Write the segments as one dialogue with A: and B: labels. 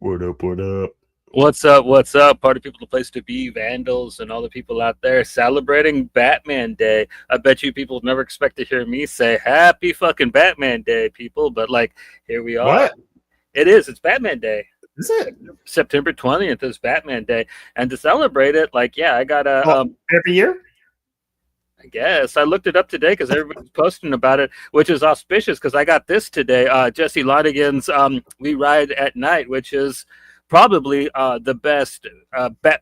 A: What up? What up?
B: What's up? What's up? Party people, the place to be, vandals, and all the people out there celebrating Batman Day. I bet you people never expect to hear me say Happy fucking Batman Day, people, but here we are.
A: What
B: It's Batman Day.
A: is it?
B: September 20th is Batman Day. And to celebrate it, I got
A: Well, every year.
B: I guess I looked it up today because everybody's posting about it, which is auspicious because I got this today. Jesse Lonigan's "We Ride at Night," which is probably the best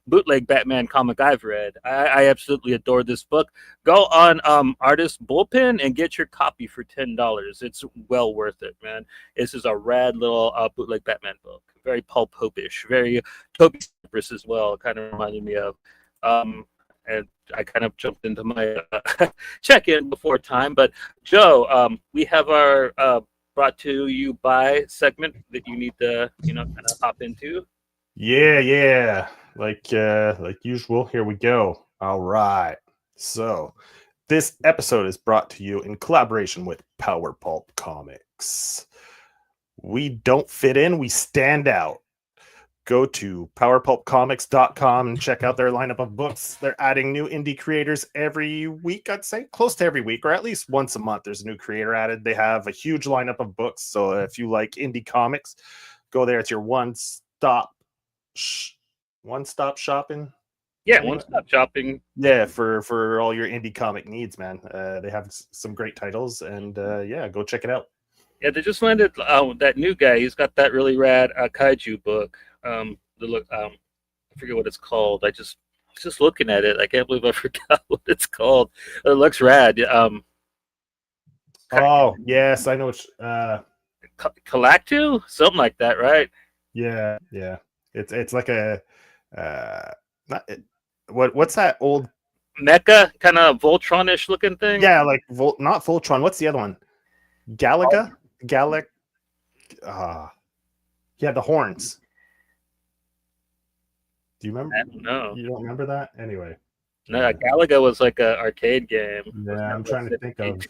B: bootleg Batman comic I've read. I absolutely adore this book. Go on Artist Bullpen and get your copy for $10. It's well worth it, man. This is a rad little bootleg Batman book. Very Paul Pope-ish, very Toby Cypress as well. Kind of reminded me of. And I kind of jumped into my check-in before time. But Joe, we have our brought to you by segment that you need to, kind of hop into.
A: Yeah. Like usual. Here we go. All right. So, this episode is brought to you in collaboration with Power Pulp Comics. We don't fit in, we stand out. Go to powerpulpcomics.com and check out their lineup of books. They're adding new indie creators every week, I'd say, close to every week, or at least once a month. There's a new creator added. They have a huge lineup of books. So if you like indie comics, go there. It's your one-stop shopping.
B: Yeah, one-stop shopping.
A: Yeah, for all your indie comic needs, man. They have some great titles, and go check it out.
B: Yeah, they just landed that new guy. He's got that really rad kaiju book. I forget what it's called. I was just looking at it. I can't believe I forgot what it's called. It looks rad.
A: Oh yes, I know.
B: Galactu, something like that, right?
A: Yeah. It's like a what's that old
B: mecha kind of Voltron-ish looking thing?
A: Yeah, like not Voltron. What's the other one? Galaga. Yeah, the horns. Do you remember?
B: I don't know.
A: You don't remember that? Anyway.
B: No, Galaga was like an arcade game.
A: Yeah, I'm trying to think of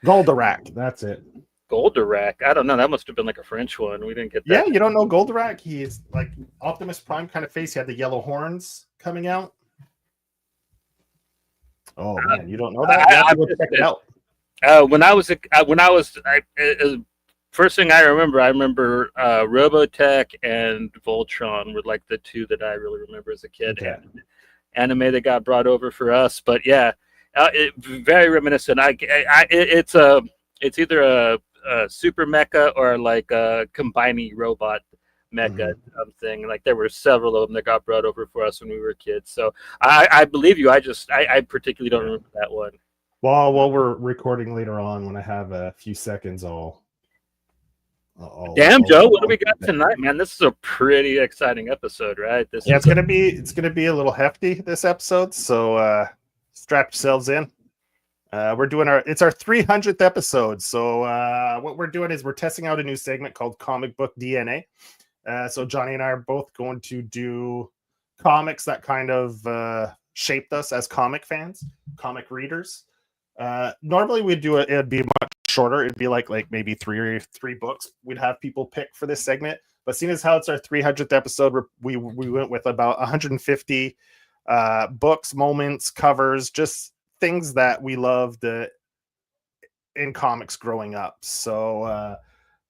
A: Goldorak. That's it.
B: Goldorak. I don't know. That must have been like a French one. We didn't get that.
A: Yeah, you don't know Goldorak? He's like Optimus Prime kind of face. He had the yellow horns coming out. Oh man, you don't know that? You have to go check it out.
B: First thing I remember Robotech and Voltron were like the two that I really remember as a kid.
A: Okay.
B: And anime that got brought over for us, but yeah, very reminiscent. It's either a super mecha or like a combining robot mecha thing. Like there were several of them that got brought over for us when we were kids. So I believe you. I particularly don't remember that one.
A: Well, while we're recording later on, when I have a few seconds,
B: Damn, Joe, what do we got tonight, man? This is a pretty exciting episode, right?
A: It's gonna be a little hefty this episode, so strap yourselves in. We're doing it's our 300th episode. So what we're doing is we're testing out a new segment called Comic Book DNA. So Johnny and I are both going to do comics that kind of shaped us as comic fans, comic readers. Normally we'd do it'd be much shorter. It'd be like maybe three books we'd have people pick for this segment. But seeing as how it's our 300th episode, we went with about 150 books, moments, covers, just things that we loved in comics growing up. So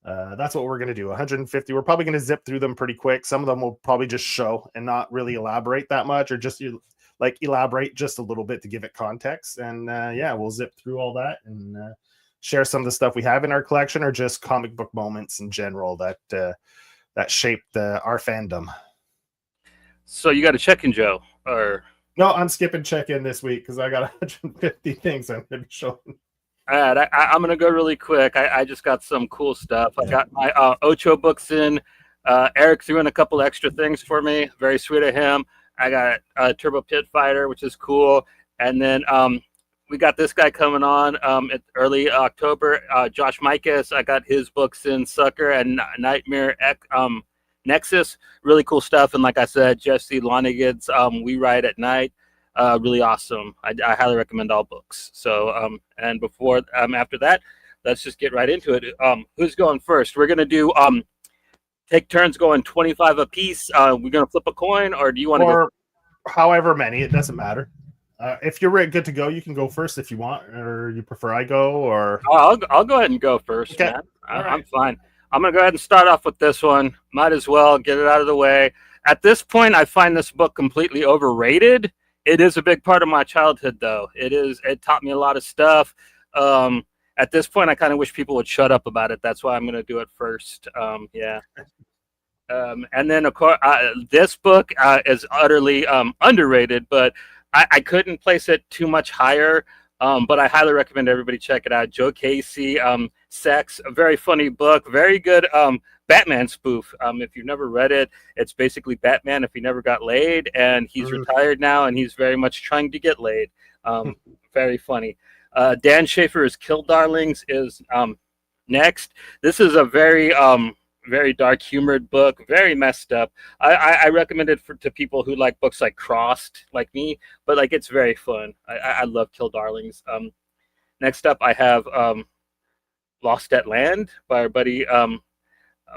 A: that's what we're going to do. 150. We're probably going to zip through them pretty quick. Some of them will probably just show and not really elaborate that much, or just elaborate just a little bit to give it context. And we'll zip through all that and share some of the stuff we have in our collection, or just comic book moments in general that shaped our fandom.
B: So you got a check-in, Joe? Or
A: no, I'm skipping check-in this week because I got 150 things I'm going to be showing.
B: All right, I'm going to go really quick. I just got some cool stuff. I got my Ocho books in. Eric threw in a couple extra things for me. Very sweet of him. I got Turbo Pit Fighter, which is cool. And then we got this guy coming on at early October. Josh Mikas. I got his books in Sucker and Nightmare Nexus. Really cool stuff. And like I said, Jesse Lonigan's We Ride at Night. Really awesome. I highly recommend all books. So and after that, let's just get right into it. Who's going first? We're gonna do take turns going 25 apiece. We're gonna flip a coin, or do you want to go?
A: Or however many, it doesn't matter. If you're good to go, you can go first if you want, or you prefer I go, or
B: I'll go ahead and go first,
A: okay.
B: man.
A: All right.
B: I'm fine. I'm gonna go ahead and start off with this one. Might as well get it out of the way. At this point, I find this book completely overrated. It is a big part of my childhood, though. It is. It taught me a lot of stuff. At this point, I kind of wish people would shut up about it. That's why I'm gonna do it first. Yeah. And then, of course, this book is utterly underrated, but I couldn't place it too much higher. But I highly recommend everybody check it out. Joe Casey, Sex, a very funny book, very good Batman spoof. If you've never read it, it's basically Batman if he never got laid, and he's retired now, and he's very much trying to get laid. Very funny. Dan Schaefer's Kill Darlings is next. This is a very dark humored book, very messed up. I recommend it to people who like books like Crossed, like me, but like it's very fun. I love Kill Darlings. Next up, I have Lost at Land by our buddy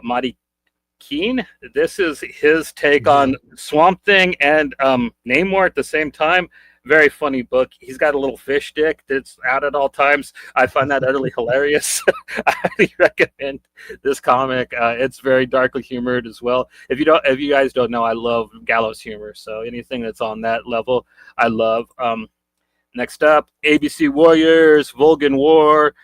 B: Marty Keene. This is his take on Swamp Thing and Namor at the same time. Very funny book. He's got a little fish dick that's out at all times. I find that utterly hilarious. I highly recommend this comic. It's very darkly humored as well. If you guys don't know, I love gallows humor. So anything that's on that level, I love. Next up, ABC Warriors, Vulcan War.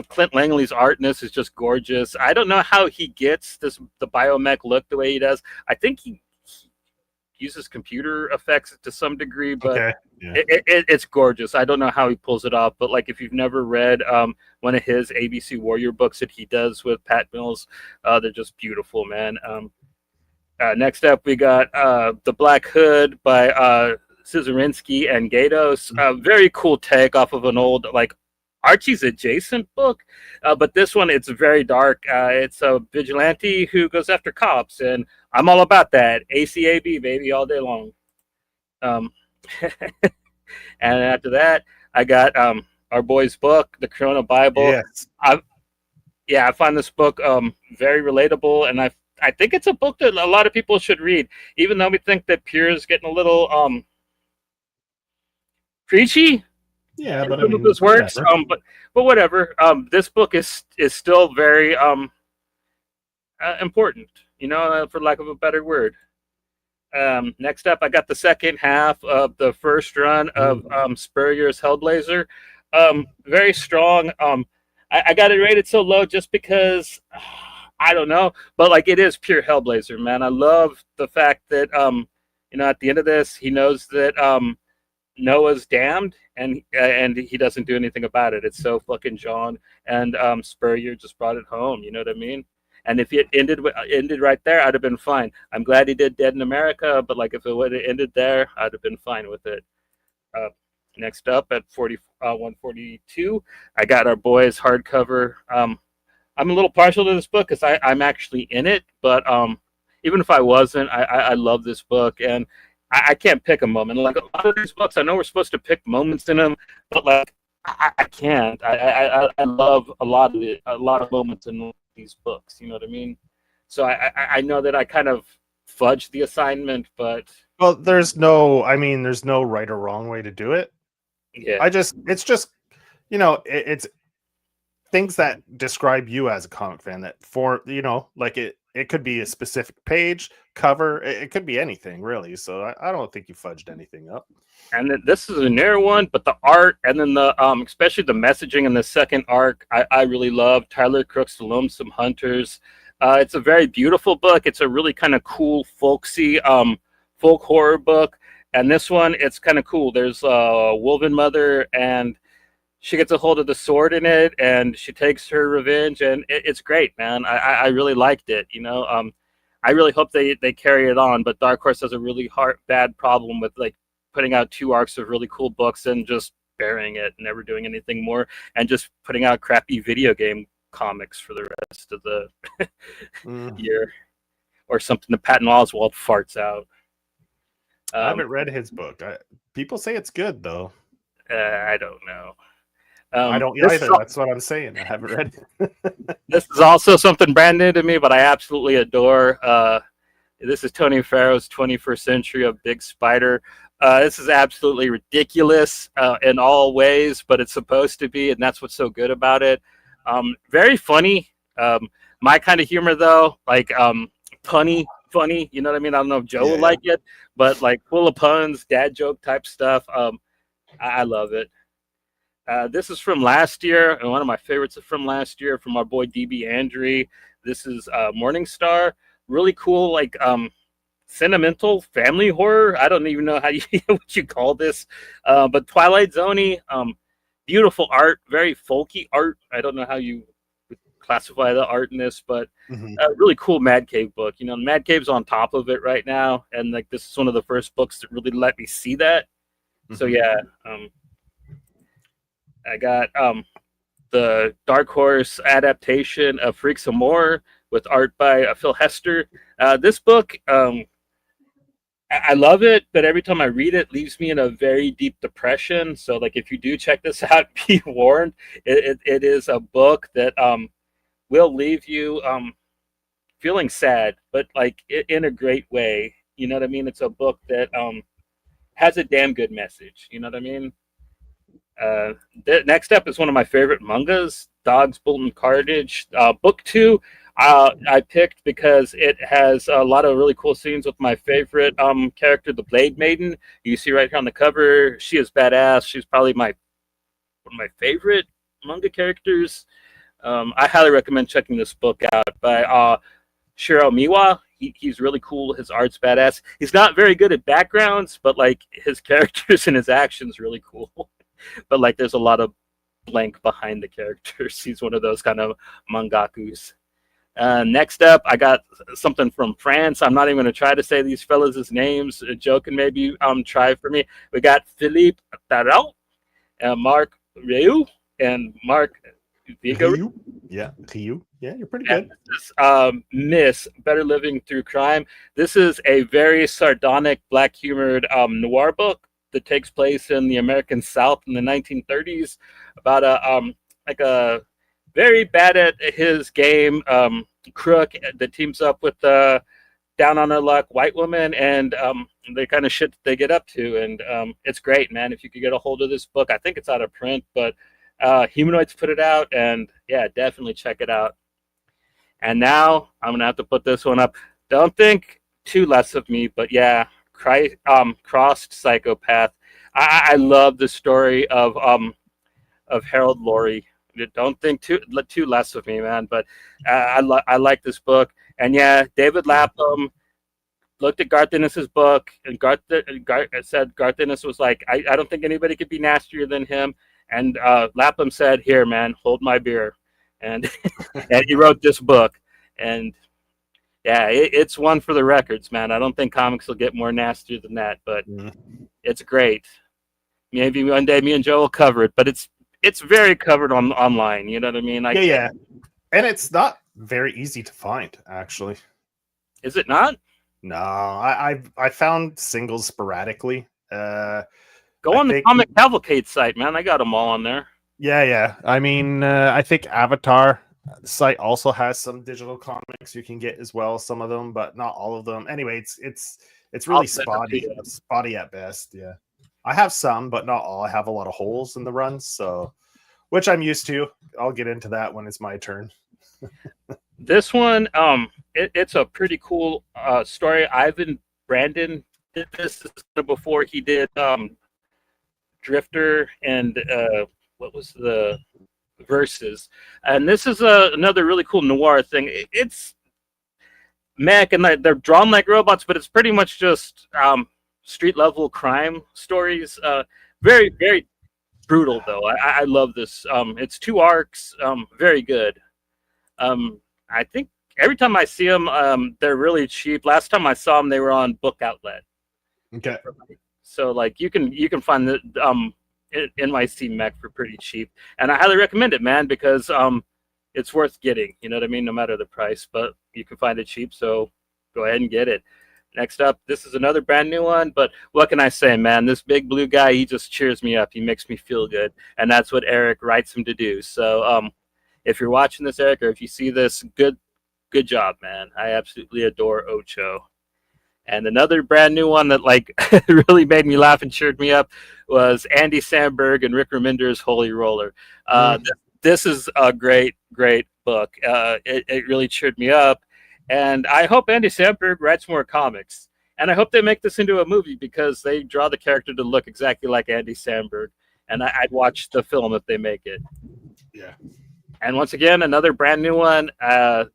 B: Clint Langley's art in this is just gorgeous. I don't know how he gets the biomech look the way he does. I think he uses computer effects to some degree, but
A: okay. Yeah.
B: It's gorgeous. I don't know how he pulls it off, but like if you've never read one of his ABC Warrior books that he does with Pat Mills, they're just beautiful, man. Next up, we got The Black Hood by Szymanski and Gatos. Very cool take off of an old like Archie's Adjacent book, but this one, it's very dark. It's a vigilante who goes after cops, and I'm all about that. ACAB, baby, all day long. And after that, I got our boy's book, The Corona Bible.
A: Yes.
B: I find this book very relatable, and I think it's a book that a lot of people should read, even though we think that Pierre's getting a little preachy.
A: Yeah, but
B: some of his works, but whatever. This book is still very important, for lack of a better word. Next up, I got the second half of the first run of Spurrier's Hellblazer. Very strong. I got it rated so low just because I don't know, but like it is pure Hellblazer, man. I love the fact that at the end of this, he knows that Noah's damned, and he doesn't do anything about it. It's so fucking John, and Spurrier just brought it home. You know what I mean? And if it ended right there, I'd have been fine. I'm glad he did Dead in America, but like if it would have ended there, I'd have been fine with it. Next up at 142, I got our boys hardcover. I'm a little partial to this book because I'm actually in it, but even if I wasn't, I love this book, and I can't pick a moment. Like a lot of these books, I know we're supposed to pick moments in them, but like I can't. I love a lot of moments in these books. You know what I mean? So I know that I kind of fudged the assignment, but
A: there's no right or wrong way to do it.
B: Yeah,
A: it's just it's things that describe you as a comic fan that like it could be a specific page, cover, it could be anything really. So I don't think you fudged anything up.
B: And this is a newer one, but the art and then the especially the messaging in the second arc, I really love. Tyler Crook's The Lonesome Hunters. It's a very beautiful book. It's a really kind of cool, folksy folk horror book. And this one, it's kind of cool. There's a Wolven mother, and she gets a hold of the sword in it, and she takes her revenge, and it's great, man. I really liked it. I really hope they carry it on. But Dark Horse has a really bad problem with like putting out 2 arcs of really cool books and just burying it, never doing anything more, and just putting out crappy video game comics for the rest of the year, or something that Patton Oswalt farts out.
A: I haven't read his book. People say it's good though.
B: I don't know.
A: I don't
B: This
A: either.
B: is,
A: That's what I'm saying. I haven't read it.
B: this is also something brand new to me, but I absolutely adore. This is Tony Farrow's 21st Century of Big Spider. This is absolutely ridiculous in all ways, but it's supposed to be, and that's what's so good about it. Very funny. My kind of humor, though, like punny, funny. You know what I mean? I don't know if Joe will like it, but like full of puns, dad joke type stuff. I love it. This is from last year, and one of my favorites from last year from our boy DB Andre. This is Morningstar. Really cool, like sentimental family horror. I don't even know how you what you call this, but Twilight Zone-y. Beautiful art, very folky art. I don't know how you would classify the art in this, but a really cool Mad Cave book. You know, Mad Cave's on top of it right now, and like this is one of the first books that really let me see that. So yeah, I got the Dark Horse adaptation of Freaks of More with art by Phil Hester. This book, I love it, but every time I read it, leaves me in a very deep depression. So, like, if you do check this out, be warned. It is a book that will leave you feeling sad, but like in a great way. You know what I mean? It's a book that has a damn good message. You know what I mean? Next up is one of my favorite mangas, Dogs, Bolton Carnage. Book 2, I picked because it has a lot of really cool scenes with my favorite character, the Blade Maiden. You see right here on the cover, she is badass. She's probably one of my favorite manga characters. I highly recommend checking this book out by Shiro Miwa. He's really cool. His art's badass. He's not very good at backgrounds, but like his characters and his actions really cool. But like there's a lot of blank behind the characters. He's one of those kind of mangakus. Next up, I got something from France. I'm not even going to try to say these fellas' names. Joe can maybe try for me. We got Philippe Tarot, Marc Reu, and Marc Vigory.
A: Yeah, Ryu. Yeah, you're pretty good.
B: This is Miss Better Living Through Crime. This is a very sardonic, black-humored noir book that takes place in the American South in the 1930s about a very bad at his game crook that teams up with down on their luck white woman, and the kind of shit that they get up to. And it's great, man. If you could get a hold of this book, I think it's out of print, but Humanoids put it out, and yeah, definitely check it out. And now I'm gonna have to put this one up. Don't think too less of me, but yeah, Crossed Psychopath. I love the story of Harold Laurie. Don't think too less of me, man. But I like this book, and yeah, David Lapham looked at Garth Ennis's book, and Garth said Garth Ennis was like, I don't think anybody could be nastier than him. And Lapham said, "Here, man, hold my beer," and and he wrote this book, and yeah, it's one for the records, man. I don't think comics will get more nastier than that, but it's great. Maybe one day me and Joe will cover it, but it's very covered online. You know what I mean?
A: Yeah, and it's not very easy to find, actually.
B: Is it not?
A: No, I found singles sporadically.
B: Go on the Comic Cavalcade site, man. I got them all on there.
A: Yeah. I mean, I think Avatar site also has some digital comics you can get as well. Some of them, but not all of them. Anyway, it's really spotty at best. Yeah, I have some, but not all. I have a lot of holes in the runs, so which I'm used to. I'll get into that when it's my turn.
B: This one, it's a pretty cool story. Ivan Brandon did this before he did Drifter and what was the Versus, and this is another really cool noir thing. It's mech and they're drawn like robots, but it's pretty much just street level crime stories. Very, very brutal though. I love this. It's 2 arcs. Very good. I think every time I see them, they're really cheap. Last time I saw them, they were on Book Outlet.
A: Okay.
B: So like you can find the NYC mech for pretty cheap, and I highly recommend it, man, because it's worth getting. You know what I mean? No matter the price, but you can find it cheap. So go ahead and get it. Next up, this is another brand new one, but what can I say, man? This big blue guy, he just cheers me up. He makes me feel good, and that's what Eric writes him to do. So, if you're watching this, Eric, or if you see this, good job, man. I absolutely adore Ocho. And another brand new one that like really made me laugh and cheered me up was Andy Samberg and Rick Remender's Holy Roller. This is a great book. It really cheered me up, and I hope Andy Samberg writes more comics. And I hope they make this into a movie because they draw the character to look exactly like Andy Samberg. And I'd watch the film if they make it.
A: Yeah.
B: And once again, another brand new one.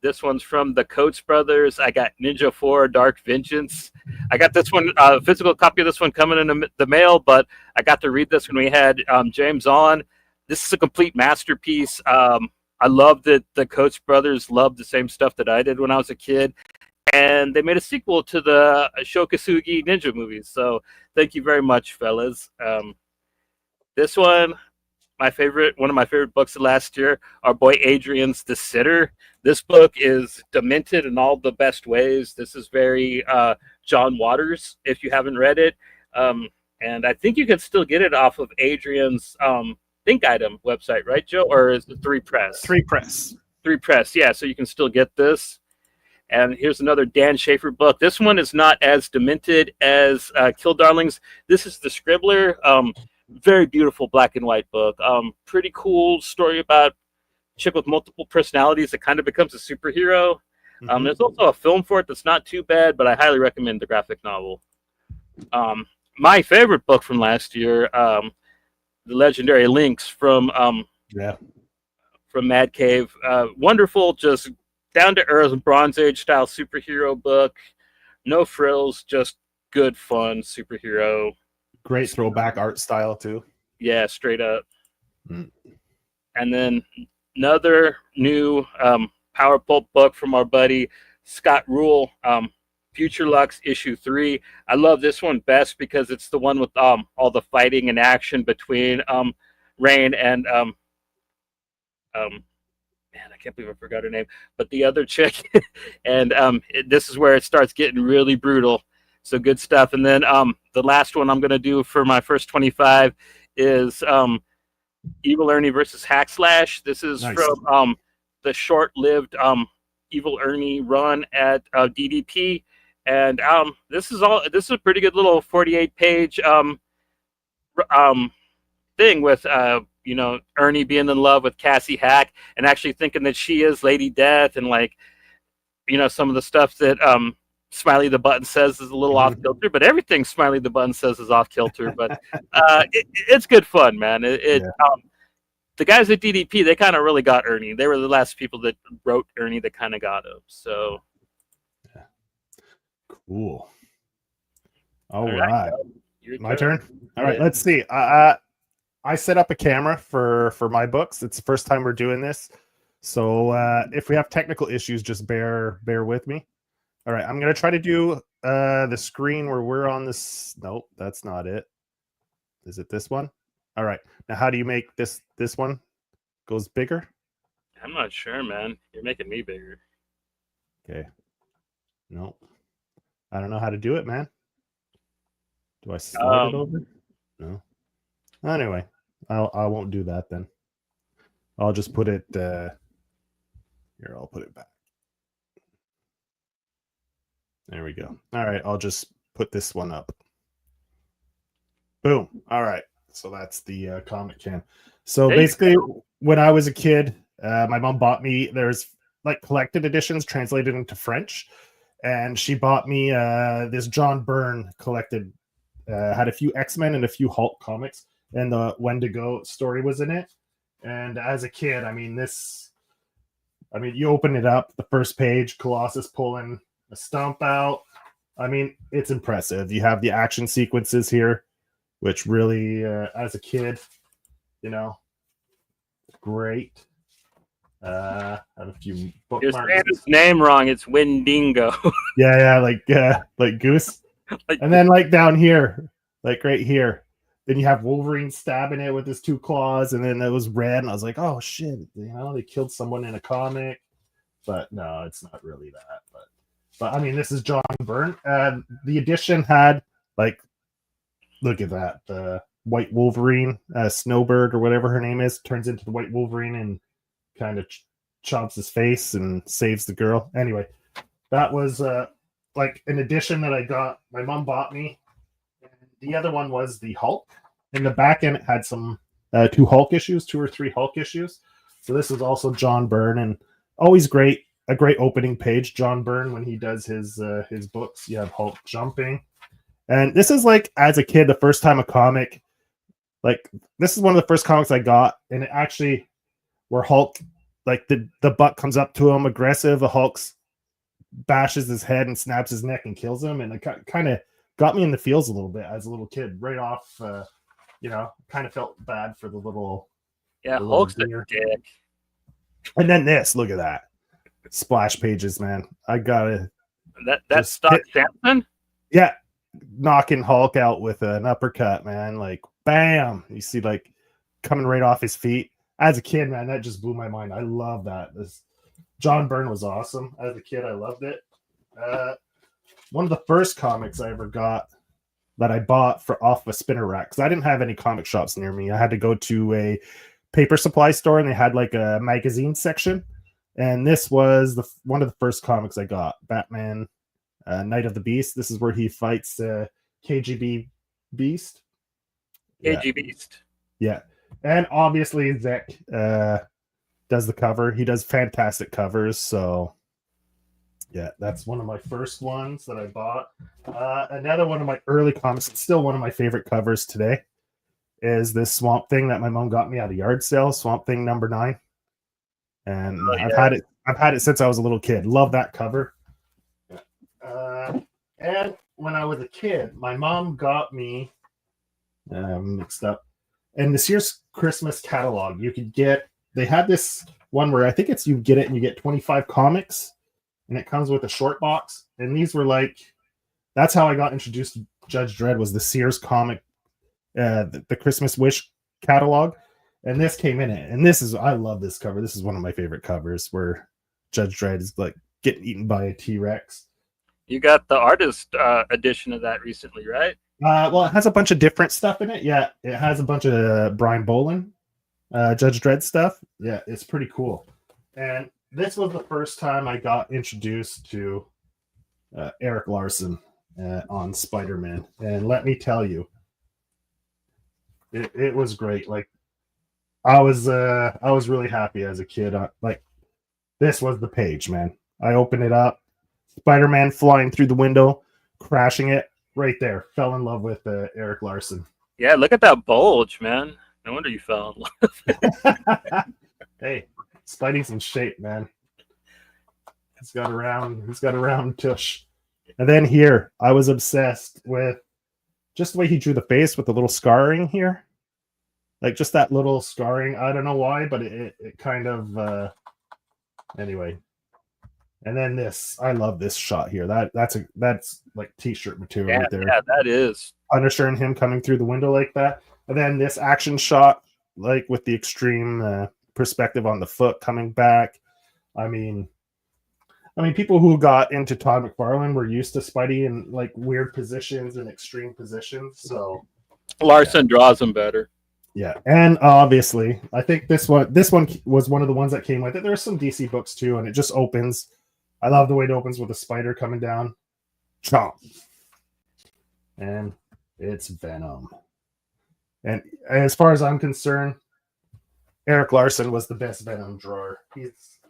B: This one's from the Coates brothers. I got Ninja 4 Dark Vengeance. I got this one, physical copy of this one coming in the mail, but I got to read this when we had James on. This is a complete masterpiece. I love that the Coates brothers loved the same stuff that I did when I was a kid. And they made a sequel to the Shokasugi Ninja movies. So thank you very much, fellas. This one, one of my favorite books of last year, our boy Adrian's The Sitter. This book is demented in all the best ways. This is very John Waters, if you haven't read it. And I think you can still get it off of Adrian's Think Item website, right, Joe? Or is it 3 Press?
A: 3 Press.
B: 3 Press, yeah. So you can still get this. And here's another Dan Schaefer book. This one is not as demented as Kill Darlings. This is The Scribbler. Very beautiful black and white book. Pretty cool story about a chick with multiple personalities that kind of becomes a superhero. There's also a film for it that's not too bad, but I highly recommend the graphic novel. My favorite book from last year, The Legendary Lynx from Mad Cave. Wonderful, just down to earth Bronze Age style superhero book. No frills, just good fun superhero.
A: Great throwback art style too.
B: Yeah, straight up. And then another new Power Pulp book from our buddy Scott Rule, Future Lux issue 3. I love this one best because it's the one with all the fighting and action between Rain and man, I can't believe I forgot her name, but the other chick. And this is where it starts getting really brutal. So good stuff. And then the last one I'm going to do for my first 25 is Evil Ernie versus Hackslash. This is nice. From the short-lived Evil Ernie run at DDP. And this is a pretty good little 48-page thing with Ernie being in love with Cassie Hack and actually thinking that she is Lady Death, and like some of the stuff that Smiley the Button says is a little off kilter, but everything Smiley the Button says is off kilter. But it's good fun, man. The guys at DDP, they kind of really got Ernie. They were the last people that wrote Ernie that kind of got him. So
A: cool. All right. My turn. All right.
B: Yeah.
A: Let's see. I set up a camera for my books. It's the first time we're doing this, so if we have technical issues, just bear with me. All right, I'm gonna try to do the screen where we're on this. Nope, that's not it. Is it this one? All right. Now, how do you make this one goes bigger?
B: I'm not sure, man. You're making me bigger.
A: Okay. Nope. I don't know how to do it, man. Do I slide it over? No. Anyway, I won't do that then. I'll just put it here. I'll put it back. There we go. All right, I'll just put this one up. Boom. All right. So that's the comic can. So basically, when I was a kid, my mom bought me, there's like collected editions translated into French, and she bought me this John Byrne collected, had a few X-Men and a few Hulk comics, and the Wendigo story was in it. And as a kid, you open it up, the first page, Colossus pulling a stump out. I mean, it's impressive. You have the action sequences here, which really, as a kid, great. I have a few bookmarks.
B: You're saying his name wrong. It's Wendigo.
A: yeah, like Goose. And then like down here, like right here, then you have Wolverine stabbing it with his 2 claws, and then it was red, and I was like, oh shit, they killed someone in a comic. But no, it's not really that. But But I mean, this is John Byrne. The edition had like, look at that, the White Wolverine, Snowbird or whatever her name is, turns into the White Wolverine and kind of chops his face and saves the girl. Anyway, that was like an edition that I got. My mom bought me. And the other one was the Hulk. In the back end, it had some 2 Hulk issues, 2 or 3 Hulk issues. So this was also John Byrne, and always great. A great opening page, John Byrne, when he does his books. You have Hulk jumping, and this is like, as a kid, the first time a comic, like this is one of the first comics I got, and it actually where Hulk, like the butt comes up to him aggressive, the Hulk's bashes his head and snaps his neck and kills him, and it kind of got me in the feels a little bit as a little kid. Right off, kind of felt bad for the little
B: Hulk's a dick.
A: And then this, look at that. Splash pages, man. I gotta
B: that's Stock Samson.
A: Yeah, knocking Hulk out with an uppercut, man. Like bam, you see like coming right off his feet. As a kid, man, that just blew my mind. I love that. This John Byrne was awesome. As a kid, I loved it. One of the first comics I ever got that I bought off a spinner rack, because I didn't have any comic shops near me. I had to go to a paper supply store, and they had like a magazine section. And this was one of the first comics I got, Batman, Night of the Beast. This is where he fights KGB Beast.
B: KG Beast.
A: Yeah. And obviously Zek does the cover. He does fantastic covers. So, yeah, that's one of my first ones that I bought. Another one of my early comics, it's still one of my favorite covers today, is this Swamp Thing that my mom got me at a yard sale, Swamp Thing number 9. And I've had it since I was a little kid. Love that cover. And when I was a kid, my mom got me mixed up. In this year's Christmas catalog, they had this one where I think it's you get it and you get 25 comics, and it comes with a short box. And these were like, that's how I got introduced to Judge Dredd, was the Sears comic, the Christmas Wish catalog. And this came in it. And I love this cover. This is one of my favorite covers, where Judge Dredd is like getting eaten by a T-Rex.
B: You got the artist edition of that recently, right?
A: Well, it has a bunch of different stuff in it. Yeah, it has a bunch of Brian Bolin, Judge Dredd stuff. Yeah, it's pretty cool. And this was the first time I got introduced to Eric Larson on Spider-Man. And let me tell you, it was great. Like, I was really happy as a kid. Like, this was the page, man. I opened it up, Spider-Man flying through the window, crashing it right there. Fell in love with Eric Larson.
B: Yeah, look at that bulge, man. No wonder you fell in love.
A: Hey, Spidey's in shape, man. He's got a round tush. And then here, I was obsessed with just the way he drew the face with the little scarring here. Like, just that little scarring. I don't know why, but it kind of anyway. And then this, I love this shot here. That's like t-shirt material right there.
B: Yeah, that is.
A: Punisher and him coming through the window like that. And then this action shot, like with the extreme perspective on the foot coming back. I mean, people who got into Todd McFarlane were used to Spidey in like weird positions and extreme positions. So
B: Larson draws him better.
A: Yeah, and obviously, I think this one was one of the ones that came with it. There's some DC books too, and it just opens. I love the way it opens with a spider coming down. Chomp. And it's Venom. And as far as I'm concerned, Eric Larson was the best Venom drawer.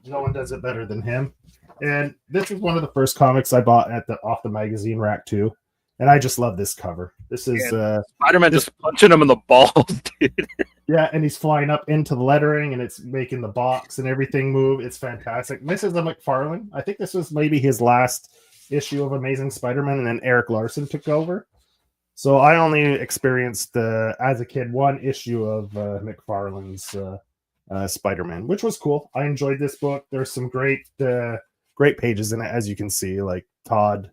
A: No one does it better than him. And this was one of the first comics I bought off the magazine rack too. And I just love this cover. This is
B: Spider-Man just punching him in the balls, dude.
A: Yeah, and he's flying up into the lettering, and it's making the box and everything move. It's fantastic. This is a McFarlane. I think this was maybe his last issue of Amazing Spider-Man, and then Eric Larson took over. So I only experienced, as a kid, one issue of McFarlane's Spider-Man, which was cool. I enjoyed this book. There's some great pages in it, as you can see. Like Todd,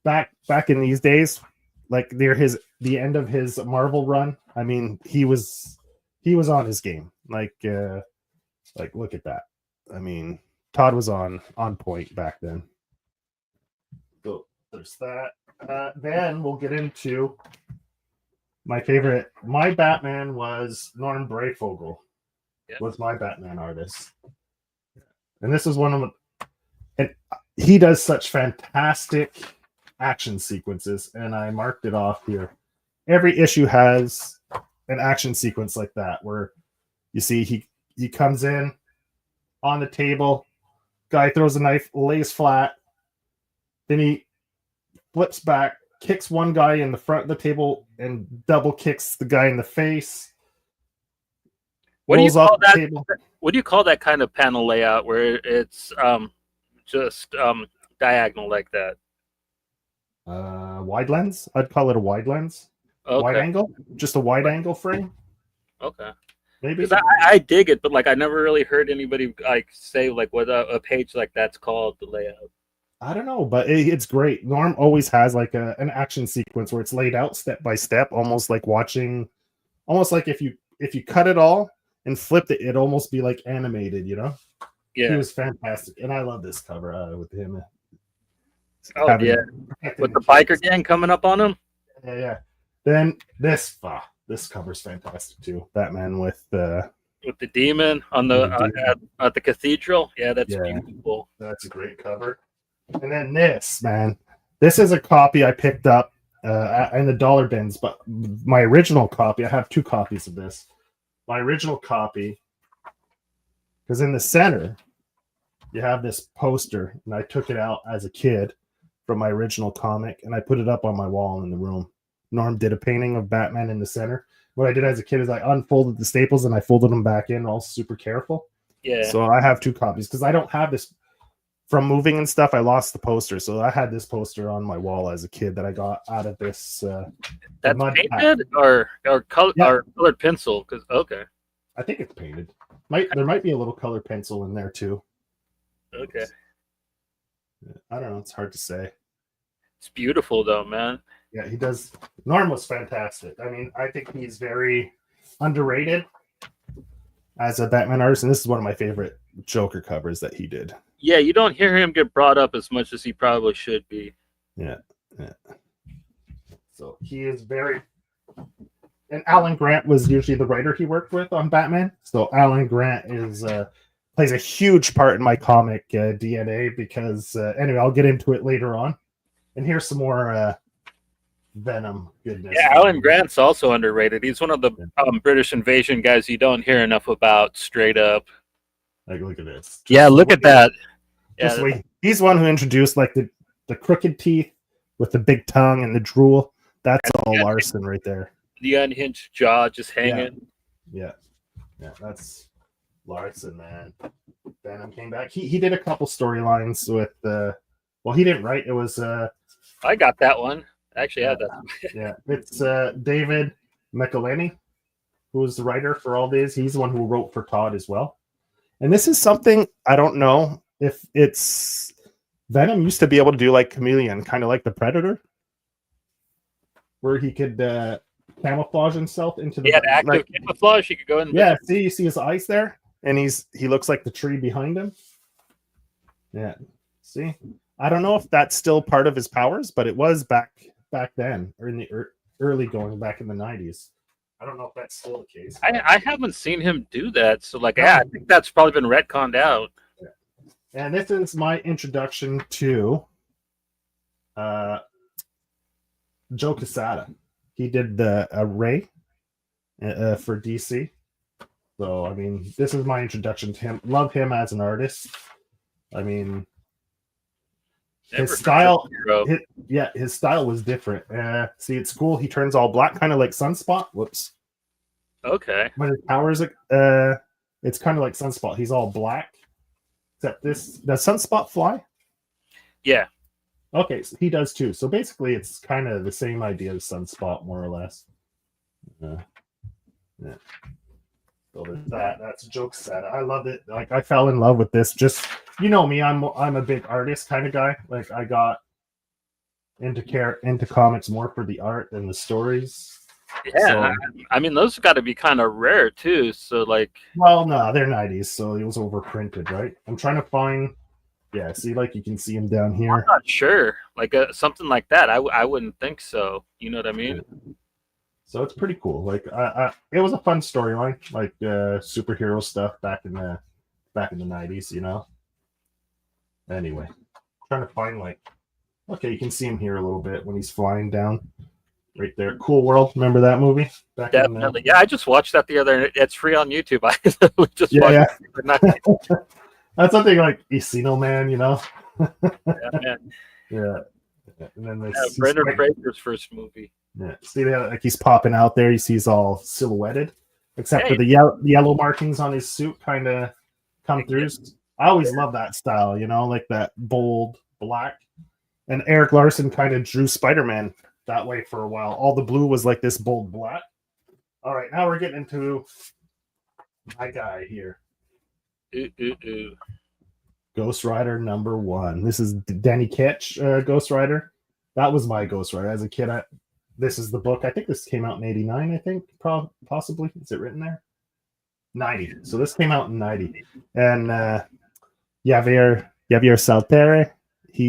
A: back in these days, like near the end of his Marvel run, I mean, he was on his game. Like look at that. I mean, Todd was on point back then. there's that. Then we'll get into my favorite. My Batman was Norm Brayfogle.
B: Yep.
A: Was my Batman artist, and this is one of them. And he does such fantastic action sequences, and I marked it off here. Every issue has an action sequence like that, where you see he comes in on the table, guy throws a knife, lays flat, then he flips back, kicks one guy in the front of the table, and double kicks the guy in the face.
B: What do you call that?
A: Table.
B: What do you call that kind of panel layout where it's just diagonal like that?
A: Wide lens. I'd call it a wide lens.
B: Okay.
A: Wide angle. Just a wide angle frame.
B: Okay.
A: Maybe.
B: I dig it, but like I never really heard anybody like say like what a page like that's called, the layout.
A: I don't know, but it's great. Norm always has like an action sequence where it's laid out step by step, almost like if you cut it all and flipped it, it'd almost be like animated, you know?
B: Yeah.
A: He was fantastic, and I love this cover with him.
B: Oh yeah, with the biker gang coming up on him.
A: Yeah. Then this cover's fantastic too. Batman with the
B: demon on at the cathedral. Yeah, that's beautiful.
A: That's a great cover. And then this is a copy I picked up in the dollar bins, but my original copy, I have 2 copies of this. My original copy, because in the center you have this poster, and I took it out as a kid from my original comic, and I put it up on my wall in the room. Norm did a painting of Batman in the center. What I did as a kid is I unfolded the staples and I folded them back in, all super careful.
B: Yeah.
A: So I have 2 copies because I don't have this from moving and stuff. I lost the poster, so I had this poster on my wall as a kid that I got out of this.
B: That's painted or colored pencil? Because
A: I think it's painted. There might be a little colored pencil in there too.
B: Okay.
A: I don't know. It's hard to say.
B: It's beautiful though, man.
A: Yeah, he does. Norm was fantastic. I mean, I think he's very underrated as a Batman artist, and this is one of my favorite Joker covers that he did.
B: Yeah, you don't hear him get brought up as much as he probably should be.
A: Yeah. So he is very. And Alan Grant was usually the writer he worked with on Batman. So Alan Grant plays a huge part in my comic DNA because anyway, I'll get into it later on. And here's some more Venom goodness.
B: Yeah, Alan Grant's also underrated. He's one of the British invasion guys you don't hear enough about straight up.
A: Like, look at this.
B: Look at that.
A: He's one who introduced like the crooked teeth with the big tongue and the drool. That's all Larson right there. The
B: unhinged jaw just hanging.
A: Yeah, that's Larson, man. Venom came back. He did a couple storylines with he didn't write. It was
B: I got that one. I actually had that.
A: Yeah, it's David McElhenney, who was the writer for all these. He's the one who wrote for Todd as well. And this is something I don't know if it's Venom used to be able to do like Chameleon, kind of like the Predator, where he could camouflage himself into the
B: active camouflage. He could go in.
A: Yeah, see, you see his eyes there, and he looks like the tree behind him. Yeah, see, I don't know if that's still part of his powers, but it was back then, or in the early going back in the 90s. I don't know if that's still the case.
B: I haven't seen him do that, so I think that's probably been retconned out.
A: Yeah. And this is my introduction to Joe Quesada. He did the Ray for DC. So, I mean, this is my introduction to him. Love him as an artist. I mean, his style, his style was different. See, it's cool. He turns all black, kind of like Sunspot. Whoops.
B: Okay.
A: When his powers, it's kind of like Sunspot. He's all black. Except this, does Sunspot fly?
B: Yeah.
A: Okay, so he does too. So basically, it's kind of the same idea as Sunspot, more or less. Yeah. So there's that. That's Joe Quesada. I love it. Like, I fell in love with this. Just, you know me, I'm a big artist kind of guy. Like, I got into comics more for the art than the stories.
B: Yeah, so, I mean, those got to be kind of rare too. So, like,
A: well, no, they're 90s, so it was overprinted, right? I'm trying to find Yeah, see, like you can see him down here.
B: I'm not sure. Like something like that. I wouldn't think so. You know what I mean?
A: So it's pretty cool. Like, it was a fun storyline, like superhero stuff back in the '90s. You know. Anyway, trying to find like, okay, you can see him here a little bit when he's flying down, right there. Cool World. Remember that movie?
B: Definitely. Yeah, I just watched that the other. It's free on YouTube. I just watched
A: Yeah.
B: it the other night.
A: That's something like Encino Man, you know.
B: Yeah, man.
A: Yeah. And then
B: Yeah, Brendan Fraser's first movie.
A: Yeah, see that, like he's popping out there. You see he's all silhouetted, except for
B: Hey.
A: the yellow markings on his suit kind of come through. I always love that style, you know, like that bold black. And Eric Larson kind of drew Spider-Man that way for a while. All the blue was like this bold black. All right, now we're getting into my guy here. Ghost Rider #1. This is Danny Ketch, Ghost Rider. That was my Ghost Rider as a kid. This is the book. I think this came out in '89. I think possibly. Is it written there? 90. So this came out in 90. And Javier Saltere, he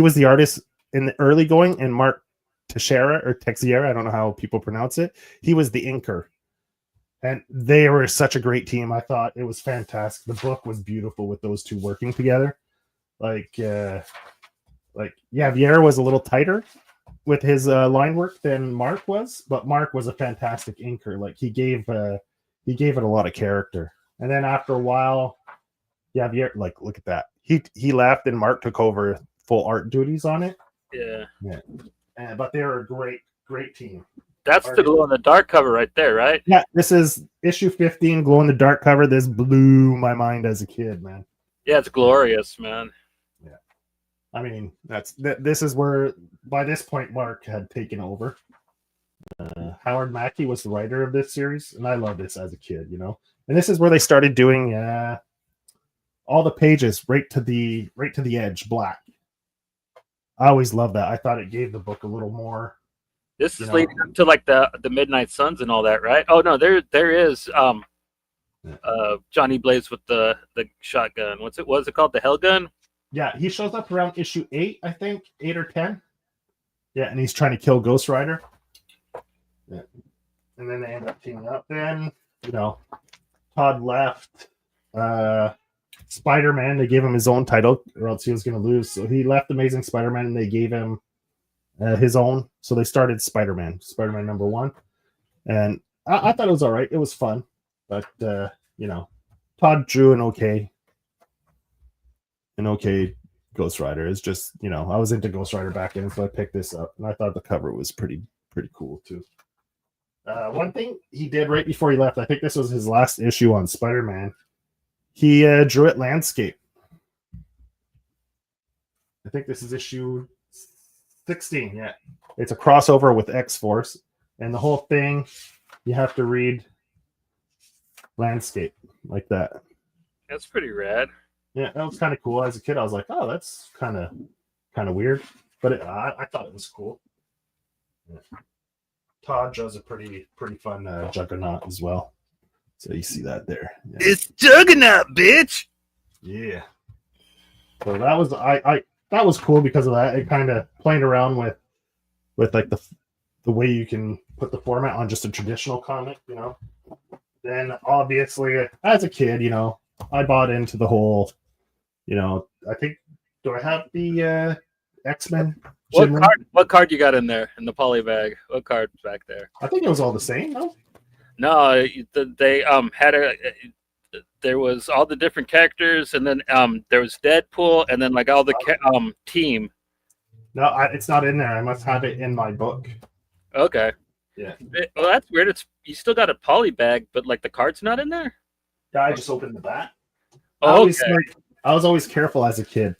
A: was the artist in the early going, and Mark Teixeira or Texiera, I don't know how people pronounce it. He was the inker. And they were such a great team. I thought it was fantastic. The book was beautiful with those two working together. Like Javier was a little tighter with his line work than Mark was, but Mark was a fantastic inker. Like he gave it a lot of character. And then after a while, Javier, like, look at that. He left and Mark took over full art duties on it.
B: Yeah.
A: But they were a great team.
B: That's the glow in the dark cover right there, right?
A: Yeah, this is issue 15, glow in the dark cover. This blew my mind as a kid, man.
B: Yeah, it's glorious, man.
A: Yeah. I mean, this is where by this point Mark had taken over. Howard Mackey was the writer of this series, and I loved this as a kid, you know. And this is where they started doing all the pages right to the edge black. I always loved that. I thought it gave the book a little more.
B: This is leading up to like the Midnight Suns and all that, right? Oh no, there is Johnny Blaze with the shotgun. What's it called? The Hell Gun?
A: Yeah, he shows up around issue 8, I think, 8 or 10. Yeah, and he's trying to kill Ghost Rider. Yeah. And then they end up teaming up. Then, you know, Todd left. Spider-Man, they gave him his own title, or else he was going to lose. So he left Amazing Spider-Man, and they gave him his own. So they started Spider-Man #1. And I thought it was all right. It was fun. But, you know, Todd drew an okay Ghost Rider. It's just, you know, I was into Ghost Rider back then, so I picked this up. And I thought the cover was pretty cool, too. One thing he did right before he left, I think this was his last issue on Spider-Man, he drew it landscape. I think this is issue 16, yeah. It's a crossover with X-Force, and the whole thing, you have to read landscape like that.
B: That's pretty rad.
A: Yeah, that was kind of cool. As a kid, I was like, oh, that's kind of weird. But I thought it was cool. Yeah. Todd draws a pretty fun Juggernaut as well. So you see that there. Yeah.
B: It's Juggernaut, bitch!
A: Yeah. So that was that was cool because of that. It kind of played around with like the way you can put the format on just a traditional comic, you know. Then obviously as a kid, you know, I bought into the whole, you know, I think, do I have the X-Men?
B: What card you got in there in the poly bag? What card's back there?
A: I think it was all the same, no?
B: No, they had there was all the different characters, and then there was Deadpool, and then like all the team.
A: No, it's not in there. I must have it in my book.
B: Okay.
A: Yeah.
B: Well, that's weird. You still got a poly bag, but like the card's not in there.
A: Yeah, I just opened the back.
B: Oh, okay.
A: I was always careful as a kid.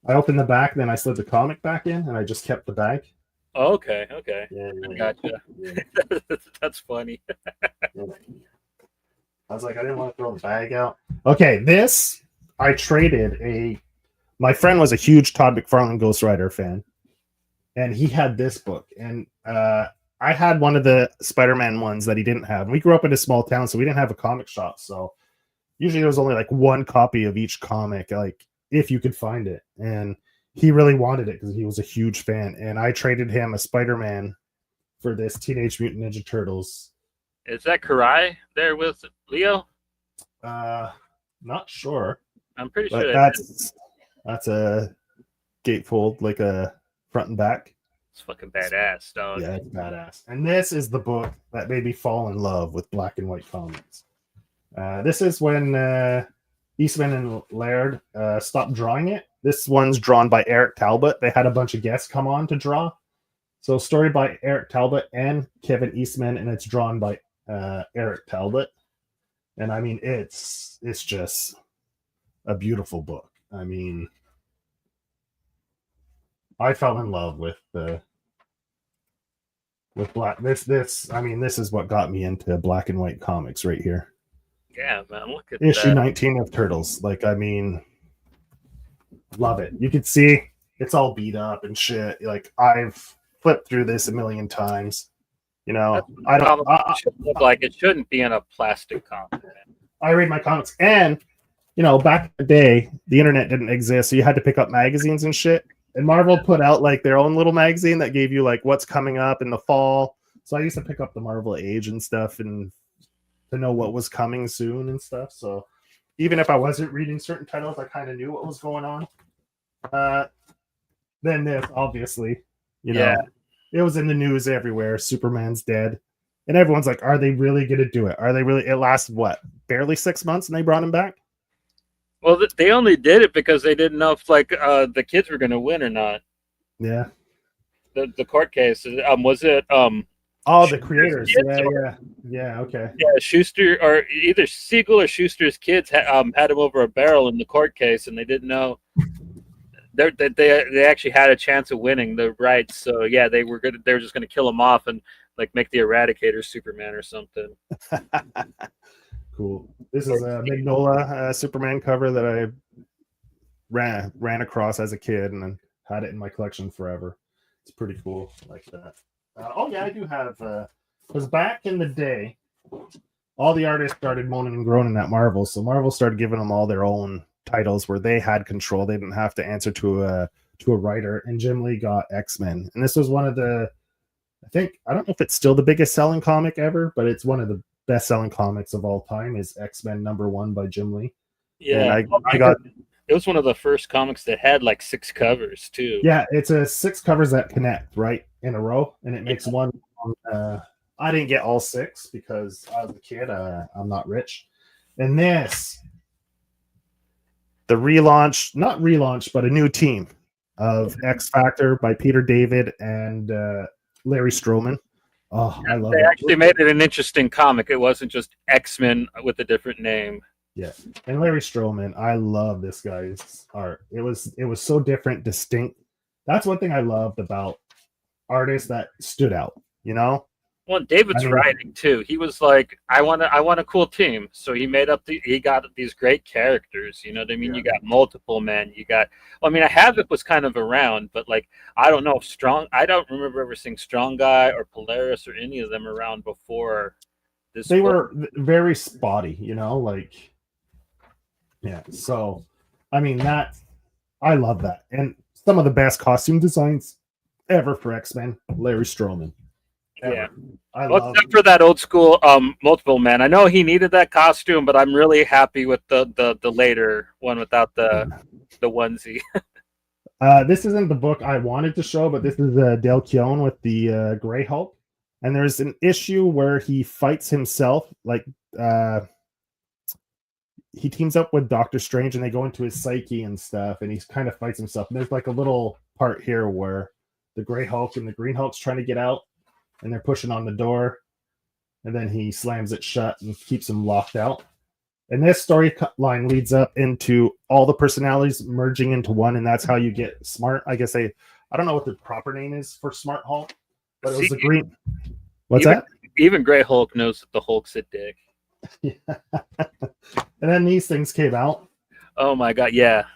A: I opened the back, then I slid the comic back in, and I just kept the bag.
B: Oh, okay.
A: Yeah,
B: I gotcha. Yeah. That's funny.
A: Yeah. I was like, I didn't want to throw the bag out. Okay, this I traded my friend was a huge Todd McFarlane Ghost Rider fan, and he had this book, and I had one of the Spider-Man ones that he didn't have. We grew up in a small town, so we didn't have a comic shop, so usually there was only like one copy of each comic, like if you could find it. And he really wanted it because he was a huge fan. And I traded him a Spider-Man for this Teenage Mutant Ninja Turtles.
B: Is that Karai there with Leo?
A: Not sure.
B: I'm pretty
A: But
B: sure
A: that's a gatefold, like a front and back.
B: it's fucking badass, dog.
A: Yeah, it's badass. And this is the book that made me fall in love with black and white comics. This is when Eastman and Laird stopped drawing it. This one's drawn by Eric Talbot. They had a bunch of guests come on to draw. So story by Eric Talbot and Kevin Eastman, and it's drawn by Eric Talbot. And I mean, it's just a beautiful book. I mean, I fell in love with black. This is what got me into black and white comics right here.
B: Yeah, man, look at
A: Issue
B: that.
A: 19 of Turtles. Like, I mean, love it. You can see it's all beat up and shit. Like, I've flipped through this a million times. You know, I don't.
B: It should look like it shouldn't be in a plastic comic.
A: I read my comics, and you know, back in the day, the internet didn't exist, so you had to pick up magazines and shit. And Marvel put out like their own little magazine that gave you like what's coming up in the fall. So I used to pick up the Marvel Age and stuff, and to know what was coming soon and stuff. So even if I wasn't reading certain titles, I kind of knew what was going on. Then this, obviously, you know, it was in the news everywhere. Superman's dead. And everyone's like, are they really going to do it? Are they really? It lasted, what, barely 6 months and they brought him back?
B: Well, they only did it because they didn't know if like the kids were going to win or not.
A: Yeah.
B: The court case. Was it
A: Oh, the creators.
B: Or,
A: yeah. Okay.
B: Yeah, Schuster or either Siegel or Schuster's kids had him over a barrel in the court case, and they didn't know they actually had a chance of winning the rights. So yeah, they were just gonna kill him off and like make the Eradicator Superman or something.
A: Cool. This is a Magnola Superman cover that I ran across as a kid and then had it in my collection forever. It's pretty cool, like that. Oh yeah, I do have. Because back in the day, all the artists started moaning and groaning at Marvel, so Marvel started giving them all their own titles where they had control. They didn't have to answer to a writer. And Jim Lee got X-Men, and this was one of the. I don't know if it's still the biggest selling comic ever, but it's one of the best selling comics of all time. Is X-Men #1 by Jim Lee.
B: Yeah,
A: and I got.
B: It was one of the first comics that had like 6 covers too.
A: Yeah, it's a 6 covers that connect right in a row, and it makes one. I didn't get all 6 because I was a kid. I'm not rich. And this, the relaunch, not relaunch, but a new team of X Factor by Peter David and Larry Stroman. Oh, I love it.
B: They actually made it an interesting comic. It wasn't just X-Men with a different name.
A: Yeah, and Larry Stroman, I love this guy's art. It was so different, distinct. That's one thing I loved about artists that stood out. You know.
B: Well, David's writing too. He was like, I want a cool team. So he got these great characters. You know what I mean? Yeah. You got multiple men. Havoc was kind of around, but like, I don't know if I don't remember ever seeing Strong Guy or Polaris or any of them around before this.
A: They were very spotty, you know, like, yeah. So, I mean, I love that. And some of the best costume designs ever for X-Men, Larry Stroman.
B: Yeah, except for that old school multiple man. I know he needed that costume, but I'm really happy with the later one without the onesie.
A: This isn't the book I wanted to show, but this is Del Keown with the Gray Hulk, and there's an issue where he fights himself. Like he teams up with Doctor Strange, and they go into his psyche and stuff, and he kind of fights himself. And there's like a little part here where the Gray Hulk and the Green Hulk's trying to get out. And they're pushing on the door, and then he slams it shut and keeps him locked out. And this storyline leads up into all the personalities merging into one, and that's how you get Smart. I guess I don't know what the proper name is for Smart Hulk, but it was the green. What's that?
B: Even Gray Hulk knows that the Hulk's a dick.
A: Yeah. And then these things came out.
B: Oh my god, yeah.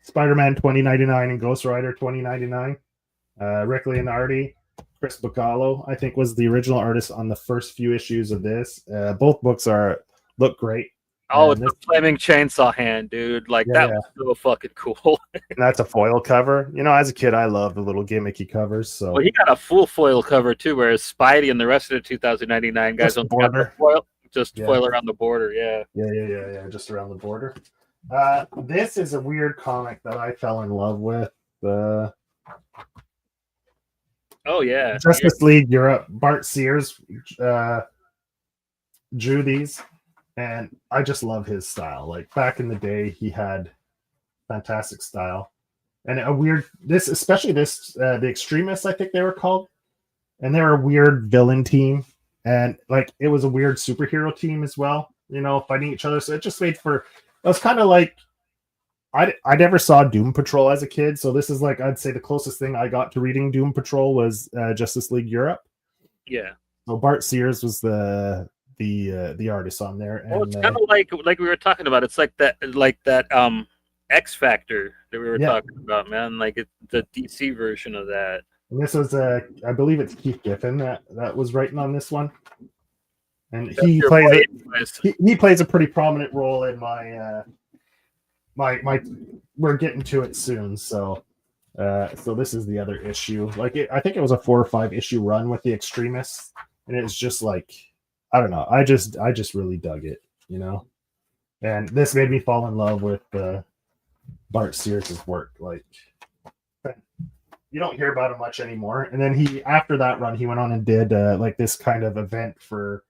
A: Spider-Man 2099 and Ghost Rider 2099. Rick Leonardi. Chris Bacallo, I think, was the original artist on the first few issues of this. Both books look great.
B: Oh,
A: And
B: it's
A: this,
B: the flaming chainsaw hand, dude. Like
A: yeah,
B: that
A: yeah,
B: was so fucking cool.
A: and that's a foil cover. You know, as a kid, I love the little gimmicky covers.
B: Well,
A: So
B: he got a full foil cover too, whereas Spidey and the rest of the 2099 guys
A: just the
B: only got the
A: border.
B: foil, just
A: Yeah,
B: foil around the border. Yeah.
A: yeah, just around the border. This is a weird comic that I fell in love with. The
B: Oh yeah.
A: Justice League Europe. Bart Sears drew these, and I just love his style. Like back in the day, he had fantastic style, and a weird this, especially this the Extremists, I think they were called, and they were a weird villain team, and like it was a weird superhero team as well. You know, fighting each other. So it just made for it was kind of like I never saw Doom Patrol as a kid, so this is like I'd say the closest thing I got to reading Doom Patrol was Justice League Europe.
B: Yeah.
A: So Bart Sears was the artist on there,
B: Well,
A: and
B: it's kind of like we were talking about. It's like that X Factor that we were
A: yeah,
B: talking about, man. Like it's the DC version of that.
A: and this was I believe it's Keith Giffen that was writing on this one, and
B: That's your boy, anyways.
A: he plays a pretty prominent role in my my we're getting to it soon, so so this is the other issue. Like I think it was a 4 or 5 issue run with the Extremists, and it's just like I don't know. I just really dug it, you know. And this made me fall in love with Bart Sears' work. Like you don't hear about him much anymore. And then he after that run, he went on and did like this kind of event for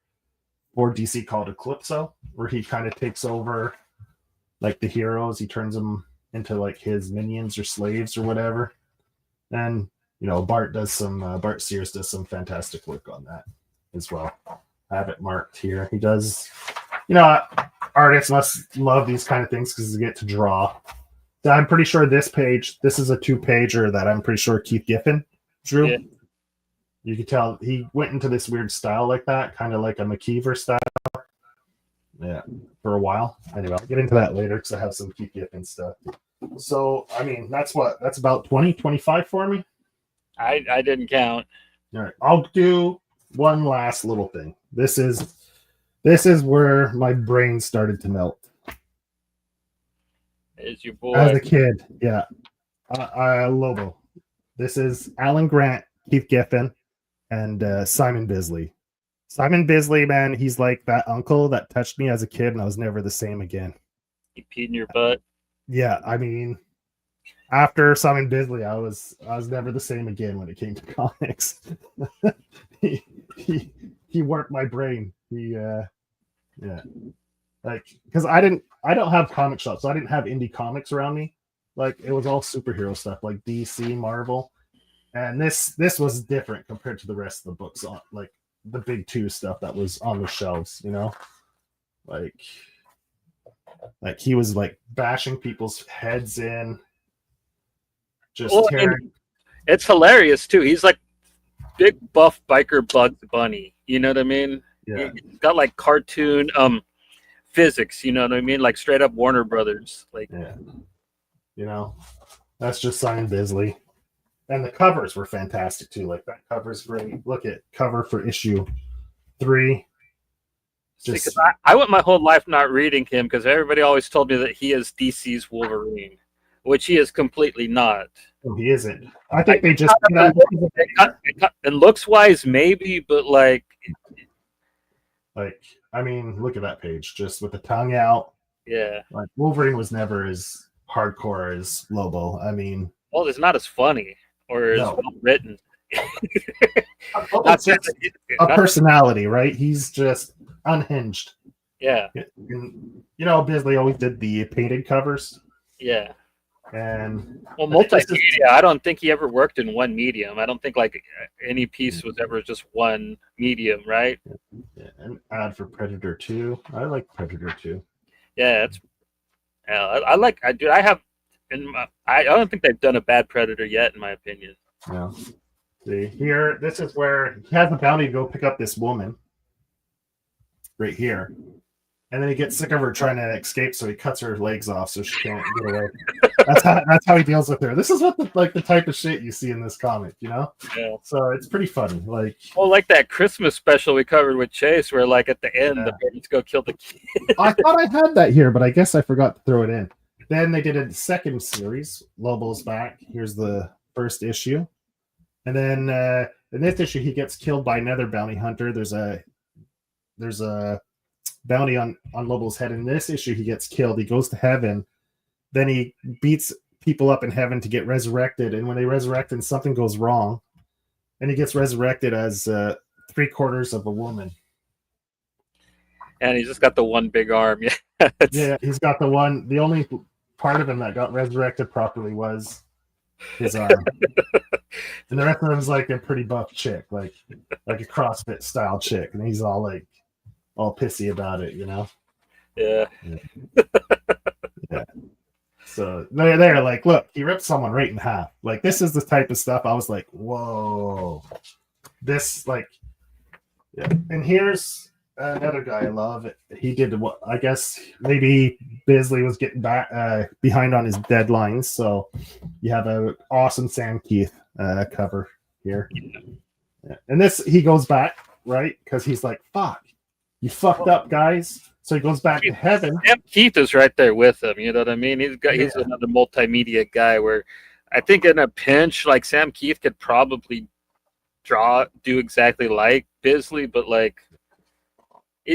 A: DC called Eclipso, where he kind of takes over like the heroes. He turns them into like his minions or slaves or whatever. And you know, Bart Sears does some fantastic work on that as well. I have it marked here. He does, you know, artists must love these kind of things because they get to draw. So I'm pretty sure this is a 2-pager that I'm pretty sure Keith Giffen drew.
B: Yeah.
A: You can tell he went into this weird style like that, kind of like a McKeever style. Yeah, for a while. Anyway, I'll get into that later because I have some Keith Giffen stuff. So, I mean, that's about 20, 25 for me.
B: I didn't count.
A: All right, I'll do one last little thing. This is where my brain started to melt.
B: Is your boy
A: As a kid, yeah. Lobo. This is Alan Grant, Keith Giffen, and Simon Bisley. Simon Bisley, man, he's like that uncle that touched me as a kid, and I was never the same again.
B: he peed in your butt?
A: Yeah, I mean, after Simon Bisley, I was never the same again when it came to comics. he worked my brain. Yeah, like because I don't have comic shops, so I didn't have indie comics around me. Like it was all superhero stuff, like DC, Marvel, and this was different compared to the rest of the books on like the big 2 stuff that was on the shelves. You know, like he was like bashing people's heads in, just tearing.
B: I mean, it's hilarious too. He's like big buff biker Bugs Bunny. You know what I mean?
A: Yeah.
B: He's got like cartoon physics. You know what I mean? Like straight up Warner Brothers. Like
A: Yeah. You know, that's just Simon Bisley. And the covers were fantastic too. Like that cover's great. Look at cover for issue 3.
B: because I went my whole life not reading him because everybody always told me that he is DC's Wolverine, which he is completely not.
A: Oh, he isn't. I think they just
B: and looks wise maybe, but like
A: I mean, look at that page, just with the tongue out.
B: Yeah.
A: Like Wolverine was never as hardcore as Lobo. I mean,
B: well, it's not as funny or as well written.
A: That's just a personality, right? He's just unhinged.
B: Yeah.
A: And, you know, Bisley always did the painted covers.
B: Yeah.
A: And
B: well, multimedia. I don't think he ever worked in one medium. I don't think like any piece was ever just one medium, right?
A: Yeah, an ad for Predator 2. I like Predator 2.
B: Yeah, it's. I like. I do. I have. I don't think they've done a bad Predator yet, in my opinion.
A: Yeah. See here, this is where he has the bounty to go pick up this woman. Right here. and then he gets sick of her trying to escape, so he cuts her legs off so she can't get away. That's how he deals with her. This is what the type of shit you see in this comic, you know?
B: Yeah.
A: So it's pretty funny. Like,
B: well, like that Christmas special we covered with Chase, where like at the end the parents go kill the kid.
A: I thought I had that here, but I guess I forgot to throw it in. Then they did a second series. Lobo's back. Here's the first issue, and then in this issue he gets killed by another bounty hunter. There's a bounty on Lobo's head. In this issue he gets killed. He goes to heaven. Then he beats people up in heaven to get resurrected, and when they resurrect and something goes wrong, and he gets resurrected as 3/4 of a woman.
B: And he's just got the one big arm. Yeah,
A: yeah, he's got the one. The only part of him that got resurrected properly was his arm, and the rest of him is like a pretty buff chick, like a CrossFit style chick, and he's all pissy about it, you know.
B: Yeah.
A: Yeah. So they're like, look, he ripped someone right in half. Like, this is the type of stuff I was like, whoa, this yeah. And here's another guy I love. He did what I guess maybe Bisley was getting back behind on his deadlines, so you have an awesome Sam Keith cover here. Yeah. And this he goes back, right, because he's like, fuck, you fucked up, guys. So he goes back to heaven.
B: Sam Keith is right there with him. You know what I mean? He's another multimedia guy where I think in a pinch, like Sam Keith could probably do exactly like Bisley, but like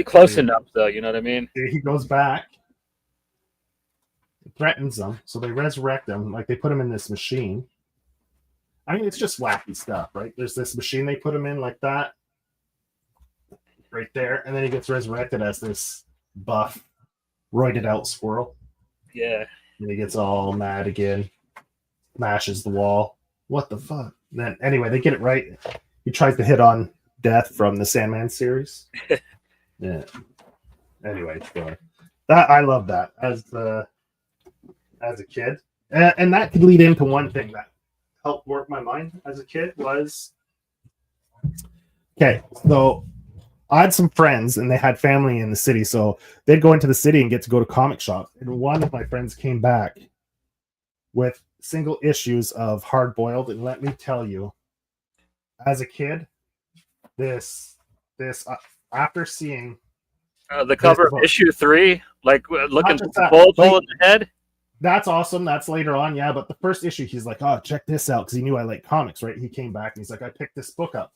B: close enough though. You know what I mean?
A: He goes back, threatens them, so they resurrect him. Like they put him in this machine. I mean, it's just wacky stuff, right? There's this machine they put him in like that, right there, and then he gets resurrected as this buff, roided out squirrel.
B: Yeah.
A: And he gets all mad again, smashes the wall. What the fuck? And then anyway, they get it right. He tries to hit on Death from the Sandman series. Yeah. Anyway, so that I love that as a kid, and that could lead into one thing that helped work my mind as a kid was okay. So I had some friends and they had family in the city, so they'd go into the city and get to go to comic shops. And one of my friends came back with single issues of Hard Boiled, and let me tell you, as a kid, this after seeing
B: the cover of issue 3, like looking at the hole in the head.
A: That's awesome. That's later on, yeah. But the first issue, he's like, "Oh, check this out," because he knew I like comics, right? He came back and he's like, "I picked this book up."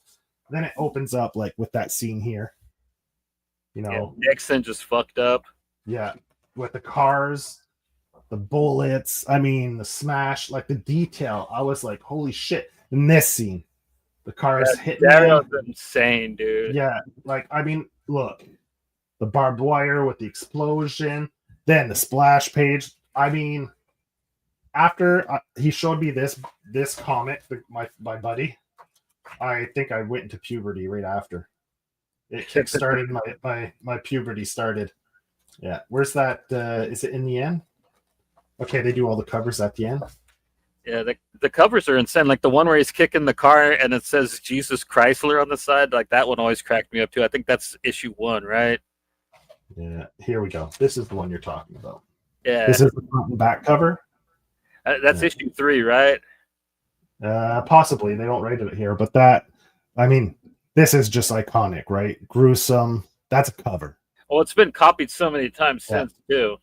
A: Then it opens up like with that scene here, you know.
B: Yeah, Nixon just fucked up.
A: Yeah, with the cars, the bullets. I mean, the smash, like the detail. I was like, "Holy shit!" In this scene, the cars hitting.
B: That was insane, dude.
A: Yeah, like I mean, look, the barbed wire with the explosion, then the splash page. I mean, after he showed me this comic, my buddy, I think I went into puberty right after. It kickstarted my puberty started. Yeah, where's that? Is it in the end? Okay, they do all the covers at the end.
B: Yeah, the covers are insane. Like the one where he's kicking the car and it says Jesus Chrysler on the side. Like that one always cracked me up too. I think that's issue 1, right?
A: Yeah, here we go. This is the one you're talking about.
B: Yeah,
A: this is the front and back cover.
B: That's issue 3, right?
A: Possibly. They don't write it here, but I mean, this is just iconic, right? Gruesome. That's a cover.
B: Well, it's been copied so many times since too.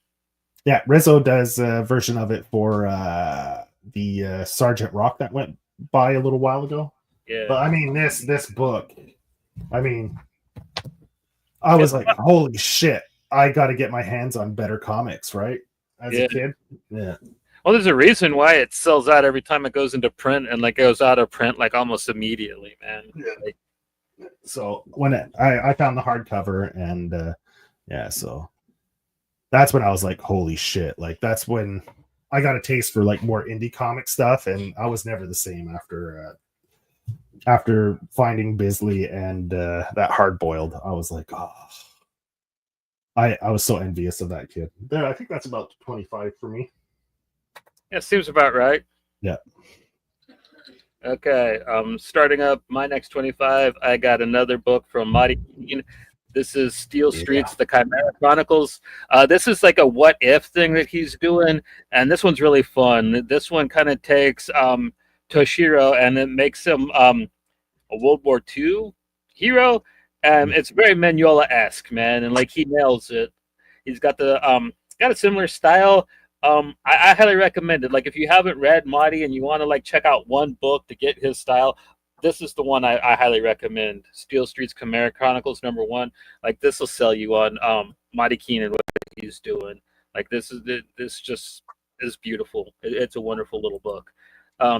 A: Yeah, Rizzo does a version of it for the Sergeant Rock that went by a little while ago.
B: Yeah.
A: But I mean, this book, I mean, I was like, holy shit, I got to get my hands on better comics, right? As a kid. Yeah.
B: Well, there's a reason why it sells out every time it goes into print, and like goes out of print like almost immediately, man.
A: Yeah. Like, so when I found the hardcover, and so that's when I was like, holy shit! Like that's when I got a taste for like more indie comic stuff, and I was never the same after finding Bisley and that Hard Boiled. I was like, oh, I was so envious of that kid. There, I think that's about 25 for me.
B: Yeah, seems about right.
A: Yeah.
B: Okay, starting up my next 25, I got another book from Marty Keene. This is Steel
A: Yeah.
B: Streets, the Chimera Chronicles. This is like a what if thing that he's doing, and this one's really fun. This one kind of takes Toshiro and it makes him a World War II hero. It's very Mignola-esque, man, and like he nails it. He's got got a similar style. I highly recommend it. Like if you haven't read Mahdi and you want to like check out one book to get his style, this is the one I highly recommend. Steel Streets Chimera Chronicles #1. Like this will sell you on Mahdi Keenan, what he's doing. Like this just is beautiful. It's a wonderful little book.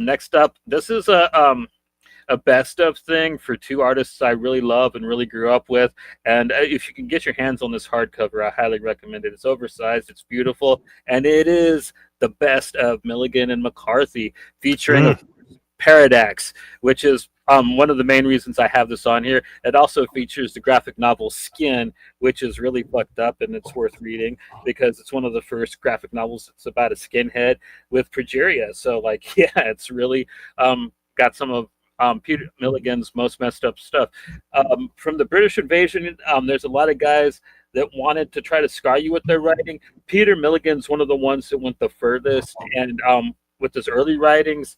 B: Next up, this is a best of thing for two artists I really love and really grew up with. And if you can get your hands on this hardcover, I highly recommend it. It's oversized, it's beautiful, and it is the best of Milligan and McCarthy, featuring Paradox, which is one of the main reasons I have this on here. It also features the graphic novel Skin, which is really fucked up and it's worth reading because it's one of the first graphic novels that's about a skinhead with progeria. So like, yeah, it's really got some of Peter Milligan's most messed up stuff. From the British invasion, there's a lot of guys that wanted to try to scar you with their writing. Peter Milligan's one of the ones that went the furthest, and with his early writings,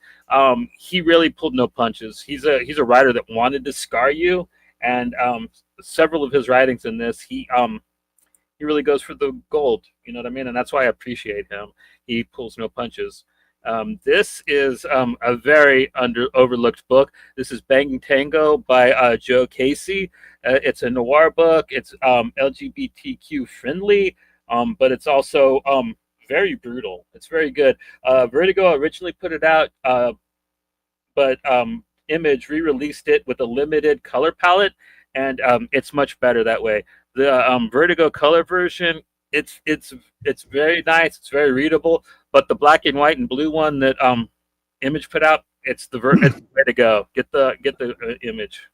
B: he really pulled no punches. He's a writer that wanted to scar you, and several of his writings in this, he really goes for the gold. You know what I mean? And that's why I appreciate him. He pulls no punches. This is a very overlooked book. This is Banging Tango by Joe Casey. It's a noir book. It's LGBTQ friendly, but it's also very brutal. It's very good. Vertigo originally put it out, but Image re-released it with a limited color palette, and it's much better that way. The Vertigo color version, it's very nice. It's very readable. But the black and white and blue one that Image put out, it's the way to go. Get the Image.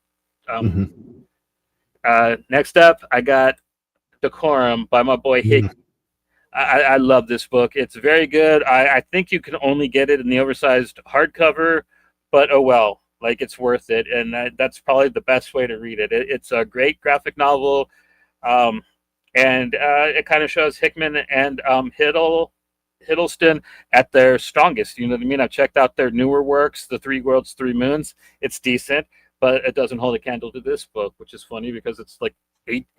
B: Next up, I got Decorum by my boy Hick. I love this book. It's very good. I think you can only get it in the oversized hardcover, but oh well. Like it's worth it, and that's probably the best way to read it. It's a great graphic novel, and it kind of shows Hickman and Hiddleston at their strongest. You know what I mean? I've checked out their newer works, The Three Worlds, Three Moons. It's decent, but it doesn't hold a candle to this book, which is funny because it's like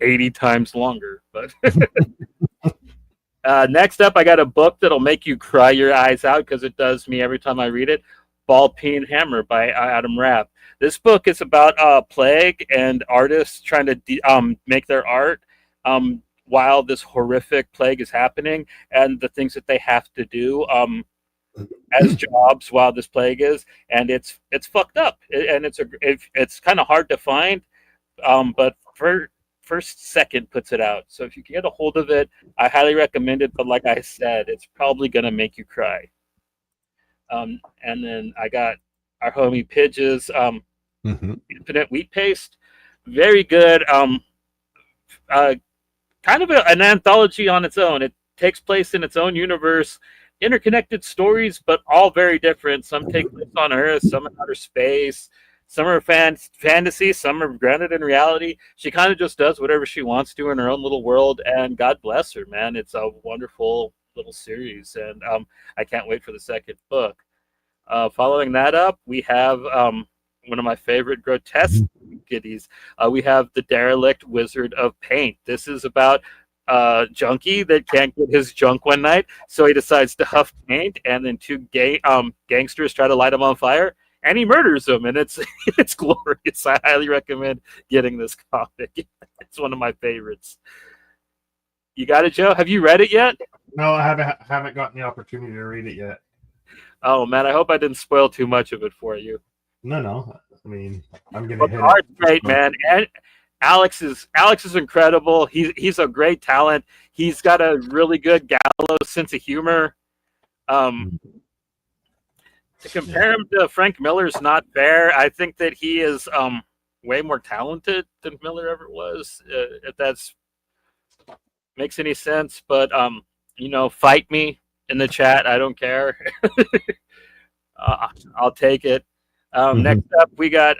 B: 80 times longer. But next up, I got a book that'll make you cry your eyes out because it does me every time I read it. Ball Peen Hammer by Adam Rapp. This book is about plague and artists trying to make their art while this horrific plague is happening, and the things that they have to do as jobs while this plague is, and it's fucked up, and it's kind of hard to find, but First Second puts it out, so if you can get a hold of it, I highly recommend it. But like I said, it's probably gonna make you cry. And then I got our homie Pidge's Infinite Wheat Paste, very good. Kind of an anthology on its own. It takes place in its own universe, interconnected stories, but all very different. Some take place on Earth, some in outer space, some are fantasy, some are grounded in reality. She kind of just does whatever she wants to in her own little world, and God bless her, man. It's a wonderful little series, and I can't wait for the second book. Following that up, we have one of my favorite grotesque goodies. We have The Derelict Wizard of Paint. This is about a junkie that can't get his junk one night, so he decides to huff paint, and then two gangsters try to light him on fire, and he murders them, and it's glorious. I highly recommend getting this comic. It's one of my favorites. You got it, Joe? Have you read it yet?
A: No, I haven't gotten the opportunity to read it yet.
B: Oh man, I hope I didn't spoil too much of it for you.
A: No. I mean, I'm gonna hit
B: art's
A: it.
B: Great, man. And Alex is incredible. He's a great talent. He's got a really good gallows sense of humor. To compare him to Frank Miller is not fair. I think that he is way more talented than Miller ever was. If that's makes any sense, but fight me in the chat. I don't care. I'll take it. Next up, we got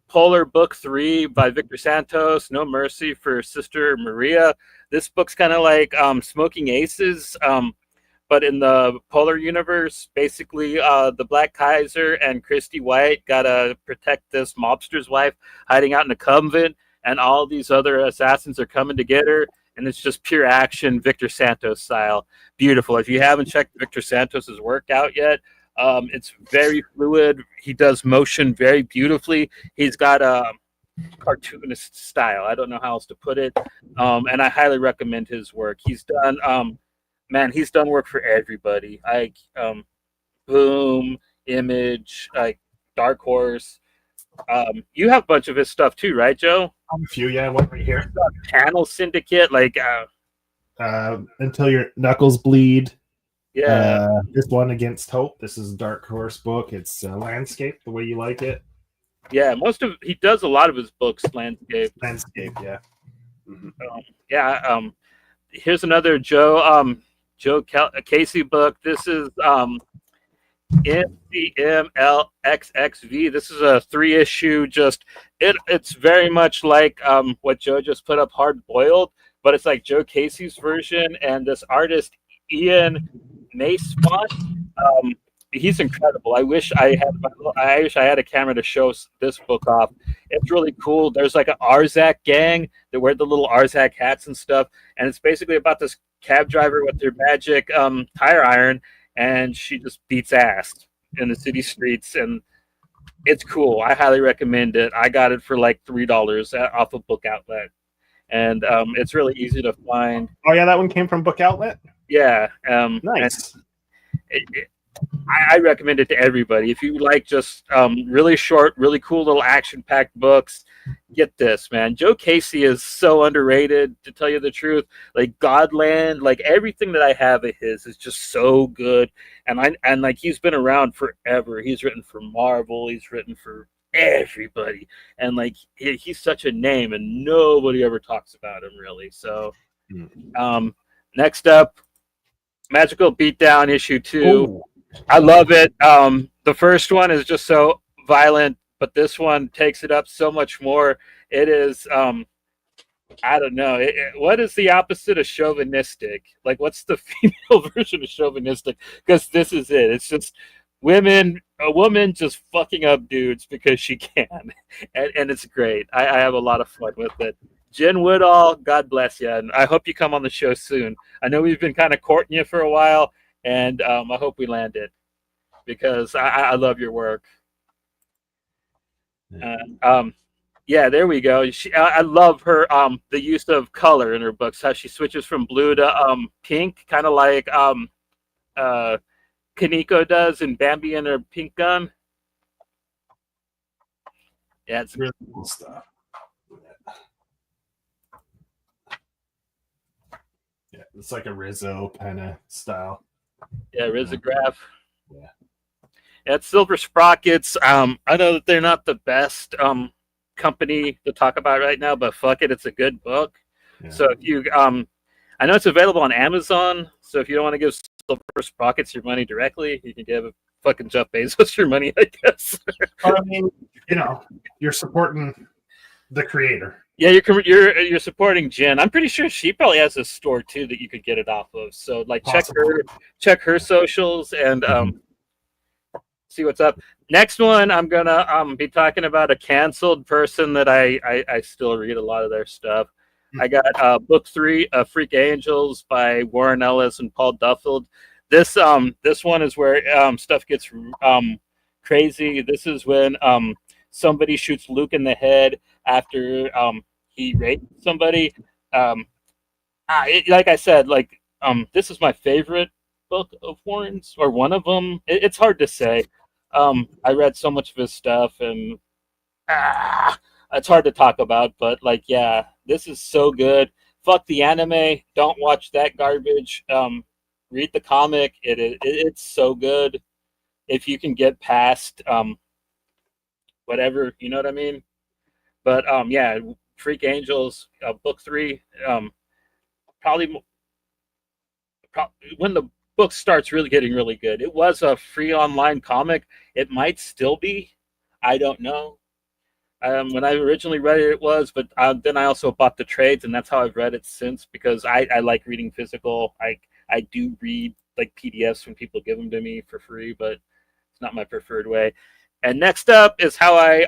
B: Polar Book 3 by Victor Santos, No Mercy for Sister Maria. This book's kind of like Smoking Aces, but in the Polar universe. Basically, the Black Kaiser and Christy White gotta protect this mobster's wife hiding out in a convent, and all these other assassins are coming to get her. And it's just pure action, Victor Santos style. Beautiful. If you haven't checked Victor Santos's work out yet, it's very fluid. He does motion very beautifully. He's got a cartoonist style. I don't know how else to put it. And I highly recommend his work. He's done, he's done work for everybody. Boom, Image, like Dark Horse. You have a bunch of his stuff too, right, Joe?
A: A few, yeah. One right here.
B: Panel Syndicate, like
A: Until Your Knuckles Bleed.
B: yeah.
A: This one, Against Hope. This is a Dark Horse book. It's landscape, the way you like it.
B: Yeah, he does a lot of his books landscape.
A: Landscape, yeah.
B: Mm-hmm. Here's another Joe Casey book. This is XHWGHx. This is a 3-issue. It's very much like what Joe just put up, Hard Boiled, but it's like Joe Casey's version, and this artist Ian Maysmont, he's incredible. I wish I had a camera to show this book off. It's really cool. There's like an Arzak gang that wear the little Arzak hats and stuff, and it's basically about this cab driver with their magic tire iron, and she just beats ass in the city streets, and it's cool. I highly recommend it. I got it for like $3 off of Book Outlet, and it's really easy to find.
A: Oh yeah, that one came from Book Outlet.
B: Yeah,
A: nice.
B: I recommend it to everybody. If you like just really short, really cool little action-packed books, get this, man. Joe Casey is so underrated, to tell you the truth. Like Godland, like everything that I have of his is just so good. And like he's been around forever. He's written for Marvel. He's written for everybody. And like he's such a name, and nobody ever talks about him really. So next up, Magical Beatdown issue 2.
A: Ooh.
B: I love it. The first one is just so violent, but this one takes it up so much more. It is, I don't know. What is the opposite of chauvinistic? Like, what's the female version of chauvinistic? Because this is it. It's just a woman just fucking up dudes because she can. And it's great. I have a lot of fun with it. Jen Woodall, God bless you. And I hope you come on the show soon. I know we've been kind of courting you for a while, and I hope we land it because I love your work. Yeah, there we go. I love her the use of color in her books, how she switches from blue to pink, kind of like Kaneko does in Bambi and her Pink Gun. Yeah, it's
A: really cool stuff. Yeah, it's like a Rizzo kind of style.
B: Yeah, Rizzograph.
A: Yeah.
B: At Silver Sprockets, I know that they're not the best company to talk about right now, but fuck it, it's a good book. Yeah. So if you, I know it's available on Amazon. So if you don't want to give Silver Sprockets your money directly, you can give fucking Jeff Bezos your money, I guess.
A: Well, I mean, you're supporting the creator.
B: Yeah, you're supporting Jen. I'm pretty sure she probably has a store too that you could get it off of. So like check her socials and see what's up. Next one, I'm gonna be talking about a canceled person that I still read a lot of their stuff. I got book 3 of Freak Angels by Warren Ellis and Paul Duffield. This one is where stuff gets crazy. This is when somebody shoots Luke in the head after he raped somebody. Like I said, this is my favorite book of Warren's, or one of them. It's hard to say. I read so much of his stuff, and it's hard to talk about. But yeah, this is so good. Fuck the anime. Don't watch that garbage. Read the comic. It's so good. If you can get past whatever, you know what I mean? But yeah, Freak Angels, book 3, probably when the book starts really getting really good. It was a free online comic. It might still be. I don't know. When I originally read it, it was, but then I also bought the trades, and that's how I've read it since because I like reading physical. I do read like PDFs when people give them to me for free, but it's not my preferred way. And next up is how I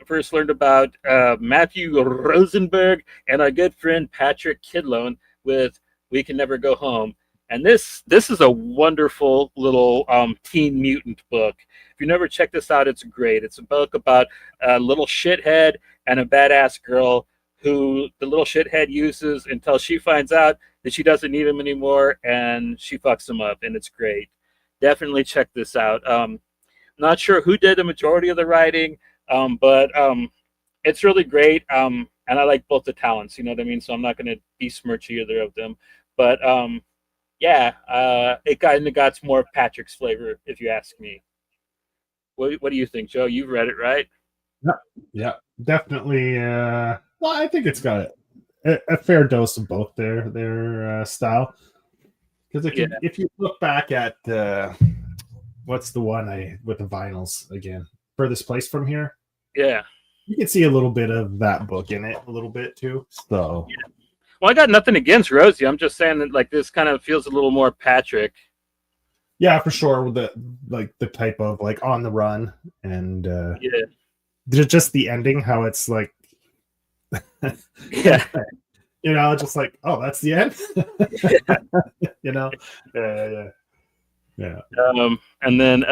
B: first learned about Matthew Rosenberg and our good friend Patrick Kidlone with "We Can Never Go Home." And this is a wonderful little teen mutant book. If you never checked this out, it's great. It's a book about a little shithead and a badass girl who the little shithead uses until she finds out that she doesn't need him anymore, and she fucks him up, and it's great. Definitely check this out. Not sure who did the majority of the writing, but it's really great. And I like both the talents, you know what I mean? So I'm not going to besmirch either of them. But yeah, it kind of got more Patrick's flavor, if you ask me. What do you think, Joe? You've read it, right?
A: Yeah, yeah, definitely. Well, I think it's got a fair dose of both their style. Because if you look back at what's the one with the vinyls again, Furthest Place from Here?
B: Yeah.
A: You can see a little bit of that book in it, a little bit too. So,
B: yeah. Well, I got nothing against Rosie. I'm just saying that like this kind of feels a little more Patrick.
A: Yeah, for sure. With the type of like on the run and just the ending, how it's like,
B: yeah,
A: you know, just like, oh, that's the end. You know, yeah.
B: And then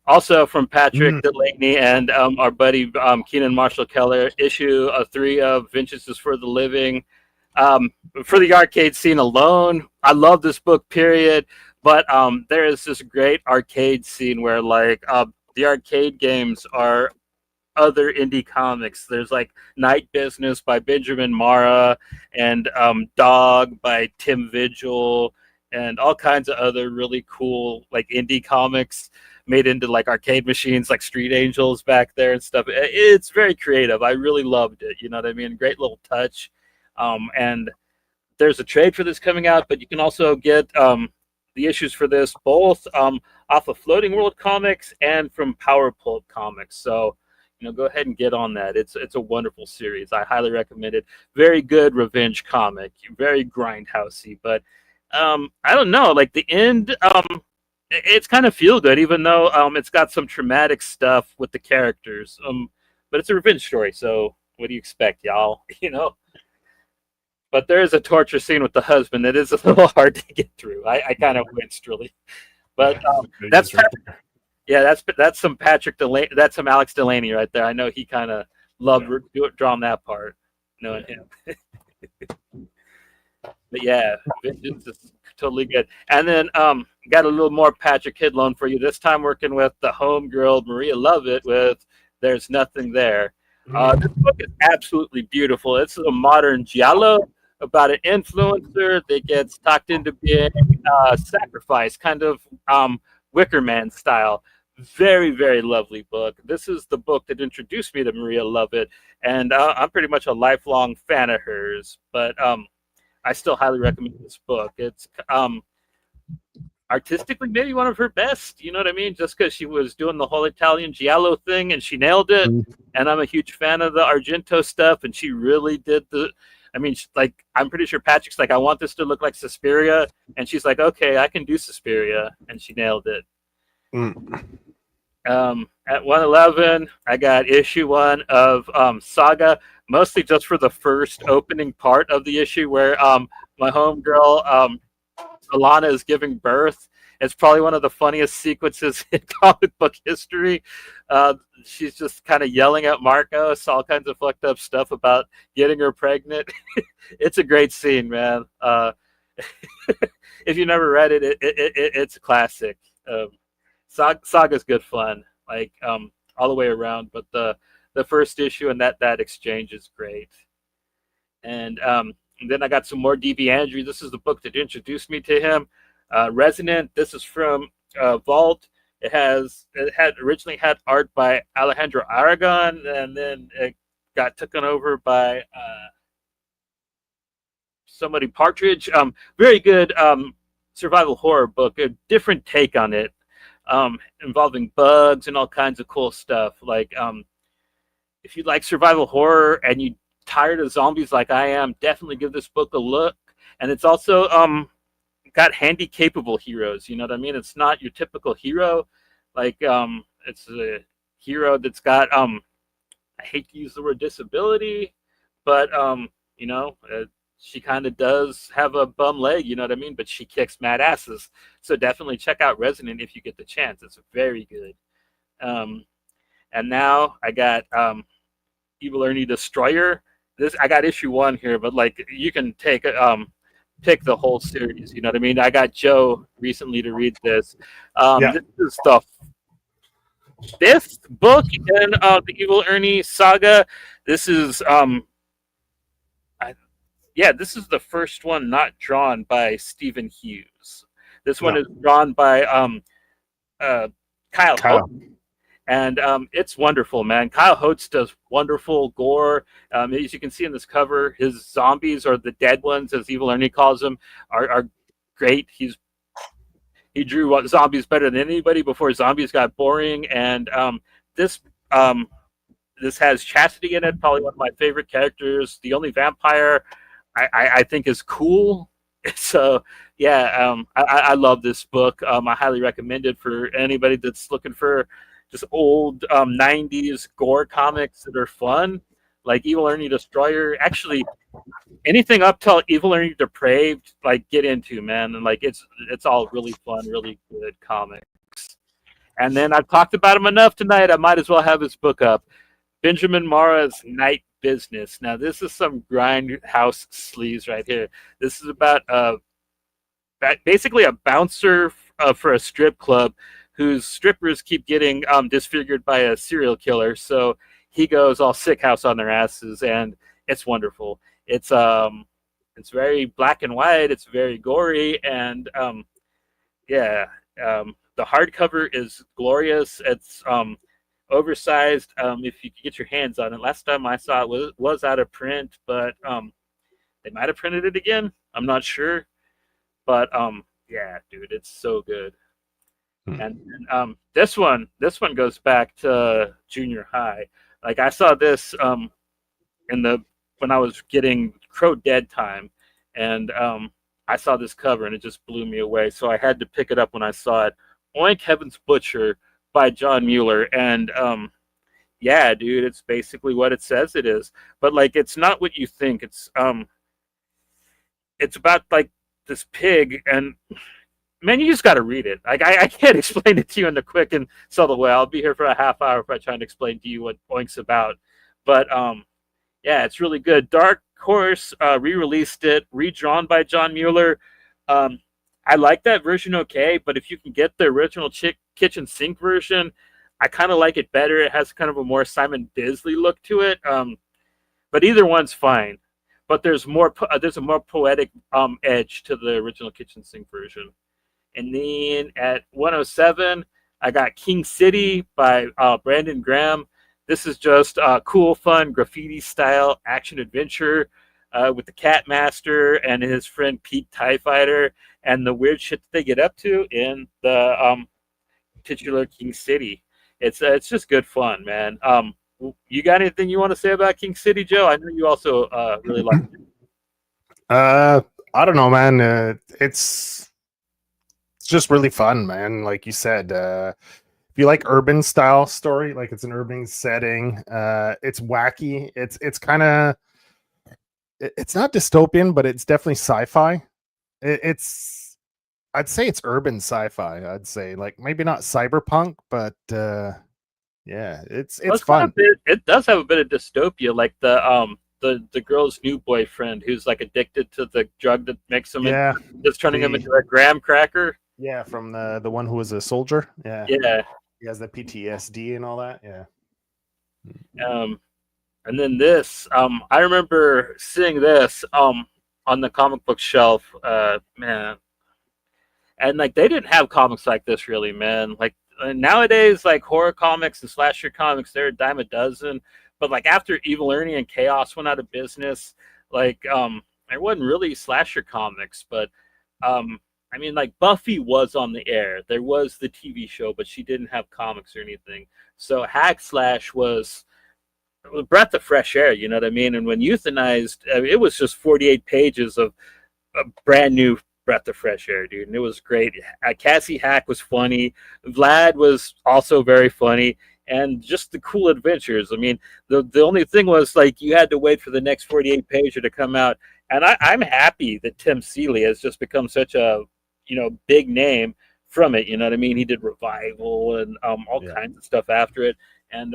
B: also from Patrick Delaney and our buddy Keenan Marshall Keller, issue 3 of Vengeance for the Living. For the arcade scene alone, I love this book, period. But there is this great arcade scene where like the arcade games are other indie comics. There's like Night Business by Benjamin Mara and Dog by Tim Vigil and all kinds of other really cool like indie comics made into like arcade machines like Street Angels back there and stuff. It's very creative. I really loved it. You know what I mean? Great little touch. And there's a trade for this coming out, but you can also get the issues for this both off of Floating World Comics and from Power Pulp Comics. So, you know, go ahead and get on that. It's a wonderful series. I highly recommend it. Very good revenge comic, very grindhousey, but I don't know, like the end, it's kind of feel good, even though it's got some traumatic stuff with the characters. But it's a revenge story, so what do you expect, y'all? You know. But there is a torture scene with the husband that is a little hard to get through. I kind of winced really, but that's that's some Patrick Delaney. That's some Alex Delaney right there. I know he kind of loved drawing that part, knowing him. But yeah, Vengeance is totally good. And then got a little more Patrick Kidlone for you. This time working with the homegirl Maria Lovett with "There's Nothing There." This book is absolutely beautiful. It's a modern giallo about an influencer that gets talked into being sacrificed, kind of Wicker Man style. Very, very lovely book. This is the book that introduced me to Maria Lovett, and I'm pretty much a lifelong fan of hers. But I still highly recommend this book. It's artistically maybe one of her best, you know what I mean? Just because she was doing the whole Italian giallo thing and she nailed it. And I'm a huge fan of the Argento stuff, and she really did I mean, like, I'm pretty sure Patrick's like, I want this to look like Suspiria. And she's like, okay, I can do Suspiria. And she nailed it. At 111, I got issue 1 of Saga, mostly just for the first opening part of the issue where my homegirl, Alana, is giving birth. It's probably one of the funniest sequences in comic book history. She's just kind of yelling at Marcos, all kinds of fucked up stuff about getting her pregnant. It's a great scene, man. If you never read it, it's a classic. Saga's good fun, like all the way around. But the first issue and that exchange is great. And then I got some more D.B. Andrew. This is the book that introduced me to him. Resonant. This is from Vault. It had originally had art by Alejandro Aragon, and then it got taken over by somebody Partridge. Very good survival horror book. A different take on it, involving bugs and all kinds of cool stuff. Like if you like survival horror and you tired of zombies like I am, definitely give this book a look. And it's also got handy capable heroes. You know what I mean? It's not your typical hero. Like it's a hero that's got I hate to use the word disability, but you know, she kind of does have a bum leg, you know what I mean? But she kicks mad asses. So definitely check out Resonant if you get the chance. It's very good. And now I got Evil Ernie Destroyer. This I got issue 1 here, but like you can take pick the whole series. You know what I mean? I got Joe recently to read this.
A: Yeah.
B: This is the 5th book in the Evil Ernie saga. This is this is the first one not drawn by Stephen Hughes. This one is drawn by Kyle Hope. And it's wonderful, man. Kyle Holtz does wonderful gore. As you can see in this cover, his zombies, or the dead ones, as Evil Ernie calls them, are great. He drew zombies better than anybody before zombies got boring. And this has Chastity in it, probably one of my favorite characters. The only vampire I think is cool. So yeah, I love this book. I highly recommend it for anybody that's looking for just old 90s gore comics that are fun, like Evil Ernie Destroyer. Actually, anything up till Evil Ernie Depraved, like, get into, man. And like it's all really fun, really good comics. And then I've talked about him enough tonight. I might as well have his book up. Benjamin Mara's Night Business. Now this is some grindhouse sleaze right here. This is about basically a bouncer for a strip club whose strippers keep getting disfigured by a serial killer. So he goes all sick house on their asses, and it's wonderful. It's very black and white. It's very gory, and the hardcover is glorious. It's oversized. If you can get your hands on it. Last time I saw it was out of print, but they might have printed it again. I'm not sure, but yeah, dude, it's so good. And this one goes back to junior high. Like I saw this when I was getting Crow Dead time, and I saw this cover and it just blew me away. So I had to pick it up when I saw it. Oink Heaven's Butcher by John Mueller, and yeah, dude, it's basically what it says it is. But like, it's not what you think. It's about like this pig, and man, you just got to read it. Like I can't explain it to you in the quick and subtle way. I'll be here for a half hour if I try and explain to you what Oink's about. But yeah, it's really good. Dark Horse re-released it, redrawn by John Mueller. I like that version okay, but if you can get the original kitchen sink version, I kind of like it better. It has kind of a more Simon Bisley look to it. But either one's fine. But there's a more poetic edge to the original kitchen sink version. And then at 107, I got King City by Brandon Graham. This is just cool, fun, graffiti-style action-adventure with the Cat Master and his friend Pete TIE Fighter, and the weird shit that they get up to in the titular King City. It's just good fun, man. You got anything you want to say about King City, Joe? I know you also really like it.
A: I don't know, man. It's just really fun, man. Like you said, if you like urban style story, like it's an urban setting, it's wacky. It's kind of, it's not dystopian, but it's definitely sci-fi. I'd say it's urban sci-fi. I'd say, like, maybe not cyberpunk, but yeah, it's fun.
B: It does have a bit of dystopia, like the girl's new boyfriend who's like addicted to the drug that makes him that's turning him into a graham cracker.
A: Yeah, from the one who was a soldier. Yeah. He has the PTSD and all that. Yeah.
B: And then this, I remember seeing this on the comic book shelf, man. And like, they didn't have comics like this really, man. Like nowadays, like horror comics and slasher comics, they're a dime a dozen. But like after Evil Ernie and Chaos went out of business, like there wasn't really slasher comics, but I mean, like Buffy was on the air. There was the TV show, but she didn't have comics or anything. So Hack Slash was a breath of fresh air, you know what I mean? And when euthanized, it was just 48 pages of a brand new breath of fresh air, dude. And it was great. Cassie Hack was funny. Vlad was also very funny. And just the cool adventures. I mean, the only thing was like you had to wait for the next 48 pager to come out. And I'm happy that Tim Seeley has just become such a, big name from it. You know what I mean? He did Revival and all kinds of stuff after it. And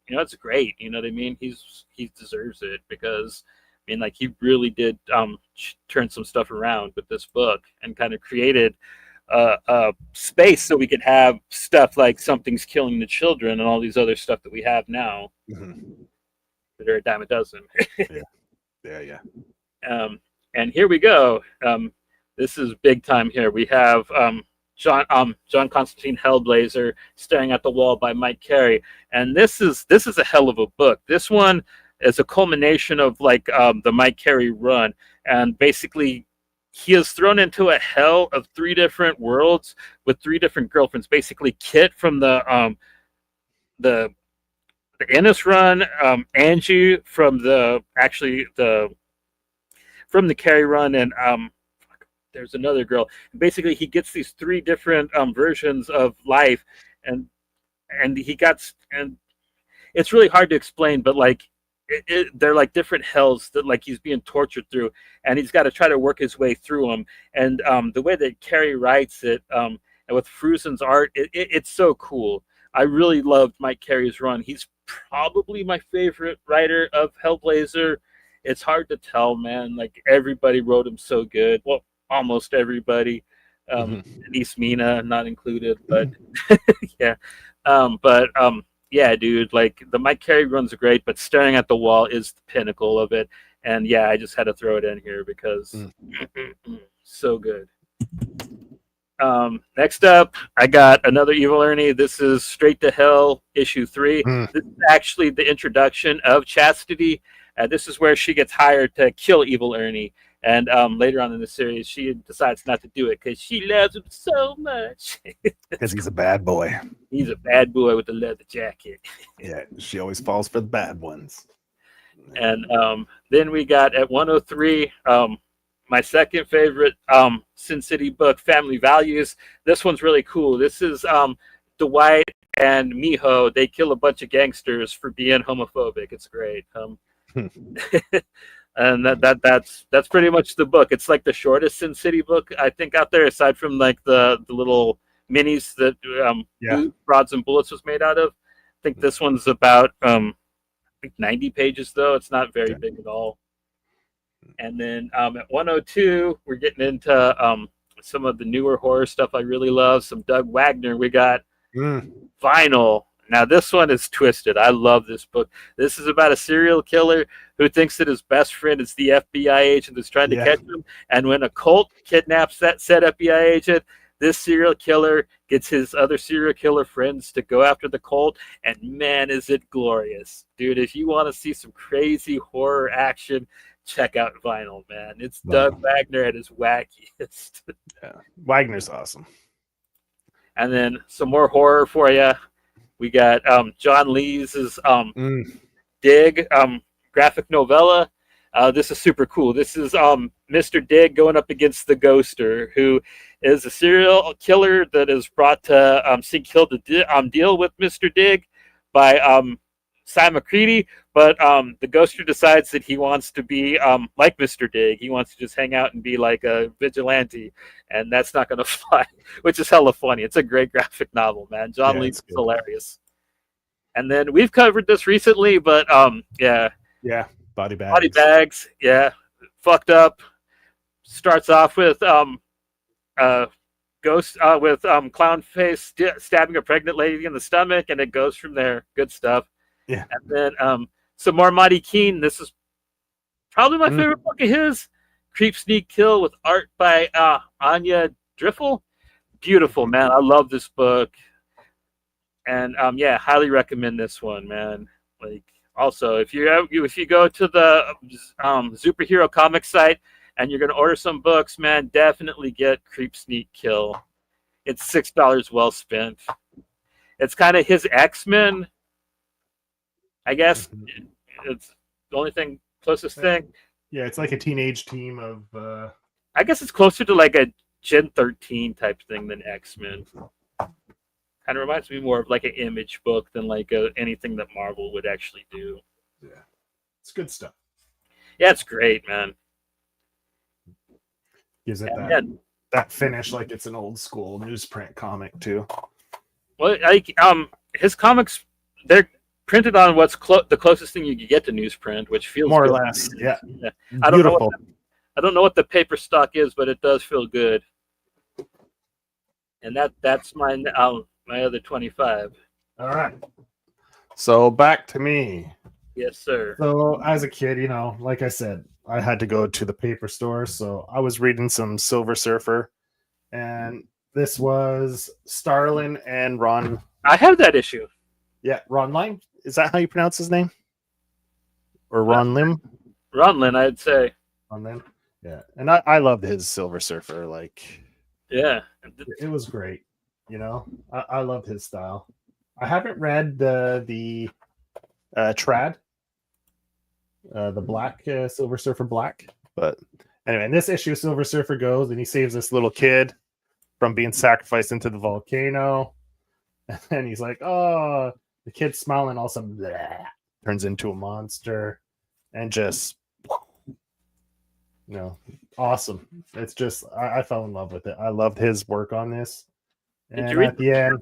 B: it's great. You know what I mean? He deserves it because I mean, like he really did turn some stuff around with this book and kind of created a space so we could have stuff like Something's Killing the Children and all these other stuff that we have now. They're a dime a dozen.
A: Yeah.
B: And here we go. This is big time here. We have John Constantine Hellblazer, Staring at the Wall by Mike Carey. And this is a hell of a book. This one is a culmination of like the Mike Carey run. And basically he is thrown into a hell of 3 different worlds with 3 different girlfriends. Basically Kit from the Ennis run, Angie from the Carey run, and there's another girl. And basically he gets these 3 different versions of life, and it's really hard to explain, but like they're like different hells that like he's being tortured through, and he's got to try to work his way through them. And the way that Carey writes it, and with Frusen's art, it's so cool. I really loved Mike Carey's run. He's probably my favorite writer of Hellblazer. It's hard to tell, man. Like everybody wrote him so good. Well, almost everybody. Denise Mina not included, but yeah. Yeah, dude, like the Mike Carey run's great, but Staring at the Wall is the pinnacle of it. And yeah, I just had to throw it in here because so good. Next up, I got another Evil Ernie. This is Straight to Hell, issue 3. This is actually the introduction of Chastity. This is where she gets hired to kill Evil Ernie. And later on in the series, she decides not to do it because she loves him so much.
A: Because he's a bad boy.
B: He's a bad boy with a leather jacket.
A: Yeah, she always falls for the bad ones.
B: And then we got at 103, my second favorite Sin City book, Family Values. This one's really cool. This is Dwight and Miho. They kill a bunch of gangsters for being homophobic. It's great. And that's pretty much the book. It's like the shortest Sin City book I think out there, aside from like the little minis that Rods and Bullets was made out of. I think this one's about 90 pages though. It's not very big at all. And then at 102, we're getting into some of the newer horror stuff I really love. Some Doug Wagner. We got Vinyl. Now, this one is twisted. I love this book. This is about a serial killer who thinks that his best friend is the FBI agent that's trying to catch him. And when a cult kidnaps that said FBI agent, this serial killer gets his other serial killer friends to go after the cult. And man, is it glorious. Dude, if you want to see some crazy horror action, check out Vinyl, man. It's Doug Wagner at his wackiest.
A: Wagner's awesome.
B: And then some more horror for you. We got John Lee's Dig graphic novella. This is super cool. This is Mr. Dig going up against the Ghoster, who is a serial killer that is brought to kill to deal with Mr. Dig by Sam McCready. But the Ghoster decides that he wants to be like Mr. Dig. He wants to just hang out and be like a vigilante, and that's not going to fly, which is hella funny. It's a great graphic novel, man. John Lee's hilarious. And then we've covered this recently, but
A: Body Bags.
B: Body Bags, fucked up. Starts off with ghost with clown face stabbing a pregnant lady in the stomach, and it goes from there. Good stuff.
A: Yeah.
B: And then some more Monty Keene. This is probably my favorite book of his. Creep, Sneak, Kill with art by Anya Driffel. Beautiful, man. I love this book. And highly recommend this one, man. Like, also, if you go to the superhero comic site and you're gonna order some books, man, definitely get Creep, Sneak, Kill. It's $6 well spent. It's kind of his X-Men, I guess. It's the only thing, closest thing.
A: Yeah, it's like a teenage team of
B: I guess it's closer to like a Gen 13 type thing than X-Men. Kind of reminds me more of like an Image book than like anything that Marvel would actually do.
A: yeah, it's good stuff.
B: Yeah, it's great, man.
A: Gives it
B: Yeah.
A: that finish like it's an old school newsprint comic too.
B: Well, like his comics, they're printed on what's the closest thing you can get to newsprint, which feels
A: More or
B: good.
A: less, yeah.
B: I don't know.
A: Beautiful.
B: I don't know what the paper stock is, but it does feel good. And that's my other 25.
A: All right. So back to me.
B: Yes, sir.
A: So as a kid, you know, like I said, I had to go to the paper store. So I was reading some Silver Surfer, and this was Starlin and Ron.
B: I have that issue.
A: Yeah, Ron Lim. Is that how you pronounce his name? Or Ron Lim?
B: Ronlin, I'd say.
A: Ron Lim. Yeah, and I loved his Silver Surfer. Like,
B: yeah,
A: it was great. You know, I loved his style. I haven't read the Trad, the Black Silver Surfer Black, but anyway, in this issue, Silver Surfer goes and he saves this little kid from being sacrificed into the volcano, and he's like, "Oh," the kid's smiling, all of a sudden, bleh, turns into a monster, and just, you know, awesome. It's just I fell in love with it. I loved his work on this.
B: Did
A: and
B: you read
A: at the end,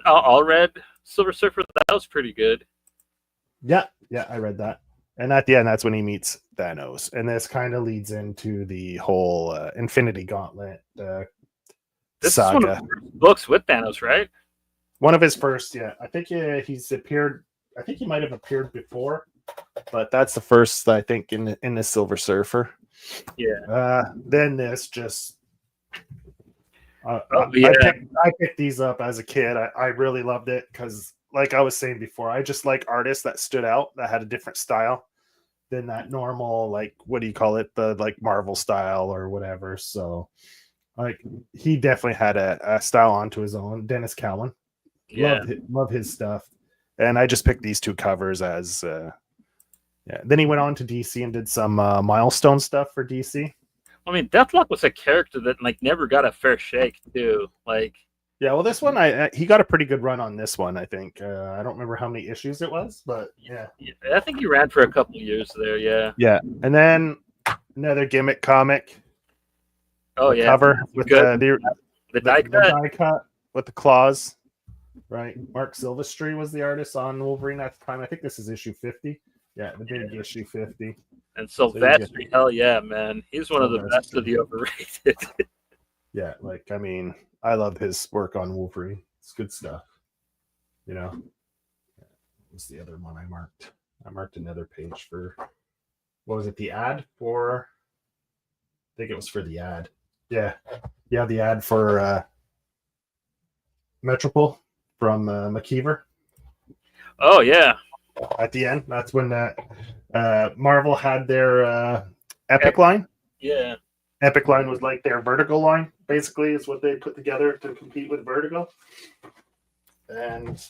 B: all read Silver Surfer? That was pretty good.
A: Yeah, I read that. And at the end, that's when he meets Thanos, and this kind of leads into the whole Infinity Gauntlet
B: This
A: saga.
B: is one of the first books with Thanos, right?
A: One of his first, yeah. I think he's appeared. I think he might have appeared before, but that's the first, I think, in the Silver Surfer.
B: Yeah.
A: Then this just.
B: Yeah.
A: I picked these up as a kid. I really loved it because, like I was saying before, I just like artists that stood out, that had a different style than that normal, like, what do you call it, the like Marvel style or whatever. So, like, he definitely had a style onto his own. Dennis Cowan, love his stuff, and I just picked these two covers as. Yeah. Then he went on to DC and did some milestone stuff for DC.
B: I mean, Deathlock was a character that like never got a fair shake, too. Like,
A: yeah, well, this one, he got a pretty good run on this one, I think. I don't remember how many issues it was, but yeah.
B: I think he ran for a couple of years there, yeah.
A: Yeah, and then another gimmick comic.
B: Oh, yeah.
A: Cover with the
B: die cut.
A: The die cut with the claws, right? Mark Silvestri was the artist on Wolverine at the time. I think this is issue 50. Yeah, the big issue 50.
B: And Silvestri, hell yeah, man. He's one of the best of the overrated.
A: Yeah, like, I mean, I love his work on Wolverine. It's good stuff. You know, what's the other one I marked? I marked another page for, what was it, the ad for, I think it was for the ad. Yeah, the ad for Metropol from McKeever.
B: Oh, yeah.
A: At the end, that's when Marvel had their Epic line.
B: Yeah.
A: Epic line was like their Vertigo line, basically, is what they put together to compete with Vertigo. And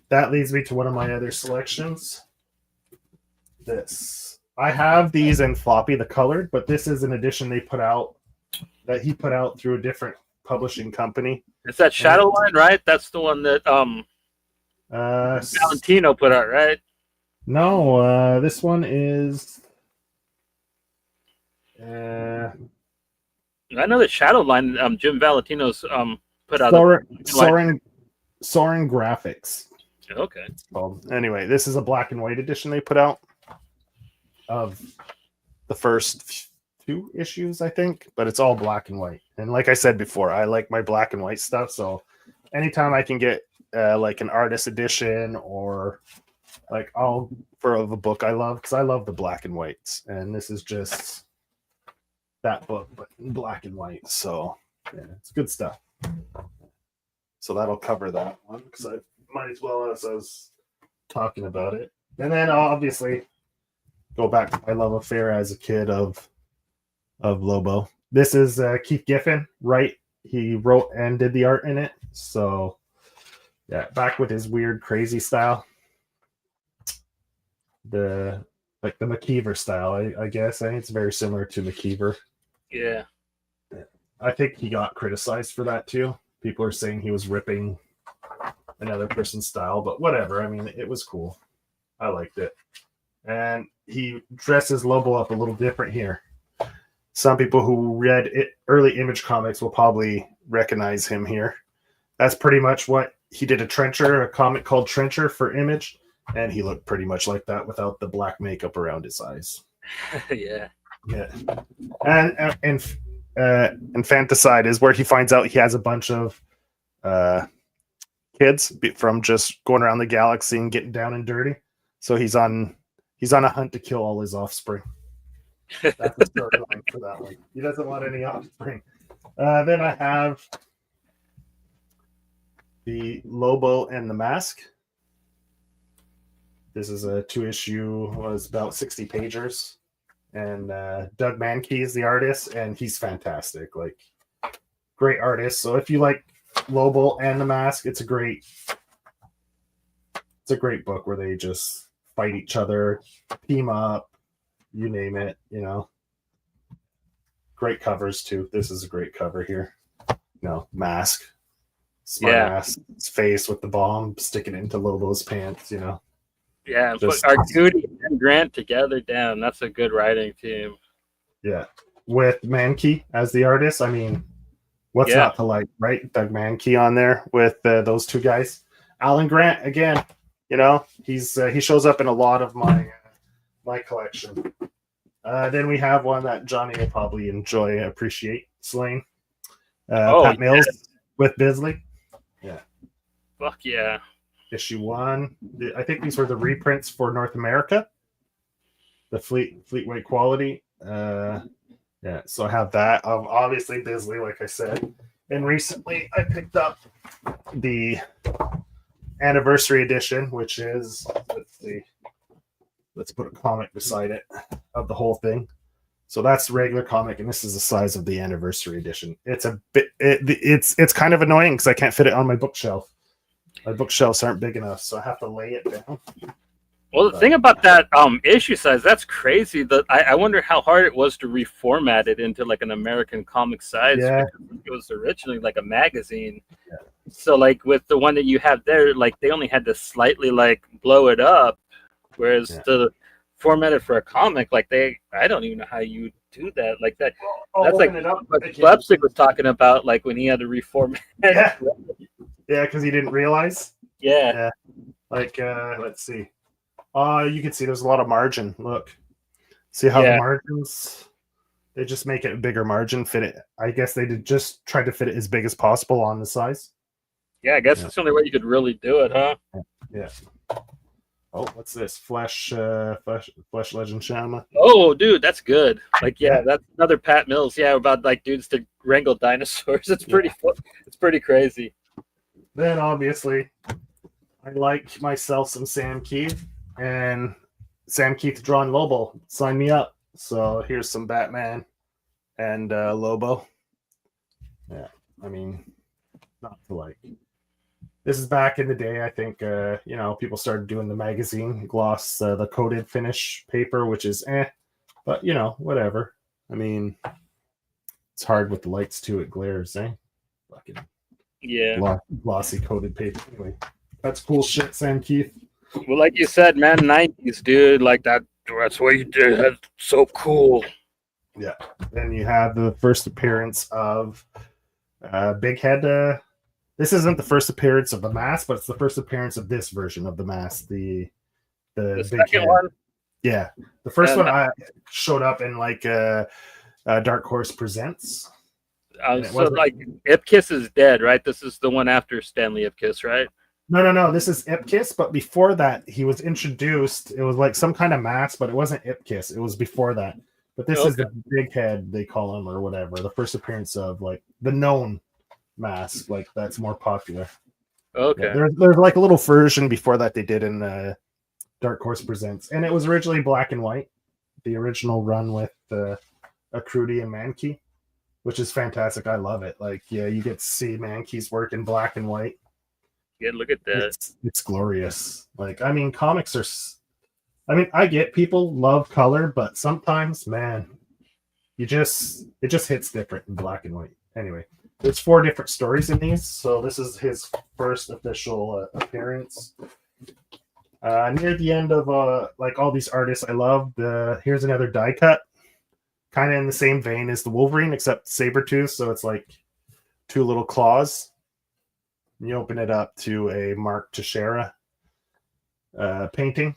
A: that leads me to one of my other selections. This. I have these in floppy, the colored, but this is an edition they put out, that he put out through a different publishing company.
B: It's that Shadow line, right? That's the one that Valentino put out, right?
A: No, this one is...
B: I know that Shadow line, Jim Valentino's put out.
A: Soaring Graphics.
B: Okay.
A: Anyway, this is a black and white edition they put out of the first 2 issues, I think, but it's all black and white. And like I said before, I like my black and white stuff. So anytime I can get like an artist edition or like for a book I love, because I love the black and whites, and this is just that book, but in black and white. So yeah, it's good stuff. So that'll cover that one, because I might as well, as I was talking about it. And then I'll obviously go back to my love affair as a kid of Lobo. This is Keith Giffen, right? He wrote and did the art in it. So yeah, back with his weird, crazy style. The like the McKeever style, I guess. I think it's very similar to McKeever.
B: Yeah.
A: I think he got criticized for that too. People are saying he was ripping another person's style, but whatever. I mean, it was cool. I liked it. And he dresses Lobo up a little different here. Some people who read early Image comics will probably recognize him here. That's pretty much what he did. A comic called Trencher for Image, and he looked pretty much like that without the black makeup around his eyes.
B: Yeah.
A: And Infanticide is where he finds out he has a bunch of kids from just going around the galaxy and getting down and dirty. So he's on a hunt to kill all his offspring. That's the storyline for that one. He doesn't want any offspring. Then I have the Lobo and the Mask. This is a 2-issue, was about 60 pagers. And Doug Mankey is the artist, and he's fantastic. Like, great artist. So if you like Lobo and the Mask, it's a great book where they just fight each other, team up, you name it, you know. Great covers too. This is a great cover here. Mask. Smart ass. His face with the bomb sticking into Lobo's pants, you know.
B: Yeah, and put Arcudi and Grant together, damn, that's a good writing team.
A: Yeah. With Mankey as the artist, I mean, what's not to like, right? Doug Mankey on there with those two guys. Alan Grant, again, you know, he shows up in a lot of my collection. Then we have one that Johnny will probably appreciate, Slain. Pat Mills with Bisley. Yeah.
B: Fuck yeah.
A: Issue 1. I think these were the reprints for North America. The Fleetway quality. Yeah, so I have that. Obviously Bisley, like I said. And recently I picked up the anniversary edition, which is, let's put a comic beside it of the whole thing. So that's the regular comic, and this is the size of the anniversary edition. It's a bit, it's kind of annoying because I can't fit it on my bookshelf. My bookshelves aren't big enough, so I have to lay it down.
B: Well, the thing about that issue size, that's crazy. I wonder how hard it was to reformat it into like an American comic size.
A: Yeah.
B: It was originally like a magazine. Yeah. So like with the one that you have there, like they only had to slightly like blow it up, whereas the formatted for a comic, like I don't even know how you do that. Like that.
A: Well,
B: that's like what Slapstick was talking about, like when he had to reformat.
A: Yeah. Yeah, because he didn't realize.
B: Yeah.
A: Like, let's see. You can see there's a lot of margin. Look. See how the margins, they just make it a bigger margin, fit it. I guess they did just try to fit it as big as possible on the size.
B: Yeah, I guess that's the only way you could really do it, huh?
A: Yeah. Oh, what's this? Flesh Legend Shama.
B: Oh, dude, that's good. Like, that's another Pat Mills. Yeah, about like dudes to wrangle dinosaurs. It's pretty it's pretty crazy.
A: Then obviously I like myself some Sam Keith, and Sam Keith drawn Lobo. Sign me up. So here's some Batman and Lobo. Yeah, I mean, not to like. This is back in the day. I think people started doing the magazine gloss, the coated finish paper, which is but whatever. I mean, it's hard with the lights too. It glares, Fucking glossy coated paper. Anyway, that's cool shit, Sam Keith.
B: Well, like you said, man, 90s, dude, like that's what you did. That's so cool.
A: Yeah. Then you have the first appearance of Big Head. This isn't the first appearance of the mask, but it's the first appearance of this version of the mask. The Big
B: second
A: Head
B: one.
A: Yeah, the first one I showed up in like Dark Horse Presents.
B: So like Ipkiss is dead, right? This is the one after Stanley Ipkiss, right?
A: No. This is Ipkiss, but before that, he was introduced. It was like some kind of mask, but it wasn't Ipkiss. It was before that. But this is the Big Head, they call him, or whatever. The first appearance of like the known mask, like that's more popular.
B: Okay.
A: Yeah, there's like a little version before that they did in Dark Horse Presents, and it was originally black and white. The original run with Acrudi and Mankey, which is fantastic. I love it. Like, you get to see Mankey's work in black and white.
B: Yeah, look at that.
A: It's glorious. Like, I mean, comics are. I mean, I get people love color, but sometimes, man, it just hits different in black and white. Anyway, there's 4 different stories in these, so this is his first official appearance. Near the end of like all these artists I love, here's another die cut, kind of in the same vein as the Wolverine, except Sabretooth, so it's like 2 little claws. You open it up to a Mark Teixeira painting,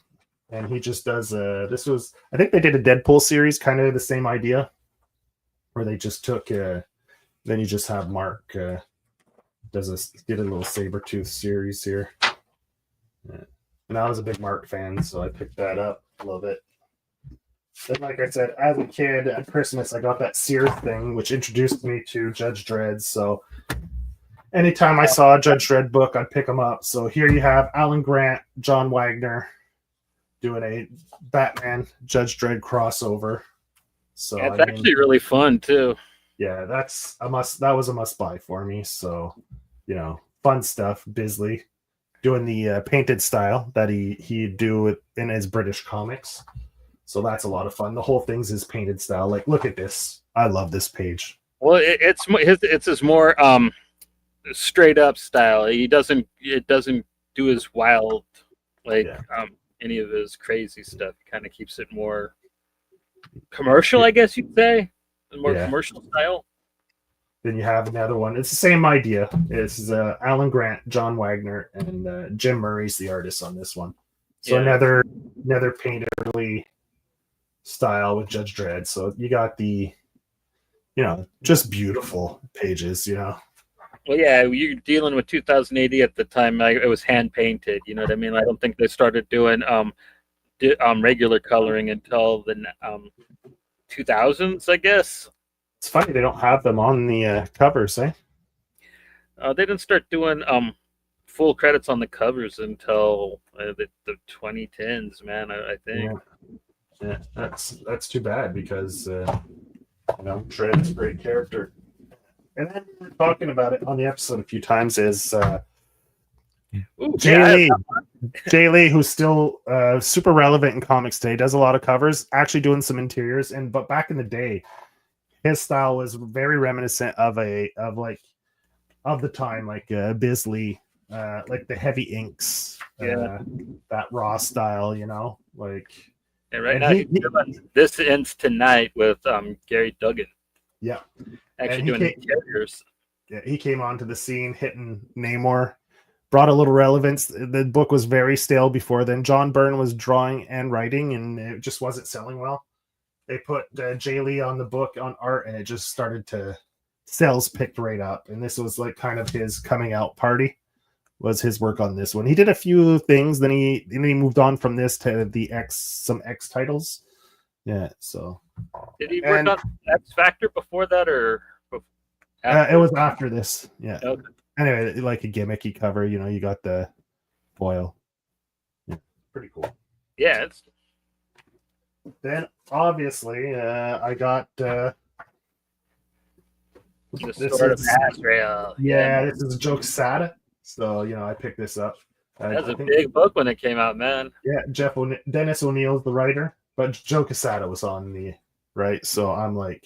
A: and he just does this was, I think they did a Deadpool series, kind of the same idea, where they just took then you just have Mark did a little Sabretooth series here. And I was a big Mark fan, so I picked that up a little bit. Then, like I said, as a kid at Christmas, I got that Sears thing, which introduced me to Judge Dredd. So anytime I saw a Judge Dredd book, I'd pick them up. So here you have Alan Grant, John Wagner doing a Batman Judge Dredd crossover. So
B: yeah, it's actually really fun too.
A: Yeah, that's a must. That was a must buy for me. So, fun stuff. Bisley doing the painted style that he'd do in his British comics. So that's a lot of fun. The whole thing's his painted style. Like, look at this. I love this page.
B: Well, it's his more straight up style. It doesn't do his wild any of his crazy stuff. He kind of keeps it more commercial, I guess you'd say. More commercial style.
A: Then you have another one. It's the same idea. It's Alan Grant, John Wagner, and Jim Murray's the artist on this one. So another painterly style with Judge Dredd. So you got the, just beautiful pages. Well,
B: yeah, you're dealing with 2000 AD at the time. It was hand painted. You know what I mean? I don't think they started doing regular coloring until the 2000s, I guess.
A: It's funny they don't have them on the covers, eh?
B: They didn't start doing full credits on the covers until the 2010s, man. I think.
A: Yeah, that's too bad because Dredd's a great character. And then we were talking about it on the episode a few times. Is Jay Lee, who's still super relevant in comics today, does a lot of covers, actually doing some interiors. But back in the day, his style was very reminiscent of the time, like Bisley, like the heavy inks, that raw style, like.
B: And right now, this ends tonight with Gary Duggan.
A: Yeah,
B: actually doing the interiors.
A: Yeah, he came onto the scene, hitting Namor, brought a little relevance. The book was very stale before then. John Byrne was drawing and writing, and it just wasn't selling well. They put Jay Lee on the book on art, and it just started to sales picked right up. And this was like kind of his coming out party. Was his work on this one. He did a few things, then he moved on from this to some X titles. Yeah, so
B: did he work on X Factor before that, or
A: it was after this? Yeah.
B: Okay.
A: Anyway, like a gimmicky cover, you got the foil. Yeah, pretty cool.
B: Yeah.
A: Then obviously, I got
B: the Sword of Azrael.
A: Yeah, this is Joe Quesada. So, I picked this up.
B: That was a big book when it came out, man.
A: Yeah, Dennis O'Neill's the writer, but Joe Quesada was on the right. So I'm like,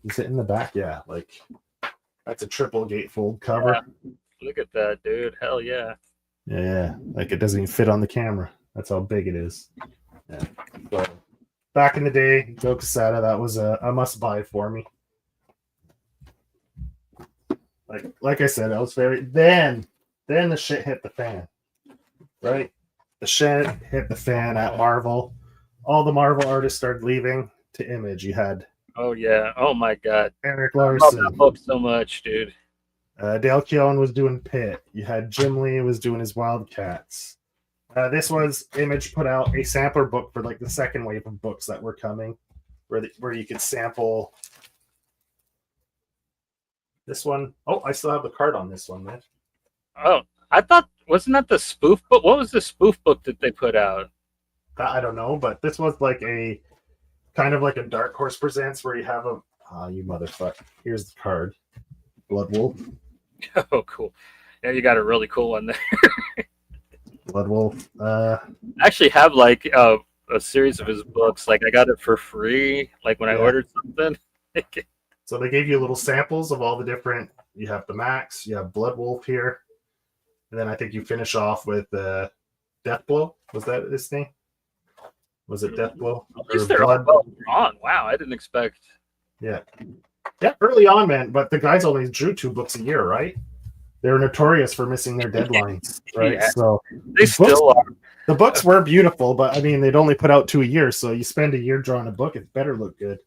A: is it in the back? Yeah, like that's a triple gatefold cover.
B: Yeah. Look at that, dude. Hell yeah.
A: Yeah. Like it doesn't even fit on the camera. That's how big it is. Yeah. So back in the day, Joe Quesada, that was a must buy for me. Like I said, I was then the shit hit the fan, right? The shit hit the fan at Marvel. All the Marvel artists started leaving to Image. You had
B: oh my god,
A: Eric Larson.
B: I love that book so much, dude.
A: Dale Keown was doing Pitt. You had Jim Lee was doing his Wildcats. This was Image put out a sampler book for like the second wave of books that were coming, where you could sample. This one, I still have the card on this one, man.
B: Oh, I thought, wasn't that the spoof book? What was the spoof book that they put out?
A: I don't know, but this was like a kind of like a Dark Horse Presents where you have you motherfucker. Here's the card. Blood Wolf.
B: Oh, cool. Yeah, you got a really cool one there.
A: Blood Wolf.
B: I actually have like a series of his books. Like I got it for free. Like when I
A: Yeah.
B: ordered something.
A: So they gave you little samples of all the different. You have the Max. You have Blood Wolf here, and then I think you finish off with Death Blow. Was that his name? Was it Death Blow?
B: At least they're all well drawn. Wow, I didn't expect.
A: Yeah. Yeah, early on, man. But the guys only drew 2 books a year, right? They were notorious for missing their deadlines, right?
B: Yeah.
A: So
B: They still are.
A: The books were beautiful, but I mean, they'd only put out 2 a year. So you spend a year drawing a book, it better look good.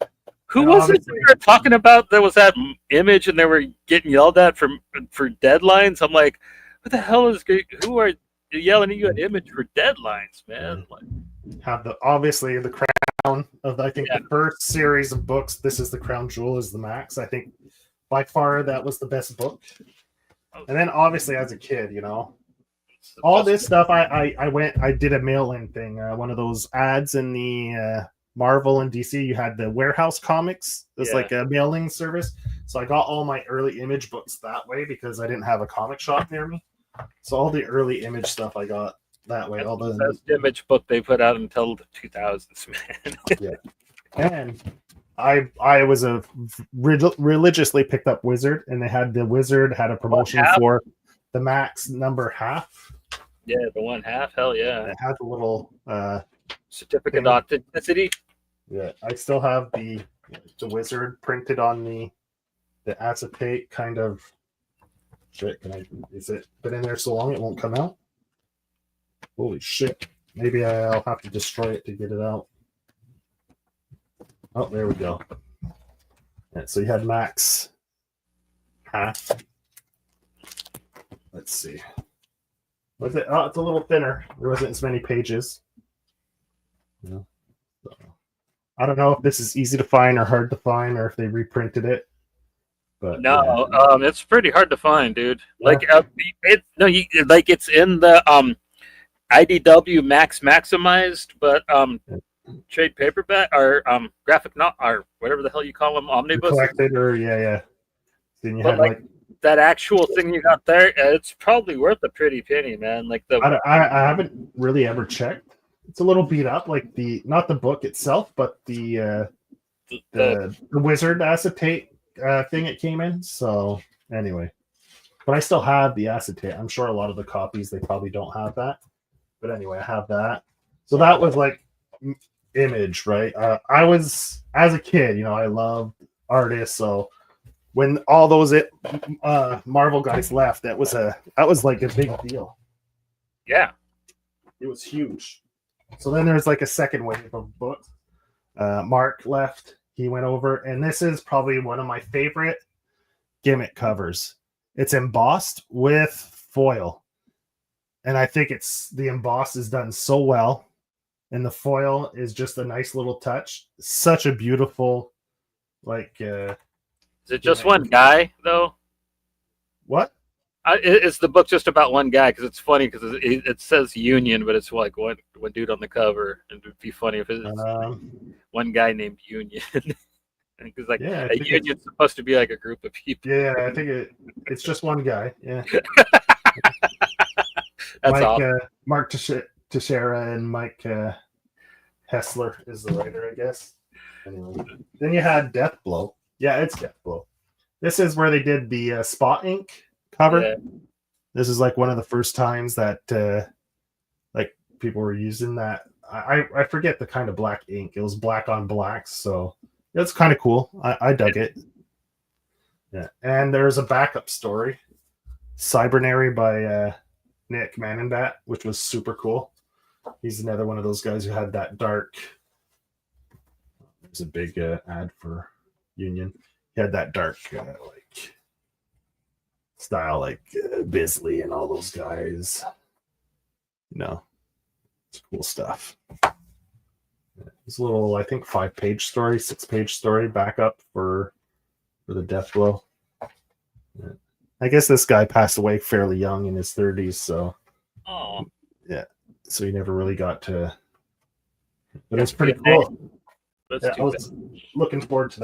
B: Who was it we were talking about? There was that image, and they were getting yelled at for deadlines. I'm like, what the hell is? Who are yelling at you at Image for deadlines, man? Like,
A: have obviously the crown of the first series of books. This is the crown jewel, is the Max. I think by far that was the best book. And then obviously as a kid, all this stuff. I did a mail-in thing. One of those ads in the Marvel and DC. You had the warehouse comics. It's like a mailing service. So I got all my early Image books that way because I didn't have a comic shop near me. So all the early Image stuff I got that way.
B: That's
A: all the
B: best Image book they put out until the 2000s, man.
A: Yeah, and I was a religiously picked up Wizard, and they had the Wizard had a promotion for the Max number half.
B: Yeah, the 1/2. Hell yeah!
A: It had the little
B: certificate of authenticity.
A: Yeah, I still have the Wizard printed on the acetate kind of. Shit, is it been in there so long it won't come out? Holy shit. Maybe I'll have to destroy it to get it out. Oh, there we go. Yeah, so you had Max half. Let's see. Was it? Oh, it's a little thinner. There wasn't as many pages. Yeah. So, I don't know if this is easy to find or hard to find, or if they reprinted it. But
B: no, it's pretty hard to find, dude. Like, it's in the IDW Max Maximized, but trade paperback or graphic or whatever the hell you call them, omnibus.
A: Collected or yeah. Then you
B: but
A: had like
B: that actual thing you got there. It's probably worth a pretty penny, man. Like
A: I haven't really ever checked. It's a little beat up, like not the book itself, but the Wizard acetate thing it came in. So anyway, but I still have the acetate. I'm sure a lot of the copies they probably don't have that, but anyway, I have that. So that was like Image, right? I was, as a kid, I loved artists. So when all those Marvel guys left, that was like a big deal.
B: Yeah,
A: it was huge. So then there's like a second wave of books. Mark left. He went over, and this is probably one of my favorite gimmick covers. It's embossed with foil, and I think the emboss is done so well, and the foil is just a nice little touch. Such a beautiful, like. Is
B: it just one guy though?
A: What?
B: Is the book just about one guy? Because it's funny because it says Union, but it's like one dude on the cover. And it'd be funny if it's one guy named Union. Because a union's supposed to be like a group of people.
A: Yeah, I think it's just one guy. Yeah.
B: That's awesome.
A: Mark Teixeira and Mike Hessler is the writer, I guess. Anyway, then you had Death Blow. Yeah, it's Death Blow. This is where they did the spot ink cover. Yeah. This is like one of the first times that like people were using that. I forget the kind of black ink. It was black on black, so it's kind of cool. I dug it. Yeah, and there's a backup story, Cybernary by Nick Manenbat, which was super cool. He's another one of those guys who had that dark. There's a big ad for Union. He had that dark like style, like Bisley and all those guys. It's cool stuff. It's a little, I think, 5-page story, 6-page story backup for the Death Blow. Yeah. I guess this guy passed away fairly young in his 30s, so yeah, so he never really got to. But it's pretty cool. Yeah, I was looking forward to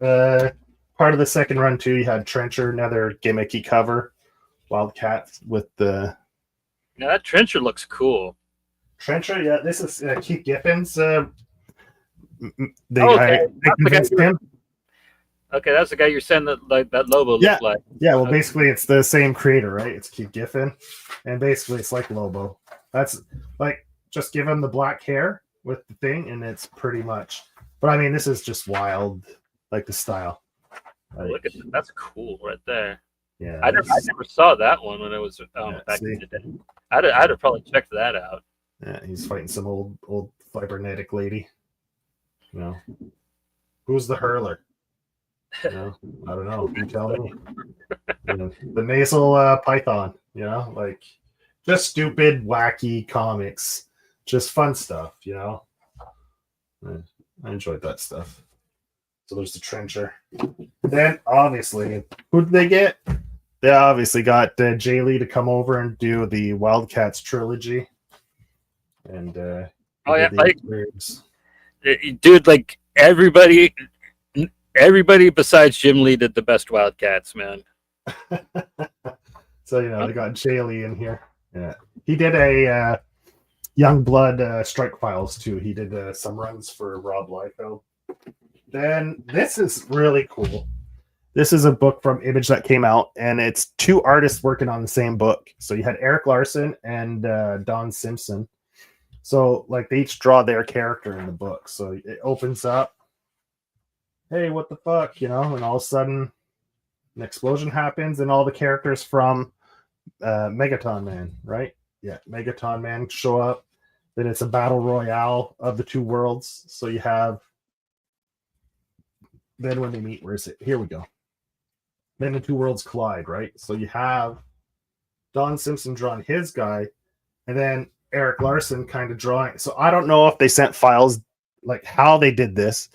A: that. Part of the second run too, you had Trencher, another gimmicky cover, Wildcat with the
B: Now that trencher looks cool.
A: Trencher, yeah, this is Keith Giffen's.
B: Okay,
A: I
B: that's the guy
A: convinced him.
B: Okay, that's the guy you're saying that like that Lobo looked like.
A: Yeah, well, basically, it's the same creator, right? It's Keith Giffen, and basically, it's like Lobo. That's like just give him the black hair with the thing, and it's pretty much. But I mean, this is just wild, like the style. Like,
B: Look at that. That's cool right there.
A: Yeah,
B: I never saw that one when it was back
A: see?
B: in the day. I'd have probably checked that out.
A: Yeah, he's fighting some old cybernetic lady. You know, who's the hurler? You know, I don't know. You tell me. You know, the nasal python. You know, like just stupid, wacky comics, just fun stuff. You know, I enjoyed that stuff. So there's the trencher. Then obviously, who did they get? They obviously got Jay Lee to come over and do the Wildcats trilogy. And
B: oh yeah, like
A: words.
B: Dude, like everybody besides Jim Lee did the best Wildcats, man.
A: So you know they got Jay Lee in here. Yeah, he did a Young Blood Strike Files too. He did some runs for Rob Liefeld. Then this is really cool. This is a book from Image that came out, and it's two artists working on the same book. So you had Eric Larson and Don Simpson. So like they each draw their character in the book. So it opens up. Hey, what the fuck, you know? And all of a sudden, an explosion happens, and all the characters from Megaton Man, right? Yeah, Megaton Man show up. Then it's a battle royale of the two worlds. So you have. Then when they meet, where is it? Here we go. Then the two worlds collide, right? So you have Don Simpson drawing his guy, and then Eric Larson kind of drawing. So I don't know if they sent files, like how they did this,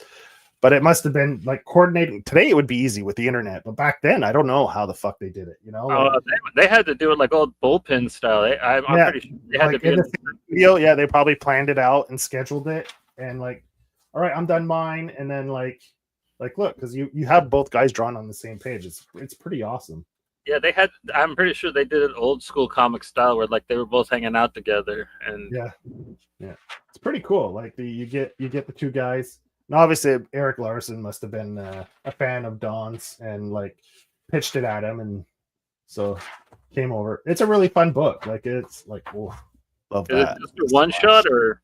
A: but it must have been like coordinating. Today it would be easy with the internet, but back then I don't know how the fuck they did it. You know, like,
B: they had to do it like old bullpen style. I'm pretty sure they had
A: like
B: to be
A: in the studio. Yeah, they probably planned it out and scheduled it, and like, all right, I'm done mine, and then like look, because you have both guys drawn on the same page. It's pretty awesome.
B: Yeah, they had. I'm pretty sure they did an old school comic style where like they were both hanging out together, and
A: yeah, it's pretty cool. Like you get the two guys. And obviously, Eric Larson must have been a fan of Don's and like pitched it at him, and so came over. It's a really fun book. Like it's like, oh, love
B: is
A: that.
B: It just a one shot or?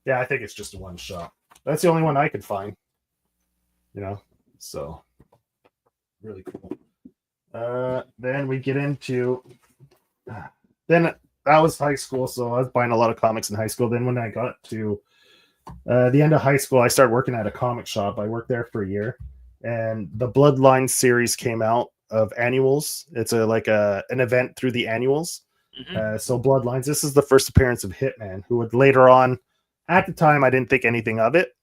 A: Yeah, I think it's just a one shot. That's the only one I could find. You know, so really cool. Then we get into then that was high school, so I was buying a lot of comics in high school. Then when I got to the end of high school, I started working at a comic shop. I worked there for a year, and the Bloodline series came out of annuals. It's an event through the annuals. Mm-hmm. So Bloodlines. This is the first appearance of Hitman, who would later on. At the time, I didn't think anything of it,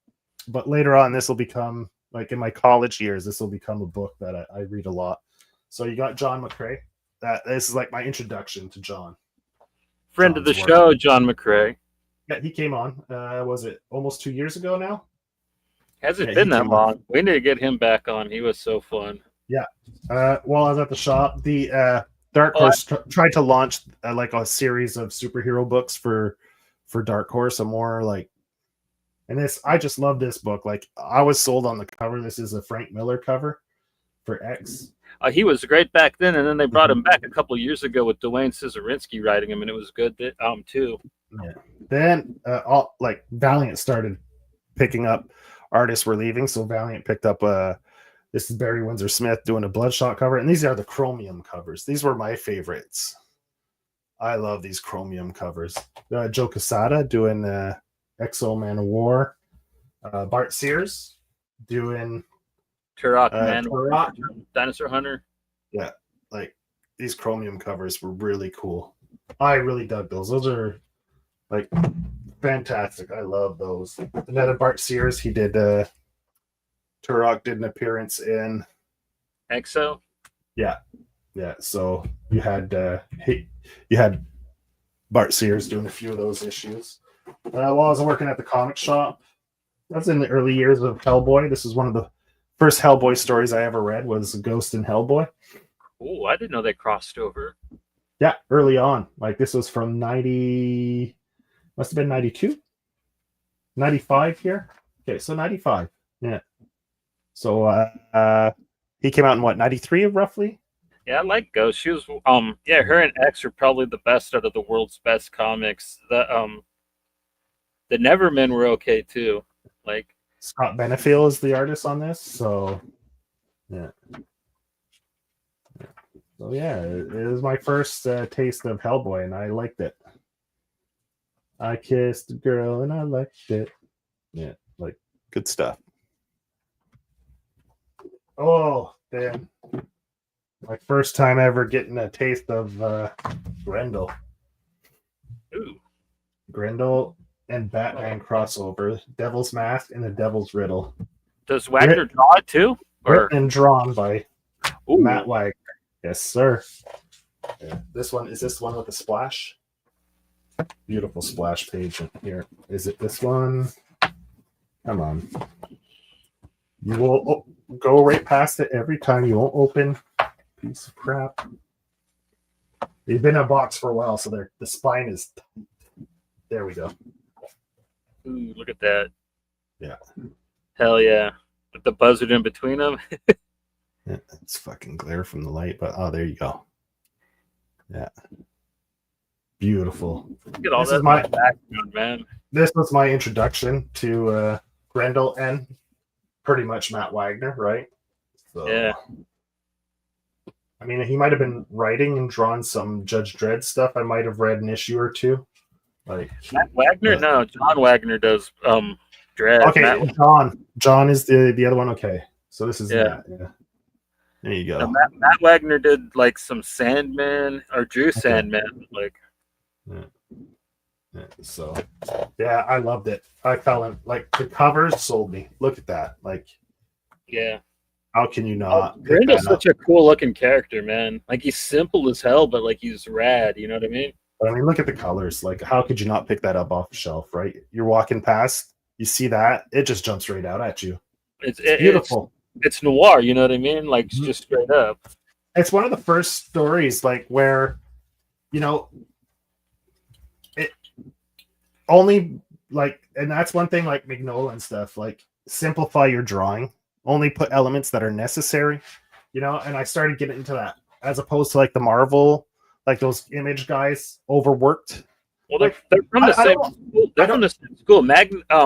A: but later on, this will become. Like in my college years, this will become a book that I read a lot. So you got John McCrae. This is like my introduction to John.
B: Friend of the show, John McCrae.
A: Yeah, he came on. Was it almost 2 years ago now?
B: Has it been that long? We need to get him back on. He was so fun.
A: Yeah. While I was at the shop, the Dark Horse tried to launch like a series of superhero books for Dark Horse, a more like. And I just love this book. Like I was sold on the cover. This is a Frank Miller cover for X.
B: He was great back then, and then they brought him back a couple of years ago with Dwayne Scisorinsky writing him, and it was good too.
A: Yeah. Then Valiant started picking up. Artists were leaving, so Valiant picked up. This is Barry Windsor Smith doing a Bloodshot cover, and these are the Chromium covers. These were my favorites. I love these Chromium covers. Joe Quesada doing. Exo Man of War, Bart Sears doing
B: Turok Man, Dinosaur Hunter.
A: Yeah, like these Chromium covers were really cool. I really dug those. Those are like fantastic. I love those. Another Bart Sears. He did. Turok did an appearance in
B: Exo.
A: Yeah. So you had Bart Sears doing a few of those issues. While I was working at the comic shop, that's in the early years of Hellboy. This is one of the first Hellboy stories I ever read was Ghost in Hellboy.
B: Oh, I didn't know they crossed over.
A: Yeah, early on. Like this was from 90, must have been 92, 95 here. Okay, so 95. Yeah. So he came out in what, 93 roughly?
B: Yeah, I like Ghost. She was yeah, her and X are probably the best out of the world's best comics. The Nevermen were okay too. Like
A: Scott Benefiel is the artist on this. So yeah. So yeah, it was my first taste of Hellboy, and I liked it. I kissed a girl and I liked it. Yeah, like good stuff. Oh, damn. My first time ever getting a taste of Grendel.
B: ooh.
A: Grendel and Batman crossover. Devil's Mask and the Devil's Riddle.
B: Does Wagner draw it too? Or
A: Written and drawn by
B: ooh.
A: Matt Wagner. Yes, sir. Yeah. This one is this one with the splash. Beautiful splash page in here. Is it this one? Come on. You will go right past it every time. You won't open. Piece of crap. They've been in a box for a while, so the spine is. There we go.
B: Ooh, look at that.
A: Yeah.
B: Hell yeah. With the buzzard in between them.
A: Yeah, it's fucking glare from the light, but oh, there you go. Yeah. Beautiful.
B: Look at all
A: This
B: that
A: is my
B: background, man.
A: This was my introduction to Grendel and pretty much Matt Wagner, right? So,
B: Yeah.
A: I mean, he might have been writing and drawn some Judge Dredd stuff. I might have read an issue or two. Like
B: Matt Wagner? No, John Wagner does Dread.
A: okay, John is the other one. Okay, so this is
B: Yeah.
A: yeah. There you go.
B: No, Matt Wagner did like some Sandman or drew Sandman. Like
A: Yeah, so yeah, I loved it. I fell in like the covers sold me. Look at that. Like
B: yeah.
A: how can you not?
B: Grindel's such a cool looking character, man. Like he's simple as hell, but like he's rad, you know what I mean?
A: But I mean, look at the colors. Like, how could you not pick that up off the shelf, right? You're walking past, you see that, it just jumps right out at you. It's beautiful.
B: It's noir, you know what I mean? Like, just straight up.
A: It's one of the first stories, like, where, you know, it only, like, and that's one thing, like, Mignola and stuff, like, simplify your drawing, only put elements that are necessary, you know, and I started getting into that, as opposed to, like, the Marvel, like those Image guys overworked.
B: Well, they're from the same school. They're from the same school.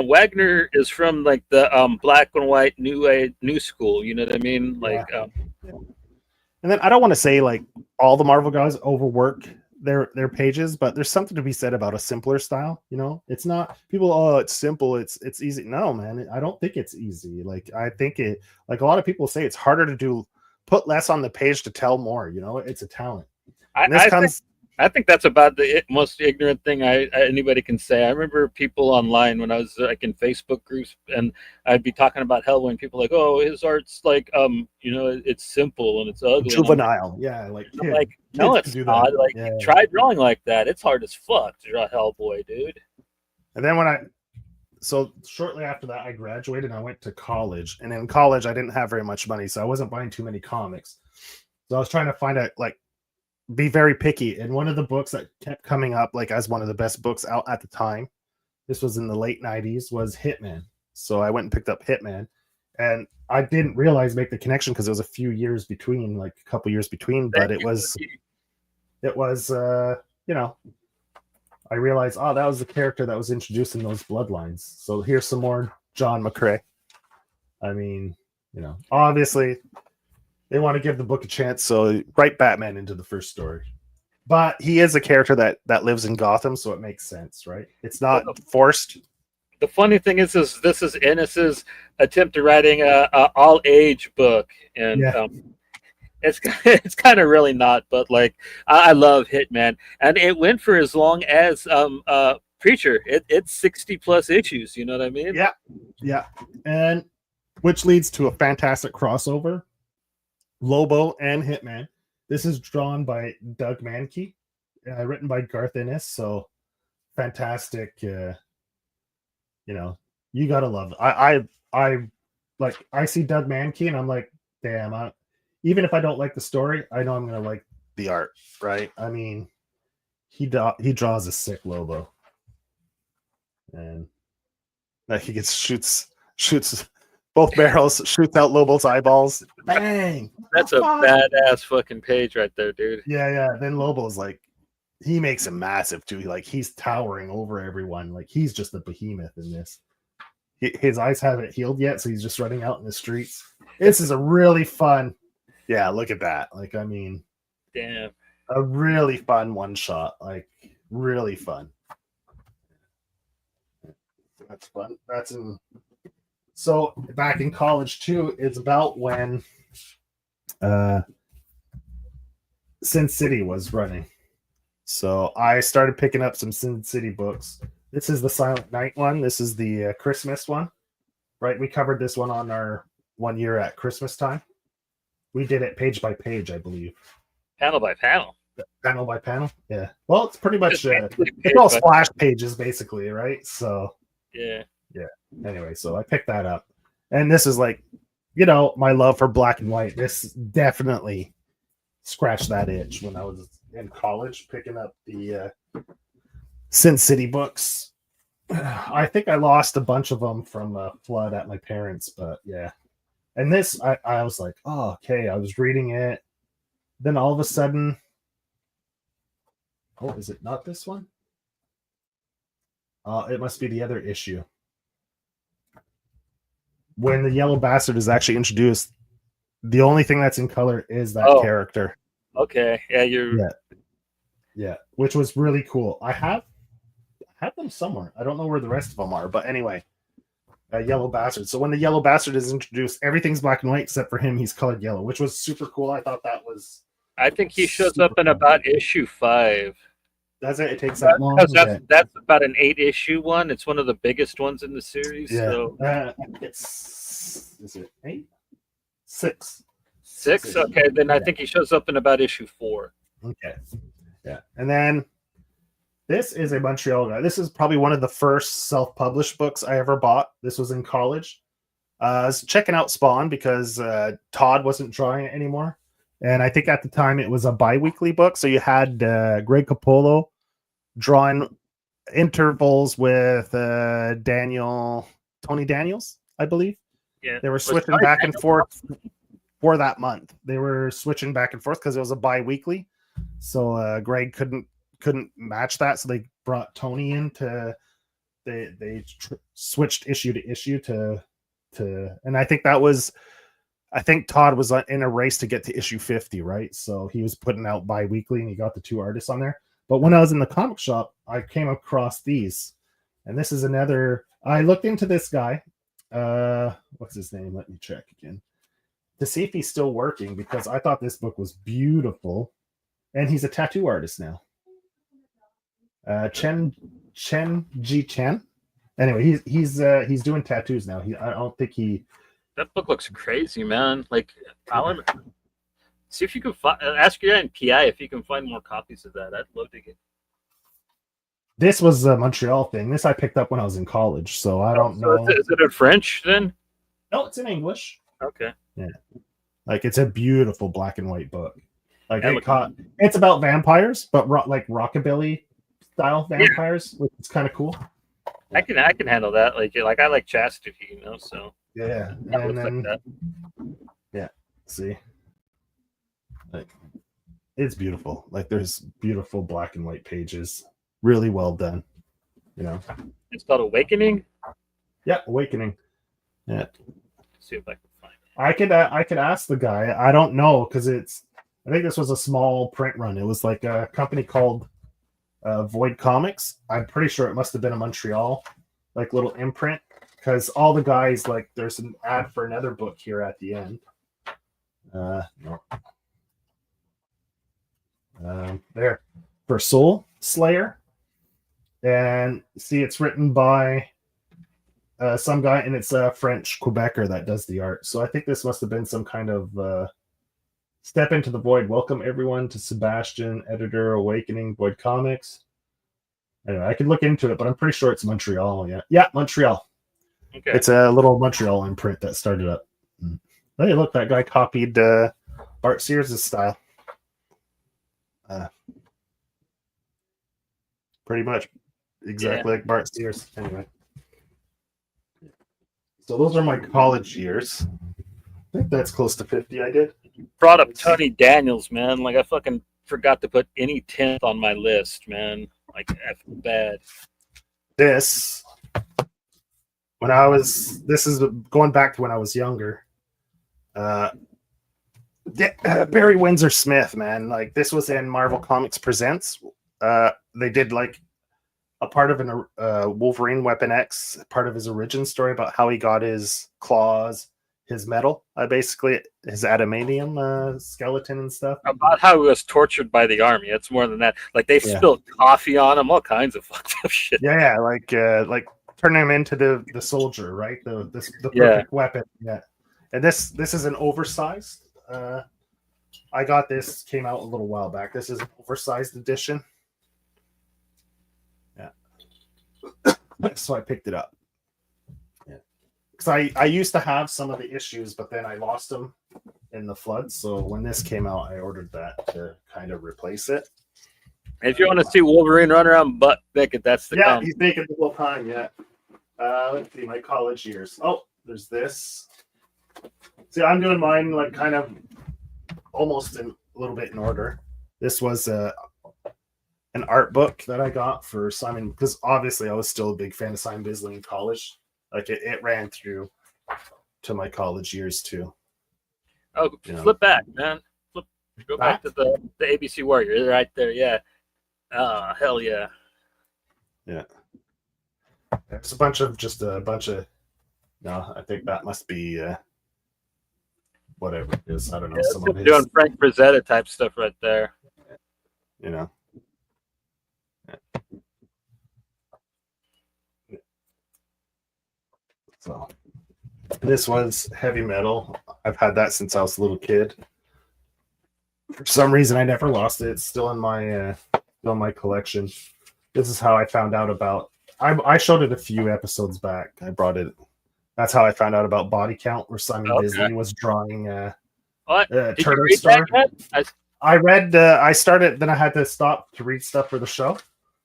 B: Wagner is from like the black and white new school. You know what I mean? Like,
A: yeah. And then I don't want to say like all the Marvel guys overwork their pages, but there's something to be said about a simpler style. You know, it's not people. Oh, it's simple. It's easy. No, man, I don't think it's easy. Like I think it. Like a lot of people say, it's harder to do. Put less on the page to tell more. You know, it's a talent.
B: I think that's about the most ignorant thing anybody can say. I remember people online when I was like in Facebook groups, and I'd be talking about Hellboy, and people like, "Oh, his art's like, you know, it's simple and it's ugly,
A: juvenile." Yeah, like
B: no, it's not. Like, try drawing like that. It's hard as fuck to draw Hellboy, dude.
A: And then so shortly after that, I graduated and I went to college. And in college, I didn't have very much money, so I wasn't buying too many comics. So I was trying to find out like. Be very picky. And one of the books that kept coming up like as one of the best books out at the time, this was in the late 90s, was Hitman. So I went and picked up Hitman, and I didn't realize make the connection because it was a few years between, like a couple years between, but it was you know, I realized, oh, that was the character that was introduced in those bloodlines. So here's some more John McCrae. I mean, you know, obviously they want to give the book a chance, so write Batman into the first story. But he is a character that lives in Gotham, so it makes sense, right? It's not forced.
B: The funny thing is this is Ennis's attempt to writing a all age book, and it's kind of really not. But like I love Hitman, and it went for as long as Preacher. It's 60 plus issues. You know what I mean?
A: Yeah, and which leads to a fantastic crossover. Lobo and Hitman. This is drawn by Doug Mankey, written by Garth Ennis. So fantastic. You know, you gotta love it. I see Doug Mankey and I'm like, damn. Even if I don't like the story, I know I'm gonna like the art, right? I mean, he draws a sick Lobo, and like he gets shoots both barrels, shoots out Lobo's eyeballs. Bang!
B: That's a badass fucking page right there, dude.
A: Yeah. Then Lobo's like, he makes him massive too. He's towering over everyone. Like he's just a behemoth in this. His eyes haven't healed yet, so he's just running out in the streets. This is a really fun. Yeah, look at that. Like, I mean,
B: damn,
A: a really fun one shot. Like, really fun. That's fun. That's in. So back in college too, it's about when Sin City was running. So I started picking up some Sin City books. This is the Silent Night one. This is the Christmas one, right? We covered this one on our 1 year at Christmas time. We did it page by page, I believe.
B: Panel by panel.
A: Panel by panel. Yeah. Well, it's pretty much it's all splash pages, basically, right? So
B: yeah.
A: Anyway, so I picked that up, and this is like, my love for black and white. This definitely scratched that itch when I was in college picking up the Sin City books. I think I lost a bunch of them from a flood at my parents', but yeah. And this, I was like, oh, okay. I was reading it. Then all of a sudden, oh, is it not this one? It must be the other issue. When the Yellow Bastard is actually introduced, the only thing that's in color is that character.
B: Okay. Yeah,
A: Yeah, which was really cool. I have them somewhere. I don't know where the rest of them are, but anyway, Yellow Bastard. So when the Yellow Bastard is introduced, everything's black and white except for him. He's colored yellow, which was super cool. I thought that was.
B: I think he shows up in about issue 5.
A: Does it? It takes that long.
B: That's about an 8-issue one. It's one of the biggest ones in the series.
A: Yeah.
B: So.
A: Is it 8? 6.
B: 6? Okay, then I think he shows up in about issue 4.
A: Okay. Yeah. And then this is a Montreal guy. This is probably one of the first self-published books I ever bought. This was in college. I was checking out Spawn because Todd wasn't drawing it anymore. And I think at the time it was a bi-weekly book. So you had Greg Capullo drawing intervals with Tony Daniels, I believe.
B: Yeah.
A: They were switching back and forth for that month. They were switching back and forth because it was a bi-weekly. So Greg couldn't match that. So they brought Tony in they switched issue to issue to and I think Todd was in a race to get to issue 50, right? So he was putting out bi-weekly and he got the 2 artists on there. But when I was in the comic shop, I came across these. And this is another, I looked into this guy. What's his name? Let me check again to see if he's still working, because I thought this book was beautiful. And he's a tattoo artist now. Chen Ji Chen. Anyway, he's doing tattoos now. I don't think he.
B: That book looks crazy, man. Like, I want to see if you can ask your guy in PI if you can find more copies of that. I'd love to get.
A: This was a Montreal thing. This I picked up when I was in college, so I don't know.
B: Is it in French then?
A: No, it's in English.
B: Okay.
A: Yeah, like it's a beautiful black and white book. Like it's about vampires, but like rockabilly style vampires, which is kind of cool.
B: I can handle that. Like I like chastity, so.
A: Yeah, and then see, like it's beautiful. Like there's beautiful black and white pages, really well done.
B: It's called Awakening.
A: Yeah, Awakening. Yeah.
B: Let's see if I can find it.
A: I could ask the guy. I don't know because I think this was a small print run. It was like a company called Void Comics. I'm pretty sure it must have been a Montreal like little imprint. Because all the guys, like, there's an ad for another book here at the end. No. There. For Soul Slayer. And see, it's written by some guy, and it's a French Quebecer that does the art. So I think this must have been some kind of step into the void. Welcome, everyone, to Sebastian, editor, Awakening, Void Comics. Anyway, I could look into it, but I'm pretty sure it's Montreal. Yeah, Montreal.
B: Okay.
A: It's a little Montreal imprint that started up. Hey, look, that guy copied Bart Sears' style. Pretty much exactly like Bart Sears. Anyway. So those are my college years. I think that's close to 50 I did.
B: Brought up Tony Daniels, man. Like I fucking forgot to put any 10th on my list, man. Like that's bad.
A: This is going back to when I was younger. Barry Windsor Smith, man. Like this was in Marvel Comics Presents. They did like a part of an Wolverine Weapon X, part of his origin story about how he got his claws, his metal, basically his adamantium skeleton and stuff.
B: About how he was tortured by the army. It's more than that. Like they spilled coffee on him, all kinds of fucked up shit.
A: Yeah, like turning him into the soldier, right? The perfect weapon. Yeah, and this is an oversized. I got this, came out a little while back. This is an oversized edition. Yeah, so I picked it up. Yeah, because I used to have some of the issues, but then I lost them in the flood. So when this came out, I ordered that to kind of replace it.
B: And if you want to see Wolverine run around butt naked, that's the comic.
A: He's naked the whole time. Yeah. Let's see my college years. Oh, there's this. See, I'm doing mine like kind of almost in a little bit in order. This was an art book that I got for Simon, because obviously I was still a big fan of Simon Bisley in college. Like it ran through to my college years too.
B: Oh, flip back, man. Go back to the ABC Warrior right there. Yeah. Oh, hell yeah.
A: Yeah. There's a bunch of no, I think that must be whatever it is. I don't know.
B: Yeah,
A: some of his,
B: doing Frank Frazetta type stuff right there.
A: You know. Yeah. So this was heavy metal. I've had that since I was a little kid. For some reason I never lost it. It's still in my collection. This is how I found out about I showed it a few episodes back. I brought it. That's how I found out about Body Count, where Simon Bisley was drawing Turtle Star. I read. I started. Then I had to stop to read stuff for the show.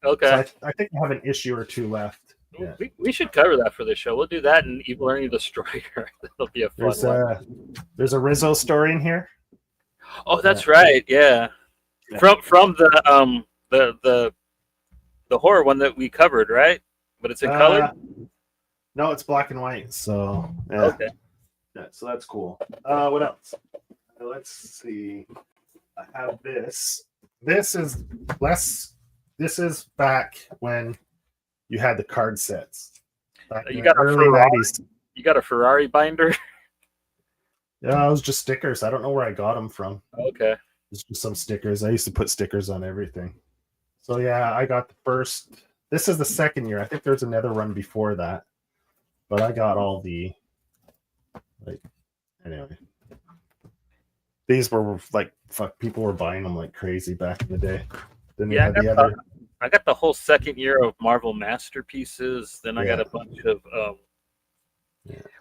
B: Okay.
A: So I think I have an issue or two left. Yeah.
B: We should cover that for the show. We'll do that and Evil Ernie Destroyer. That'll be a fun one.
A: There's a Rizzo story in here.
B: Oh, that's right. Yeah. From the horror one that we covered, right? But it's in color.
A: No, it's black and white. So
B: okay.
A: Yeah, so that's cool. What else? Let's see. I have this. This is back when you had the card sets.
B: You got early 90s. You got a Ferrari binder?
A: Yeah, it was just stickers. I don't know where I got them from.
B: Okay.
A: It's just some stickers. I used to put stickers on everything. So yeah, I got the first. This is the second year. I think there's another run before that. But I got all the anyway. These were like people were buying them like crazy back in the day. Then
B: yeah, I got the whole second year of Marvel Masterpieces. Then I got a bunch of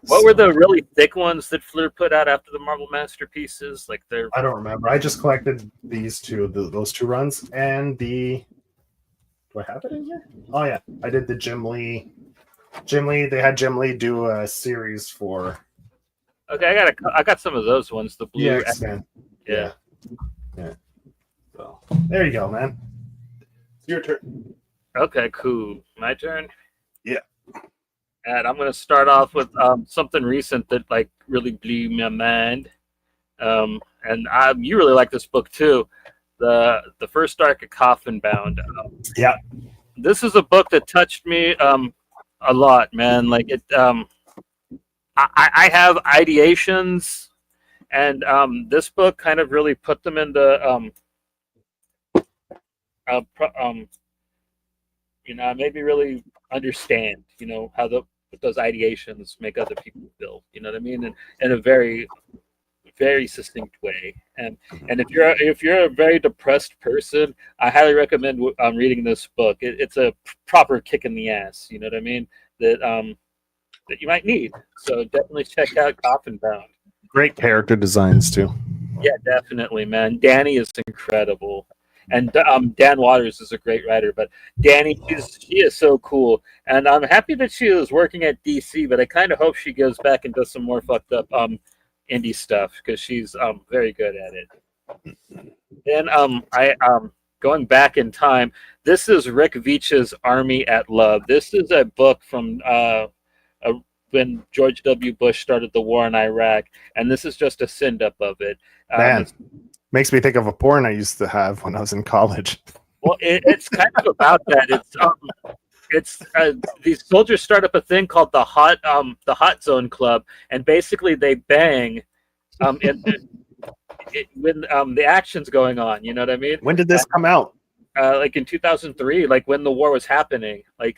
B: what were the really thick ones that Fleur put out after the Marvel Masterpieces? Like
A: I don't remember. I just collected these two, those two runs, and the. Do I have it in here? Oh yeah, I did the Jim Lee. They had Jim Lee do a series for.
B: Okay, I got some of those ones. The blue.
A: X-Men. Yeah. So there you go, man. It's your turn.
B: Okay, cool. My turn.
A: Yeah.
B: And I'm gonna start off with something recent that like really blew my mind. And you really like this book too. The first arc of Coffin Bound.
A: Yeah.
B: This is a book that touched me a lot, man. Like it. I have ideations, and this book kind of really put them into maybe really understand, how those ideations make other people feel. You know what I mean? And in a very, very succinct way. And if you're a very depressed person, I highly recommend reading this book. It's a proper kick in the ass. You know what I mean? That you might need. So definitely check out Coffin Bound.
A: Great character designs too.
B: Yeah, definitely, man. Danny is incredible. And Dan Waters is a great writer, but Danny, she is so cool, and I'm happy that she is working at DC. But I kind of hope she goes back and does some more fucked up indie stuff because she's very good at it. Then I going back in time. This is Rick Veitch's Army at Love. This is a book from when George W. Bush started the war in Iraq, and this is just a send-up of it.
A: Man, makes me think of a porn I used to have when I was in college.
B: Well, it's kind of about that. It's these soldiers start up a thing called the Hot Zone Club, and basically they bang when the action's going on. You know what I mean?
A: When did this come out?
B: Like in 2003, like when the war was happening. Like,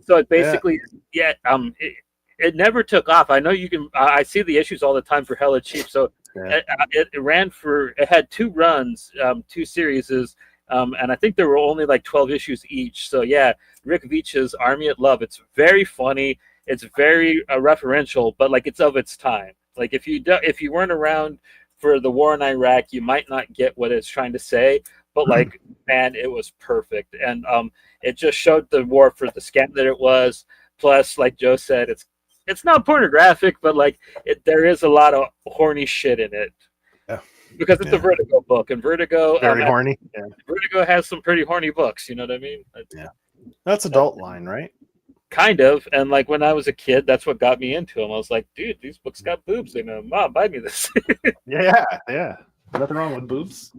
B: so it basically, it never took off. I know you can. I see the issues all the time for Hella Cheap. So it ran for. It had 2 runs, 2 series, and I think there were only like 12 issues each. So yeah, Rick Veitch's Army at Love. It's very funny. It's very referential, but like it's of its time. Like if you weren't around for the war in Iraq, you might not get what it's trying to say. But like, man, it was perfect, and it just showed the war for the scam that it was. Plus, like Joe said, it's not pornographic, but like there is a lot of horny shit in it. Yeah. Because it's a Vertigo book, and Vertigo
A: very horny. Yeah.
B: Vertigo has some pretty horny books. You know what I mean?
A: Yeah, that's adult line, right?
B: Kind of. And like when I was a kid, that's what got me into them. I was like, dude, these books got boobs in them. Mom, buy me this.
A: yeah. Nothing wrong with boobs.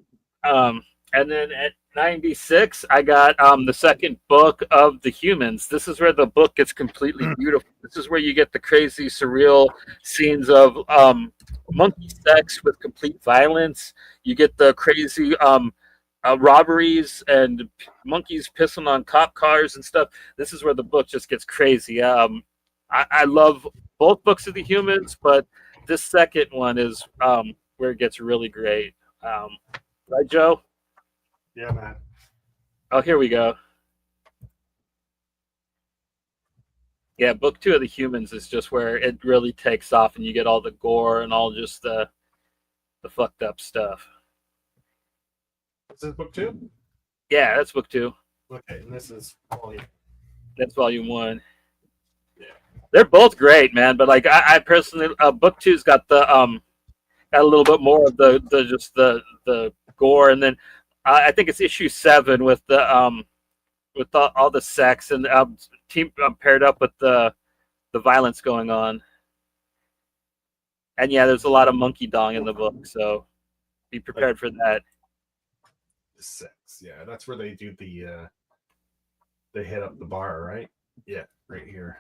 B: And then at 96, I got the second book of The Humans. This is where the book gets completely beautiful. This is where you get the crazy, surreal scenes of monkey sex with complete violence. You get the crazy robberies and monkeys pissing on cop cars and stuff. This is where the book just gets crazy. I love both books of The Humans, but this second one is where it gets really great. Right, Joe?
A: Yeah, man.
B: Oh, here we go. Yeah, book 2 of The Humans is just where it really takes off, and you get all the gore and all just the fucked up stuff.
A: Is this book 2?
B: Yeah, that's book 2.
A: Okay, and this is volume.
B: That's volume 1. Yeah, they're both great, man. But like, I personally, book 2's got the got a little bit more of the gore, and then. I think it's issue 7 with the with all the sex and team paired up with the violence going on. And yeah, there's a lot of monkey dong in the book, so be prepared for that.
A: The sex, yeah, that's where they do the they hit up the bar, right? Yeah, right here.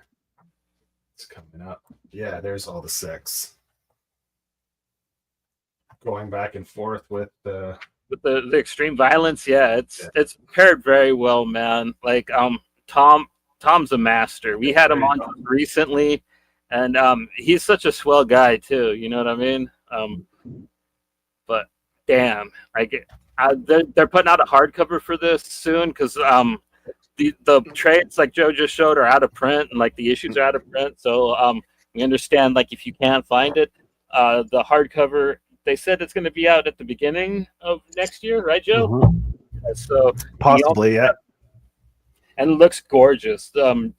A: It's coming up. Yeah, there's all the sex going back and forth with the.
B: With the extreme violence, it's paired very well, man. Like Tom's a master. We had him on recently, and he's such a swell guy too. You know what I mean? But damn, they're putting out a hardcover for this soon because the trades like Joe just showed are out of print, and like the issues are out of print. So we understand like if you can't find it, the hardcover. They said it's going to be out at the beginning of next year, right, Joe? Mm-hmm. So
A: possibly, yeah.
B: And it looks gorgeous.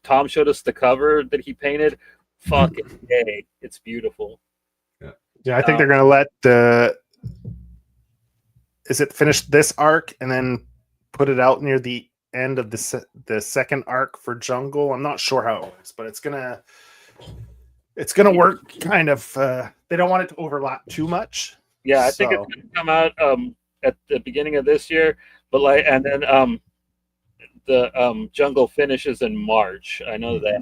B: Tom showed us the cover that he painted. Fucking A, it's beautiful.
A: Yeah, I think they're going to let is it finish this arc and then put it out near the end of the second arc for Jungle? I'm not sure how it works, but it's gonna work kind of. They don't want it to overlap too much.
B: Yeah, I think it's gonna come out at the beginning of this year, but like, and then the Jungle finishes in March. I know that.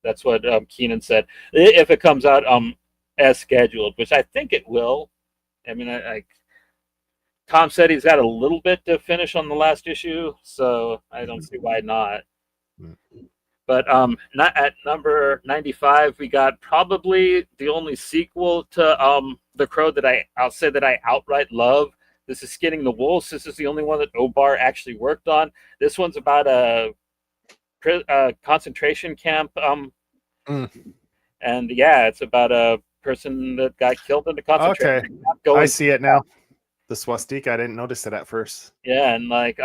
B: That's what Keenan said. If it comes out as scheduled, which I think it will. I mean, Tom said he's got a little bit to finish on the last issue, so I don't see why not. But not at number 95, we got probably the only sequel to The Crow that I'll say that I outright love. This is Skinning the Wolves. This is the only one that Obar actually worked on. This one's about a concentration camp. And yeah, it's about a person that got killed in the concentration camp.
A: I see it now. The swastika, I didn't notice it at first.
B: Yeah, and like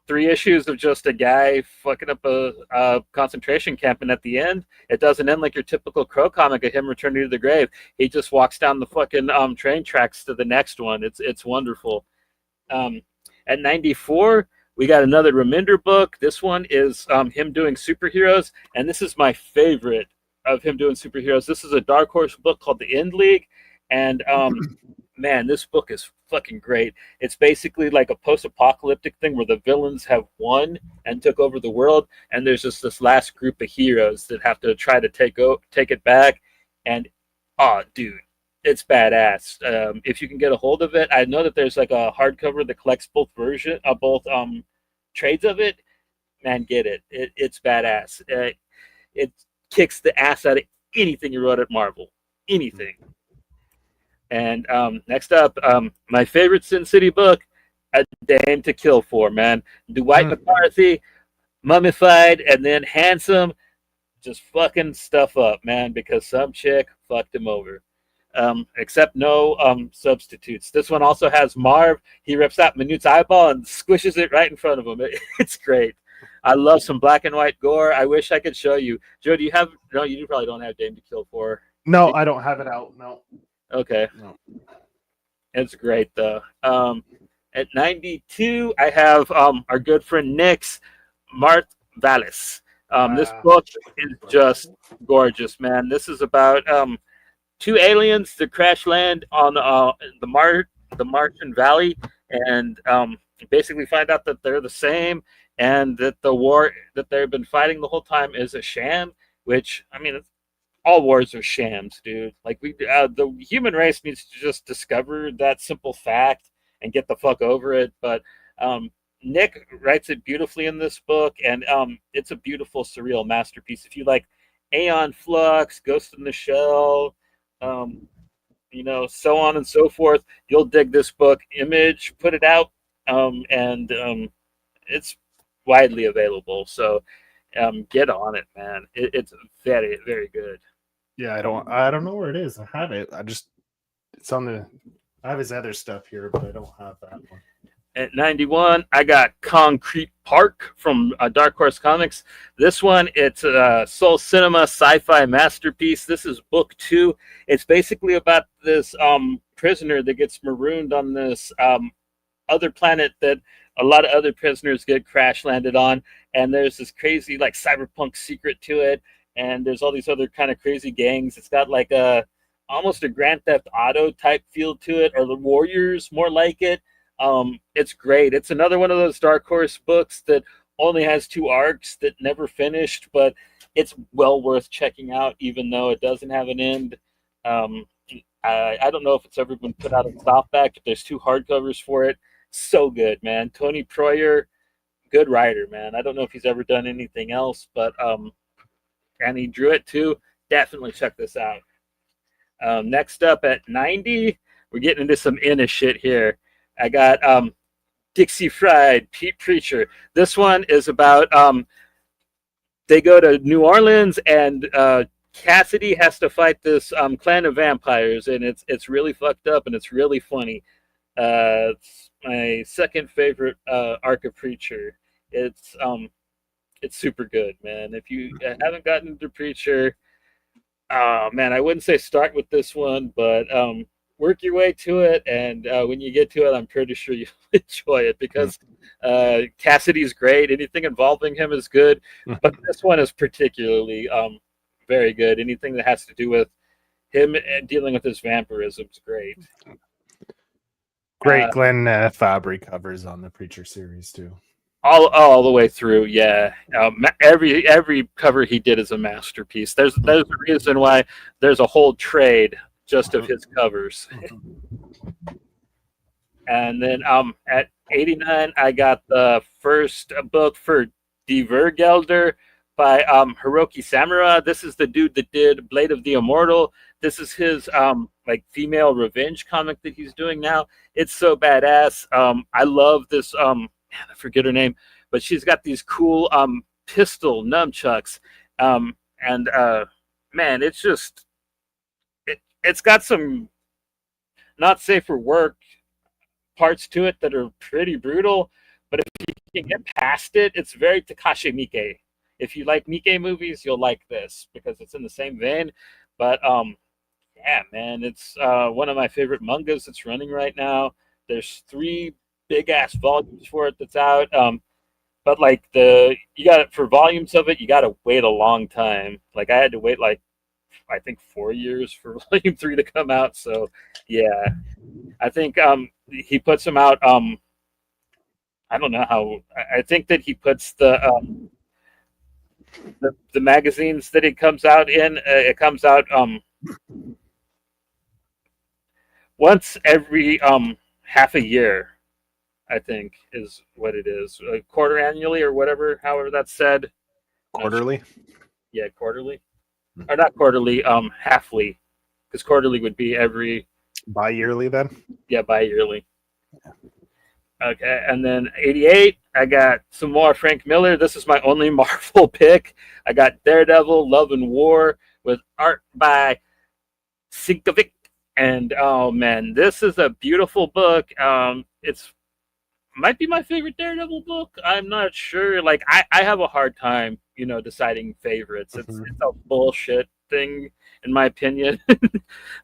B: 3 issues of just a guy fucking up a concentration camp, and at the end, it doesn't end like your typical Crow comic of him returning to the grave. He just walks down the fucking train tracks to the next one. It's wonderful. At 94, we got another Reminder book. This one is him doing superheroes, and this is my favorite of him doing superheroes. This is a Dark Horse book called The End League, and man, this book is fucking great. It's basically like a post-apocalyptic thing where the villains have won and took over the world, and there's just this last group of heroes that have to try to take it back. And dude, it's badass. If you can get a hold of it, I know that there's like a hardcover that collects both trades of it. Man, get it. It's badass. It kicks the ass out of anything you wrote at Marvel. Anything. And next up, my favorite Sin City book, A Dame to Kill For, man. Dwight McCarthy, mummified and then handsome, just fucking stuff up, man, because some chick fucked him over. Except no substitutes. This one also has Marv. He rips out Minute's eyeball and squishes it right in front of him. It's great. I love some black and white gore. I wish I could show you. Joe, do you have... No, you probably don't have Dame to Kill For.
A: No, I don't have it out, no.
B: Okay.
A: No.
B: It's great though. At 92, I have our good friend Nick's Mart Vallis. This book is just gorgeous, man. This is about 2 aliens that crash land on the Martian Valley, and basically find out that they're the same, and that the war that they've been fighting the whole time is a sham. Which, I mean, all wars are shams, dude. Like the human race needs to just discover that simple fact and get the fuck over it. But Nick writes it beautifully in this book, and it's a beautiful, surreal masterpiece. If you like Aeon Flux, Ghost in the Shell, so on and so forth, you'll dig this book. Image put it out, and it's widely available. So get on it, man. It's very, very good.
A: Yeah, I don't know where it is. I have it. It's on I have his other stuff here, but I don't have that one.
B: At 91, I got Concrete Park from Dark Horse Comics. This one, it's a Soul Cinema sci-fi masterpiece. This is book 2. It's basically about this prisoner that gets marooned on this other planet that a lot of other prisoners get crash landed on, and there's this crazy like cyberpunk secret to it, and there's all these other kind of crazy gangs. It's got like almost a Grand Theft Auto type feel to it, or the Warriors more like it. It's great. It's another one of those Dark Horse books that only has 2 arcs that never finished, but it's well worth checking out, even though it doesn't have an end. I don't know if it's ever been put out in softback, but there's 2 hardcovers for it. So good, man. Tony Proyer, good writer, man. I don't know if he's ever done anything else, but and he drew it too. Definitely check this out. Next up at 90, we're getting into some Inna shit here. I got Dixie Fried, Pete Preacher. This one is about they go to New Orleans, and Cassidy has to fight this clan of vampires, and it's really fucked up, and it's really funny. It's my second favorite arc of Preacher. It's super good, man. If you haven't gotten into Preacher, man, I wouldn't say start with this one, but work your way to it, and when you get to it, I'm pretty sure you'll enjoy it, because Cassidy's great. Anything involving him is good, but this one is particularly very good. Anything that has to do with him dealing with his vampirism is great.
A: Great Glenn Fabry covers on the Preacher series too.
B: All the way through, yeah. Every cover he did is a masterpiece. There's a reason why there's a whole trade just of his covers. And then at 89, I got the first book for Die Vergelder by Hiroki Samura. This is the dude that did Blade of the Immortal. This is his like female revenge comic that he's doing now. It's so badass. I love this man, I forget her name, but she's got these cool pistol nunchucks. And man, it's got some not safe for work parts to it that are pretty brutal, but if you can get past it, it's very Takashi Miike. If you like Miike movies, you'll like this because it's in the same vein. But yeah, man, it's one of my favorite mangas that's running right now. There's 3 big ass volumes for it that's out. But like you got it for volumes of it, you got to wait a long time. Like I had to wait like I think 4 years for volume 3 to come out. So yeah, I think he puts them out. I don't know how. I think that he puts the magazines that it comes out in. It comes out once every half a year. I think is what it is, quarter annually or whatever, however that's said.
A: Quarterly.
B: Yeah, quarterly, or not quarterly. Halfly, because quarterly would be every
A: bi-yearly then.
B: Yeah, bi-yearly. Okay, and then 88, I got some more Frank Miller. This is my only Marvel pick. I got Daredevil, Love and War, with art by Sinkovic. And oh man, this is a beautiful book. It's might be my favorite Daredevil book. I'm not sure. Like I have a hard time, deciding favorites. It's a bullshit thing, in my opinion.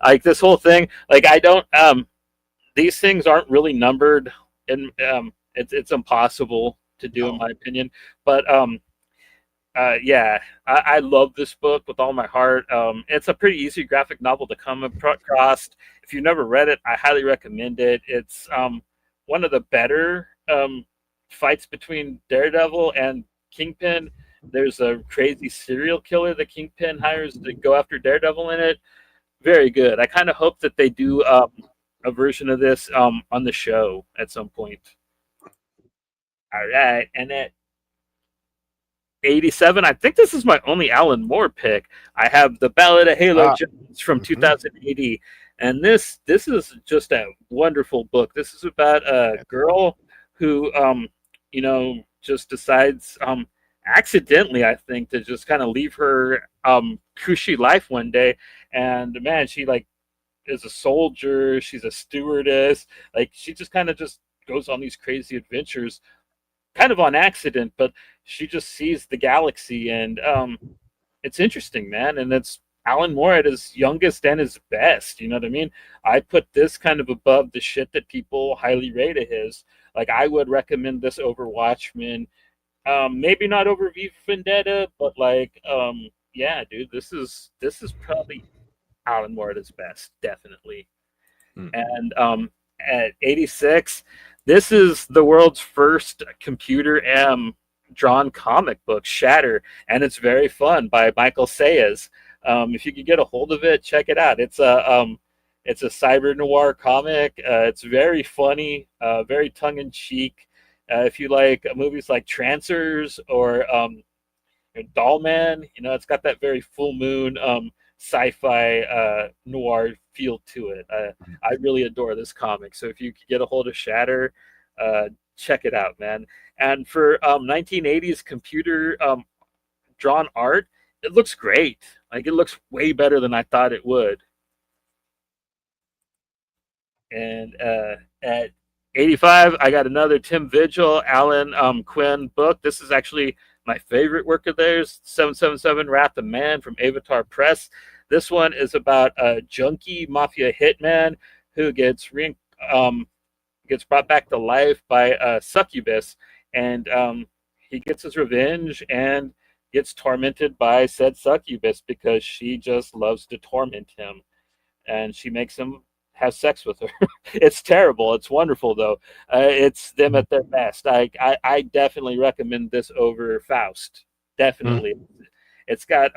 B: Like this whole thing, like I don't these things aren't really numbered, and it's impossible to do, in my opinion. But yeah, I love this book with all my heart. It's a pretty easy graphic novel to come across. If you've never read it, I highly recommend it. It's one of the better fights between Daredevil and Kingpin. There's a crazy serial killer that Kingpin hires to go after Daredevil in it. Very good. I kind of hope that they do a version of this on the show at some point. All right, and at 87, I think this is my only Alan Moore pick. I have The Ballad of Halo Jones from 2080. And this is just a wonderful book. This is about a girl who, just decides accidentally, I think, to just kind of leave her cushy life one day. And man, she like is a soldier. She's a stewardess. Like she just kind of just goes on these crazy adventures, kind of on accident, but she just sees the galaxy, and it's interesting, man. And it's Alan Moore at his youngest and his best. You know what I mean? I put this kind of above the shit that people highly rate of his. Like I would recommend this over Watchmen. Maybe not over V for Vendetta, but like, yeah, dude, this is probably Alan Moore at his best, definitely. And at 86, this is the world's first computer drawn comic book, Shatter, and it's very fun by Michael Sayers. If you could get a hold of it, check it out. It's a cyber noir comic. It's very funny, very tongue in cheek. If you like movies like Trancers or Dollman, it's got that very full moon sci-fi noir feel to it. I really adore this comic. So if you could get a hold of Shatter, check it out, man. And for 1980s computer drawn art, it looks great. Like it looks way better than I thought it would. And at 85, I got another Tim Vigil, Alan Quinn book. This is actually my favorite work of theirs, 777 Wrath of Man from Avatar Press. This one is about a junkie mafia hitman who gets brought back to life by a succubus, and he gets his revenge and gets tormented by said succubus because she just loves to torment him, and she makes him have sex with her. It's terrible. It's wonderful though. It's them at their best. I definitely recommend this over Faust. Definitely. It's got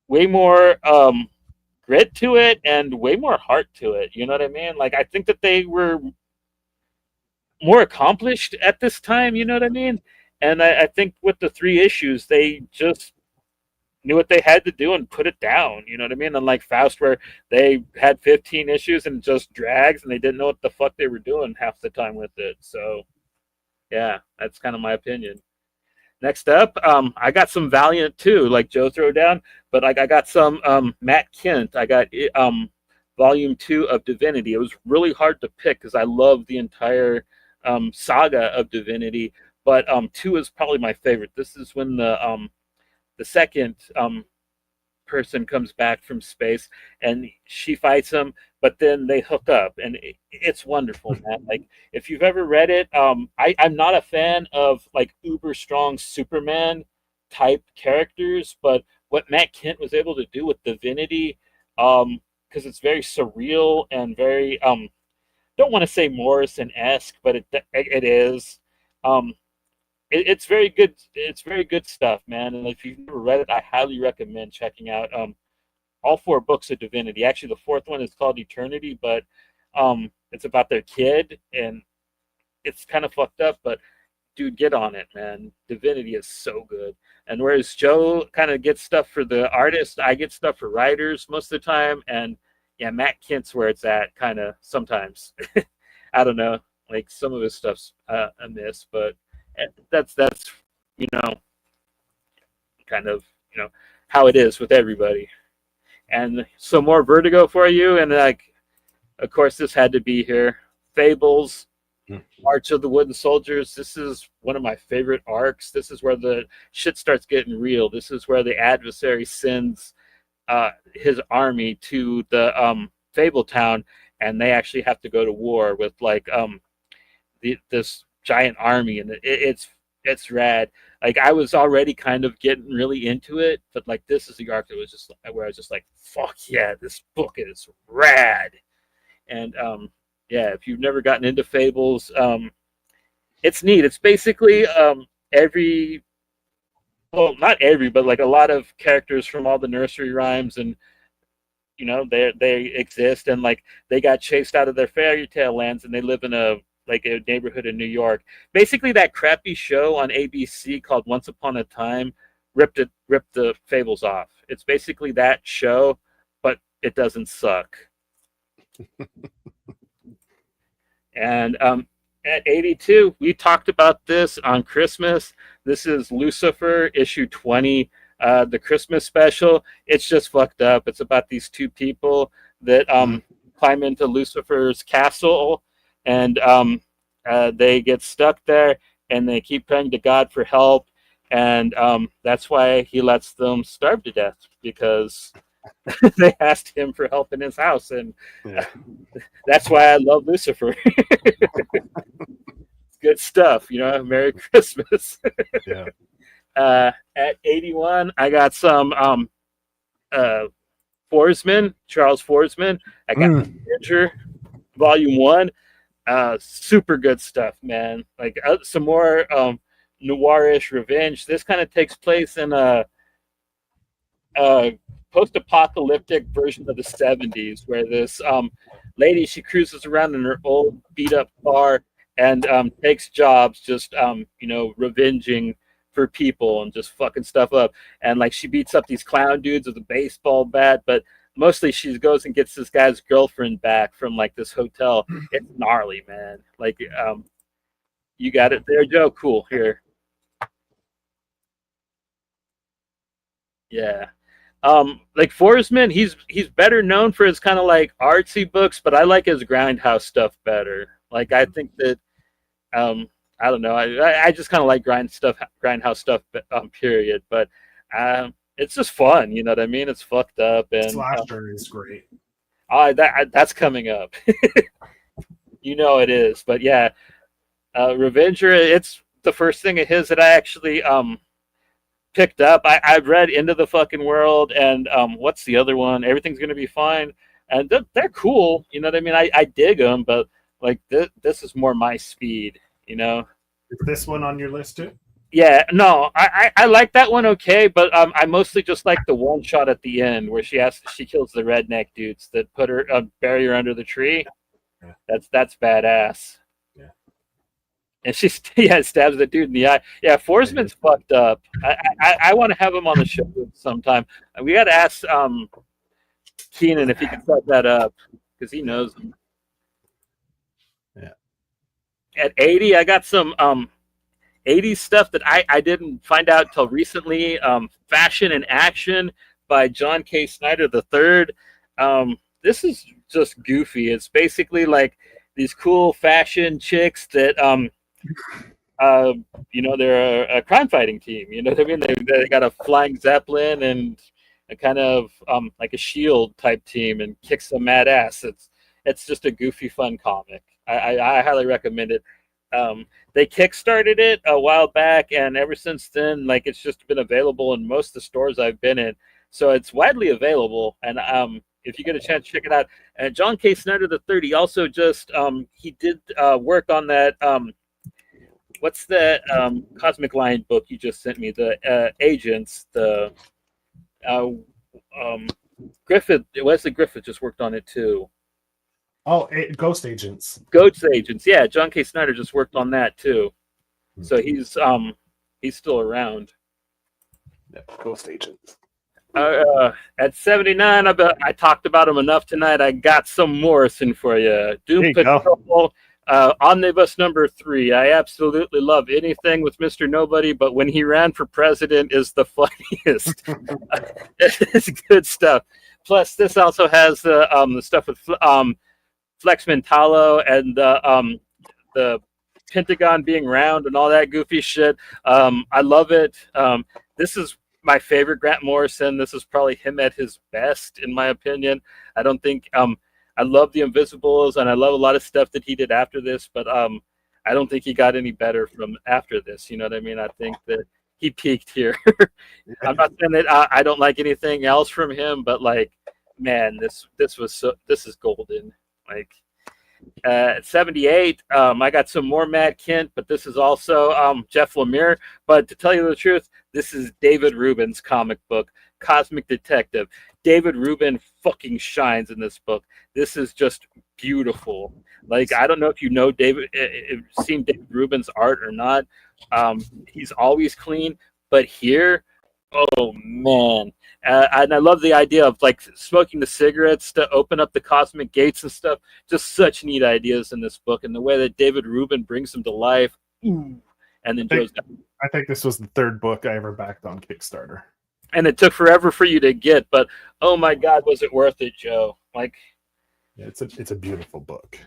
B: way more grit to it and way more heart to it. You know what I mean? Like I think that they were more accomplished at this time. You know what I mean? And I think with the 3 issues, they just knew what they had to do and put it down. You know what I mean? Unlike Faust, where they had 15 issues and just drags, and they didn't know what the fuck they were doing half the time with it. So, yeah, that's kind of my opinion. Next up, I got some Valiant too, like Joe threw down, but like I got some Matt Kent. I got Volume 2 of Divinity. It was really hard to pick because I love the entire saga of Divinity, but 2 is probably my favorite. This is when the second person comes back from space and she fights him, but then they hook up, and it's wonderful, man. Like, if you've ever read it, I'm not a fan of like uber strong Superman type characters, but what Matt Kent was able to do with Divinity, because it's very surreal and very don't want to say Morrison-esque, but it is. It's very good. It's very good stuff, man. And if you've never read it, I highly recommend checking out all 4 books of Divinity. Actually, the 4th one is called Eternity, but it's about their kid, and it's kind of fucked up. But dude, get on it, man. Divinity is so good. And whereas Joe kind of gets stuff for the artist, I get stuff for writers most of the time. And yeah, Matt Kent's where it's at, kind of sometimes. I don't know, like some of his stuff's a miss, but that's you know, kind of, how it is with everybody. And some more Vertigo for you, and like, of course, this had to be here. Fables, March of the Wooden Soldiers. This is one of my favorite arcs. This is where the shit starts getting real. This is where the adversary sends his army to the Fable Town, and they actually have to go to war with like this giant army, and it's rad. Like, I was already kind of getting really into it, but like, this is the arc that was just where I was just like, fuck yeah, this book is rad. And yeah, if you've never gotten into Fables, it's neat. It's basically every, well, not every, but like a lot of characters from all the nursery rhymes, and they exist, and like they got chased out of their fairy tale lands, and they live in a neighborhood in New York. Basically, that crappy show on ABC called Once Upon a Time ripped the Fables off. It's basically that show, but it doesn't suck. And at 82, we talked about this on Christmas. This is Lucifer issue 20, the Christmas special. It's just fucked up. It's about these 2 people that climb into Lucifer's castle, and they get stuck there, and they keep praying to God for help, and that's why he lets them starve to death, because they asked him for help in his house, and that's why I love Lucifer. Good stuff, Merry Christmas. At 81, I got some Forsman, Charles Forsman. I got Avenger, Volume 1. Super good stuff, man. Like some more noirish revenge. This kind of takes place in a post-apocalyptic version of the 70s, where this lady, she cruises around in her old beat-up car and takes jobs just revenging for people and just fucking stuff up. And like, she beats up these clown dudes with a baseball bat, but mostly she goes and gets this guy's girlfriend back from like this hotel. It's gnarly, man. Like, you got it there, Joe? Cool. Here. Yeah. Like Forsman, he's better known for his kind of like artsy books, but I like his grindhouse stuff better. Like, I think that I don't know, I just kind of like grindhouse stuff period, but it's just fun, you know what I mean? It's fucked up, and
C: Slasher is great.
B: That's coming up. It is. But yeah, Revenger, it's the first thing of his that I actually picked up. I've read Into the Fucking World, and what's the other one? Everything's Gonna Be Fine, and they're cool, you know what I mean? I dig them, but like this is more my speed,
C: Is this one on your list too?
B: Yeah, no, I like that one, okay, but I mostly just like the one shot at the end where she kills the redneck dudes that put her bury her under the tree. Yeah. That's badass.
C: Yeah.
B: And she stabs the dude in the eye. Yeah, Forsman's fucked up. I want to have him on the show sometime. We got to ask Keenan if he can set that up, because he knows him.
C: Yeah.
B: At 80, I got some 80s stuff that I didn't find out until recently. Fashion and Action by John K. Snyder III. This is just goofy. It's basically like these cool fashion chicks that they're a crime fighting team. You know what I mean? They got a flying zeppelin and a kind of like a shield type team and kick some mad ass. It's just a goofy, fun comic. I highly recommend it. They kickstarted it a while back, and ever since then, like it's just been available in most of the stores I've been in. So it's widely available, and if you get a chance, check it out. And John K. Snyder III, he also just he did work on that. What's that Cosmic Lion book you just sent me? The Agents, the Griffith. Wesley Griffith just worked on it too.
C: Oh, Ghost Agents.
B: Ghost Agents, yeah. John K. Snyder just worked on that too. So he's still around.
C: Yeah, Ghost Agents.
B: At 79, I talked about him enough tonight. I got some Morrison for you. Doom Patrol, Omnibus number 3. I absolutely love anything with Mr. Nobody, but when he ran for president is the funniest. It's good stuff. Plus, this also has the stuff with Flex Mentalo and the Pentagon being round and all that goofy shit. I love it. This is my favorite Grant Morrison. This is probably him at his best, in my opinion. I don't think I love the Invisibles and I love a lot of stuff that he did after this, but I don't think he got any better from after this. You know what I mean? I think that he peaked here. I'm not saying that I don't like anything else from him, but like, man, this is golden. Like at 78, I got some more Matt Kent, but this is also Jeff Lemire. But to tell you the truth, this is David Rubin's comic book, Cosmic Detective. David Rubin fucking shines in this book. This is just beautiful. Like, I don't know if you know seen David Rubin's art or not. He's always clean, but here, oh man. And I love the idea of like smoking the cigarettes to open up the cosmic gates and stuff. Just such neat ideas in this book, and the way that David Rubin brings them to life. Ooh, and then
C: I think this was the 3rd book I ever backed on Kickstarter.
B: And it took forever for you to get, but oh my God, was it worth it, Joe? Like,
C: yeah, it's a beautiful book.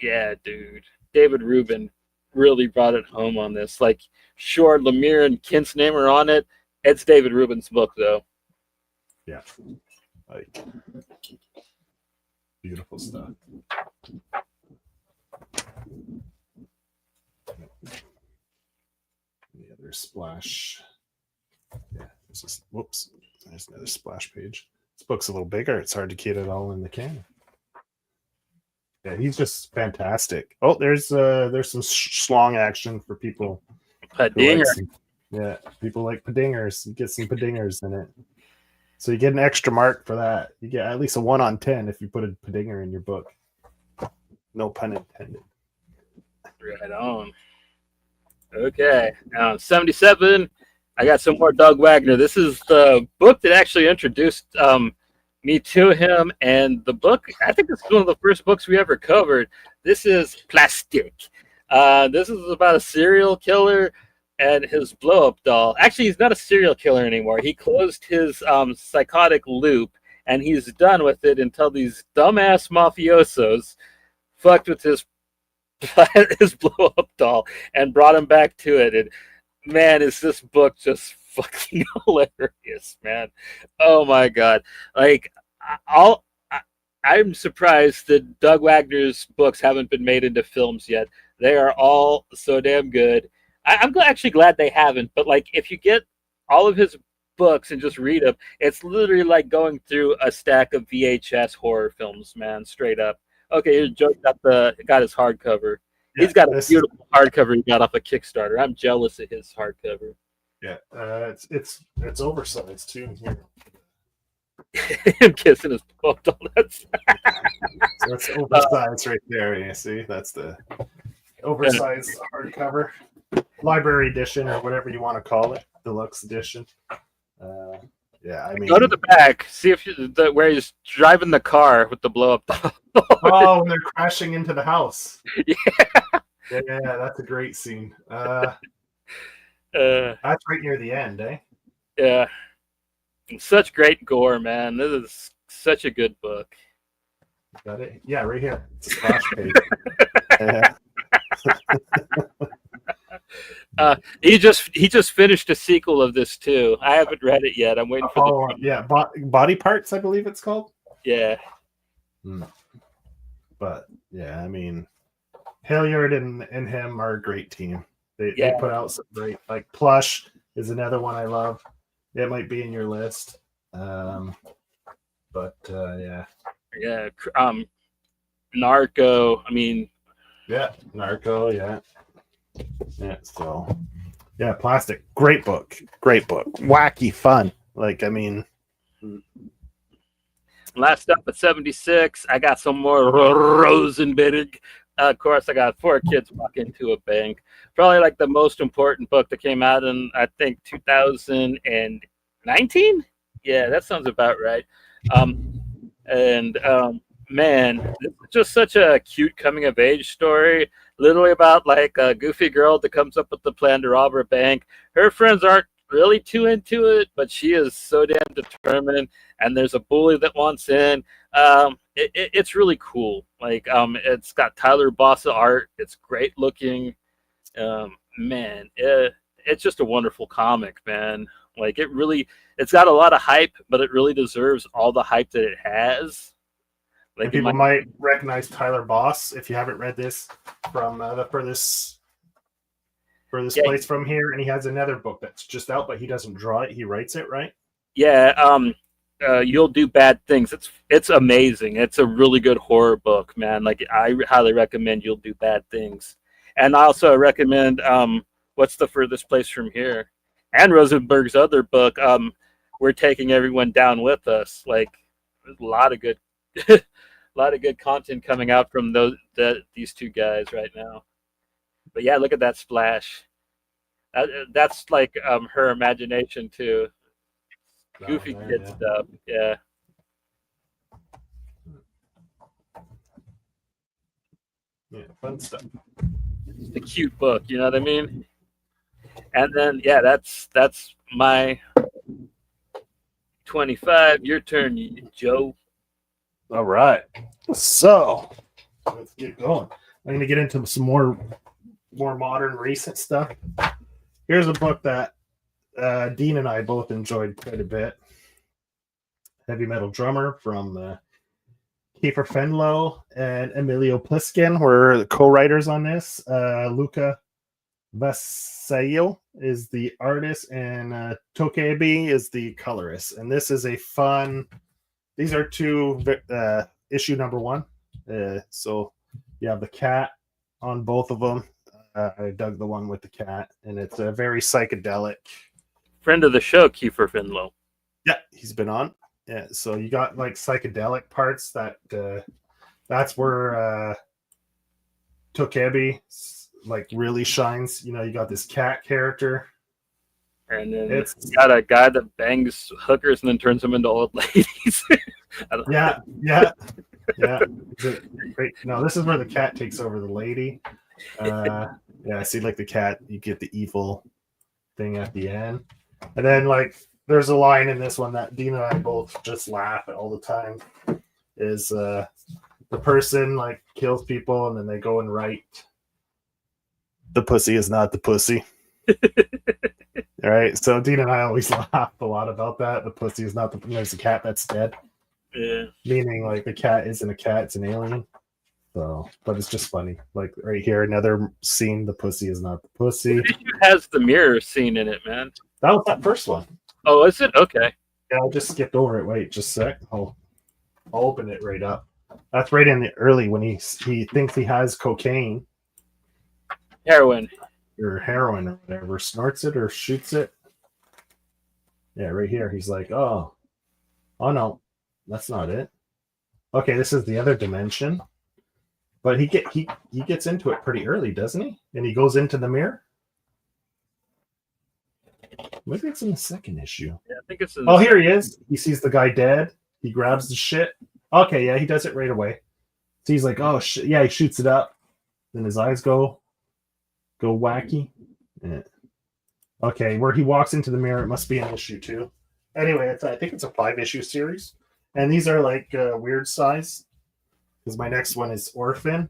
B: Yeah, dude. David Rubin really brought it home on this. Like, sure, Lemire and Kent's name are on it. It's David Rubin's book, though.
C: Yeah, like beautiful stuff. The other splash. Yeah, there's this. Whoops, there's another splash page. This book's a little bigger. It's hard to get it all in the can. Yeah, he's just fantastic. Oh, there's some schlong action for people.
B: Padinger.
C: Yeah, people like Padingers. You get some Padingers in it. So you get an extra mark for that. You get at least a 1 on 10 if you put a Padinger in your book. No pun intended.
B: Right on. Okay. 77. I got some more Doug Wagner. This is the book that actually introduced me to him. And the book, I think this is one of the first books we ever covered. This is Plastic. This is about a serial killer and his blow-up doll. Actually, he's not a serial killer anymore. He closed his psychotic loop, and he's done with it until these dumbass mafiosos fucked with his blow-up doll and brought him back to it. And man, is this book just fucking hilarious, man. Oh my God. Like, I'm surprised that Doug Wagner's books haven't been made into films yet. They are all so damn good. I'm actually glad they haven't, but like, if you get all of his books and just read them, it's literally like going through a stack of VHS horror films, man, straight up. Okay, here's Joe got his hardcover. Yeah, he's got a beautiful hardcover he got off a Kickstarter. I'm jealous of his hardcover.
C: Yeah, it's oversized too.
B: Him kissing his book.
C: That's oversized right there. You see, that's the oversized hardcover. Library edition or whatever you want to call it, deluxe edition. Yeah, I mean,
B: go to the back, see if where he's driving the car with the blow up.
C: Oh, when they're crashing into the house. Yeah, that's a great scene. That's right near the end, eh?
B: Yeah, and such great gore, man. This is such a good book.
C: Got it? Yeah, right here. It's a splash page. Yeah.
B: He just finished a sequel of this too. I haven't read it yet. I'm waiting for the
C: Yeah, body parts, I believe it's called.
B: yeah.
C: But yeah, I mean, Hilliard and him are a great team. They put out some great, like Plush is another one I love. It might be in your list. But yeah.
B: Yeah. Narco. I mean,
C: yeah, Narco. Yeah. So yeah, Plastic. Great book. Wacky fun. Like, I mean,
B: last up at 76, I got some more Rosenberg. Of course, I got 4 Kids Walk Into a Bank. Probably like the most important book that came out in, I think, 2019. Yeah, that sounds about right. Man, it's just such a cute coming of age story. Literally about like a goofy girl that comes up with the plan to rob her bank. Her friends aren't really too into it, but she is so damn determined. And there's a bully that wants in. It's really cool. Like, it's got Tyler Bossa art. It's great looking. Man, it's just a wonderful comic, man. Like, it's got a lot of hype, but it really deserves all the hype that it has.
C: Like, and people might recognize Tyler Boss if you haven't read this from the furthest place from here, and he has another book that's just out, but he doesn't draw it; he writes it, right?
B: Yeah. You'll Do Bad Things. It's amazing. It's a really good horror book, man. Like, I highly recommend You'll Do Bad Things, and I also recommend What's the Furthest Place from Here, and Rosenberg's other book. We're Taking Everyone Down With Us. Like, there's a lot of good. A lot of good content coming out from these two guys right now. But yeah, look at that splash. That's like her imagination too. Goofy kid stuff. Yeah.
C: Yeah, fun stuff.
B: It's a cute book, you know what I mean? And then yeah, that's my 25. Your turn, Joe.
C: All right. So let's get going. I'm going to get into some more modern, recent stuff. Here's a book that Dean and I both enjoyed quite a bit. Heavy Metal Drummer from Kiefer Fenlow and Emilio Pliskin were the co-writers on this. Luca Vasallo is the artist, and Tokebi is the colorist. And this is a fun... These are two issue number 1. So you have the cat on both of them. I dug the one with the cat, and it's a very psychedelic.
B: Friend of the show, Kiefer Fenlow.
C: Yeah, he's been on. Yeah, so you got like psychedelic parts that's where Tokebi like really shines. You know, you got this cat character.
B: And then it's got a guy that bangs hookers and then turns them into old ladies.
C: Yeah. Great. No, this is where the cat takes over the lady. Yeah, see, like the cat, you get the evil thing at the end. And then, like, there's a line in this one that Dean and I both just laugh at all the time. Is the person, like, kills people and then they go and write, "The pussy is not the pussy." All right, so Dean and I always laugh a lot about that. The pussy is not there's a cat that's dead.
B: Yeah.
C: Meaning, like, the cat isn't a cat, it's an alien. So, but it's just funny. Like, right here, another scene, the pussy is not the pussy.
B: What issue has the mirror scene in it, man?
C: That was that first one.
B: Oh, is it? Okay.
C: Yeah, I just skipped over it. Wait, just a sec. I'll open it right up. That's right in the early when he thinks he has cocaine.
B: Heroin.
C: Or heroin or whatever, snorts it or shoots it. Yeah, right here. He's like, oh no, that's not it. Okay, this is the other dimension. But he gets into it pretty early, doesn't he? And he goes into the mirror. Maybe it's in the second issue.
B: Yeah, I think it's in
C: here he is. He sees the guy dead. He grabs the shit. Okay, yeah, he does it right away. So he's like, oh shit, yeah, he shoots it up. Then his eyes go wacky. Yeah. Okay, where he walks into the mirror, it must be an issue 2. Anyway, I think it's a 5-issue series, and these are like weird size. because my next one is Orphan,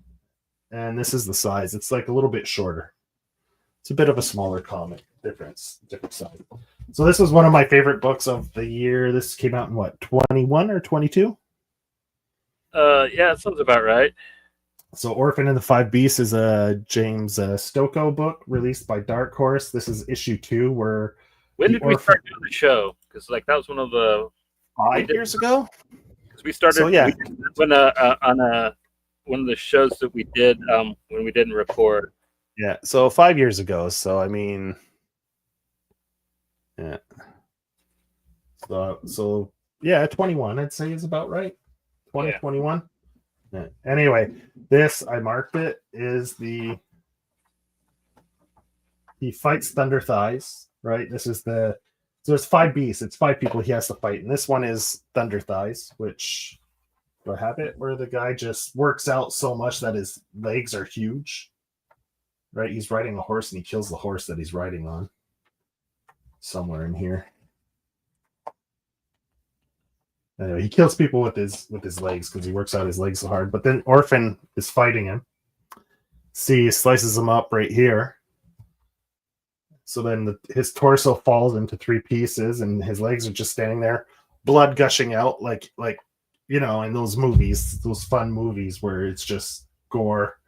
C: and this is the size. It's like a little bit shorter. It's a bit of a smaller comic, different size. So this was one of my favorite books of the year. This came out in what, 21 or 22?
B: Yeah, that sounds about right.
C: So Orphan and the Five Beasts is a James Stokoe book released by Dark Horse. This is issue 2 where
B: When
C: the
B: did we
C: Orphan-
B: start doing the show? Because like that was one of the
C: 5 years ago.
B: because we started
C: So, yeah.
B: we did when on one of the shows that we did when we didn't record.
C: Yeah, so 5 years ago. So I mean, yeah. So yeah, 21. I'd say is about right. 2021. Yeah. Anyway, this I marked it is he fights Thunder Thighs, right? This is so there's 5 beasts. It's 5 people he has to fight, and this one is Thunder Thighs, which do I have it where the guy just works out so much that his legs are huge. Right? He's riding a horse and he kills the horse that he's riding on. Somewhere in here. Anyway, he kills people with his legs because he works out his legs so hard. But then Orphan is fighting him. See, he slices him up right here. So then his torso falls into 3 pieces, and his legs are just standing there, blood gushing out, like in those movies, those fun movies where it's just gore.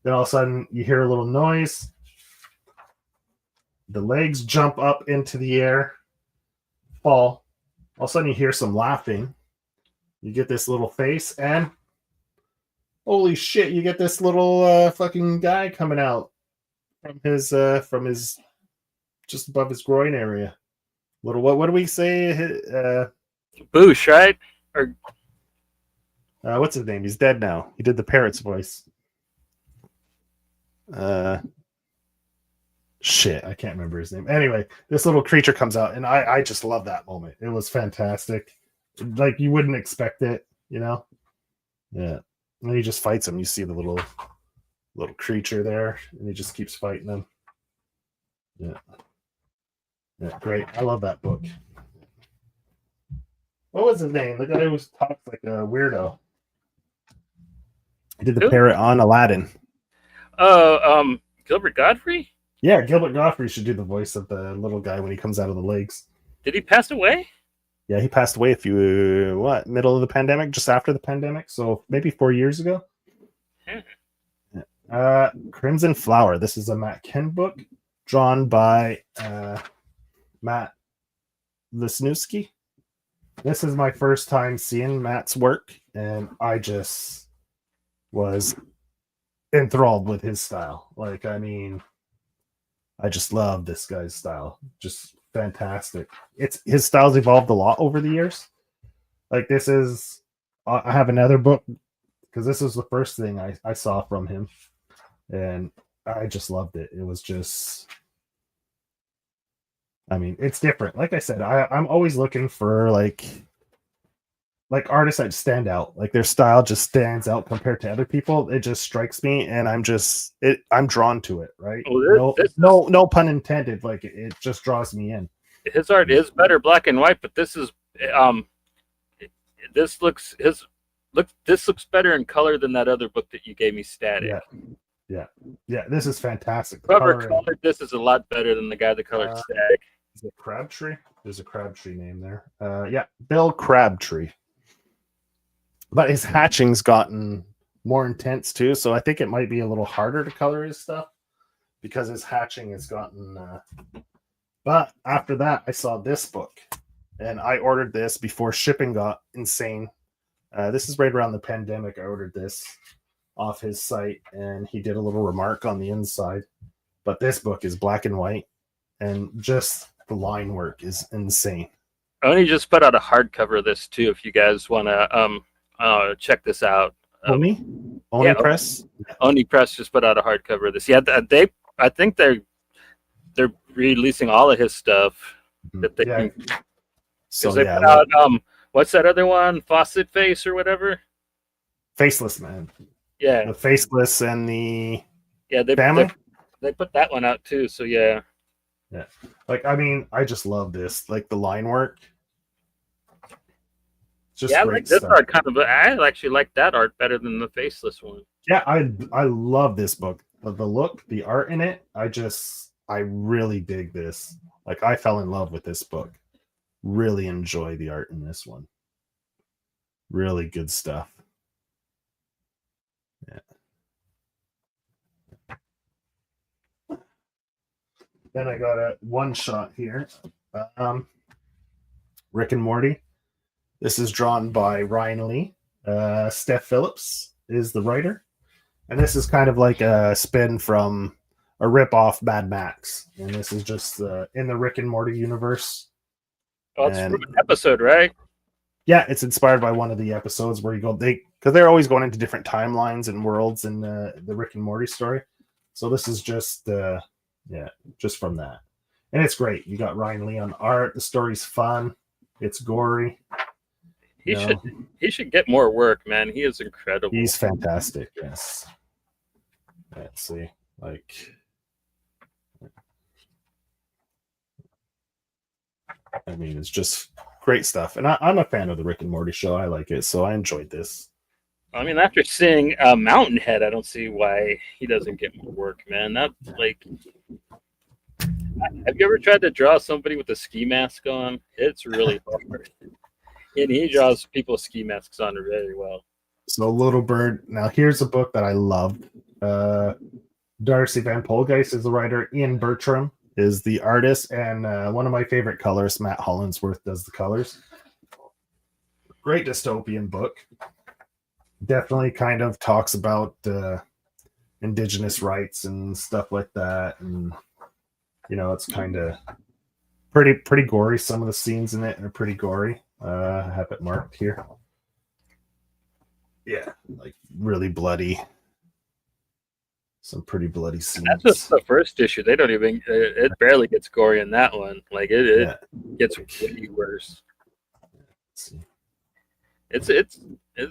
C: Then all of a sudden, you hear a little noise. The legs jump up into the air, fall. All of a sudden, you hear some laughing. You get this little face, and holy shit, you get this little fucking guy coming out from his just above his groin area. Little what do we say?
B: Boosh, right? Or
C: what's his name? He's dead now. He did the parrot's voice. Shit, I can't remember his name. Anyway, this little creature comes out, and I just love that moment. It was fantastic. Like you wouldn't expect it, Yeah. And he just fights him. You see the little creature there, and he just keeps fighting him. Yeah. Yeah, great. I love that book. What was his name? The guy who talks like a weirdo. He did the parrot on Aladdin.
B: Oh, Gilbert Godfrey?
C: Yeah, Gilbert Godfrey should do the voice of the little guy when he comes out of the legs.
B: Did he pass away?
C: Yeah, he passed away middle of the pandemic, just after the pandemic, so maybe 4 years ago. Crimson Flower. This is a Matt Ken book drawn by Matt Wisniewski. This is my first time seeing Matt's work, and I just was enthralled with his style. Like, I mean, I just love this guy's style. Just fantastic. His style's evolved a lot over the years. Like this is, I have another book because this was the first thing I saw from him, and I just loved it. It was just, I mean, it's different. Like I said, I'm always looking for like artists that stand out. Like their style just stands out compared to other people. It just strikes me, and I'm drawn to it. Right? No pun intended. Like it just draws me in.
B: His art is better black and white, but this is this looks better in color than that other book that you gave me, Static.
C: Yeah. This is fantastic.
B: Whoever colored this is a lot better than the guy that colored Static.
C: Is it Crabtree? There's a Crabtree name there. Yeah, Bill Crabtree. But his hatching's gotten more intense too, so I think it might be a little harder to color his stuff because his hatching has gotten. But after that, I saw this book, and I ordered this before shipping got insane. This is right around the pandemic. I ordered this off his site, and he did a little remark on the inside. But this book is black and white, and just the line work is insane.
B: Oni just put out a hardcover of this too. If you guys want to check this out,
C: Oni Press.
B: Oni Press just put out a hardcover of this. Yeah, I think they're releasing all of his stuff that they can.
C: So
B: they put out what's that other one? Faucet Face or whatever.
C: Faceless Man.
B: Yeah,
C: the Faceless and the
B: family. They put that one out too. So yeah. Like,
C: I mean, I just love this. Like the line work.
A: Just
B: Yeah, I
A: great
B: like this
A: stuff.
B: art kind of. I actually like that art better than the faceless one.
A: Yeah, I love this book. The look, the art in it, I really dig this. Like I fell in love with this book. Really enjoy the art in this one. Really good stuff. Yeah. Then I got a one shot here. Rick and Morty. This is drawn by Ryan Lee. Steph Phillips is the writer. And this is kind of like a spin from a rip-off Mad Max. And this is just in the Rick and Morty universe.
B: Oh, it's
A: And
B: from an episode, right?
A: yeah, it's inspired by one of the episodes where you go, because they're always going into different timelines and worlds in the Rick and Morty story. So this is just just from that. And it's great. You got Ryan Lee on art. The story's fun. It's gory.
B: He should get more work, man. He is incredible.
A: He's fantastic. Yes. Let's see. Like, I mean, it's just great stuff. And I'm a fan of the Rick and Morty show. I like it, so I enjoyed this.
B: I mean, after seeing Mountain Head, I don't see why he doesn't get more work, man. That's like, have you ever tried to draw somebody with a ski mask on? It's really hard. And he draws people with ski masks on very well.
A: So Little Bird. Now here's a book that I loved. Darcy Van Polgeis is the writer. Ian Bertram is the artist, and one of my favorite colorists, Matt Hollinsworth, does the colors. Great dystopian book. Definitely kind of talks about indigenous rights and stuff like that, and it's kind of pretty gory. Some of the scenes in it are pretty gory. I have it marked here. Yeah, like really bloody. Some pretty bloody scenes.
B: That's just the first issue. They don't even. It barely gets gory in that one. Like it gets way worse.
A: Let's see.
B: It's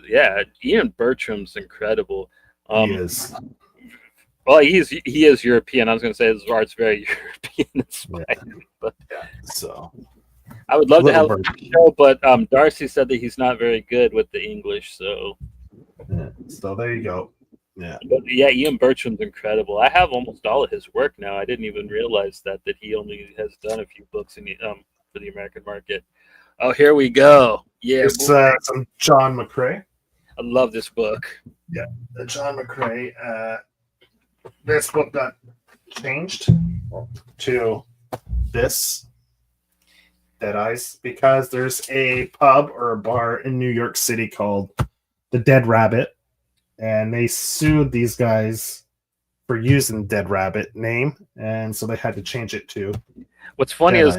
B: yeah. Ian Bertram's incredible.
A: He is.
B: Well, he is European. I was going to say his art's very European inspired, but
A: So
B: I would love to have
A: Bird.
B: a show, but Darcy said that he's not very good with the English. So
A: so there you go. Yeah.
B: But yeah, Ian Bertram's incredible. I have almost all of his work now. I didn't even realize that he only has done a few books in the, for the American market. Oh, here we go. Yeah,
A: It's some John McCrae.
B: I love this book.
A: Yeah, the John McCrae. This book got changed to this Dead Eyes because there's a pub or a bar in New York City called the Dead Rabbit, and they sued these guys for using Dead Rabbit name, and so they had to change it to.
B: What's funny is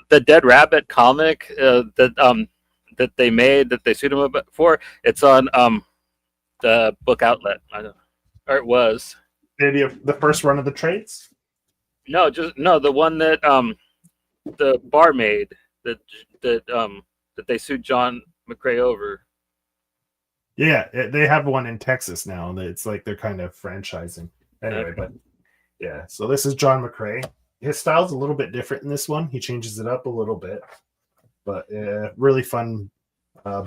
B: the Dead Rabbit comic that they made that they sued him for. It's on the book outlet. I know, or it was.
A: Maybe the first run of the trades.
B: No, the one that the bar made that they sued John McCrae over.
A: Yeah, they have one in Texas now. It's like they're kind of franchising. Anyway, but yeah. So this is John McCrae. His style's a little bit different in this one. He changes it up a little bit, but really fun.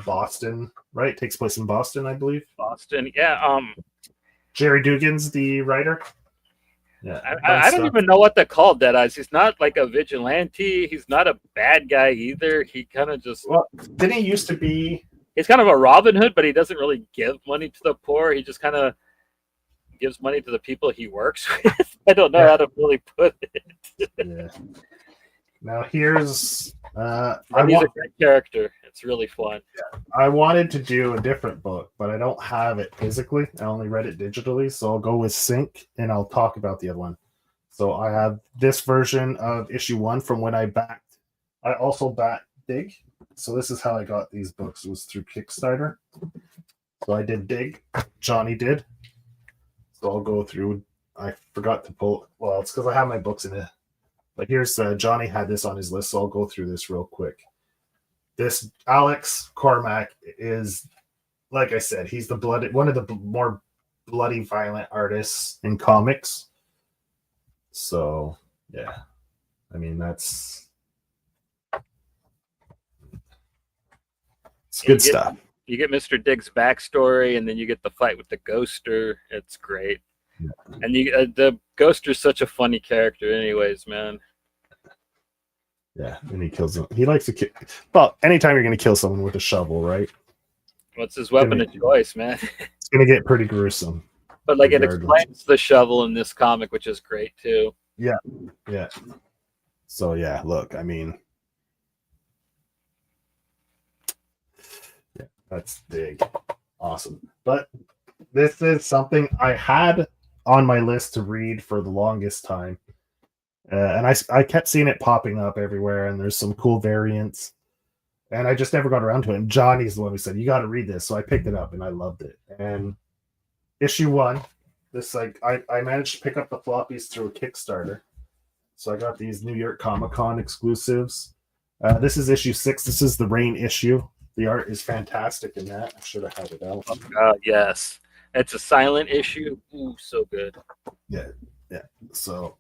A: Boston, right? Takes place in Boston, I believe.
B: Boston, yeah.
A: Jerry Dugan's the writer. Yeah,
B: I don't even know what to call Dead Eyes. He's not like a vigilante. He's not a bad guy either. He kind of just.
A: Well, didn't he used to be?
B: He's kind of a Robin Hood, but he doesn't really give money to the poor. He just kind of gives money to the people he works with. I don't know how to really put it.
A: Yeah. Now here's.
B: He's a great character. It's really fun.
A: Yeah. I wanted to do a different book, but I don't have it physically. I only read it digitally, so I'll go with Sync, and I'll talk about the other one. So I have this version of issue 1 from when I backed. I also backed Dig. So this is how I got these books. It was through Kickstarter. So I did Dig. Johnny did. So I'll go through. I forgot to pull. Well, it's because I have my books in it. But here's Johnny had this on his list, so I'll go through this real quick. This Alex Cormack is, like I said, he's one of the more bloody, violent artists in comics. So, yeah. I mean, that's It's good stuff.
B: You get Mr. Diggs' backstory, and then you get the fight with the Ghoster. It's great.
A: Yeah.
B: And the Ghoster's such a funny character, anyways, man.
A: Yeah, and he kills him. He likes to kill. Well, anytime you're going to kill someone with a shovel, right?
B: What's his weapon of choice, man?
A: It's going to get pretty gruesome.
B: But like it
A: regardless.
B: explains the shovel in this comic, which is great too.
A: Yeah. So yeah, look, I mean, yeah, that's big, awesome. But this is something I had on my list to read for the longest time, and I kept seeing it popping up everywhere, and there's some cool variants, and I just never got around to it. And Johnny's the one who said you got to read this, so I picked it up and I loved it. And issue 1, this like I managed to pick up the floppies through a Kickstarter. So I got these New York Comic Con exclusives. This is issue 6. This is the Rain issue. The art is fantastic in that. I should have had it out.
B: Yes. It's a silent issue. Ooh, so good.
A: Yeah. So,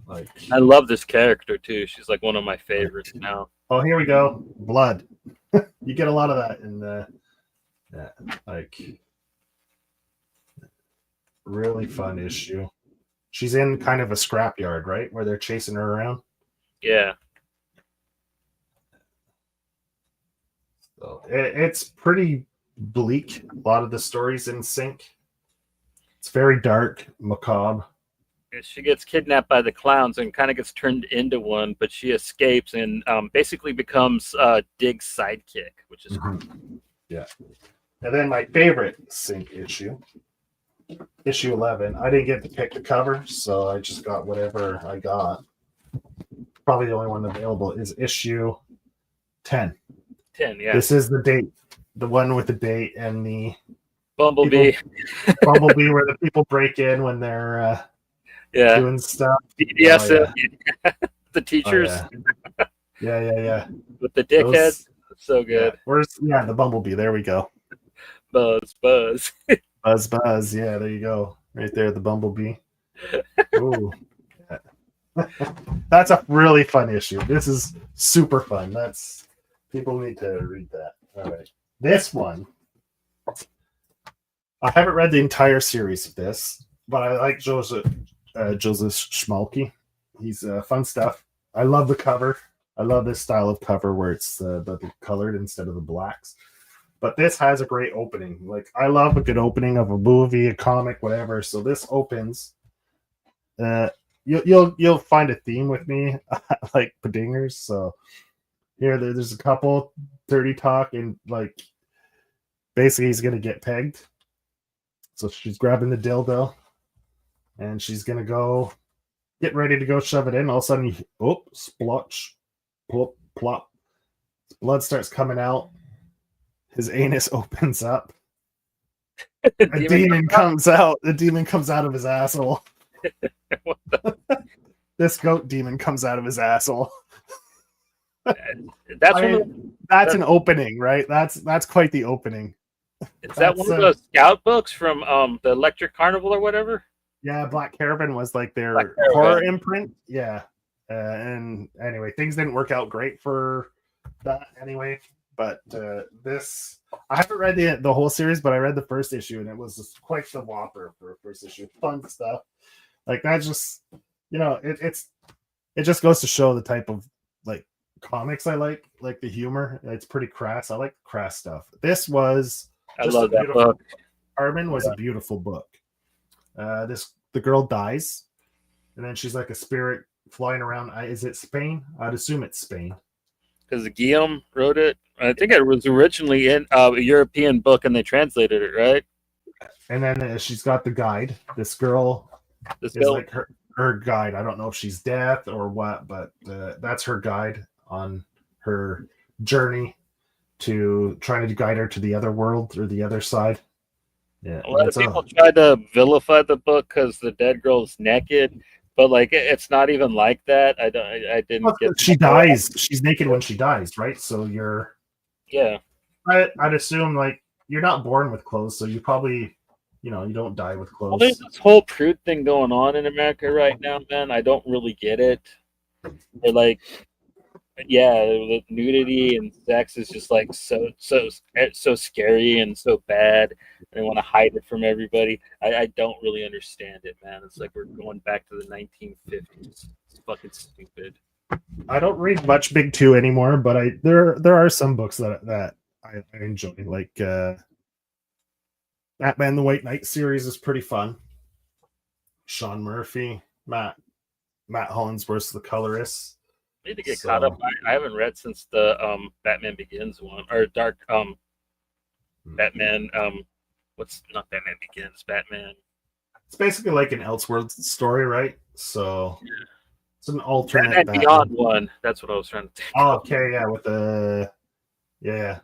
A: like,
B: I love this character too. She's like one of my favorites now.
A: Oh, here we go. Blood. You get a lot of that in the, really fun issue. She's in kind of a scrapyard, right? Where they're chasing her around.
B: Yeah.
A: So it's pretty bleak. A lot of the stories in sync. It's very dark, macabre.
B: She gets kidnapped by the clowns and kind of gets turned into one, but she escapes and basically becomes Dig's sidekick, which is cool.
A: Yeah. And then my favorite sync issue. Issue 11. I didn't get to pick the cover, so I just got whatever I got. Probably the only one available is issue 10.
B: 10, yeah.
A: This is the date. The one with the date and the
B: Bumblebee.
A: Bumblebee where the people break in when they're doing stuff.
B: Yes, the teachers.
A: Oh, yeah.
B: With the dickheads. So good.
A: Yeah. Where's the Bumblebee? There we go.
B: Buzz.
A: Buzz. Yeah, there you go. Right there, the Bumblebee. Ooh. That's a really fun issue. This is super fun. People need to read that. All right. This one, I haven't read the entire series of this, but I like Joseph Schmalke. He's fun stuff. I love the cover. I love this style of cover where it's the colored instead of the blacks. But this has a great opening. Like, I love a good opening of a movie, a comic, whatever. So this opens. You'll find a theme with me, like Padingers. So there's a couple dirty talk, and like basically he's gonna get pegged. So she's grabbing the dildo, and she's gonna go get ready to go shove it in. All of a sudden, splotch, plop, plop. Blood starts coming out. His anus opens up. A demon comes out. The demon comes out of his asshole. This goat demon comes out of his asshole. That's an opening, right? That's quite the opening.
B: Is that one of those scout books from the Electric Carnival or whatever?
A: Yeah, Black Caravan was like their horror imprint. Yeah. And anyway, things didn't work out great for that anyway. But this, I haven't read the whole series, but I read the first issue, and it was just quite the whopper for a first issue. Fun stuff. Like, that just, it just goes to show the type of like comics I like the humor. It's pretty crass. I like crass stuff. This was,
B: I love that book.
A: Armin was a beautiful book. The girl dies, and then she's like a spirit flying around. Is it Spain? I'd assume it's Spain.
B: Because Guillaume wrote it. I think it was originally in a European book, and they translated it, right?
A: And then she's got the guide. This girl is like her guide. I don't know if she's deaf or what, but that's her guide on her journey to trying to guide her to the other world or the other side. Yeah,
B: a lot of people try to vilify the book because the dead girl's naked, but like it's not even like that. I didn't get.
A: She dies. She's naked when she dies, right? So I'd assume like you're not born with clothes, so you probably you don't die with clothes.
B: Well, there's this whole prude thing going on in America right now, man. I don't really get it. They're like, Yeah, the nudity and sex is just like so scary and so bad. They want to hide it from everybody. I don't really understand it, man. It's like we're going back to the 1950s. It's fucking stupid.
C: I don't read much Big Two anymore, but there are some books that I enjoy, like Batman the White Knight series is pretty fun. Sean Murphy, Matt Hollingsworth's the colorist.
B: I need to get caught up. I haven't read since the Batman Begins one or Dark Batman what's not Batman Begins, Batman.
C: It's basically like an Elseworld story, right? So it's an alternate
B: Batman Beyond one. That's what I was trying to think.
C: Oh, okay, yeah, with the yeah.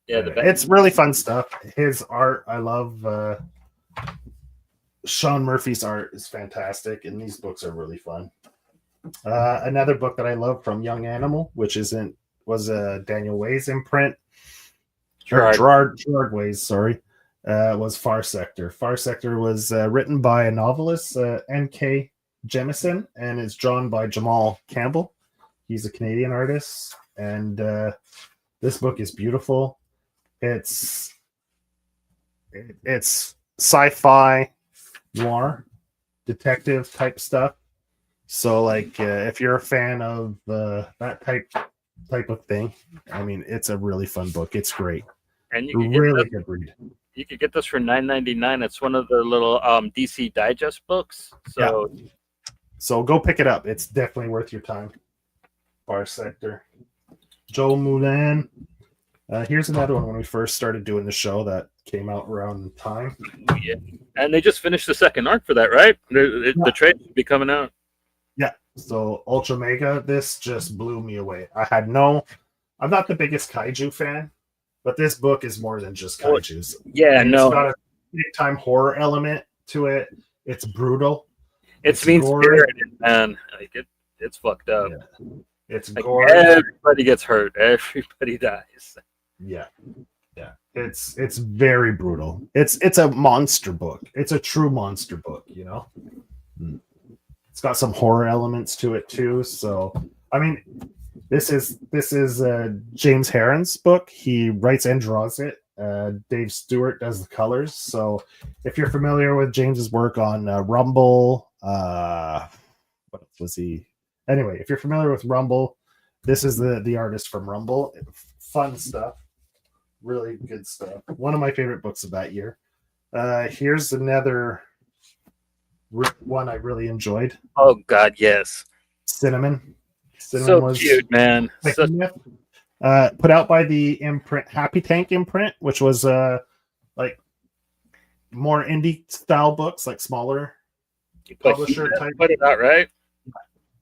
B: The
C: it's really fun stuff. His art, I love. Sean Murphy's art is fantastic, and these books are really fun. Another book that I love from Young Animal, which was Daniel Way's imprint. Gerard Way's, sorry, was Far Sector. Far Sector was written by a novelist, N.K. Jemisin, and is drawn by Jamal Campbell. He's a Canadian artist, and this book is beautiful. It's sci-fi noir detective type stuff. So, like, if you're a fan of that type of thing, I mean, it's a really fun book. It's great.
B: And you can
C: really good read.
B: You could get this for $9.99. It's one of the little DC Digest books. So,
C: so go pick it up. It's definitely worth your time. Far Sector. Joe Moulin. Here's another one when we first started doing the show that came out around the time.
B: Yeah, and they just finished the second arc for that, right? The trade will be coming out.
C: Yeah. So Ultra Mega, this just blew me away. I'm not the biggest kaiju fan, but this book is more than just kaijus.
B: Yeah,
C: It's got a big time horror element to it. It's brutal.
B: It's mean spirited, man. Like it's fucked up.
C: Yeah. It's
B: like
C: gory.
B: Everybody gets hurt. Everybody dies.
C: Yeah. It's very brutal. It's a monster book. It's a true monster book, you know. It's got some horror elements to it too. So I mean, this is James Herron's book. He writes and draws it. Dave Stewart does the colors. So if you're familiar with James's work on Rumble, what else was he? Anyway, if you're familiar with Rumble, this is the artist from Rumble. Fun stuff. Really good stuff. One of my favorite books of that year. Here's another one I really enjoyed.
B: Oh, God, yes.
C: Cinnamon
B: so
C: was
B: cute, man.
C: Put out by the imprint Happy Tank imprint, which was like more indie style books, like smaller publisher type.
B: Put it out, right?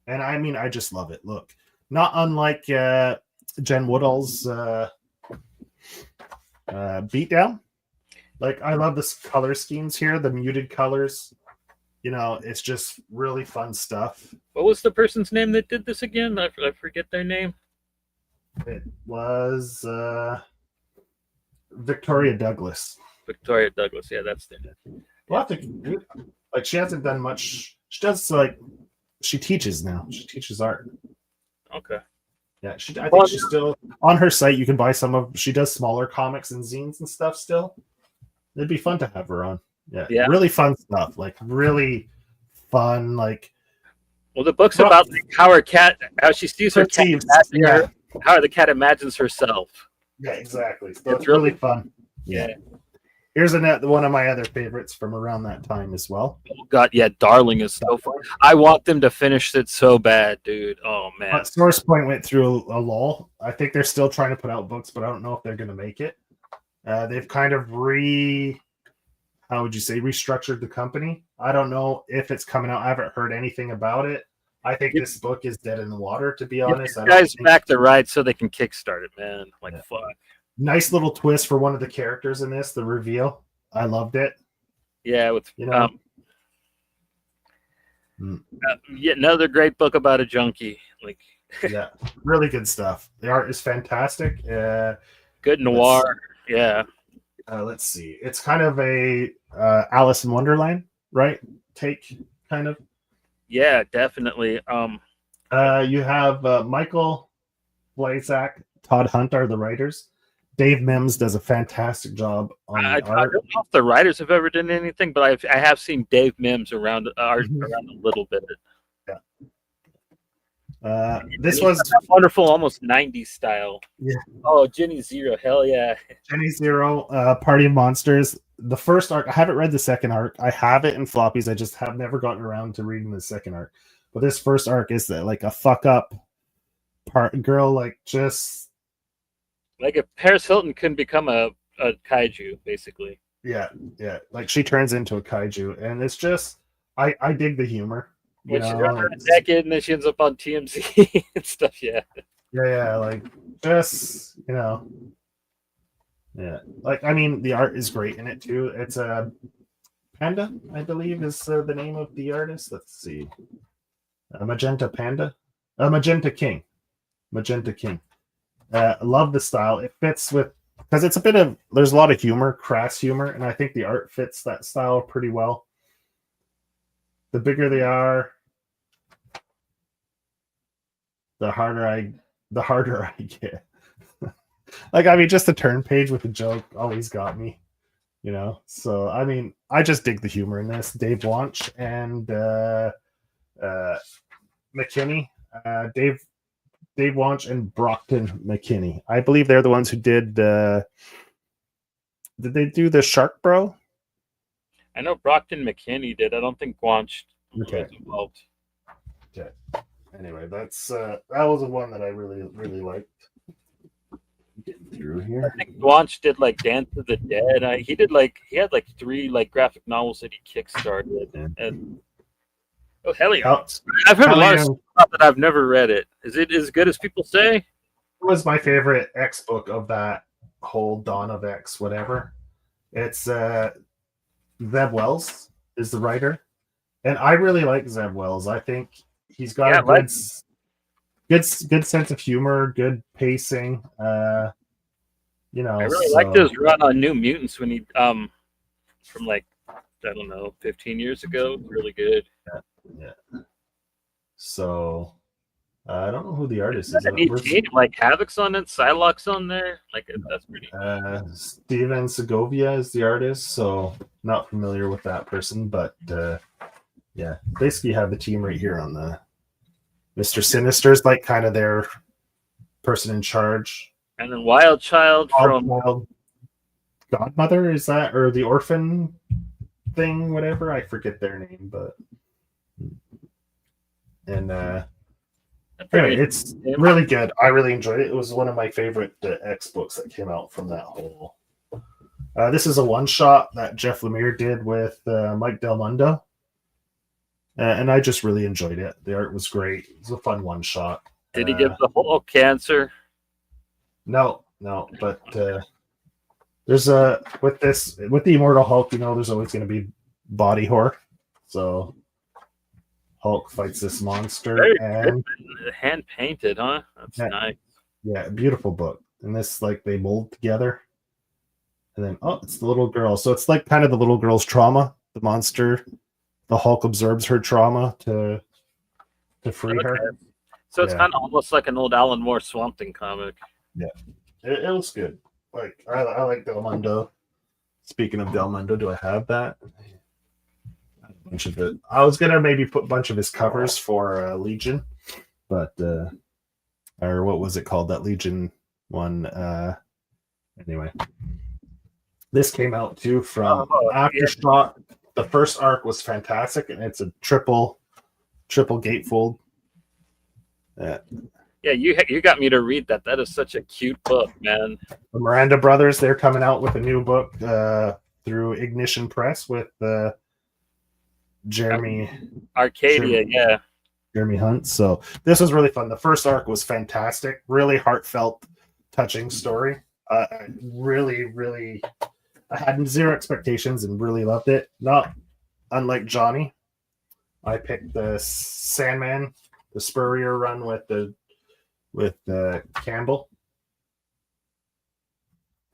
C: And I mean, I just love it. Look, not unlike Jen Woodall's Beatdown. Like, I love this color schemes here, the muted colors. You know, it's just really fun stuff.
B: What was the person's name that did this again? I forget their name.
C: It was Victoria Douglas.
B: Victoria Douglas, yeah, that's their name.
C: Well, like, she hasn't done much. She teaches now. She teaches art.
B: Okay.
C: Yeah, I think she's still on her site. You can buy she does smaller comics and zines and stuff still. It'd be fun to have her on. Yeah. Really fun stuff. Like, really fun, like.
B: Well, the book's about like how she sees her cat, how the cat imagines herself.
C: Yeah, exactly. So it's really fun. Yeah. Here's one of my other favorites from around that time as well.
B: Oh God, yeah, Darling is so fun. I want them to finish it so bad, dude. Oh man.
C: Source Point went through a lull. I think they're still trying to put out books, but I don't know if they're going to make it. They've kind of restructured the company. I don't know if it's coming out. I haven't heard anything about it. I think this book is dead in the water, to be honest.
B: Guys back to ride so they can kickstart it, man. Like, fuck.
C: Nice little twist for one of the characters in this, the reveal. I loved it.
B: Yeah, with another great book about a junkie. Like,
C: yeah, really good stuff. The art is fantastic.
B: Good noir.
C: Let's see. It's kind of a Alice in Wonderland, right? Take kind of.
B: Yeah, definitely.
C: You have Michael
A: Blazak, Todd Hunt are the writers. Dave Mims does a fantastic job on
B: I
A: the art.
B: don't know if the writers have ever done anything, but I have seen Dave Mims around art around a little bit.
A: This
B: And
A: was
B: he's got that wonderful, almost 90s style.
A: Yeah.
B: Oh, Jenny Zero, hell yeah.
A: Jenny Zero, Party of Monsters. The first arc, I haven't read the second arc. I have it in floppies. I just have never gotten around to reading the second arc. But this first arc is like a fuck up girl, like just
B: Like if Paris Hilton couldn't become a kaiju, basically.
A: yeah. Like she turns into a kaiju, and it's just I dig the humor.
B: When she's naked and then she ends up on TMZ and stuff, yeah.
A: Yeah, like just yeah. Like I mean, the art is great in it too. It's a Panda, I believe, is the name of the artist. Let's see, Magenta Panda, Magenta King. Love the style. It fits with because it's a bit of there's a lot of humor, crass humor, and I think the art fits that style pretty well. The bigger they are, the harder I get. Like I mean, just the turn page with the joke always got me, So I mean, I just dig the humor in this. Dave Wanch and McKinney, Dave Wanch and Brockton McKinney. I believe they're the ones who did. Did they do the Shark Bro?
B: I know Brockton McKinney did. I don't think Wanch was involved.
A: Okay. Anyway, that's that was the one that I really liked. Getting through here.
B: I think Wanch did like Dance of the Dead. He had like 3 like graphic novels that he kickstarted. And oh hell yeah! I've heard a lot of stuff that I've never read it. Is it as good as people say?
A: It was my favorite X book of that whole Dawn of X, whatever. It's Zeb Wells is the writer, and I really like Zeb Wells. I think he's got a good sense of humor, good pacing. I
B: really liked his run on New Mutants when he from like I don't know 15 years ago. Really good.
A: Yeah. So I don't know who the artist is.
B: Like Havoc's on it, Psylocke's on there. Like that's pretty.
A: Steven Segovia is the artist, so not familiar with that person, but yeah, basically have the team right here on the Mr. Sinister's like kind of their person in charge.
B: And then Wild Child from
A: Godmother, is that, or the orphan thing, whatever, I forget their name, but anyway, it's really good. I really enjoyed it. It was one of my favorite X books that came out from that whole. This is a one-shot that Jeff Lemire did with Mike Del Mundo, and I just really enjoyed it. The art was great. It was a fun one-shot.
B: Did he give the Hulk cancer?
A: No, but there's with the Immortal Hulk, there's always going to be body horror. So Hulk fights this monster, and
B: hand painted, huh? That's nice.
A: Yeah, beautiful book. And this, like, they mold together, and then it's the little girl. So it's like kind of the little girl's trauma. The monster, the Hulk absorbs her trauma to free her.
B: So it's kind of almost like an old Alan Moore Swamp Thing comic.
A: Yeah, it looks good. Like I like Del Mundo. Speaking of Del Mundo, do I have that? A bunch of it. I was gonna maybe put a bunch of his covers for Legion, but or what was it called? That Legion one. Anyway, this came out too from Aftershock. Yeah. The first arc was fantastic, and it's a triple gatefold.
B: Yeah, you got me to read that. That is such a cute book, man.
A: The Miranda Brothers, they're coming out with a new book through Ignition Press with Jeremy
B: Arcadia,
A: Jeremy Hunt. So this was really fun. The first arc was fantastic, really heartfelt, touching story. Really, I had zero expectations and really loved it. Not unlike Johnny, I picked the Sandman, the Spurrier run with Campbell.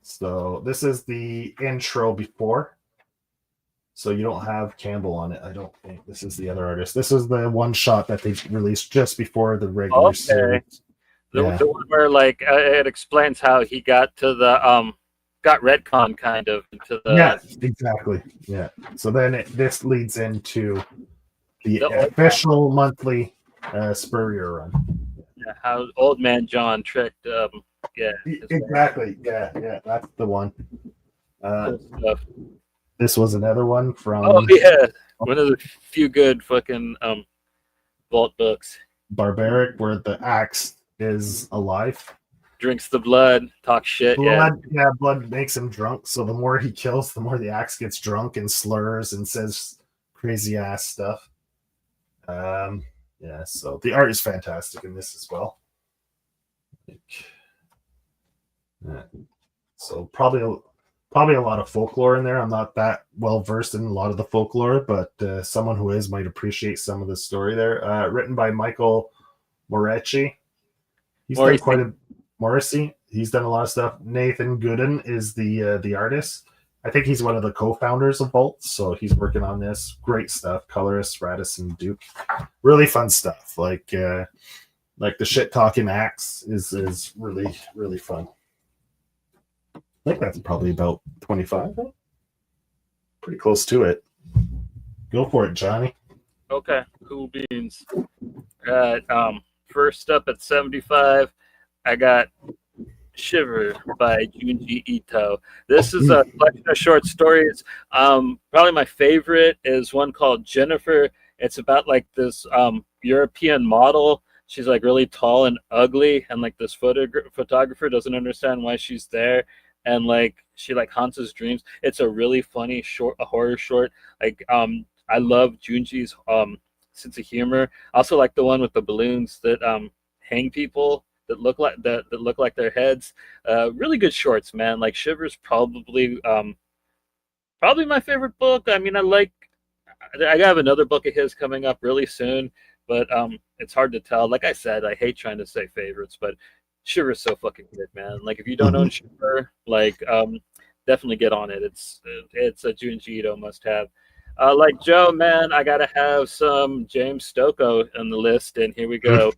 A: So this is the intro before. So you don't have Campbell on it, I don't think. This is the other artist. This is the one shot that they released just before the regular series.
C: Yeah.
B: The one where like it explains how he got to the got retcon kind of into the
C: Yeah, exactly. Yeah. So then this leads into the
B: old,
C: official monthly Spurrier run.
B: how old man John tricked yeah,
C: Exactly. Yeah, that's the one.
B: cool stuff.
C: This was another one from
B: Oh yeah, one of the few good fucking vault books.
C: Barbaric, where the axe is alive.
B: Drinks the blood, talks shit.
C: Blood makes him drunk. So the more he kills, the more the axe gets drunk and slurs and says crazy ass stuff. Yeah, so the art is fantastic in this as well. Yeah. So probably a lot of folklore in there. I'm not that well versed in a lot of the folklore, but someone who is might appreciate some of the story there. Written by Michael Moretti. He's done quite a Morrissey. He's done a lot of stuff. Nathan Gooden is the artist. I think he's one of the co-founders of Vault, so he's working on this. Great stuff. Colorist Radisson Duke. Really fun stuff. Like the shit talking axe is really, really fun. I think that's probably about 25. Pretty close to it. Go for it, Johnny.
B: Okay, cool beans. First up at 75, I got Shiver by Junji Ito. This is a collection of short stories. Probably my favorite is one called Jennifer. It's about like this European model. She's like really tall and ugly, and like this photographer doesn't understand why she's there, and like she like haunts his dreams. It's a really funny a horror short. Like I love Junji's sense of humor. I also like the one with the balloons that hang people that look like their heads. Really good shorts, man. Like Shiver's probably my favorite book. I mean, I have another book of his coming up really soon, but it's hard to tell. Like I said, I hate trying to say favorites, but Shiver's so fucking good, man. Like if you don't own Shiver, like definitely get on it. It's a Junji Ito must have. Like Joe, man, I gotta have some James Stokoe on the list, and here we go.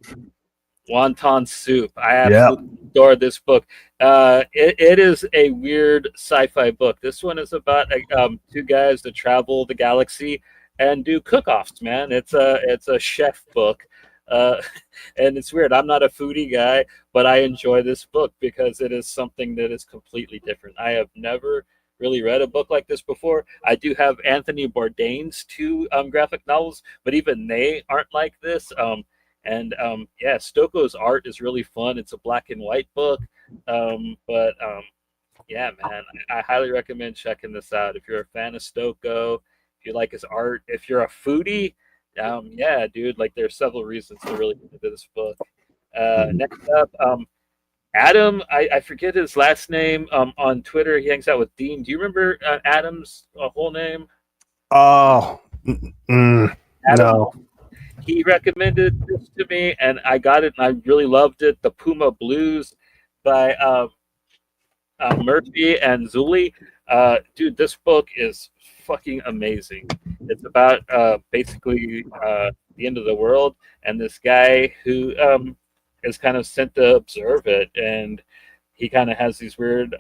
B: Wonton Soup. I absolutely adore this book. It is a weird sci-fi book. This one is about two guys that travel the galaxy and do cook-offs. Man, it's a chef book, and it's weird. I'm not a foodie guy, but I enjoy this book because it is something that is completely different. I have never really read a book like this before. I do have Anthony Bourdain's two graphic novels, but even they aren't like this. Yeah, Stokoe's art is really fun. It's a black and white book, yeah, man, I highly recommend checking this out. If you're a fan of Stokoe, if you like his art, if you're a foodie, yeah, dude, like there's several reasons to really get into this book. Next up, Adam, I forget his last name. On Twitter, he hangs out with Dean. Do you remember Adam's whole name?
C: Oh,
B: Adam,
C: no.
B: He recommended this to me, and I got it, and I really loved it. The Puma Blues by Murphy and Zuli. Dude, this book is fucking amazing. It's about basically the end of the world, and this guy who is kind of sent to observe it, and he kind of has these weird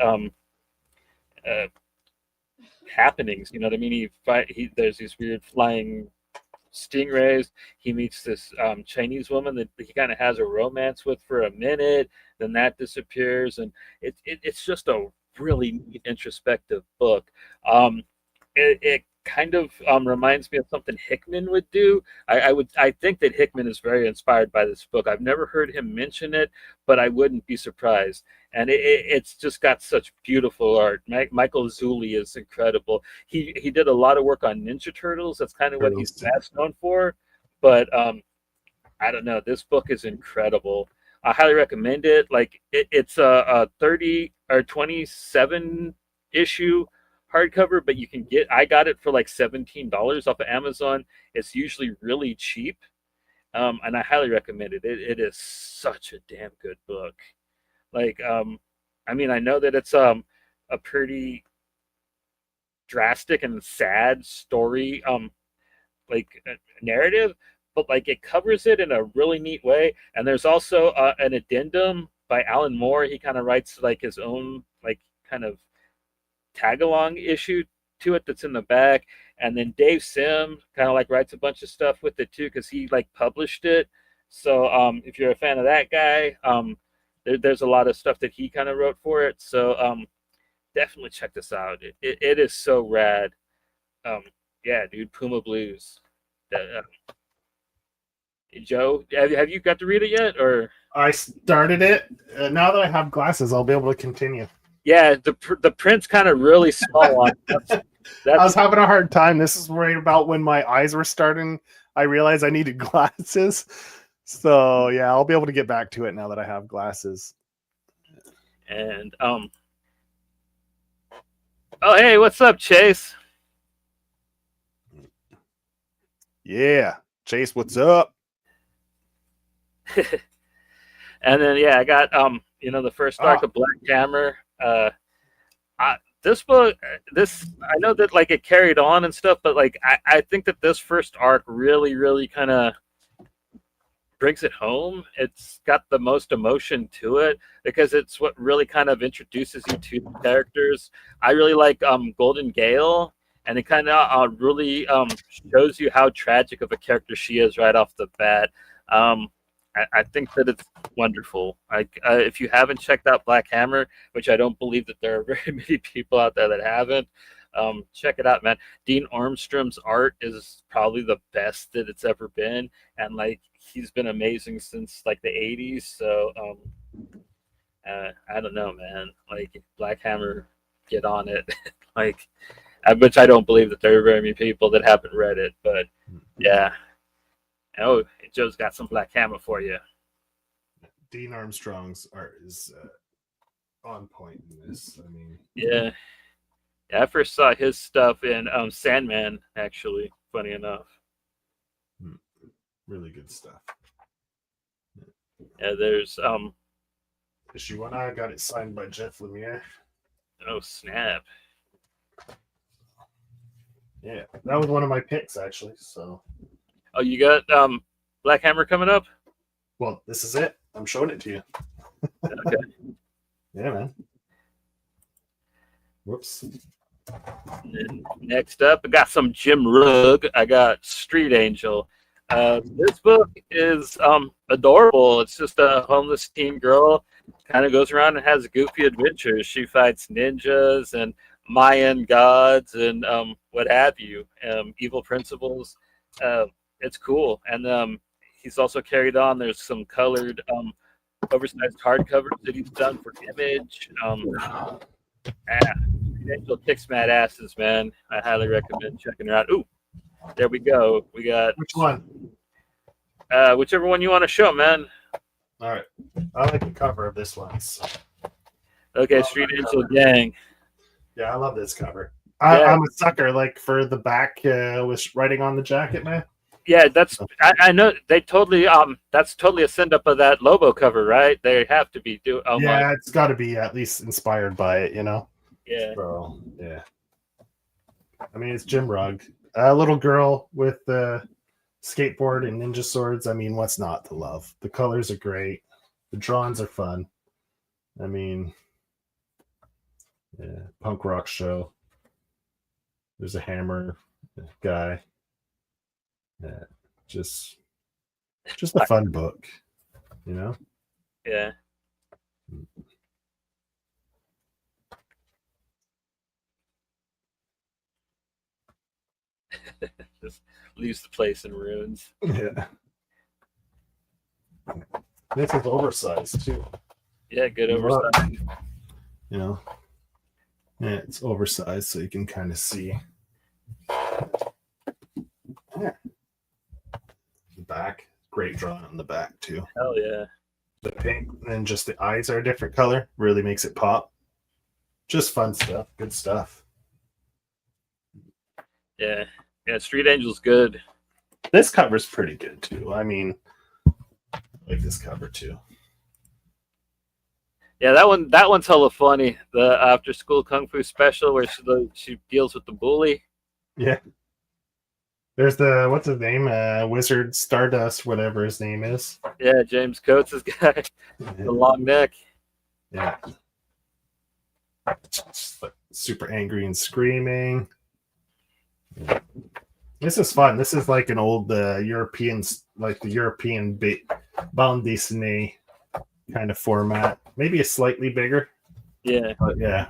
B: happenings. You know what I mean? There's these weird flying stingrays. He meets this Chinese woman that he kind of has a romance with for a minute, then that disappears, and it's just a really neat introspective book. It kind of reminds me of something Hickman would do. I think that Hickman is very inspired by this book. I've never heard him mention it, but I wouldn't be surprised. And it's just got such beautiful art. Michael Zuli is incredible. He did a lot of work on Ninja Turtles. That's kind of what he's best known for. But I don't know. This book is incredible. I highly recommend it. Like it's a 30 or 27 issue hardcover, but I got it for like $17 off of Amazon. It's usually really cheap, and I highly recommend it. It is such a damn good book. Like, I mean, I know that it's a pretty drastic and sad story, like narrative, but like it covers it in a really neat way. And there's also an addendum by Alan Moore. He kind of writes like his own like kind of tag along issue to it that's in the back. And then Dave Sim kind of like writes a bunch of stuff with it too, because he like published it. So if you're a fan of that guy, there's a lot of stuff that he kind of wrote for it. So definitely check this out. It is so rad. Yeah, dude, Puma Blues. Joe, have you got to read it yet? Or
C: I started it. Now that I have glasses, I'll be able to continue.
B: yeah, the print's kind of really small on it.
C: I was having a hard time. This is right about when my eyes were starting. I realized I needed glasses. So yeah, I'll be able to get back to it now that I have glasses.
B: And oh hey, what's up, Chase?
C: Yeah, Chase, what's up?
B: And then yeah, I got the first arc of Black Hammer. This book, I know that like it carried on and stuff, but like I think that this first arc really kind of brings it home. It's got the most emotion to it because it's what really kind of introduces you to the characters. I really like Golden Gale, and it kind of really shows you how tragic of a character she is right off the bat. I think that it's wonderful. If you haven't checked out Black Hammer, which I don't believe that there are very many people out there that haven't, check it out, man. Dean Ormstrom's art is probably the best that it's ever been, and like he's been amazing since like the 80s. So I don't know, man. Like Black Hammer, get on it. Like, which I don't believe that there are very many people that haven't read it, but yeah. Oh, Joe's got some Black Hammer for you.
C: Dean Armstrong's art is on point in this. I mean,
B: yeah, I first saw his stuff in Sandman, actually. Funny enough.
C: Really good stuff.
B: Yeah, there's
C: issue 1. I got it signed by Jeff Lemire.
B: Oh snap!
C: Yeah, that was one of my picks actually. So.
B: Oh, you got Black Hammer coming up?
C: Well, this is it. I'm showing it to you.
B: Okay.
C: Yeah, man. Whoops.
B: And next up, I got some Jim Rugg. I got Street Angel. This book is adorable. It's just a homeless teen girl, kind of goes around and has goofy adventures. She fights ninjas and Mayan gods and what have you, evil principles. It's cool. And he's also carried on. There's some colored oversized hardcovers that he's done for Image. Angel kicks mad asses, man. I highly recommend checking her out. Ooh, there we go. We got
C: which one?
B: Whichever one you want to show, man.
C: All right. I like the cover of this one. So.
B: Okay, Street Angel Gang.
C: Yeah, I love this cover.
B: Yeah.
C: I'm a sucker, like for the back with writing on the jacket, man.
B: Yeah, that's I know they totally that's totally a send up of that Lobo cover, right? They have to be doing.
C: Yeah, it's got to be at least inspired by it, you know.
B: Yeah.
C: So yeah. I mean, it's Jim Rugg, a little girl with the skateboard and ninja swords. I mean, what's not to love? The colors are great. The drawings are fun. I mean, yeah, punk rock show. There's a hammer guy. Yeah, just a fun book, you know?
B: Yeah. Just leaves the place in ruins.
C: Yeah. This is oversized too.
B: Yeah, good oversized.
C: You know? Yeah, it's oversized so you can kind of see. Yeah. The back, great drawing on the back too.
B: Hell yeah.
C: The pink and just the eyes are a different color, really makes it pop. Just fun stuff, good stuff.
B: Yeah, Street Angel's good.
C: This cover's pretty good too. I mean, I like this cover too.
B: Yeah, that one's hella funny. The after school kung fu special where she deals with the bully.
C: Yeah. There's the what's his name? Wizard Stardust, whatever his name is.
B: Yeah, James Coates' guy, the long neck.
C: Yeah. Just, like, super angry and screaming. This is fun. This is like an old European, like the European bande dessinée kind of format. Maybe a slightly bigger.
B: Yeah,
C: But yeah.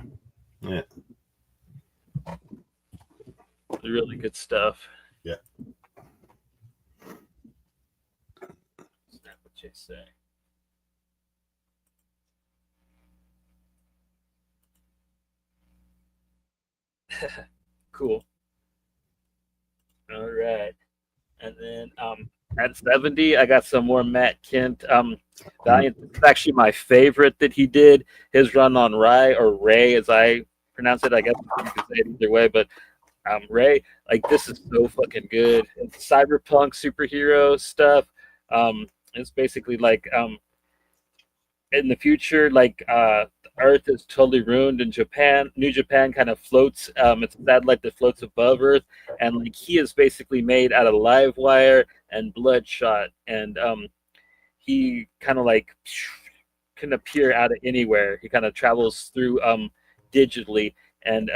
B: really good stuff.
C: Yeah.
B: Is that what you say? Cool. All right. And then at 70, I got some more Matt Kent. Valiant is actually my favorite that he did. His run on Ray, or Ray as I pronounce it. I guess you can say it either way, but Ray, like, this is so fucking good. It's cyberpunk superhero stuff. It's basically like in the future, like Earth is totally ruined in Japan. New Japan kind of floats. It's a satellite that floats above Earth, and like he is basically made out of live wire and bloodshot, and he kind of like can appear out of anywhere. He kind of travels through digitally, and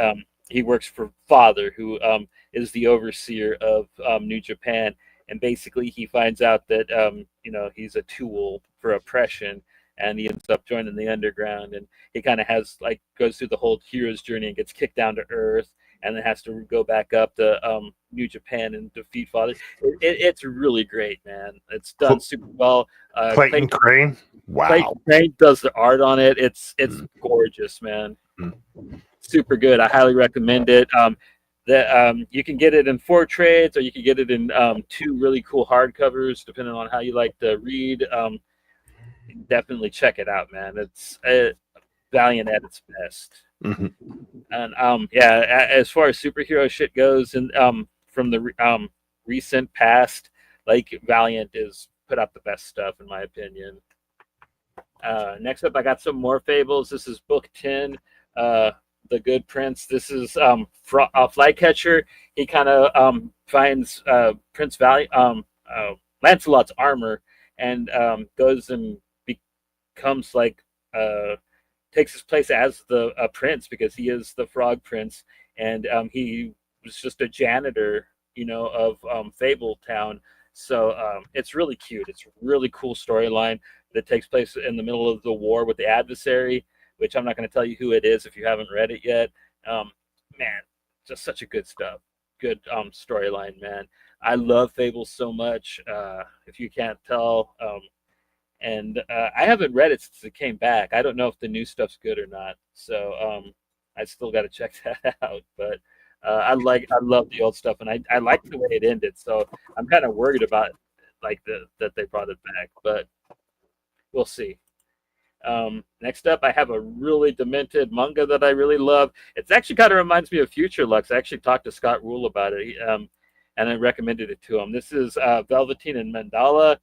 B: he works for Father, who is the overseer of New Japan, and basically he finds out that he's a tool for oppression, and he ends up joining the underground, and he kind of has like goes through the whole hero's journey and gets kicked down to Earth, and then has to go back up to New Japan and defeat Father. It's really great, man. It's done super well.
C: Clayton Crane. Wow.
B: Clayton Crane does the art on it. It's gorgeous, man. Super good. I highly recommend it. You can get it in 4 trades, or you can get it in 2 really cool hardcovers, depending on how you like to read. Definitely check it out, man. It's Valiant at its best.
C: Mm-hmm.
B: And as far as superhero shit goes, and from the recent past, like, Valiant is put out the best stuff in my opinion. Next up, I got some more fables. This is book 10, The Good Prince. This is Flycatcher. He kind of finds Prince Lancelot's armor, and goes and becomes like takes his place as the prince, because he is the Frog Prince, and he was just a janitor, of Fable Town. So it's really cute. It's a really cool storyline that takes place in the middle of the war with the adversary, which I'm not going to tell you who it is if you haven't read it yet. Man, just such a good stuff. Good storyline, man. I love Fable so much, if you can't tell. And I haven't read it since it came back. I don't know if the new stuff's good or not. So I still got to check that out. But I love the old stuff, and I like the way it ended. So I'm kind of worried about that they brought it back, but we'll see. Next up, I have a really demented manga that I really love. It actually kind of reminds me of Future Lux. I actually talked to Scott Rule about it, and I recommended it to him. This is Velveteen and Mandala.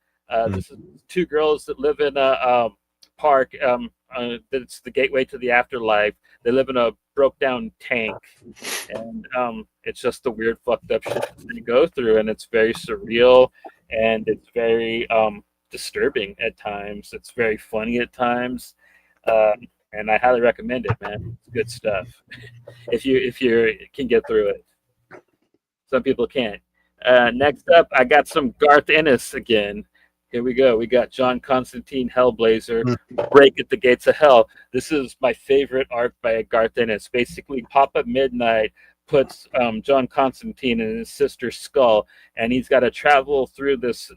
B: This is 2 girls that live in a park. It's the gateway to the afterlife. They live in a broke-down tank, and it's just the weird, fucked up shit that they go through, and it's very surreal, and it's very disturbing at times. It's very funny at times, and I highly recommend it, man. It's good stuff. if you can get through it. Some people can't. Next up, I got some Garth Ennis again. Here we go. We got John Constantine Hellblazer, Break at the Gates of Hell. This is my favorite arc by Garth Ennis. Basically, Papa Midnight puts John Constantine in his sister's skull, and he's got to travel through this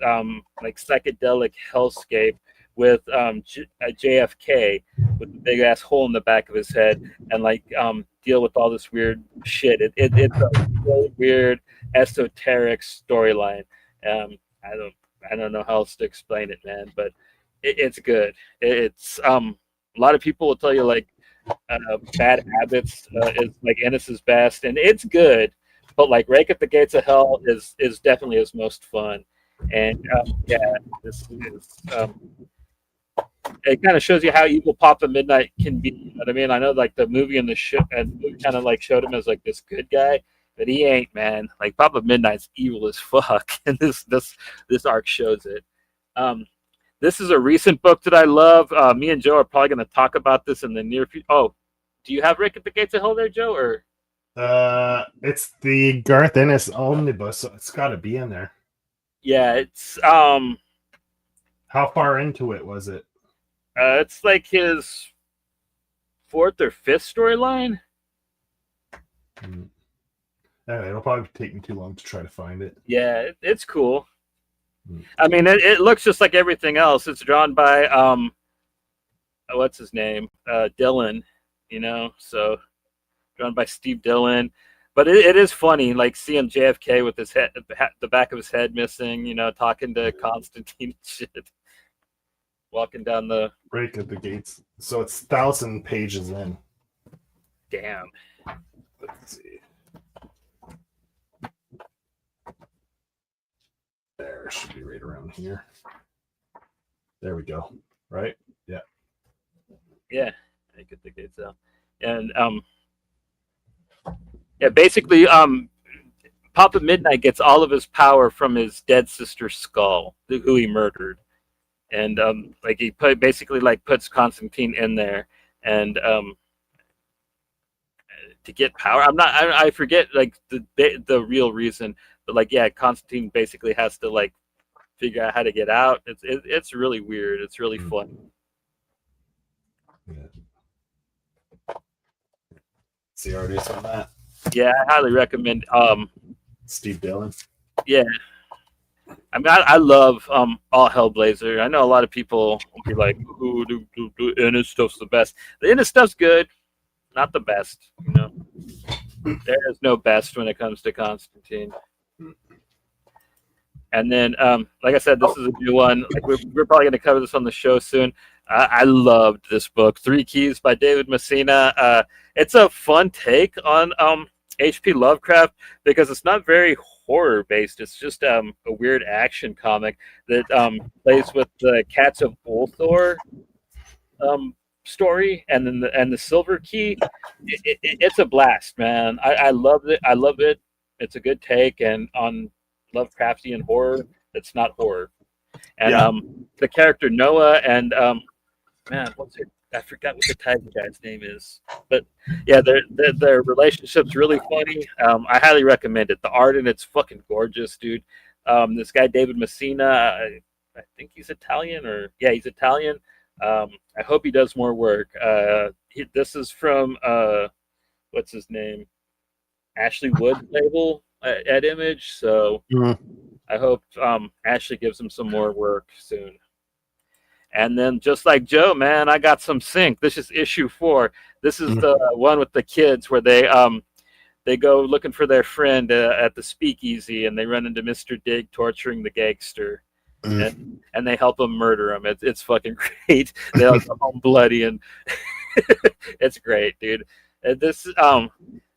B: like psychedelic hellscape with JFK with a big ass hole in the back of his head, and like deal with all this weird shit. It's a really weird esoteric storyline. I don't know how else to explain it, man, but it's good. It's a lot of people will tell you like Bad Habits is like Ennis's best, and it's good, but like Rake at the Gates of Hell is definitely his most fun. And this is it kind of shows you how evil Papa Midnight can be. You know what I mean? I know like the movie and the show and kind of like showed him as like this good guy, but he ain't, man. Like Papa Midnight's evil as fuck, and this arc shows it. This is a recent book that I love. Me and Joe are probably going to talk about this in the near future. Oh, do you have Rick at the Gates of Hell there, Joe? Or
C: It's the Garth Ennis omnibus, so it's got to be in there.
B: yeah, it's
C: How far into it was it?
B: it's like his fourth or fifth storyline.
C: Anyway, it'll probably take me too long to try to find it.
B: Yeah, it's cool. I mean, it looks just like everything else. It's drawn by what's his name, Dillon. You know, so drawn by Steve Dillon. But it is funny, like seeing JFK with his head, the back of his head missing. You know, talking to Constantine and shit, walking down the
C: Break at the Gates. So it's 1,000 pages in.
B: damn.
C: Let's see. There should be right around here. There we go. Right? Yeah.
B: Yeah, I could think it's and yeah, basically Papa Midnight gets all of his power from his dead sister's skull, who he murdered, and like he basically like puts Constantine in there, and to get power. I forget like the real reason, but like yeah, Constantine basically has to like figure out how to get out. It's really weird. It's really fun.
C: Yeah. See artists on that.
B: Yeah, I highly recommend.
C: Steve Dillon.
B: Yeah, I mean, I love all Hellblazer. I know a lot of people will be like, "Ooh, Ennis stuff's the best." The Ennis stuff's good, not the best. You know, there is no best when it comes to Constantine. And then, like I said, this is a new one. Like we're probably going to cover this on the show soon. I loved this book, Three Keys by David Messina. It's a fun take on H.P. Lovecraft because it's not very horror based. It's just a weird action comic that plays with the Cats of Ulthor story, and then the Silver Key. It's a blast, man. I love it. I love it. It's a good take and on Lovecraftian horror that's not horror. And the character Noah and man, I forgot what the Tiger guy's name is, but yeah, their relationship's really funny. I highly recommend it. The art in it's fucking gorgeous, dude. This guy David Messina, I think he's Italian, or yeah, he's Italian. I hope he does more work. This is from what's his name, Ashley Wood label at Image. So I hope Ashley gives him some more work soon. And then, just like Joe, man, I got some sync. This is issue 4. This is the one with the kids where they go looking for their friend at the speakeasy, and they run into Mr. Dig torturing the gangster, and they help him murder him. It's fucking great. They all come home bloody, and it's great, dude. And this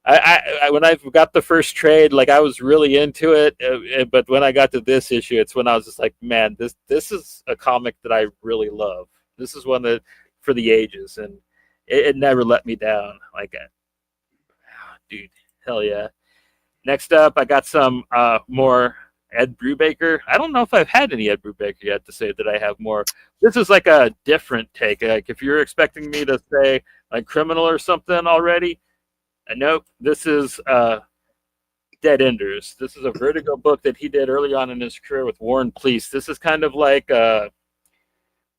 B: I when I got the first trade, like I was really into it, but when I got to this issue, it's when I was just like, man, this is a comic that I really love. This is one that for the ages, and it never let me down. Like, dude, hell yeah. Next up, I got some more Ed Brubaker. I don't know if I've had any Ed Brubaker yet to say that I have more. This is like a different take. Like if you're expecting me to say like Criminal or something already, nope. This is Dead Enders. This is a Vertigo book that he did early on in his career with Warren Pleece. This is kind of like a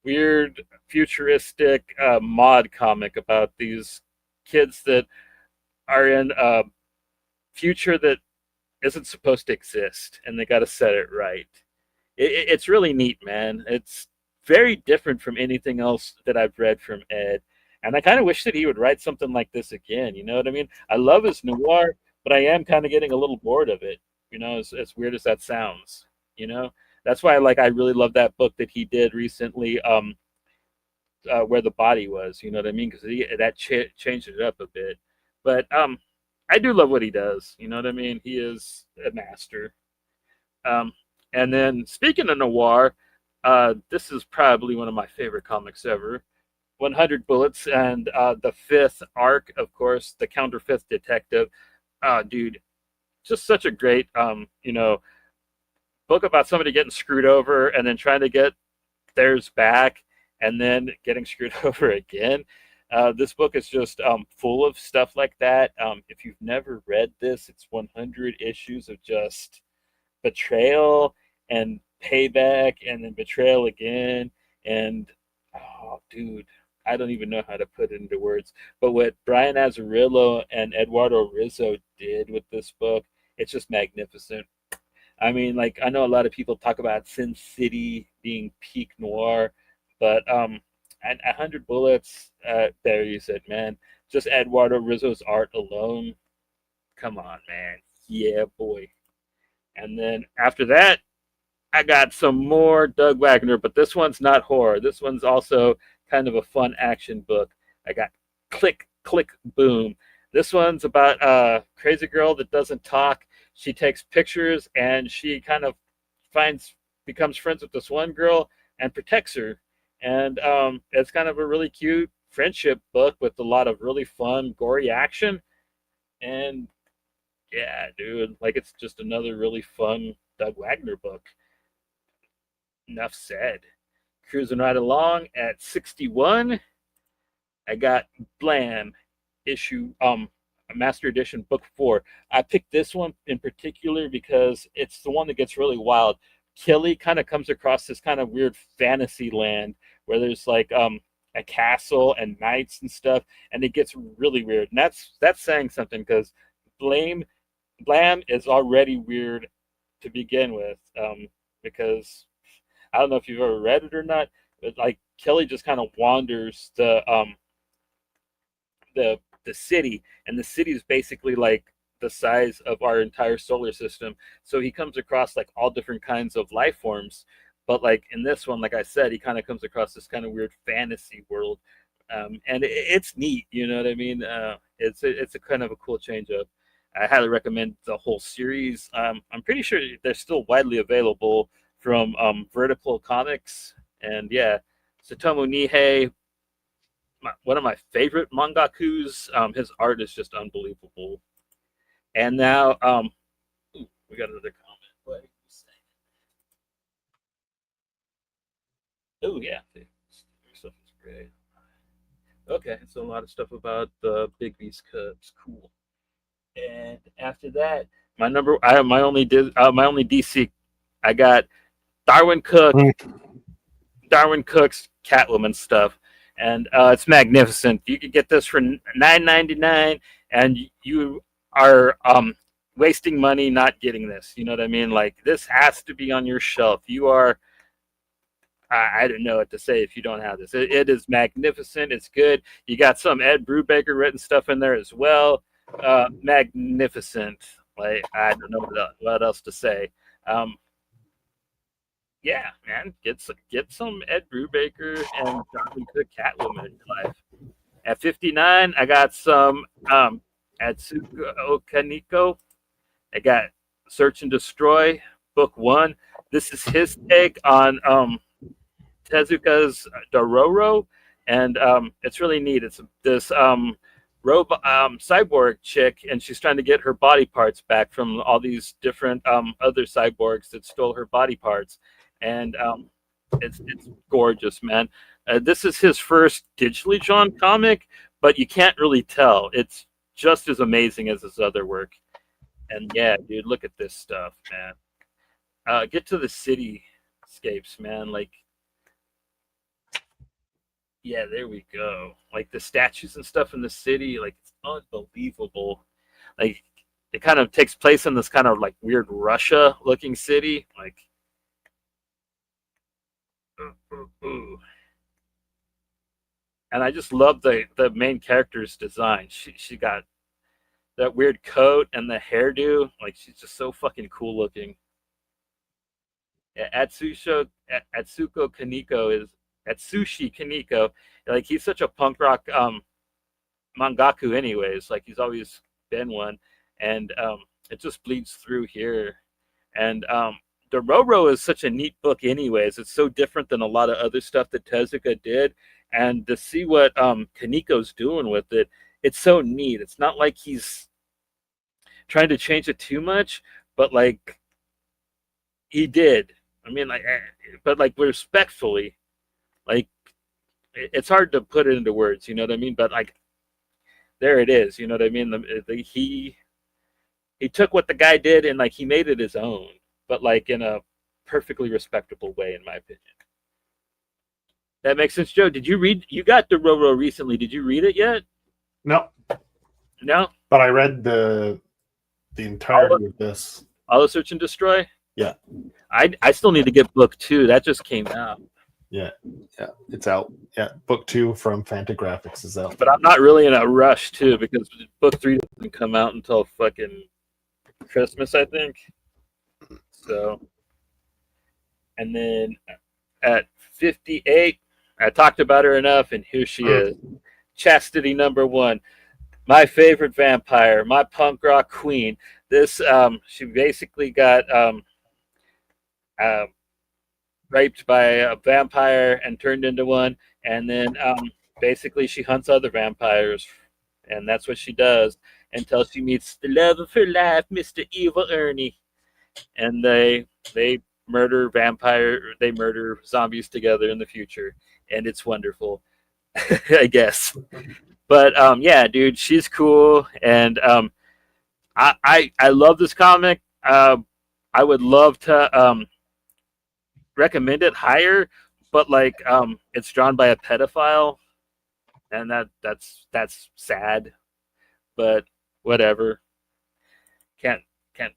B: weird futuristic mod comic about these kids that are in a future that isn't supposed to exist, and they got to set it right. It's really neat, man. It's very different from anything else that I've read from Ed. And I kind of wish that he would write something like this again. You know what I mean? I love his noir, but I am kind of getting a little bored of it. You know, as weird as that sounds. You know, that's why I really love that book that he did recently, Where the Body Was. You know what I mean? Because that changed it up a bit. But I do love what he does. You know what I mean? He is a master. And then speaking of noir, this is probably one of my favorite comics ever. 100 Bullets, and the 5th arc, of course, the Counterfeit Detective. Dude, just such a great book about somebody getting screwed over and then trying to get theirs back and then getting screwed over again. This book is just full of stuff like that. If you've never read this, it's 100 issues of just betrayal and payback and then betrayal again. And, oh, dude, I don't even know how to put it into words. But what Brian Azzarello and Eduardo Rizzo did with this book, it's just magnificent. I mean, like, I know a lot of people talk about Sin City being peak noir, but and 100 Bullets, there you said, man. Just Eduardo Rizzo's art alone. Come on, man. Yeah, boy. And then after that, I got some more Doug Wagner, but this one's not horror. This one's also kind of a fun action book. I got Click, Click, Boom. This one's about a crazy girl that doesn't talk. She takes pictures and she kind of becomes friends with this one girl and protects her. And it's kind of a really cute friendship book with a lot of really fun, gory action. And yeah, dude, like it's just another really fun Doug Wagner book. Enough said. Cruising right along at 61, I got Blam issue Master Edition Book 4. I picked this one in particular because it's the one that gets really wild. Killy kind of comes across this kind of weird fantasy land where there's like a castle and knights and stuff, and it gets really weird. And that's saying something because Blam is already weird to begin with, because I don't know if you've ever read it or not, but like Kelly just kind of wanders the city, and the city is basically like the size of our entire solar system. So he comes across like all different kinds of life forms. But like in this one, like I said, he kind of comes across this kind of weird fantasy world, and it's neat. You know what I mean? It's a kind of a cool change up. I highly recommend the whole series. I'm pretty sure they're still widely available from Vertical Comics. And yeah, Satomu Nihei, one of my favorite mangakus. His art is just unbelievable. And now, we got another comment. What are you saying? Oh yeah, stuff is great. Okay, so a lot of stuff about the Big Beast Cubs. Cool. And after that, my only DC, I got Darwin Cook's Catwoman stuff, and it's magnificent. You could get this for $9.99, and you are wasting money not getting this. You know what I mean? Like, this has to be on your shelf. You are, I don't know what to say if you don't have this. It is magnificent. It's good. You got some Ed Brubaker written stuff in there as well. Magnificent. Like, I don't know what else to say. Yeah, man, get some Ed Brubaker and Jonathan Cook Catwoman in your life. At 59, I got some Atsuko Kaneko. I got Search and Destroy, Book 1. This is his take on Tezuka's Dororo, and it's really neat. It's this robot cyborg chick, and she's trying to get her body parts back from all these different other cyborgs that stole her body parts. And it's gorgeous, man. This is his first digitally drawn comic, but you can't really tell. It's just as amazing as his other work. And yeah, dude, look at this stuff, man. Get to the cityscapes, man. Like, yeah, there we go. Like the statues and stuff in the city, like it's unbelievable. Like it kind of takes place in this kind of like weird Russia-looking city, like. Ooh. And I just love the main character's design. She got that weird coat and the hairdo. Like, she's just so fucking cool looking. Yeah, Atsushi Kaneko. Like, he's such a punk rock mangaku anyways. Like, he's always been one. And it just bleeds through here. And Dororo is such a neat book anyways. It's so different than a lot of other stuff that Tezuka did. And to see what Kaneko's doing with it, it's so neat. It's not like he's trying to change it too much, but like he did. I mean, like, but like respectfully, like it's hard to put it into words, you know what I mean? But like there it is, you know what I mean? He took what the guy did and like he made it his own, but like in a perfectly respectable way, in my opinion. That makes sense, Joe. Did you read? You got Dororo recently. Did you read it yet?
C: No,
B: No.
C: but I read the entirety of this.
B: All the Search and Destroy.
C: Yeah.
B: I still need to get book 2. That just came out.
C: Yeah, it's out. Yeah, book 2 from Fantagraphics is out.
B: But I'm not really in a rush too because book 3 doesn't come out until fucking Christmas, I think. So, and then at 58, I talked about her enough, and here she is, Chastity #1, my favorite vampire, my punk rock queen. This she basically got raped by a vampire and turned into one, and then basically she hunts other vampires, and that's what she does until she meets the love of her life, Mr. Evil Ernie, and they murder zombies together in the future, and it's wonderful. I guess. But yeah, dude, she's cool, and I love this comic. I would love to recommend it higher, but like it's drawn by a pedophile, and that's sad, but whatever. Can't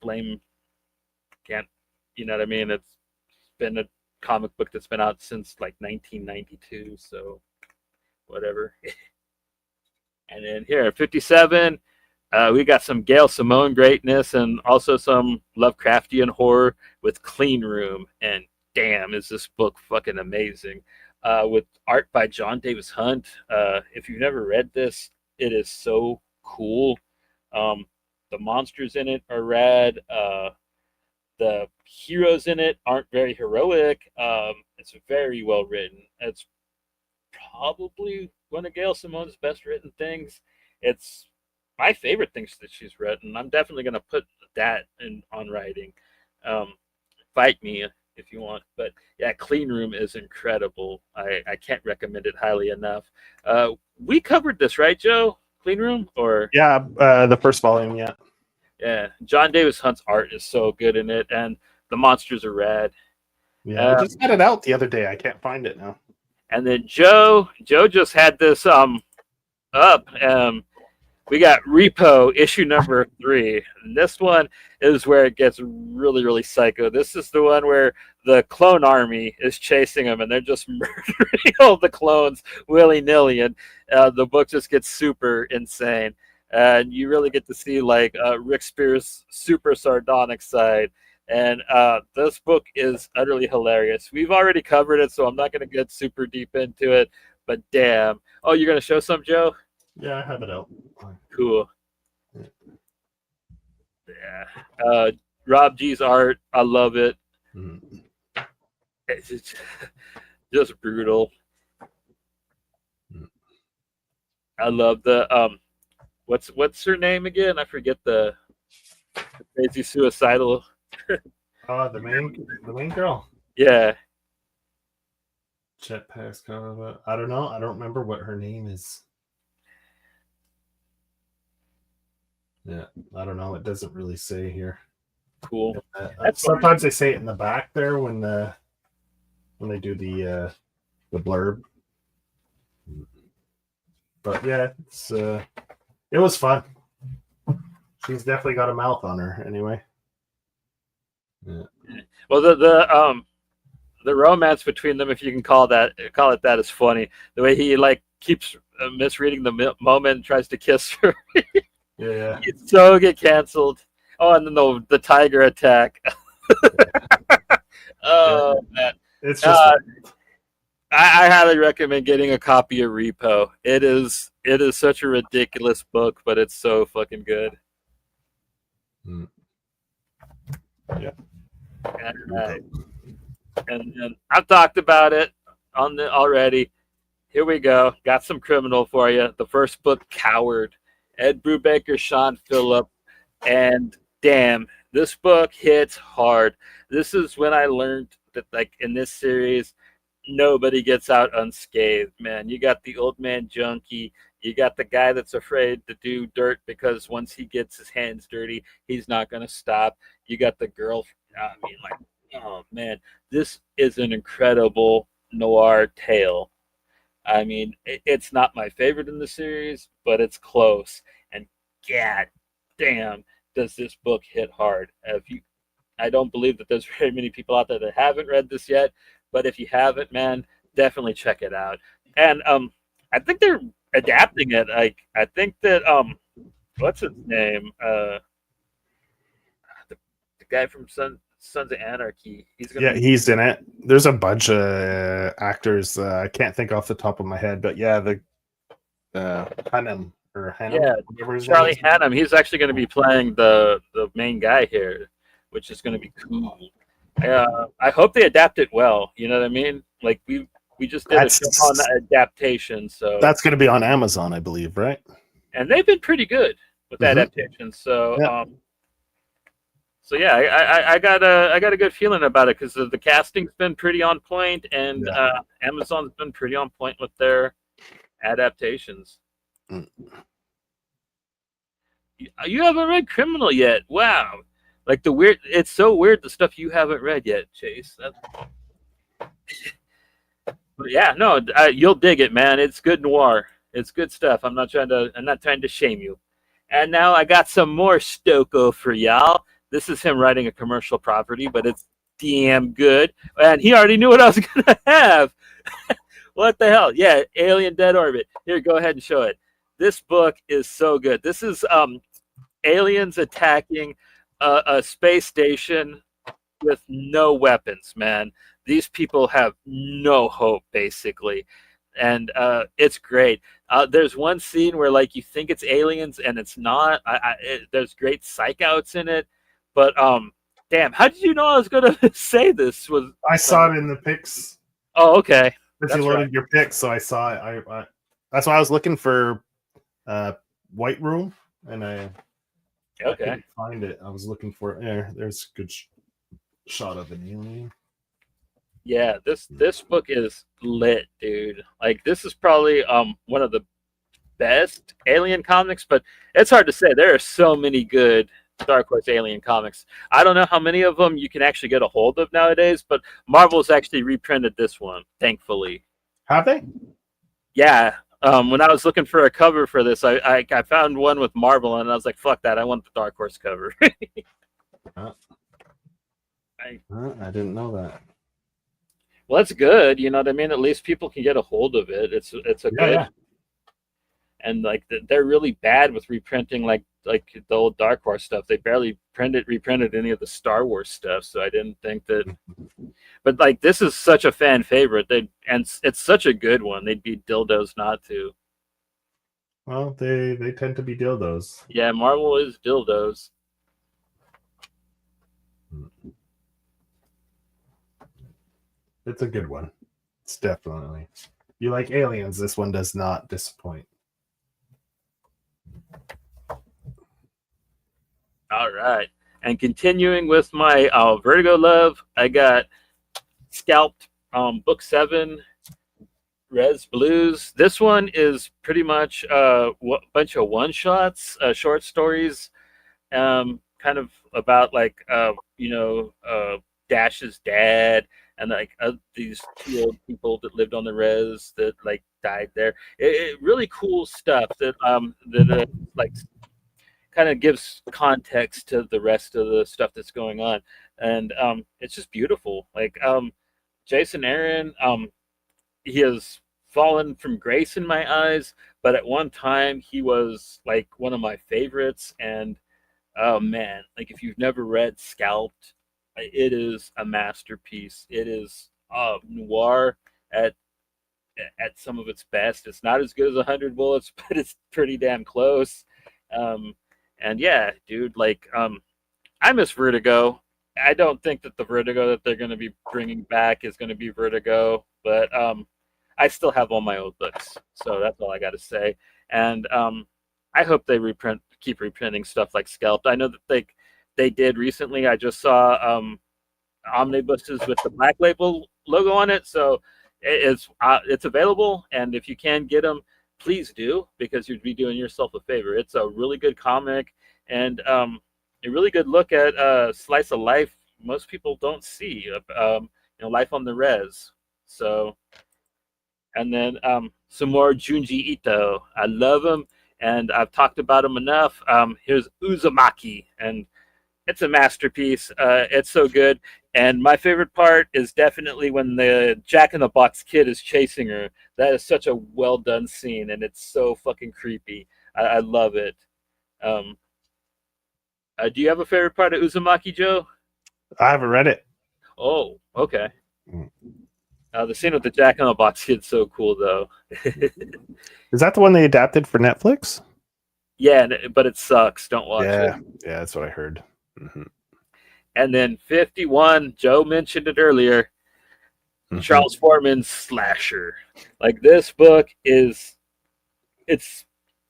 B: blame. Can't, you know what I mean? It's been a comic book that's been out since like 1992, so whatever. And then here at 57, we got some Gail Simone greatness and also some Lovecraftian horror with Clean Room. And damn, is this book fucking amazing. With art by John Davis Hunt. If you've never read this, it is so cool. The monsters in it are rad. The heroes in it aren't very heroic. It's very well written. It's probably one of Gail Simone's best written things. It's my favorite things that she's written. I'm definitely going to put that on writing. Fight me if you want. But yeah, Clean Room is incredible. I can't recommend it highly enough. We covered this, right, Joe? Clean Room? Or
C: yeah, the first volume, yeah.
B: Yeah, John Davis Hunt's art is so good in it, and the monsters are rad.
C: Yeah, I just got it out the other day. I can't find it now.
B: And then Joe just had this up. We got Repo issue #3. And this one is where it gets really, really psycho. This is the one where the clone army is chasing them, and they're just murdering all the clones willy-nilly, and the book just gets super insane. And you really get to see like Rick Spears' super sardonic side. And this book is utterly hilarious. We've already covered it, so I'm not going to get super deep into it. But damn. Oh, you're going to show some, Joe?
C: Yeah, I have it out.
B: Cool. Yeah. Rob G's art, I love it.
C: Mm-hmm.
B: It's just brutal. I love the what's her name again? I forget the crazy suicidal.
C: The main girl.
B: Yeah.
C: Jetpacks. I don't know. I don't remember what her name is. Yeah, I don't know. It doesn't really say here.
B: Cool.
C: Sometimes they say it in the back there when they do the blurb. But yeah, it was fun. She's definitely got a mouth on her anyway. Yeah.
B: Well, the romance between them, if you can call it that, is funny. The way he like keeps misreading the moment and tries to kiss her.
C: Yeah.
B: He'd so get canceled. Oh, and then the tiger attack. Oh man,
C: it's just.
B: I highly recommend getting a copy of Repo. It is such a ridiculous book, but it's so fucking good.
C: Yeah.
B: And I've talked about it already. Here we go. Got some criminal for you. The first book, Coward. Ed Brubaker, Sean Phillip. And damn, this book hits hard. This is when I learned that, like, in this series, nobody gets out unscathed, man. You got the old man junkie. You got the guy that's afraid to do dirt because once he gets his hands dirty, he's not going to stop. You got the girl. I mean, like, oh man, this is an incredible noir tale. I mean, it's not my favorite in the series, but it's close. And god damn, does this book hit hard. If you, I don't believe that there's very many people out there that haven't read this yet, but if you haven't, man, definitely check it out. And I think they're adapting it. Like, I think that what's his name? The guy from Sons of Anarchy. He's gonna
C: He's in it. There's a bunch of actors. I can't think off the top of my head, but yeah, the Hunnam or Hannum,
B: yeah,
C: whatever his
B: Charlie
C: name is.
B: Hunnam. He's actually going to be playing the main guy here, which is going to be cool. I hope they adapt it well. You know what I mean? Like we just did a show on the adaptation, so
C: That's going to be on Amazon, I believe, right?
B: and they've been pretty good with adaptations. So
C: Yeah.
B: so yeah, I got a good feeling about it because the casting's been pretty on point, and Amazon's been pretty on point with their adaptations.
C: Mm.
B: You haven't read Criminal yet? Wow! Like the weird, it's so weird the stuff you haven't read yet, Chase. But yeah, no, you'll dig it, man. It's good noir. It's good stuff. I'm not trying to shame you. And now I got some more Stoko for y'all. This is him writing a commercial property, but it's damn good. And he already knew what I was gonna have. What the hell? Yeah, Alien Dead Orbit. Here, go ahead and show it. This book is so good. This is aliens attacking a space station with no weapons, man. These people have no hope, basically. And it's great. There's one scene where, like, you think it's aliens and it's not. There's great psych outs in it. But damn, how did you know I was gonna say this?
C: I saw it in the pics.
B: Oh, okay.
C: Because you loaded your pics, so I saw it. I that's why I was looking for White Room, and I couldn't find it. I was looking for it. There's a good shot of an alien.
B: Yeah, this book is lit, dude. Like, this is probably one of the best Alien comics, but it's hard to say. There are so many good Dark Horse Alien comics. I don't know how many of them you can actually get a hold of nowadays, but Marvel's actually reprinted this one, thankfully.
C: Have they?
B: Yeah. When I was looking for a cover for this, I found one with Marvel, and I was like, fuck that, I want the Dark Horse cover.
C: I didn't know that.
B: Well, that's good. You know what I mean? At least people can get a hold of it. It's a good.
C: Yeah.
B: And like they're really bad with reprinting like the old Dark Horse stuff. They barely reprinted any of the Star Wars stuff. So I didn't think that. But like, this is such a fan favorite. And it's such a good one. They'd be dildos not to.
C: Well, they tend to be dildos.
B: Yeah, Marvel is dildos.
C: It's a good one. It's definitely. You like aliens, this one does not disappoint.
B: All right. And continuing with my Vertigo love, I got Scalped Book 7, Res Blues. This one is pretty much a bunch of one-shots, short stories, kind of about like, Dash's dad, and like these two old people that lived on the res that like died there. It really cool stuff that like kind of gives context to the rest of the stuff that's going on, and it's just beautiful. Like Jason Aaron, he has fallen from grace in my eyes, but at one time he was like one of my favorites. And oh man, like if you've never read Scalped, it is a masterpiece. It is noir at some of its best. It's not as good as 100 Bullets, but it's pretty damn close. And yeah, dude, like I miss Vertigo. I don't think that the Vertigo that they're going to be bringing back is going to be Vertigo, but I still have all my old books, so that's all I got to say. And I hope they reprint keep reprinting stuff like Scalped. I know that they did recently. I just saw omnibuses with the Black Label logo on it, so it's available, and if you can get them, please do, because you'd be doing yourself a favor. It's a really good comic, and a really good look at slice of life most people don't see, life on the res. So, and then some more Junji Ito. I love him, and I've talked about him enough. Here's Uzumaki, and it's a masterpiece. It's so good. And my favorite part is definitely when the Jack-in-the-Box kid is chasing her. That is such a well-done scene, and it's so fucking creepy. I love it. Do you have a favorite part of Uzumaki, Joe?
C: I haven't read it.
B: Oh, okay. The scene with the Jack-in-the-Box kid's so cool, though.
C: Is that the one they adapted for Netflix?
B: Yeah, but it sucks. Don't watch it.
C: Yeah, that's what I heard. Mm-hmm.
B: And then 51, Joe mentioned it earlier, Charles Foreman's Slasher. Like, this book it's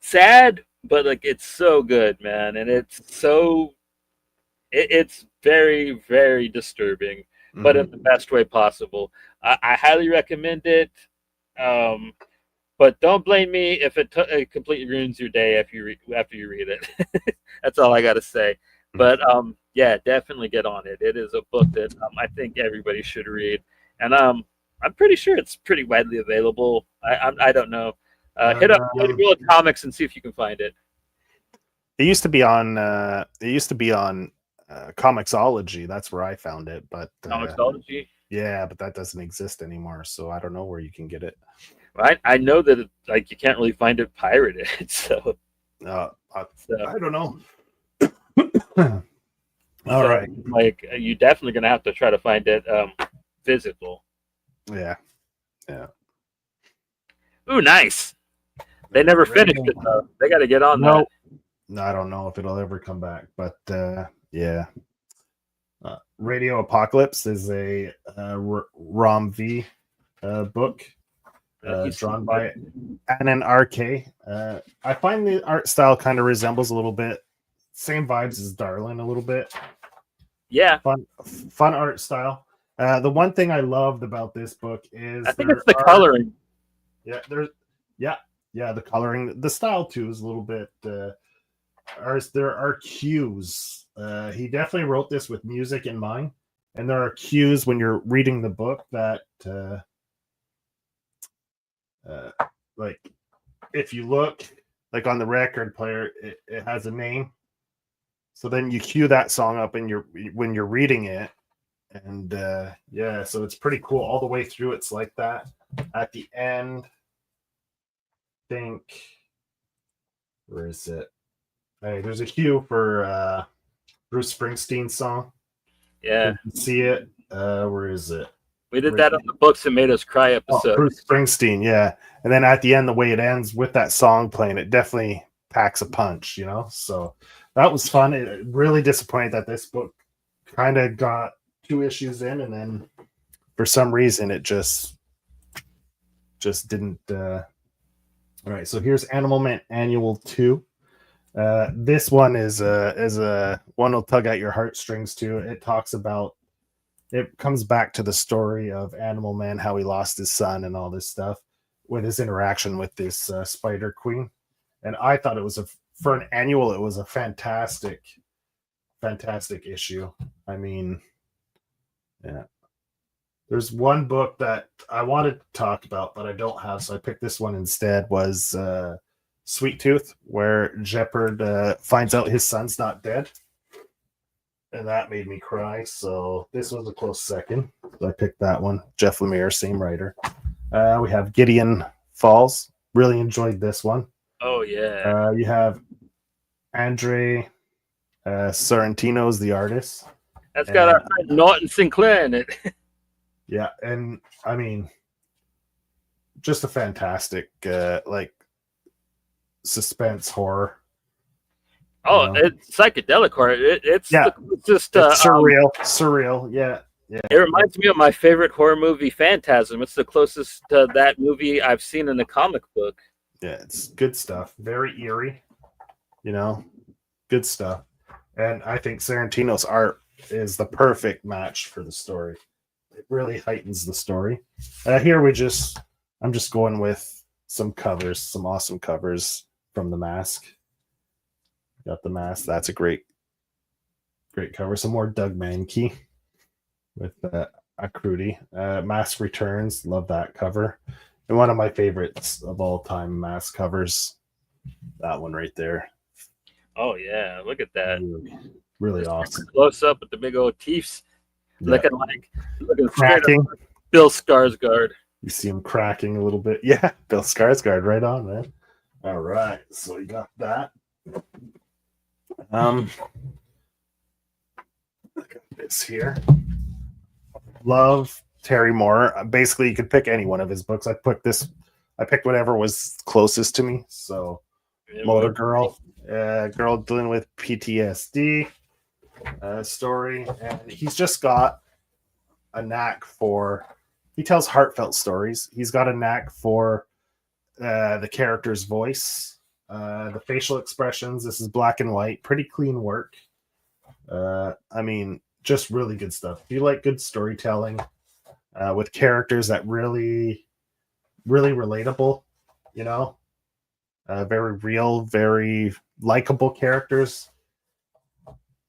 B: sad, but like it's so good, man. And it's very, very disturbing, but in the best way possible. I highly recommend it. But don't blame me if it completely ruins your day after you read it. That's all I got to say. But yeah, definitely get on it. It is a book that I think everybody should read, and I'm pretty sure it's pretty widely available. I don't know. Hit up World Comics and see if you can find it.
C: It used to be on. Comixology. That's where I found it. But
B: Comixology.
C: Yeah, but that doesn't exist anymore. So I don't know where you can get it.
B: I know that you can't really find it pirated. So
C: I don't know.
B: All right. Like, you're definitely gonna have to try to find it physical.
C: Yeah.
B: Ooh, nice. They never finished it though. They got to get on that.
C: No, I don't know if it'll ever come back, but yeah. Radio Apocalypse is a Rom V book drawn by Annan RK. I find the art style kind of resembles a little bit, same vibes as Darlin a little bit.
B: Yeah.
C: Fun art style. The one thing I loved about this book is
B: I think it's the coloring.
C: Yeah, the coloring. The style too is a little bit there are cues. He definitely wrote this with music in mind, and there are cues when you're reading the book that like if you look like on the record player, it has a name. So then you cue that song up when you're reading it. And yeah, so it's pretty cool all the way through. It's like that. At the end, where is it? Hey, there's a cue for Bruce Springsteen's song.
B: Yeah.
C: You can see it. Where is it?
B: We did that on the Books That Made Us Cry episode.
C: Bruce Springsteen, yeah. And then at the end, the way it ends with that song playing, it definitely packs a punch, So that was fun. It really disappointed that this book kind of got 2 issues in, and then for some reason it just didn't. All right, so here's Animal Man Annual 2. This one is a one will tug at your heartstrings too. It comes back to the story of Animal Man, how he lost his son and all this stuff with his interaction with this Spider Queen. And I thought for an annual, it was a fantastic issue. I mean, yeah. There's one book that I wanted to talk about, but I don't have, so I picked this one instead, was Sweet Tooth, where Jeopard finds out his son's not dead. And that made me cry, so this was a close second. So I picked that one. Jeff Lemire, same writer. We have Gideon Falls. Really enjoyed this one.
B: Oh, yeah.
C: You have Andre Sorrentino's the artist.
B: That's got our friend Norton Sinclair in it.
C: Yeah, and I mean, just a fantastic suspense horror.
B: Oh, it's psychedelic horror. It's just
C: surreal. Yeah.
B: It reminds me of my favorite horror movie, Phantasm. It's the closest to that movie I've seen in a comic book.
C: Yeah, it's good stuff. Very eerie.
A: Good stuff. And I think Sorrentino's art is the perfect match for the story. It really heightens the story. Here I'm just going with some covers, some awesome covers from The Mask. Got The Mask. That's a great cover. Some more Doug Mankey with Akrudi. Mask Returns. Love that cover. And one of my favorites of all time Mask covers. That one right there.
B: Oh yeah, look at that.
A: Really awesome.
B: Close up with the big old teeth, looking straight
A: Cracking.
B: up Bill Skarsgård.
A: You see him cracking a little bit. Yeah, Bill Skarsgård, right on, man. All right, so you got that. Look at this here. Love Terry Moore. Basically, you could pick any one of his books. I picked whatever was closest to me. So, Motor Girl, girl dealing with PTSD story, and he's just got a knack for. He tells heartfelt stories. He's got a knack for the character's voice, the facial expressions. This is black and white, pretty clean work. I mean, just really good stuff. If you like good storytelling with characters that really, really relatable, you know, very real, very likable characters,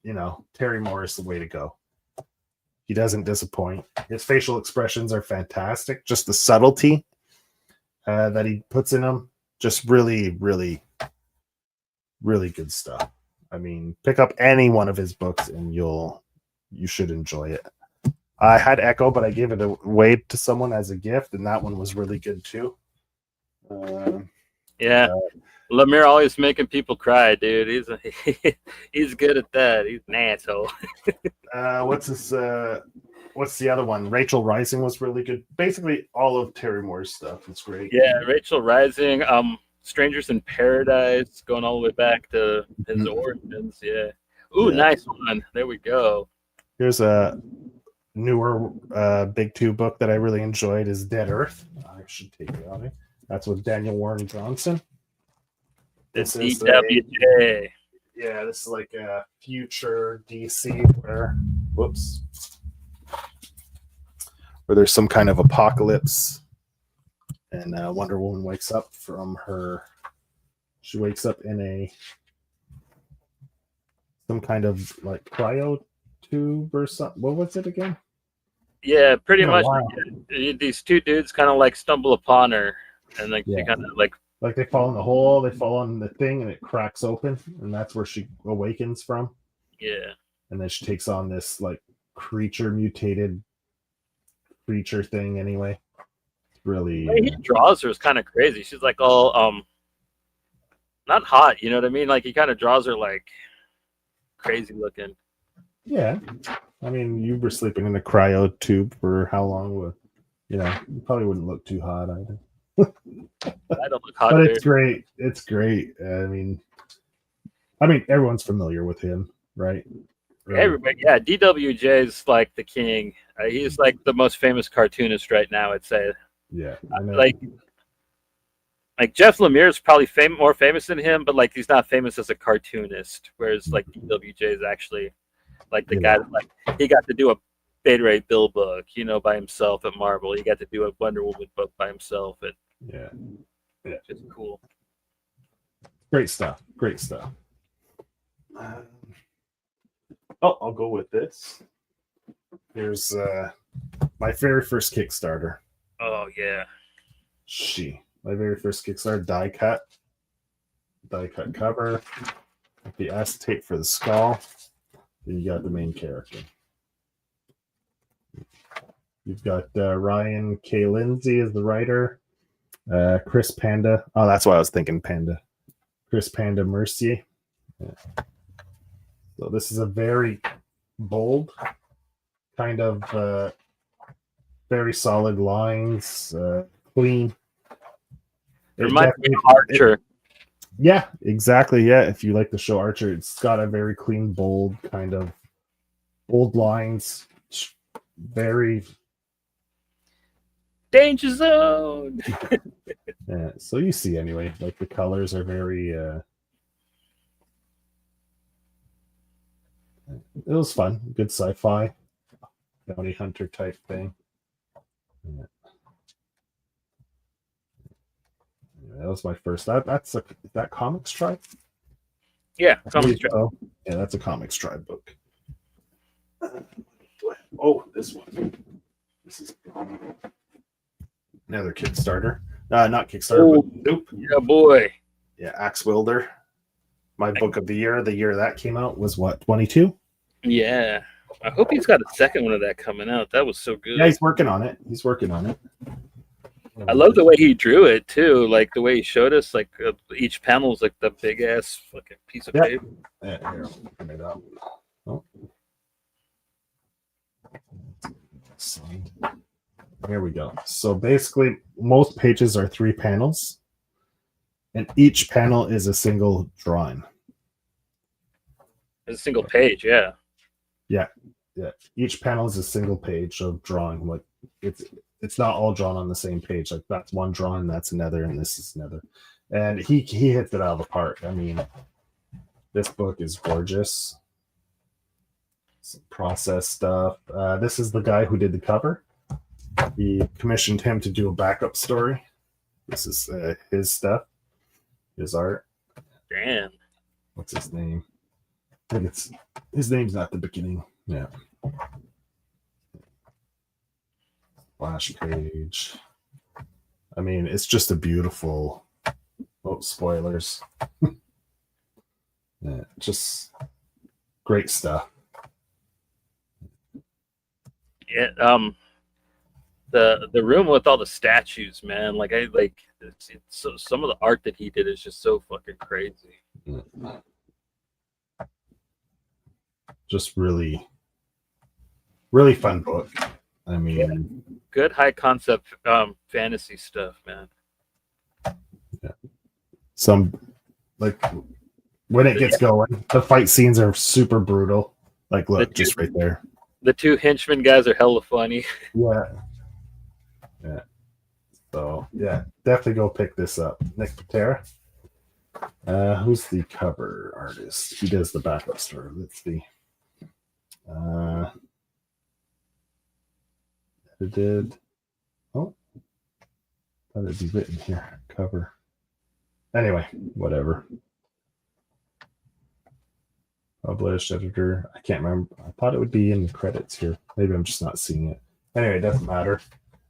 A: you know, Terry Moore is the way to go. He doesn't disappoint. His facial expressions are fantastic. Just the subtlety that he puts in them, just really, really, really good stuff. I mean, pick up any one of his books and you should enjoy it. I had Echo, but I gave it away to someone as a gift, and that one was really good too.
B: Lemire always making people cry, dude. He's good at that. He's an asshole.
A: What's the other one? Rachel Rising was really good. Basically, all of Terry Moore's stuff is great.
B: Yeah, Rachel Rising, Strangers in Paradise, going all the way back to his origins. Yeah. Ooh, nice one. There we go.
A: Here's a newer Big Two book that I really enjoyed is Dead Earth. I should take it out. That's with Daniel Warren Johnson.
B: This is EWJ.
A: This is like a future DC where there's some kind of apocalypse, and Wonder Woman wakes up she wakes up in some kind of like cryo tube or something. What was it again?
B: Yeah, pretty much. These two dudes kind of like stumble upon her, and like she kind of like
A: they fall in the hole, they fall on the thing, and it cracks open, and that's where she awakens from.
B: Yeah.
A: And then she takes on this like mutated creature thing anyway. It's really
B: the way he draws her is kind of crazy. She's like all not hot, you know what I mean? Like he kind of draws her like crazy looking.
A: Yeah. I mean, you were sleeping in the cryo tube for how long? You probably wouldn't look too hot either.
B: I don't look hot.
A: But it's great. It's great. I mean, everyone's familiar with him, right?
B: Everybody, yeah. DWJ is like the king. He's like the most famous cartoonist right now, I'd say.
A: Yeah,
B: like Jeff Lemire is probably more famous than him, but like he's not famous as a cartoonist. Whereas like DWJ is actually like the guy that like he got to do a Beta Ray Bill book, by himself at Marvel. He got to do a Wonder Woman book by himself. Just cool.
A: Great stuff. I'll go with this. Here's my very first Kickstarter.
B: Oh yeah.
A: My very first Kickstarter die cut cover, the S tape for the skull. Then you got the main character. You've got Ryan K. Lindsay as the writer. Chris Panda. Oh, that's why I was thinking Panda. Chris Panda Mercier. Yeah. So this is a very bold, kind of very solid lines, clean.
B: It reminds me of Archer.
A: Yeah, exactly. Yeah, if you like the show Archer, it's got a very clean, bold kind of bold lines. Very
B: danger zone.
A: Yeah, so you see anyway, like the colors are very
C: It was fun, good sci-fi, bounty hunter type thing. Yeah. That was my first. That's that Comics Tribe.
B: Yeah, Comics Tribe.
C: Oh, yeah, that's a Comics Tribe book. Oh, this one. This is another Kickstarter. Not Kickstarter, but nope.
B: Yeah, boy.
C: Yeah, Axe Wilder. My book of the year that came out was what, 22?
B: Yeah. I hope he's got a second one of that coming out. That was so good.
C: Yeah, he's working on it.
B: I love the way he drew it too, like the way he showed us, like each panel is like the big ass fucking piece of paper.
C: Yeah, here, I'll open it up. Oh. There we go. So basically, most pages are 3 panels, and each panel is a single drawing.
B: It's a single page, yeah.
C: Yeah. Each panel is a single page of drawing. Like it's not all drawn on the same page. Like that's one drawing, that's another, and this is another. And he hits it out of the park. I mean, this book is gorgeous. Some process stuff. This is the guy who did the cover. He commissioned him to do a backup story. This is his stuff, his art.
B: Damn.
C: What's his name? I think his name's not the beginning. Yeah. Splash page. I mean, it's just a beautiful. Oh, spoilers. Yeah, just great stuff.
B: Yeah, the room with all the statues, man. Like it's so, some of the art that he did is just so fucking crazy.
C: Just really, really fun book. I mean,
B: good high concept fantasy stuff, man.
C: Yeah. Some like when it gets going, the fight scenes are super brutal. Like, look, just right there.
B: The 2 henchmen guys are hella funny.
C: Yeah. So yeah, definitely go pick this up. Nick Patera. Who's the cover artist? He does the backup story. Let's see. Edited. Oh, thought it'd be written here. Cover. Anyway, whatever. Published, editor. I can't remember. I thought it would be in the credits here. Maybe I'm just not seeing it. Anyway, it doesn't matter.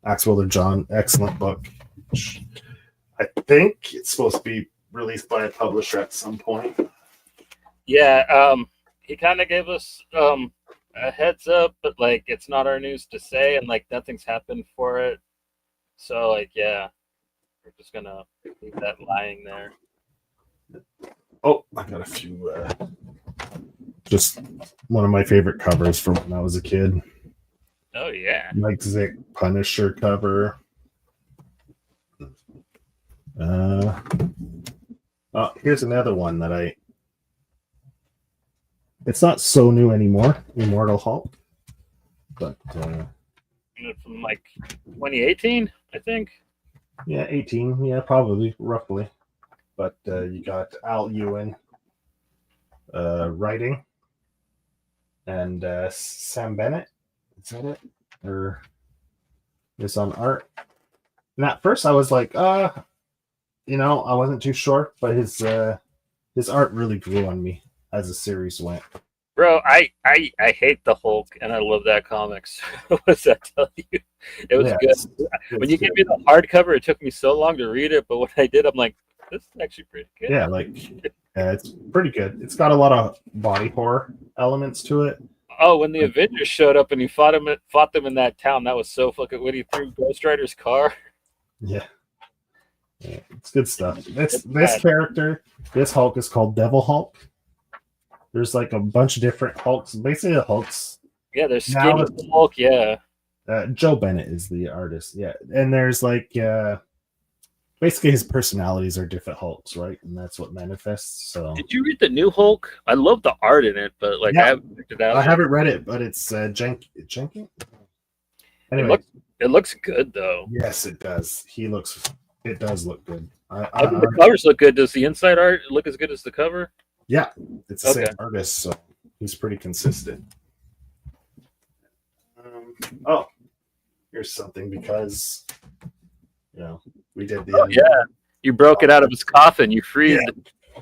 C: Axe Wilder John, excellent book. I think it's supposed to be released by a publisher at some point.
B: Yeah, he kind of gave us a heads up, but like it's not our news to say, and like nothing's happened for it. So like, yeah, we're just gonna leave that lying there.
C: Oh, I got a few. Just one of my favorite covers from when I was a kid.
B: Oh yeah,
C: Mike Zick Punisher cover. Here's another one that it's not so new anymore, Immortal Hulk, but
B: from like 2018, I think.
C: Yeah, 18, yeah, probably, roughly. But you got Al Ewing writing, and Sam Bennett, is that it? Or is on art. And at first I was like, I wasn't too sure, but his art really grew on me as the series went.
B: Bro, I hate the Hulk, and I love that comics. What does that tell you? It was good. When you gave me the hardcover, it took me so long to read it, but when I did, I'm like, this is actually pretty good.
C: Yeah, it's pretty good. It's got a lot of body horror elements to it.
B: Oh, when the Avengers showed up and he fought them in that town, that was so fucking. When he threw Ghost Rider's car.
C: Yeah, it's good stuff. This character, this Hulk is called Devil Hulk. There's like a bunch of different Hulks. Basically, the Hulks.
B: Yeah, there's skinny Hulk. Yeah.
C: Joe Bennett is the artist. Yeah, and there's like basically his personalities are different Hulks, right? And that's what manifests. So.
B: Did you read the new Hulk? I love the art in it, but like I haven't picked it out.
C: I haven't read it, but it's Jenkins. Anyway,
B: it looks good though.
C: Yes, it does. It does look good.
B: The covers look good. Does the inside art look as good as the cover?
C: Yeah, it's the same artist. So He's pretty consistent. Oh, here's something because we did the
B: yeah, you broke it out of his coffin. You freed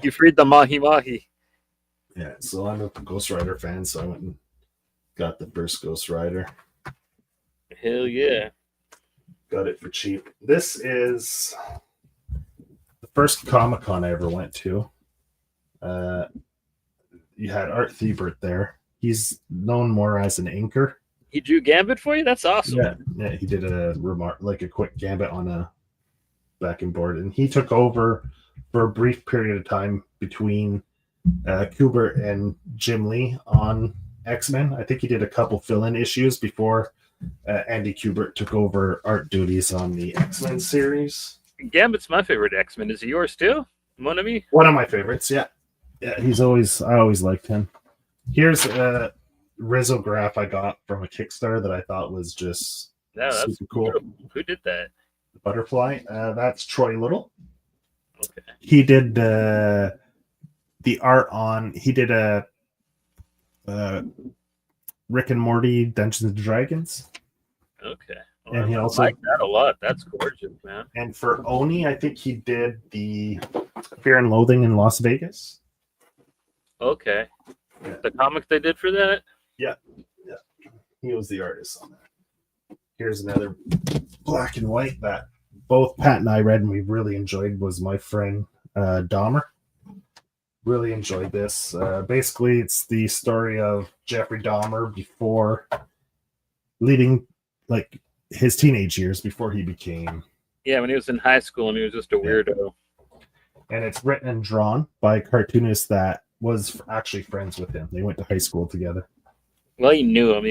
B: the mahi mahi.
C: Yeah, so I'm a Ghost Rider fan, so I went and got the first Ghost Rider.
B: Hell yeah.
C: Got it for cheap. This is the first Comic-Con I ever went to. You had Art Thibert there. He's known more as an inker.
B: He drew Gambit for you? That's awesome.
C: Yeah, he did a quick Gambit on a backing board, and he took over for a brief period of time between Kubert and Jim Lee on X-Men. I think he did a couple fill-in issues before Andy Kubert took over art duties on the X-Men series.
B: Gambit's my favorite X-Men. Is he yours too? One of me?
C: One of my favorites, yeah. Yeah, I always liked him. Here's a risograph I got from a Kickstarter that I thought was just super cool.
B: Who did that?
C: The Butterfly. That's Troy Little.
B: Okay.
C: He did the art on. He did a Rick and Morty Dungeons and Dragons.
B: Okay.
C: Well, and he also
B: like that a lot. That's gorgeous, man.
C: And for Oni, I think he did the Fear and Loathing in Las Vegas.
B: Okay. Yeah. The comic they did for that?
C: Yeah. He was the artist on that. Here's another black and white that both Pat and I read and we really enjoyed. Was My Friend Dahmer. Really enjoyed this. Basically, it's the story of Jeffrey Dahmer before leading, like, his teenage years before he became.
B: Yeah, when he was in high school and he was just a weirdo.
C: And it's written and drawn by a cartoonist that was actually friends with him. They went to high school together.
B: Well, he knew him.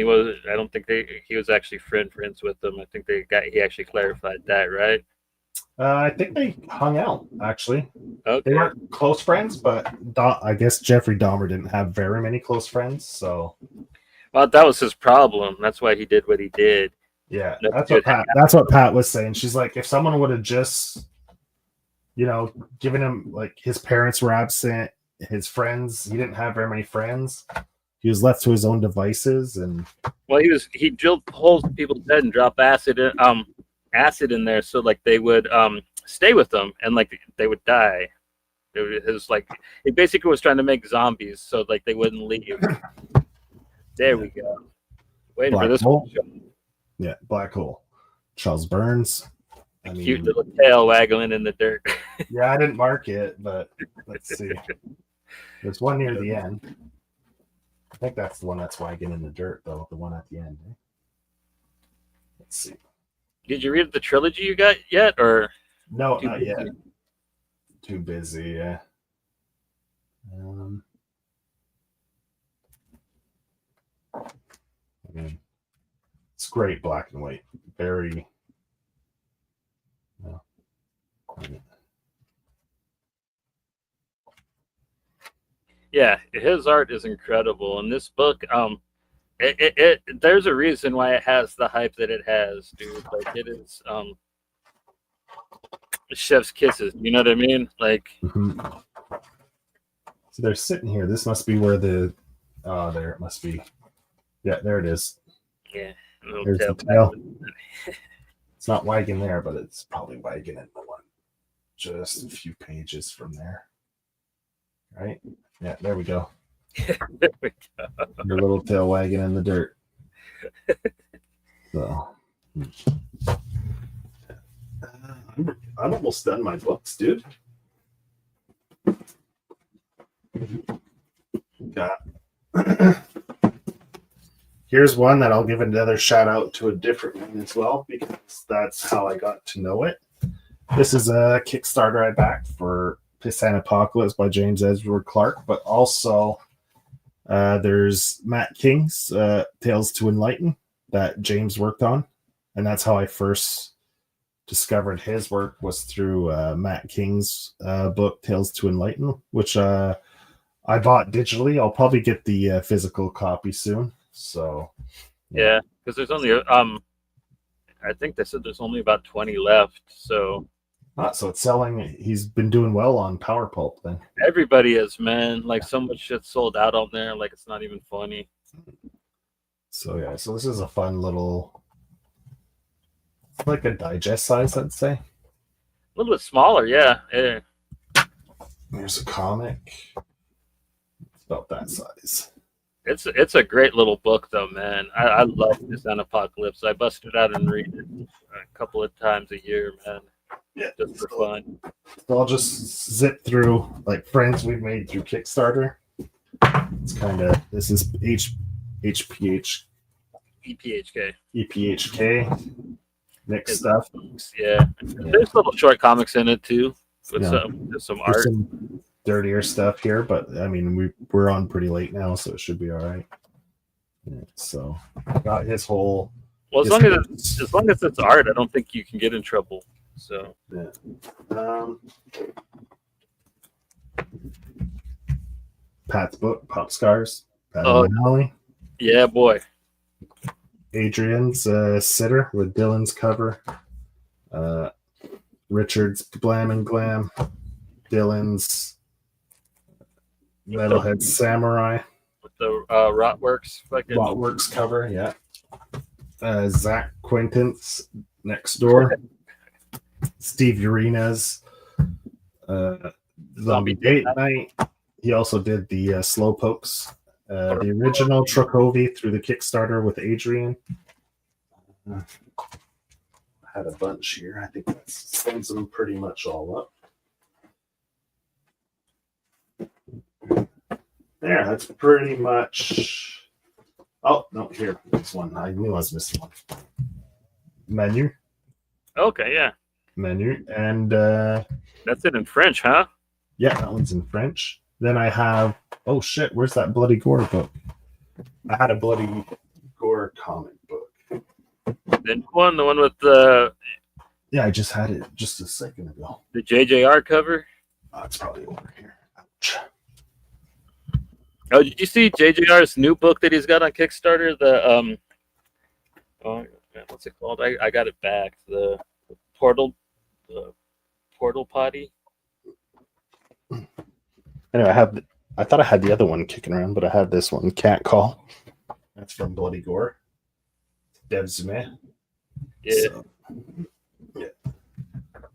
B: I don't think he was actually friends with them. I think he actually clarified that, right?
C: I think they hung out, actually.
B: Okay.
C: They weren't close friends, but I guess Jeffrey Dahmer didn't have very many close friends, so.
B: Well, that was his problem. That's why he did what he did.
C: Yeah, that's what Pat was saying. She's like, if someone would have just, given him, like, his parents were absent, his friends, he didn't have very many friends. He was left to his own devices, and
B: well, he drilled holes in people's head and dropped acid in there, so like they would stay with them and like they would die. He basically was trying to make zombies so like they wouldn't leave. There we go. Waiting for this one.
C: Yeah, Black Hole. Charles Burns.
B: Cute little tail waggling in the dirt.
C: Yeah, I didn't mark it, but let's see. There's one near the end. I think that's the one that's wagging in the dirt, though. The one at the end. Let's see.
B: Did you read the trilogy you got yet, or
C: no? Not yet. Too busy. Yeah. It's great black and white. Very.
B: Yeah, his art is incredible, and this book, there's a reason why it has the hype that it has, dude. Like it is, chef's kisses. You know what I mean? Like,
C: so they're sitting here. This must be where there it must be. Yeah, there it is.
B: Yeah,
C: there's the tail. It's not wagging there, but it's probably wagging in the one just a few pages from there. Right? Yeah, there we go.
B: There we go.
C: Your little tail wagging in the dirt. So, I'm almost done my books, dude. Here's one that I'll give another shout out to a different one as well, because that's how I got to know it. This is a Kickstarter I backed for Piss Apocalypse by James Edward Clark, but also there's Matt King's Tales to Enlighten that James worked on, and that's how I first discovered his work, was through Matt King's book Tales to Enlighten, which I bought digitally. I'll probably get the physical copy soon. So
B: yeah, because there's only I think they said there's only about 20 left. So
C: So it's selling. He's been doing well on Power Pulp then.
B: Everybody is, man. Like so much shit sold out on there. Like it's not even funny.
C: So yeah, so this is a fun little, it's like a digest size, I'd say.
B: A little bit smaller, yeah. Yeah.
C: There's a comic. It's about that size.
B: It's a great little book though, man. I love this Apocalypse. I bust it out and read it a couple of times a year, man.
C: Yeah,
B: just for fun.
C: So I'll just zip through like friends we've made through Kickstarter. It's kind of, this is HPH EPHK mixed stuff.
B: Yeah. There's little short comics in it too with some art.
C: Some dirtier stuff here, but I mean we're on pretty late now, so it should be all right. Yeah, so got his whole.
B: Well, as long as it's art, I don't think you can get in trouble. So
C: yeah. Pat's book, Pop Scars. Pat
B: yeah, boy.
C: Adrian's Sitter with Dylan's cover. Richard's Blam and Glam. Dylan's Metalhead Samurai.
B: With the
C: Rotworks cover, yeah. Zach Quintance Next Door. Steve Urena's Zombie Date Night. He also did the Slowpokes. The original Trokovi through the Kickstarter with Adrian. I had a bunch here. I think that sums them pretty much all up. There, that's pretty much. Oh, no, here. This one. I knew I was missing one. Menu.
B: Okay, yeah.
C: Menu. And
B: that's it in French, huh?
C: Yeah, that one's in French. Then I have, oh shit, where's that Bloody Gore book? I had a Bloody Gore comic book.
B: Then the one with the.
C: Yeah, I just had it just a second ago.
B: The JJR cover?
C: Oh, it's probably over here. Ouch.
B: Oh, did you see JJR's new book that he's got on Kickstarter? The what's it called? I got it back. The Portal Potty.
C: Anyway, I thought I had the other one kicking around, but I had this one, Cat Call. That's from Bloody Gore. Dev Zume.
B: Yeah.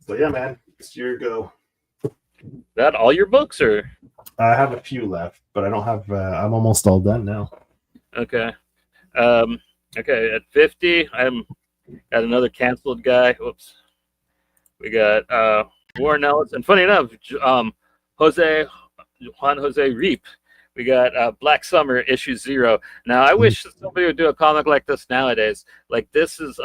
C: So yeah, man, it's your go.
B: That all your books, or?
C: I have a few left, but I don't have. I'm almost all done now.
B: Okay. Okay. At 50, I'm got another canceled guy. Whoops. We got Warren Ellis, and funny enough, Juan Jose Reap. We got Black Summer issue 0. Now I wish somebody would do a comic like this nowadays. Like this is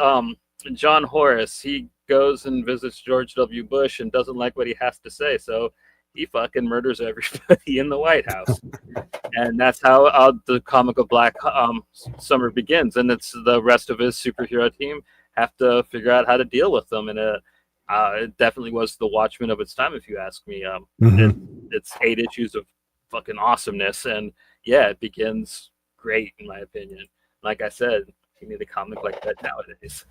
B: John Horace. He goes and visits George W. Bush and doesn't like what he has to say, so he fucking murders everybody in the White House. And that's how the comic of Black Summer begins. And it's the rest of his superhero team have to figure out how to deal with them. And it definitely was the Watchmen of its time, if you ask me. It's 8 issues of fucking awesomeness. And yeah, it begins great, in my opinion. Like I said, you need a comic like that nowadays.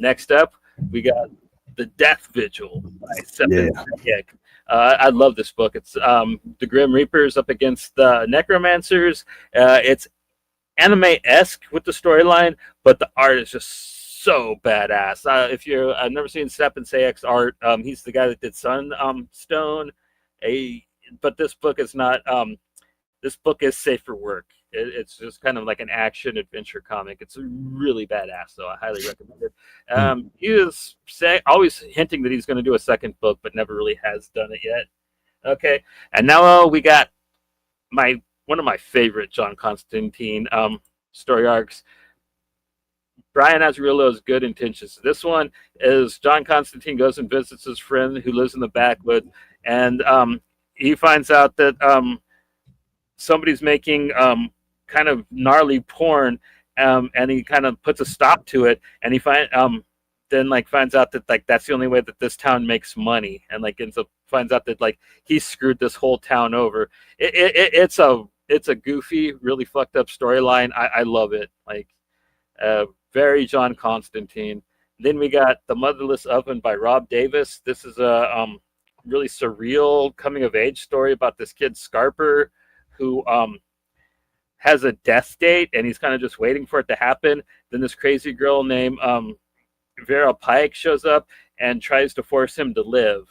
B: Next up, we got The Death Vigil by Stephen Zayek. I love this book. It's the Grim Reapers up against the Necromancers. It's anime-esque with the storyline, but the art is just so badass. I've never seen Stephen Zayek's art. He's the guy that did Sunstone. But this book is not. This book is safe for work. It's just kind of like an action adventure comic. It's really badass, though. I highly recommend it. He is always hinting that he's going to do a second book, but never really has done it yet. Okay, and now we got one of my favorite John Constantine story arcs. Brian Azzarello's Good Intentions. This one is John Constantine goes and visits his friend who lives in the backwoods, and he finds out that somebody's making kind of gnarly porn, and he kind of puts a stop to it, and he finds out that like that's the only way that this town makes money, and like finds out that like he screwed this whole town over. It's a goofy, really fucked up storyline. I love it. Like very John Constantine. Then we got The Motherless Oven by Rob Davis. This is a really surreal coming of age story about this kid Scarper who has a death date and he's kind of just waiting for it to happen. Then this crazy girl named Vera Pike shows up and tries to force him to live.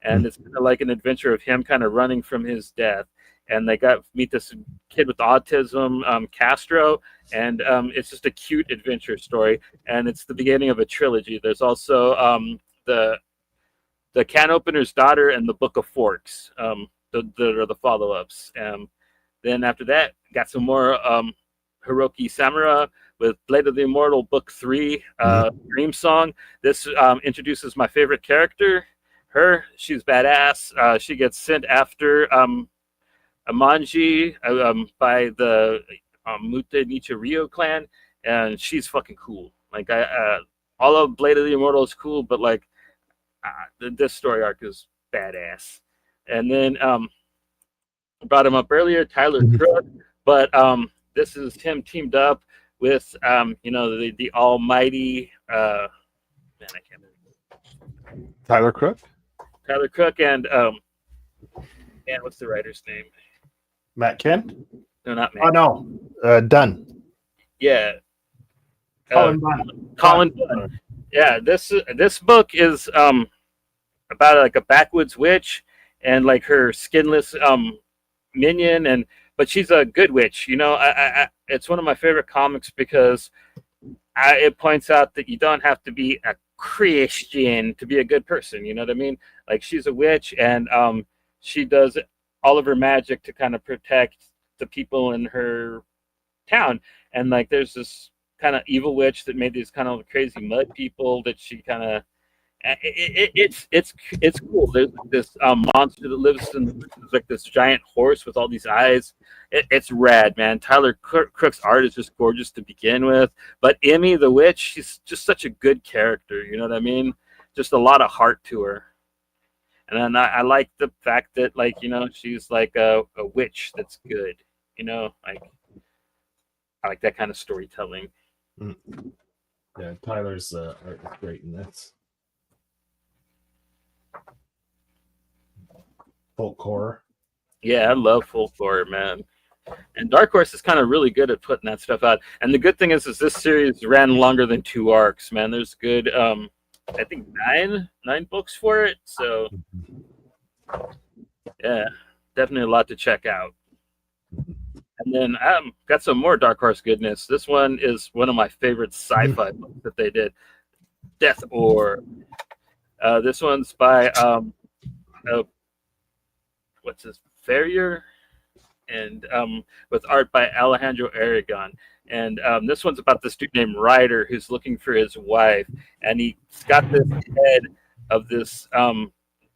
B: And it's kind of like an adventure of him kind of running from his death. And they meet this kid with autism, Castro, and it's just a cute adventure story. And it's the beginning of a trilogy. There's also the Can Opener's Daughter and the Book of Forks. That are the follow-ups. Then after that, got some more Hiroki Samura with Blade of the Immortal Book 3, Dream Song. This introduces my favorite character. She's badass. She gets sent after Amanji by the Muta Nichirio clan, and she's fucking cool. Like all of Blade of the Immortal is cool, but like this story arc is badass. And then I brought him up earlier, Tyler Crook, but this is him teamed up with the almighty man, I can't remember.
C: Tyler Crook
B: And man, what's the writer's name?
A: Matt Kent?
B: No, not Matt.
A: Oh no, Dunn.
B: Yeah,
A: Colin Dunn.
B: Colin Dunn. Yeah, this book is about like a backwoods witch and like her skinless minion, but she's a good witch. It's one of my favorite comics because it points out that you don't have to be a Christian to be a good person. You know what I mean? Like she's a witch, and she does all of her magic to kind of protect the people in her town. And like there's this kind of evil witch that made these kind of crazy mud people that she kind of it's cool. There's this monster that lives in like this giant horse with all these eyes. It's rad, man. Tyler Crook's art is just gorgeous to begin with, but Emmy the witch, she's just such a good character. You know what I mean? Just a lot of heart to her. And then I like the fact that like she's like a witch that's good. Like I like that kind of storytelling.
C: Yeah, Tyler's art is great in this. Folk horror.
B: Yeah, I love folk horror, man. And Dark Horse is kind of really good at putting that stuff out. And the good thing is this series ran longer than 2 arcs, man. There's good, I think 9 books for it. So, yeah, definitely a lot to check out. And then got some more Dark Horse goodness. This one is one of my favorite sci-fi books that they did, Death Orb. This one's by what's his Ferrier, and with art by Alejandro Aragon. And this one's about this dude named Ryder who's looking for his wife, and he's got this head of this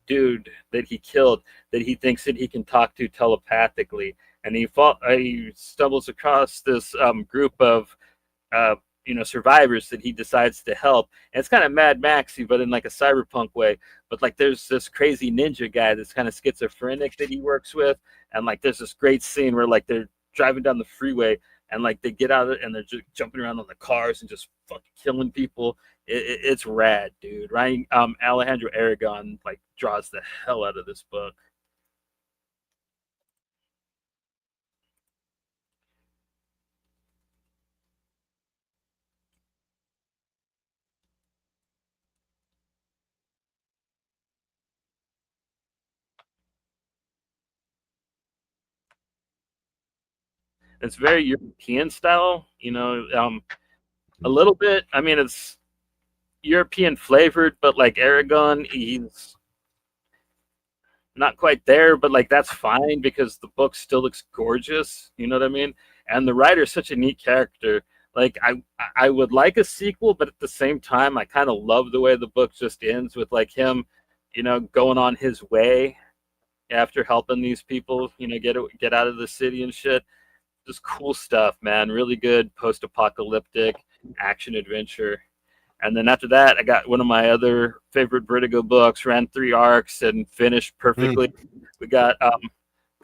B: dude that he killed that he thinks that he can talk to telepathically. And he stumbles across this group of survivors that he decides to help. And it's kind of Mad Maxy, but in like a cyberpunk way. But like there's this crazy ninja guy that's kind of schizophrenic that he works with. And like there's this great scene where like they're driving down the freeway and like they get out of it and they're just jumping around on the cars and just fucking killing people. It's rad, dude. Right? Alejandro Aragon like draws the hell out of this book. It's very European style, a little bit. I mean, it's European flavored, but like Aragon, he's not quite there, but like that's fine because the book still looks gorgeous. You know what I mean? And the writer's such a neat character. Like I would like a sequel, but at the same time, I kind of love the way the book just ends with like him, going on his way after helping these people, get out of the city and shit. Just cool stuff, man. Really good post-apocalyptic action adventure. And then after that, I got one of my other favorite Vertigo books, ran 3 arcs and finished perfectly. We got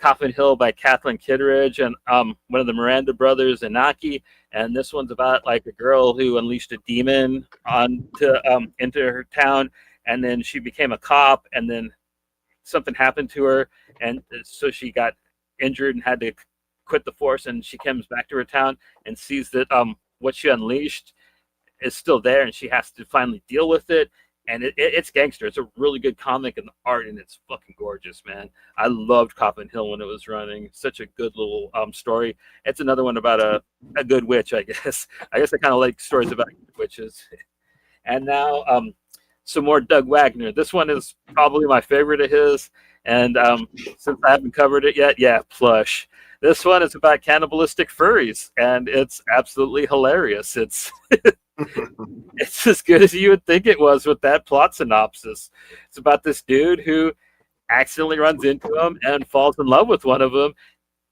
B: Coffin Hill by Kathleen Kittredge and one of the Miranda brothers, Inaki. And this one's about like a girl who unleashed a demon into her town, and then she became a cop, and then something happened to her, and so she got injured and had to quit the force, and she comes back to her town and sees that what she unleashed is still there, and she has to finally deal with it. And it's gangster. It's a really good comic, and the art and it's fucking gorgeous, man. I loved Coffin Hill when it was running. Such a good little story. It's another one about a good witch, I guess. I kind of like stories about witches. And now some more Doug Wagner. This one is probably my favorite of his. And since I haven't covered it yet, yeah, Plush. This one is about cannibalistic furries, and it's absolutely hilarious. It's it's as good as you would think it was with that plot synopsis. It's about this dude who accidentally runs into him and falls in love with one of them.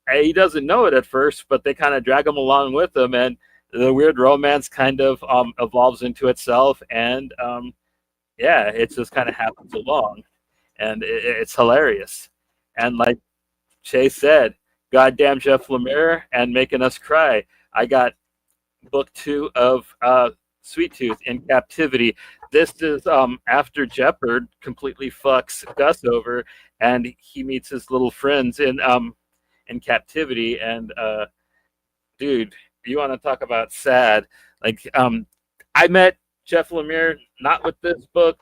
B: And he doesn't know it at first, but they kind of drag him along with them, and the weird romance kind of evolves into itself. And yeah, it just kind of happens along, and it's hilarious. And like Chase said, goddamn Jeff Lemire and making us cry. I got book 2 of Sweet Tooth in captivity. This is after Jeopard completely fucks Gus over, and he meets his little friends in captivity. And dude, you want to talk about sad? Like I met Jeff Lemire not with this book,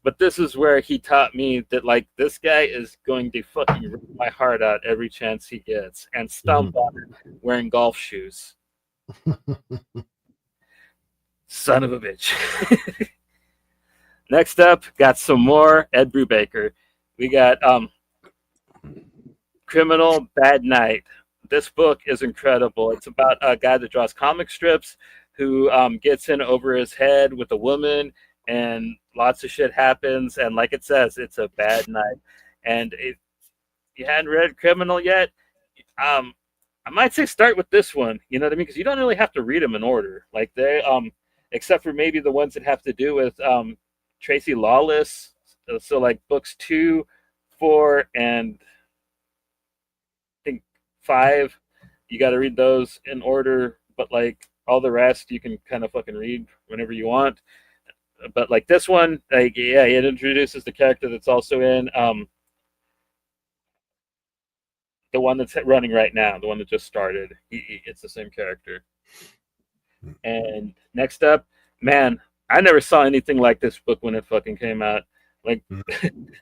B: but this is where he taught me that like this guy is going to fucking rip my heart out every chance he gets and stomp on it wearing golf shoes. Son of a bitch. Next up, got some more Ed Brubaker. We got Criminal Bad Night. This book is incredible. It's about a guy that draws comic strips who gets in over his head with a woman, and lots of shit happens. And like it says, it's a bad night. And if you hadn't read Criminal yet, I might say start with this one. You know what I mean? Because you don't really have to read them in order. Like they, except for maybe the ones that have to do with Tracy Lawless. So like books 2, 4, and I think 5, you got to read those in order. But like all the rest, you can kind of fucking read whenever you want. But like this one, like yeah, it introduces the character that's also in the one that's running right now, the one that just started. It's the same character. And next up, man, I never saw anything like this book when it fucking came out. Like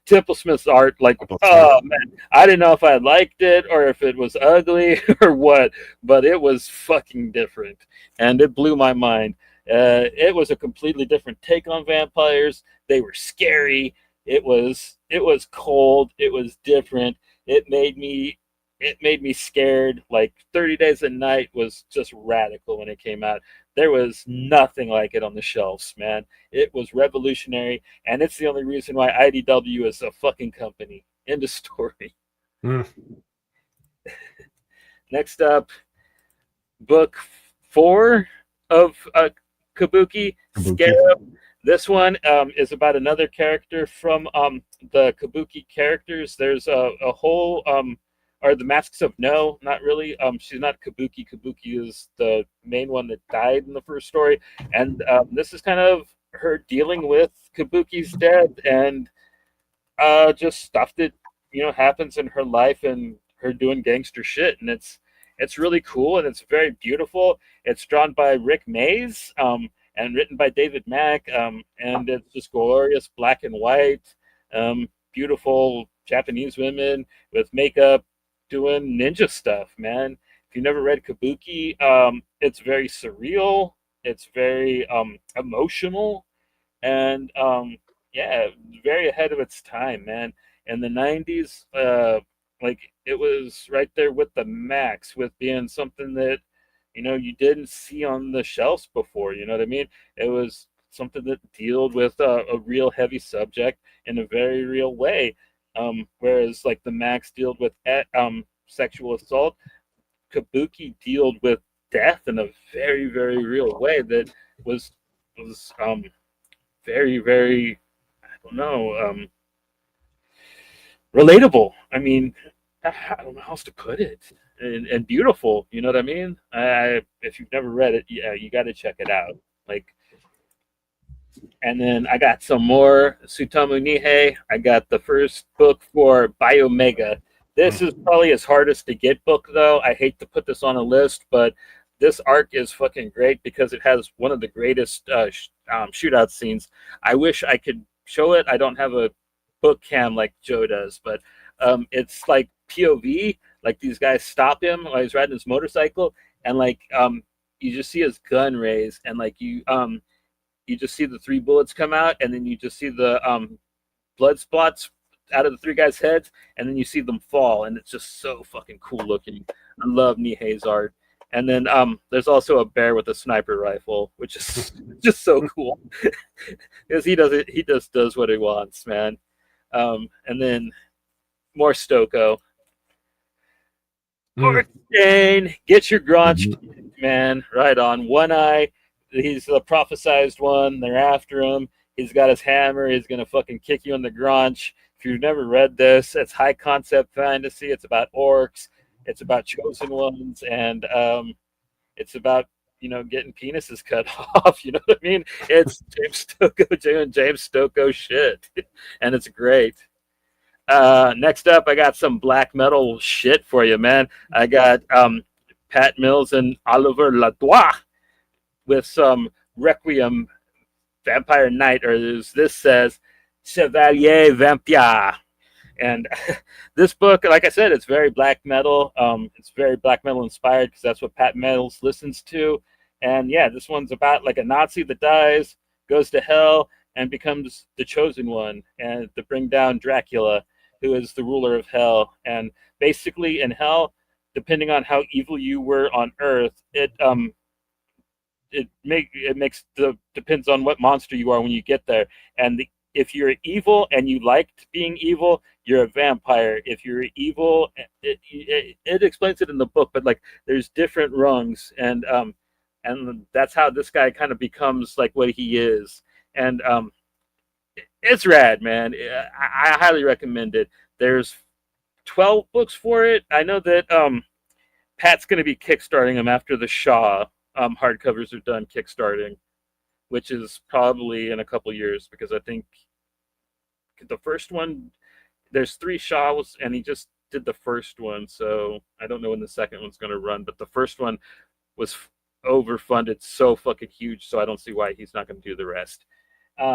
B: Temple Smith's art, like, oh man, I didn't know if I liked it or if it was ugly or what, but it was fucking different, and it blew my mind. It was a completely different take on vampires. They were scary. It was cold. It was different. It made me scared. Like 30 Days a Night was just radical when it came out. There was nothing like it on the shelves, man. It was revolutionary, and it's the only reason why IDW is a fucking company. End of story. Next up, book 4 of Kabuki, Scarab. This one is about another character from the Kabuki characters. There's a whole or the Masks of No, not really. She's not Kabuki. Kabuki is the main one that died in the first story. And this is kind of her dealing with Kabuki's death and just stuff that, happens in her life and her doing gangster shit. And it's really cool, and it's very beautiful. It's drawn by Rick Mays and written by David Mack. And it's just glorious black and white, beautiful Japanese women with makeup, doing ninja stuff, man. If you never read Kabuki, it's very surreal. It's very emotional, and yeah, very ahead of its time, man. In the 90s, like it was right there with the Max, with being something that you didn't see on the shelves before. You know what I mean? It was something that dealt with a real heavy subject in a very real way. Whereas like the Max dealt with sexual assault, Kabuki dealt with death in a very, very real way that was very, very, I don't know, relatable. I mean, I don't know how else to put it, and beautiful. You know what I mean? If you've never read it, yeah, you got to check it out. Like, and then I got some more Tsutomu Nihei. I got the first book for Biomega. This is probably his hardest to get book, though. I hate to put this on a list, but this arc is fucking great because it has one of the greatest shootout scenes. I wish I could show it. I don't have a book cam like Joe does, but it's like POV. Like these guys stop him while he's riding his motorcycle, and like you just see his gun raise, and like you just see the 3 bullets come out, and then you just see the blood spots out of the 3 guys' heads, and then you see them fall, and it's just so fucking cool looking. I love Nihei's art. And then there's also a bear with a sniper rifle, which is just so cool because he just does what he wants, man. And then more Stoko. Jane, get your Gronch, man. Right on. One eye. He's the prophesized one. They're after him. He's got his hammer. He's going to fucking kick you in the Gronch. If you've never read this, it's high concept fantasy. It's about orcs. It's about chosen ones. And it's about, getting penises cut off. You know what I mean? It's James Stoko shit. And it's great. Next up, I got some black metal shit for you, man. I got Pat Mills and Oliver Ladois with some Requiem Vampire Knight, or as this says, Chevalier Vampire. And this book, like I said, it's very black metal. It's very black metal inspired because that's what Pat Mills listens to. And yeah, this one's about like a Nazi that dies, goes to hell, and becomes the chosen one, and to bring down Dracula, who is the ruler of hell. And basically, in hell, depending on how evil you were on Earth, depends on what monster you are when you get there. And if you're evil and you liked being evil, you're a vampire. If you're evil, it explains it in the book, but like there's different rungs, and that's how this guy kind of becomes like what he is. And it's rad, man. I highly recommend it. There's 12 books for it. I know that Pat's going to be kickstarting them after the Shaw hardcovers are done kickstarting, which is probably in a couple years, because I think the first one, there's 3 Shaws, and he just did the first one, so I don't know when the second one's going to run, but the first one was overfunded so fucking huge, so I don't see why he's not going to do the rest.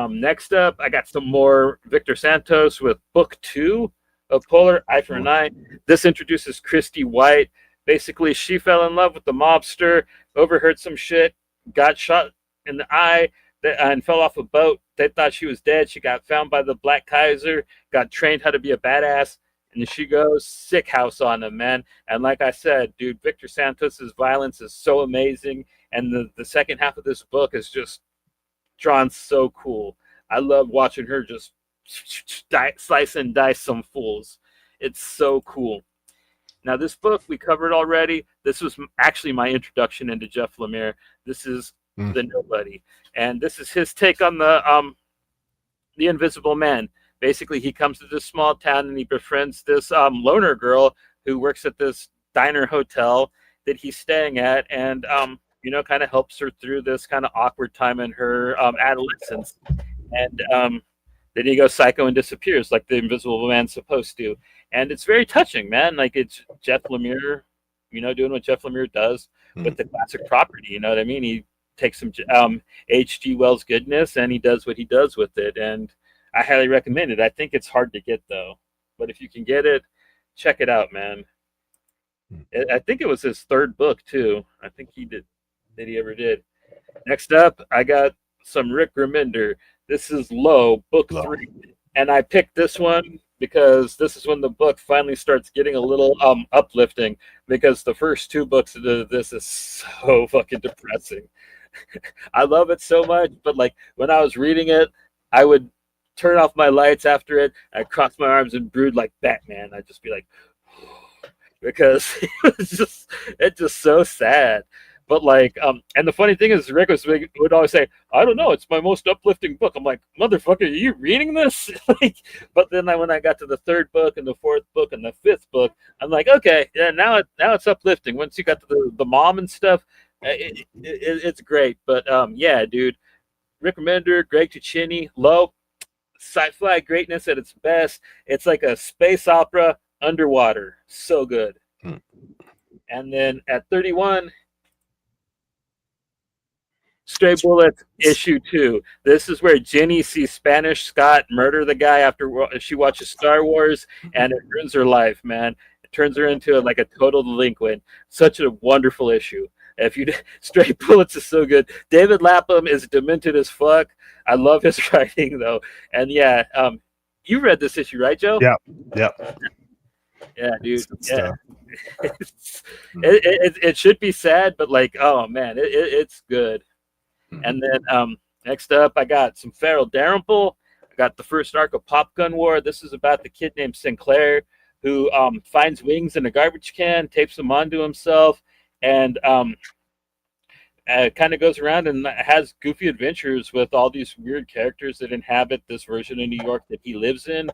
B: Next up, I got some more Victor Santos with book 2 of Polar Eye for an Eye. This introduces Christy White. Basically, she fell in love with the mobster, overheard some shit, got shot in the eye, and fell off a boat. They thought she was dead. She got found by the Black Kaiser, got trained how to be a badass, and she goes sick house on him, man. And like I said, dude, Victor Santos's violence is so amazing, and the second half of this book is just drawn so cool. I love watching her just slice and dice some fools. It's so cool. Now, this book we covered already. This was actually my introduction into Jeff Lemire. This is The Nobody, and this is his take on the Invisible Man. Basically, he comes to this small town and he befriends this loner girl who works at this diner hotel that he's staying at, and kind of helps her through this kind of awkward time in her adolescence. And then he goes psycho and disappears like the Invisible Man's supposed to. And it's very touching, man. Like, it's Jeff Lemire, doing what Jeff Lemire does with the classic property. You know what I mean? He takes some H.G. Wells goodness and he does what he does with it. And I highly recommend it. I think it's hard to get, though. But if you can get it, check it out, man. I think it was his 3rd book, too. I think he ever did. Next up, I got some Rick Remender. This is Low, book 3. And I picked this one because this is when the book finally starts getting a little uplifting, because the first 2 books of this is so fucking depressing. I love it so much, but like when I was reading it, I would turn off my lights after it. I'd cross my arms and brood like Batman. I'd just be like, because it's just so sad. But like, and the funny thing is, Rick would always say, "I don't know, it's my most uplifting book." I'm like, "Motherfucker, are you reading this?" Like, but then when I got to the third book and the fourth book and the fifth book, I'm like, okay, yeah, now it's uplifting. Once you got to the mom and stuff, it's great. But yeah, dude, Rick Remender, Greg Ticini, low sci-fi greatness at its best. It's like a space opera underwater, so good. And then at 31. Stray Bullets issue 2. This is where Jenny sees Spanish Scott murder the guy after she watches Star Wars, and it ruins her life, man. It turns her into like a total delinquent. Such a wonderful issue. Stray Bullets is so good. David Lapham is demented as fuck. I love his writing though, and yeah, you read this issue, right, Joe?
C: Yeah.
B: Yeah, dude. Yeah. It should be sad, but like, oh man, it's good. And then next up, I got some Farrell Dalrymple. I got the first arc of Pop Gun War. This is about the kid named Sinclair who finds wings in a garbage can, tapes them onto himself, and kind of goes around and has goofy adventures with all these weird characters that inhabit this version of New York that he lives in.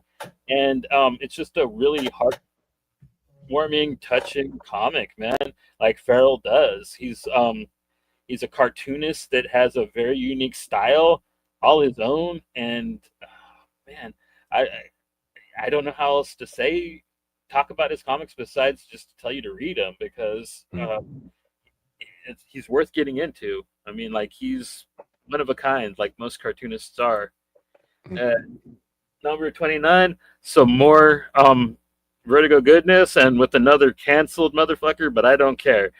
B: And it's just a really heartwarming, touching comic, man, like Farrell does. He's a cartoonist that has a very unique style, all his own, and man, I don't know how else to talk about his comics besides just to tell you to read them, because he's worth getting into. I mean, like, he's one of a kind, like most cartoonists are. Number 29, some more Vertigo goodness, and with another canceled motherfucker, but I don't care.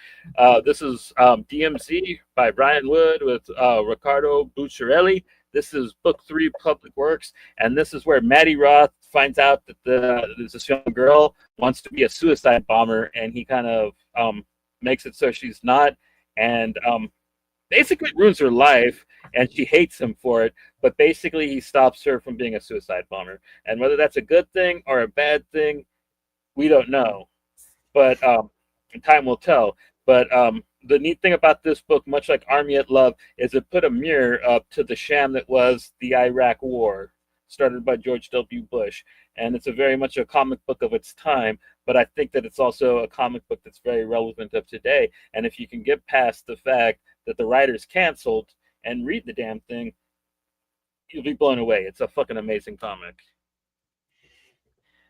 B: This is DMZ by Brian Wood with Riccardo Bucciarelli. This is book 3, Public Works, and this is where Maddie Roth finds out that there's this young girl wants to be a suicide bomber, and he kind of makes it so she's not, and basically ruins her life, and she hates him for it, but basically he stops her from being a suicide bomber. And whether that's a good thing or a bad thing, we don't know, but time will tell. But the neat thing about this book, much like Army at Love, is it put a mirror up to the sham that was the Iraq War, started by George W. Bush. And it's a very much a comic book of its time, but I think that it's also a comic book that's very relevant of today. And if you can get past the fact that the writer's canceled and read the damn thing, you'll be blown away. It's a fucking amazing comic.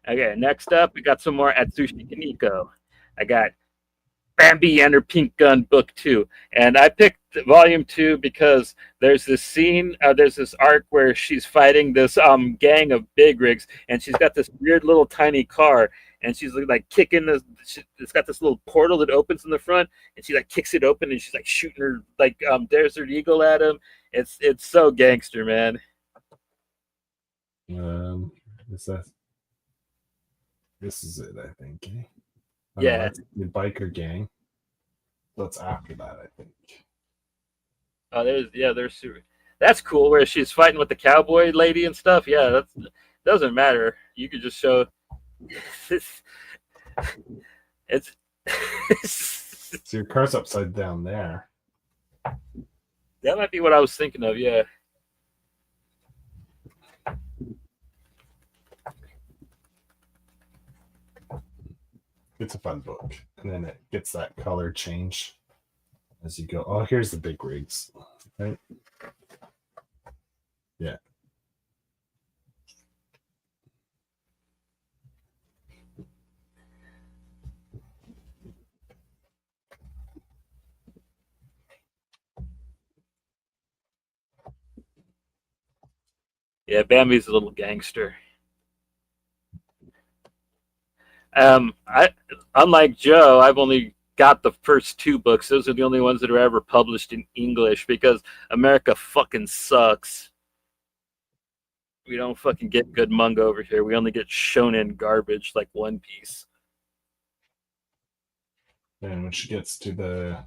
B: Okay, next up, we got some more Atsushi Kaneko. I got Bambi and her Pink Gun book 2. And I picked volume 2 because there's this scene, there's this arc where she's fighting this gang of big rigs, and she's got this weird little tiny car, and she's like kicking this, it's got this little portal that opens in the front, and she like kicks it open, and she's like shooting her like Desert Eagle at him. It's so gangster, man.
C: This is it, I think.
B: Yeah.
C: That's the biker gang. That's after that, I think.
B: Oh, there's super. That's cool. Where she's fighting with the cowboy lady and stuff. Yeah, that doesn't matter. You could just show. It's.
C: So your car's upside down there.
B: That might be what I was thinking of. Yeah.
C: It's a fun book, and then it gets that color change as you go. Oh, here's the big rigs, right? Yeah.
B: Yeah, Bambi's a little gangster. Unlike Joe, I've only got the first 2 books. Those are the only ones that are ever published in English, because America fucking sucks. We don't fucking get good manga over here. We only get shonen garbage like One Piece.
C: And when she gets to the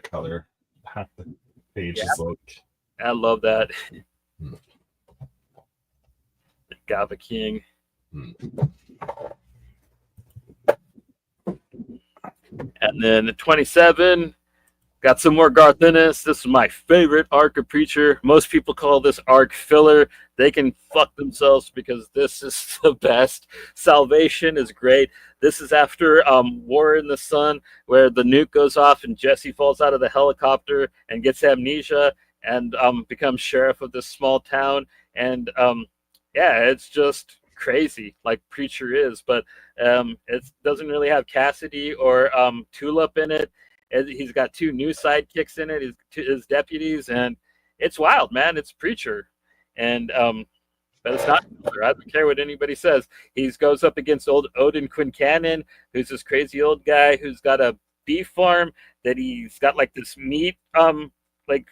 C: color, half the page is like.
B: I love that. Gava King. And then the 27, Got some more Garth Ennis. This is my favorite arc of Preacher. Most people call this arc filler. They can fuck themselves because this is the best. Salvation is great. This is after War in the Sun, where the nuke goes off and Jesse falls out of the helicopter and gets amnesia and becomes sheriff of this small town. And yeah, it's just crazy like Preacher is, but it doesn't really have Cassidy or Tulip in it. He's got 2 new sidekicks in it, his deputies, and it's wild, man. It's Preacher. And but it's not. I don't care what anybody says. He goes up against old Odin Quincannon, who's this crazy old guy who's got a beef farm that he's got like this meat like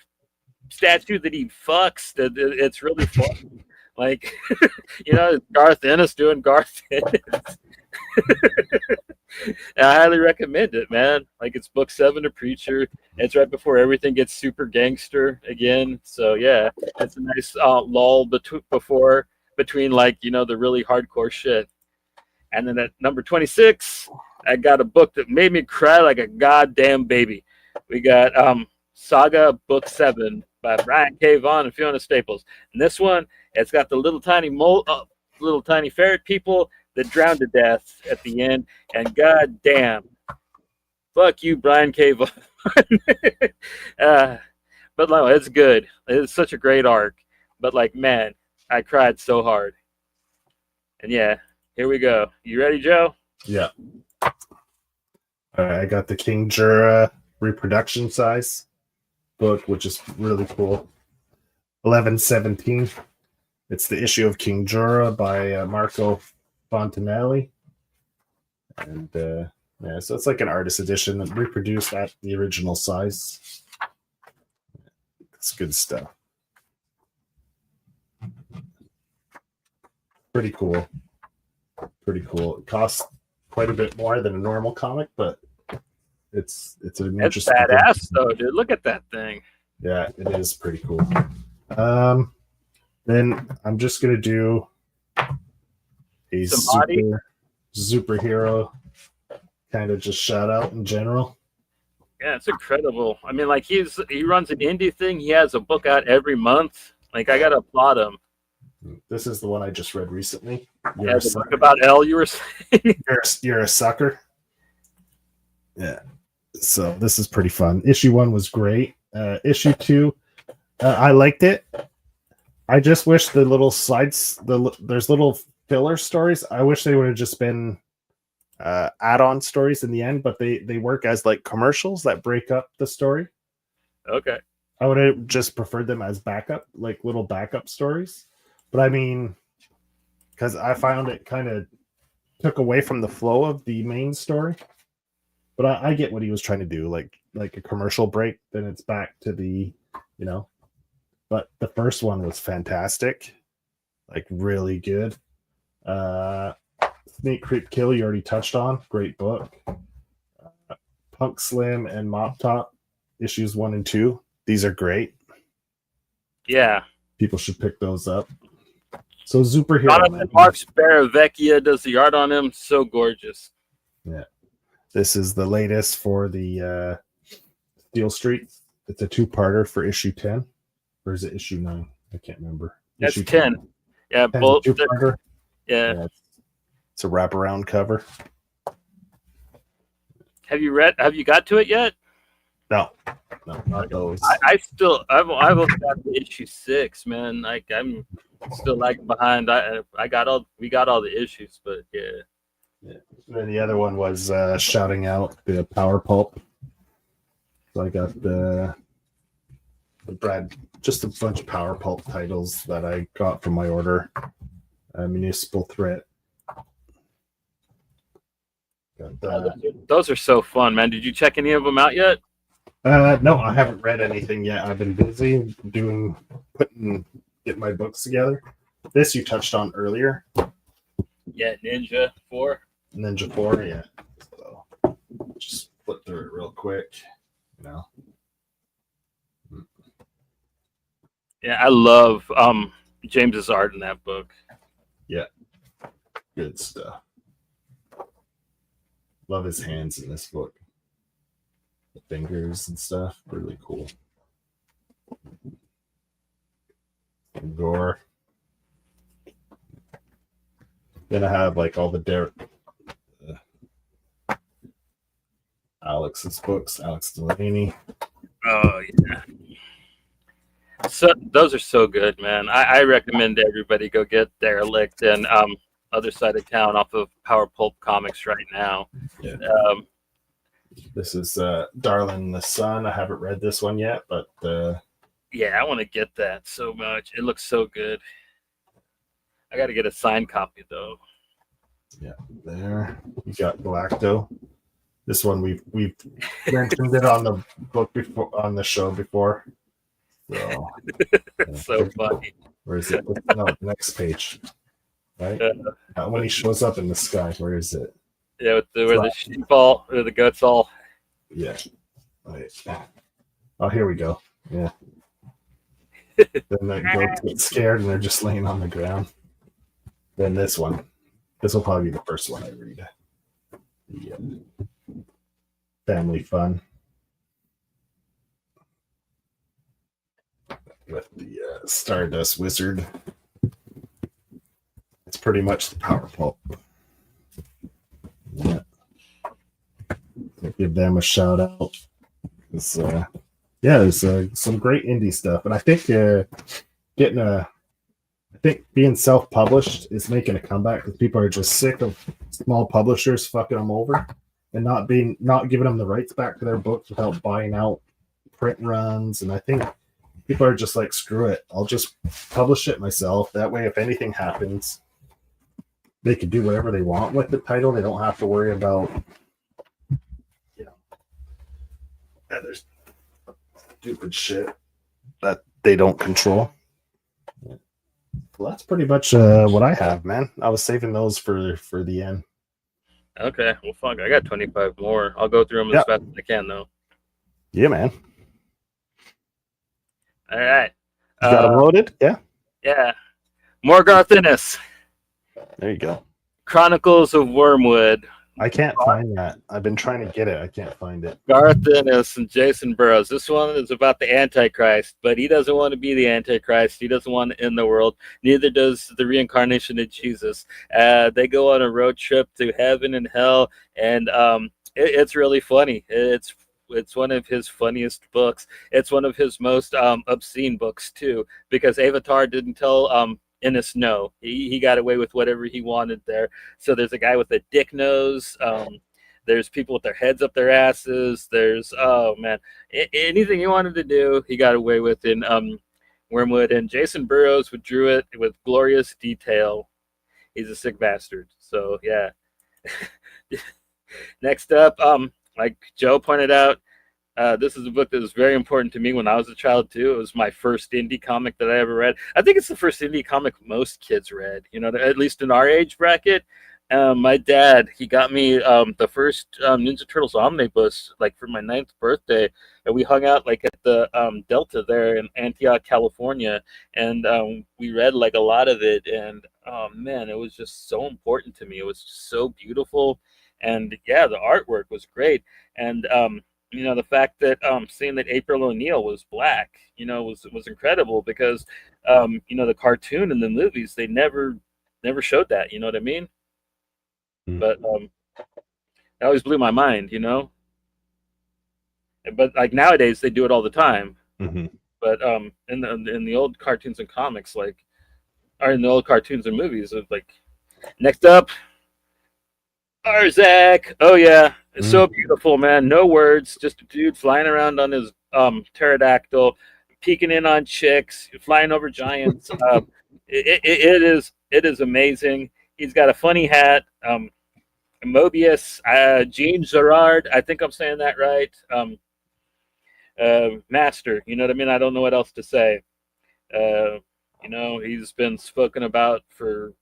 B: statue that he fucks. That it's really fun. Like Garth Ennis doing Garth Ennis. I highly recommend it, man. Like, it's book 7 of Preacher. It's right before everything gets super gangster again. So yeah, it's a nice lull between like the really hardcore shit. And then at number 26, I got a book that made me cry like a goddamn baby. We got Saga Book 7 by Brian K. Vaughan and Fiona Staples. And this one, it's got the little tiny ferret people that drowned to death at the end, and god damn, fuck you, Brian K. Vaughan. But no, it's good. It's such a great arc. But like, man, I cried so hard. And yeah, here we go. You ready, Joe?
C: Yeah. All right, I got the King Jura reproduction size book, which is really cool. 1117. It's the issue of King Jura by Marco Fontanelli, and yeah, so it's like an artist edition that reproduced at the original size. It's good stuff. Pretty cool. It costs quite a bit more than a normal comic, but it's an interesting.
B: It's badass though, dude. Look at that thing.
C: Yeah, it is pretty cool. Then I'm just gonna do a superhero kind of just shout out in general.
B: Yeah, it's incredible. I mean, like, he runs an indie thing. He has a book out every month. Like, I gotta applaud him.
C: This is the one I just read recently.
B: Yeah, the book about Elle, you were saying.
C: You're a sucker. Yeah. So this is pretty fun. Issue 1 was great. Issue 2, I liked it. I just wish the little there's little filler stories. I wish they would have just been add-on stories in the end, but they work as like commercials that break up the story.
B: Okay.
C: I would have just preferred them as backup, like little backup stories. But I mean, because I found it kind of took away from the flow of the main story. But I get what he was trying to do, like a commercial break. Then it's back to the, But the first one was fantastic, like really good. Snake Creep Kill, you already touched on. Great book. Punk Slim and Mop Top, issues 1 and 2. These are great.
B: Yeah.
C: People should pick those up. So superhero.
B: Mark Sparavecchia does the art on him. So gorgeous.
C: Yeah. This is the latest for the Steel Street. It's a 2-parter for issue 10. Or is it issue 9? I can't remember.
B: That's
C: issue
B: 10. Yeah, both.
C: Yeah. It's a wraparound cover.
B: Have you got to it yet?
C: No, not those.
B: I've only got to issue 6, man. Like, I'm still lagging behind. We got all the issues, but yeah.
C: And then the other one was shouting out the Power Pulp. So I got the Brad, just a bunch of Power Pulp titles that I got from my order. Municipal Threat.
B: Those are so fun, man. Did you check any of them out yet?
C: No, I haven't read anything yet. I've been busy getting my books together. This you touched on earlier.
B: Yeah, Ninja 4.
C: Ninja 4, yeah. So just flip through it real quick,
B: Yeah, I love James's art in that book.
C: Yeah. Good stuff. Love his hands in this book. The fingers and stuff, really cool. And gore. Then I have like all the Alex's books, Alex Delaney.
B: Oh yeah. So those are so good, man. I recommend everybody go get Derelict and Other Side of Town off of Power Pulp Comics right now.
C: Yeah.
B: Um,
C: This is Darlin in the Sun. I haven't read this one yet, but
B: yeah, I want to get that so much. It looks so good. I got to get a signed copy though.
C: yeah, there you got Galacto. This one we've mentioned it on the book before, on the show before. So,
B: So funny.
C: Where is it? No, the next page. Right? When he shows up in the sky, where is it?
B: Yeah, where the sheep all, or the goats all.
C: Yeah. Right. Oh, here we go. Yeah. Then the goats get scared and they're just laying on the ground. Then this one. This will probably be the first one I read. The family fun. With the Stardust Wizard. It's pretty much the Power Pulp. Yeah. Give them a shout out. It's, there's some great indie stuff. And I think being self-published is making a comeback because people are just sick of small publishers fucking them over and not giving them the rights back to their books without buying out print runs. And I think people are just like, screw it, I'll just publish it myself. That way, if anything happens, they can do whatever they want with the title. They don't have to worry about, there's stupid shit that they don't control. Well, that's pretty much what I have, man. I was saving those for the end.
B: Okay, well, fuck, I got 25 more. I'll go through them as fast as I can, though.
C: Yeah, man.
B: All right.
C: You got them loaded? Yeah.
B: Yeah. More Garth Ennis.
C: There you go.
B: Chronicles of Wormwood.
C: I can't find that. I've been trying to get it. I can't find it.
B: Garth Ennis and Jason Burroughs. This one is about the Antichrist, but he doesn't want to be the Antichrist. He doesn't want to end the world. Neither does the reincarnation of Jesus. They go on a road trip to heaven and hell, and it's really funny. It's one of his funniest books. It's one of his most obscene books too, because Avatar didn't tell Ennis no. He got away with whatever he wanted there. So there's a guy with a dick nose. There's people with their heads up their asses. There's anything he wanted to do, he got away with in Wormwood. And Jason Burroughs drew it with glorious detail. He's a sick bastard. So yeah. Next up, like Joe pointed out, this is a book that was very important to me when I was a child too. It was my first indie comic that I ever read. I think it's the first indie comic most kids read, at least in our age bracket. My dad, he got me the first Ninja Turtles omnibus, like for my 9th birthday, and we hung out like at the Delta there in Antioch, California, and we read like a lot of it, and oh man, it was just so important to me. It was just so beautiful, and yeah, the artwork was great, and the fact that seeing that April O'Neil was black, was incredible because the cartoon and the movies, they never showed that, you know what I mean? But it always blew my mind, But like nowadays they do it all the time.
C: Mm-hmm.
B: But in the old cartoons and comics, or in the old cartoons and movies, it was like, next up, Arzak. Oh yeah, it's so beautiful, man. No words, just a dude flying around on his pterodactyl, peeking in on chicks, flying over giants. It is amazing. He's got a funny hat. Mobius, Jean Girard, I think I'm saying that right. Master, you know what I mean? I don't know what else to say. He's been spoken about for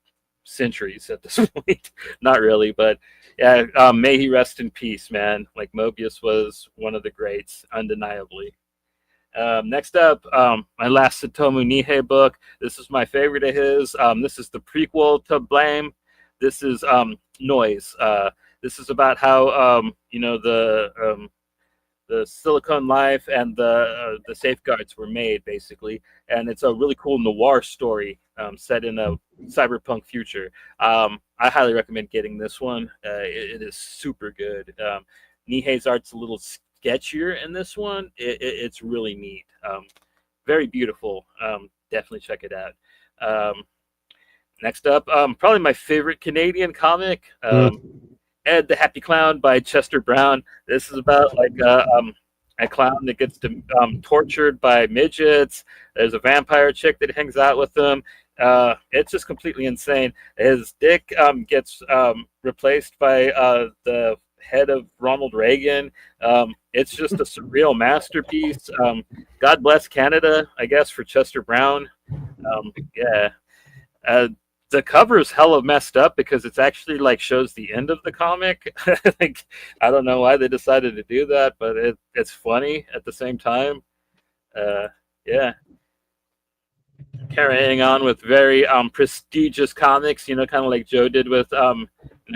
B: centuries at this point. Not really, but yeah, may he rest in peace, man. Like Mobius was one of the greats, undeniably. Next up, my last Satomu Nihei book. This is my favorite of his. This is the prequel to Blame. This is Noise. This is about how the Silicon Life and the safeguards were made, basically. And it's a really cool noir story set in a cyberpunk future. I highly recommend getting this one. It is super good. Nihei's art's a little sketchier in this one. It's really neat. Very beautiful. Definitely check it out. Next up, probably my favorite Canadian comic, Ed the Happy Clown by Chester Brown. This is about like a clown that gets tortured by midgets. There's a vampire chick that hangs out with him. It's just completely insane. His dick gets replaced by the head of Ronald Reagan. It's just a surreal masterpiece. God bless Canada, I guess, for Chester Brown. Yeah. The cover is hella messed up because it's actually like shows the end of the comic. Like, I don't know why they decided to do that, but it's funny at the same time. Yeah. Carrying on with very prestigious comics, kind of like Joe did with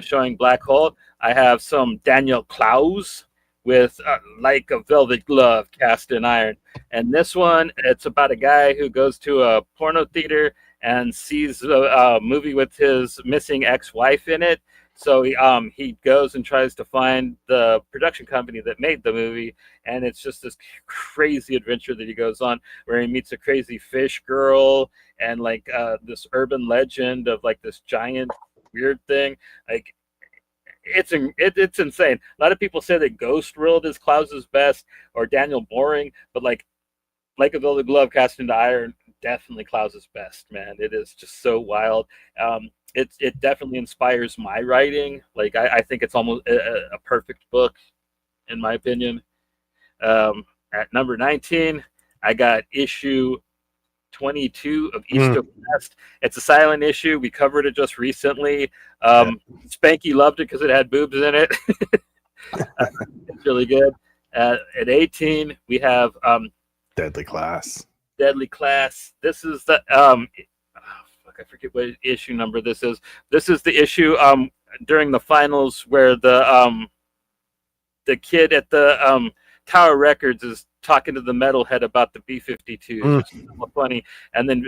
B: showing Black Hole. I have some Daniel Klaus with Like a Velvet Glove Cast in Iron. And this one, it's about a guy who goes to a porno theater and sees a movie with his missing ex-wife in it. So he goes and tries to find the production company that made the movie, and it's just this crazy adventure that he goes on where he meets a crazy fish girl and like this urban legend of like this giant weird thing. Like it's insane. A lot of people say that Ghost World is Klaus's best or Daniel Boring, but like a Velvet Glove Cast into Iron, definitely Klaus's best, man. It is just so wild. It definitely inspires my writing. Like I think it's almost a perfect book, in my opinion. At number 19, I got issue 22 of East to West. It's a silent issue. We covered it just recently. Spanky loved it because it had boobs in it. It's really good. At 18, we have
C: Deadly Class.
B: This is the I forget what issue number this is. This is the issue during the finals where the kid at the Tower Records is talking to the metalhead about the B-52s, which is funny. And then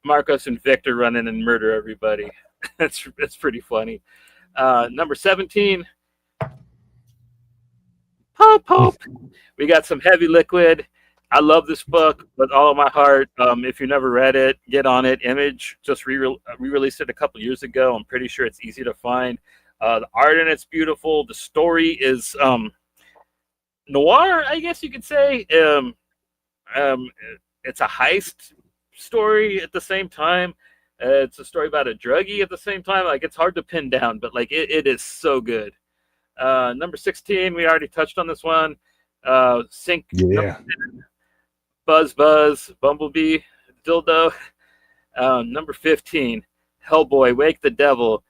B: Marcos and Victor run in and murder everybody. It's pretty funny. Number 17, Pop. We got some Heavy Liquid. I love this book with all of my heart. If you never read it, get on it. Image just re-released it a couple years ago. I'm pretty sure it's easy to find. The art in it's beautiful. The story is noir, I guess you could say. It's a heist story at the same time. It's a story about a druggie at the same time. Like, it's hard to pin down, but like it is so good. Number 16, we already touched on this one. Sync.
C: Yeah.
B: Buzz, Bumblebee, Dildo. Number 15, Hellboy, Wake the Devil.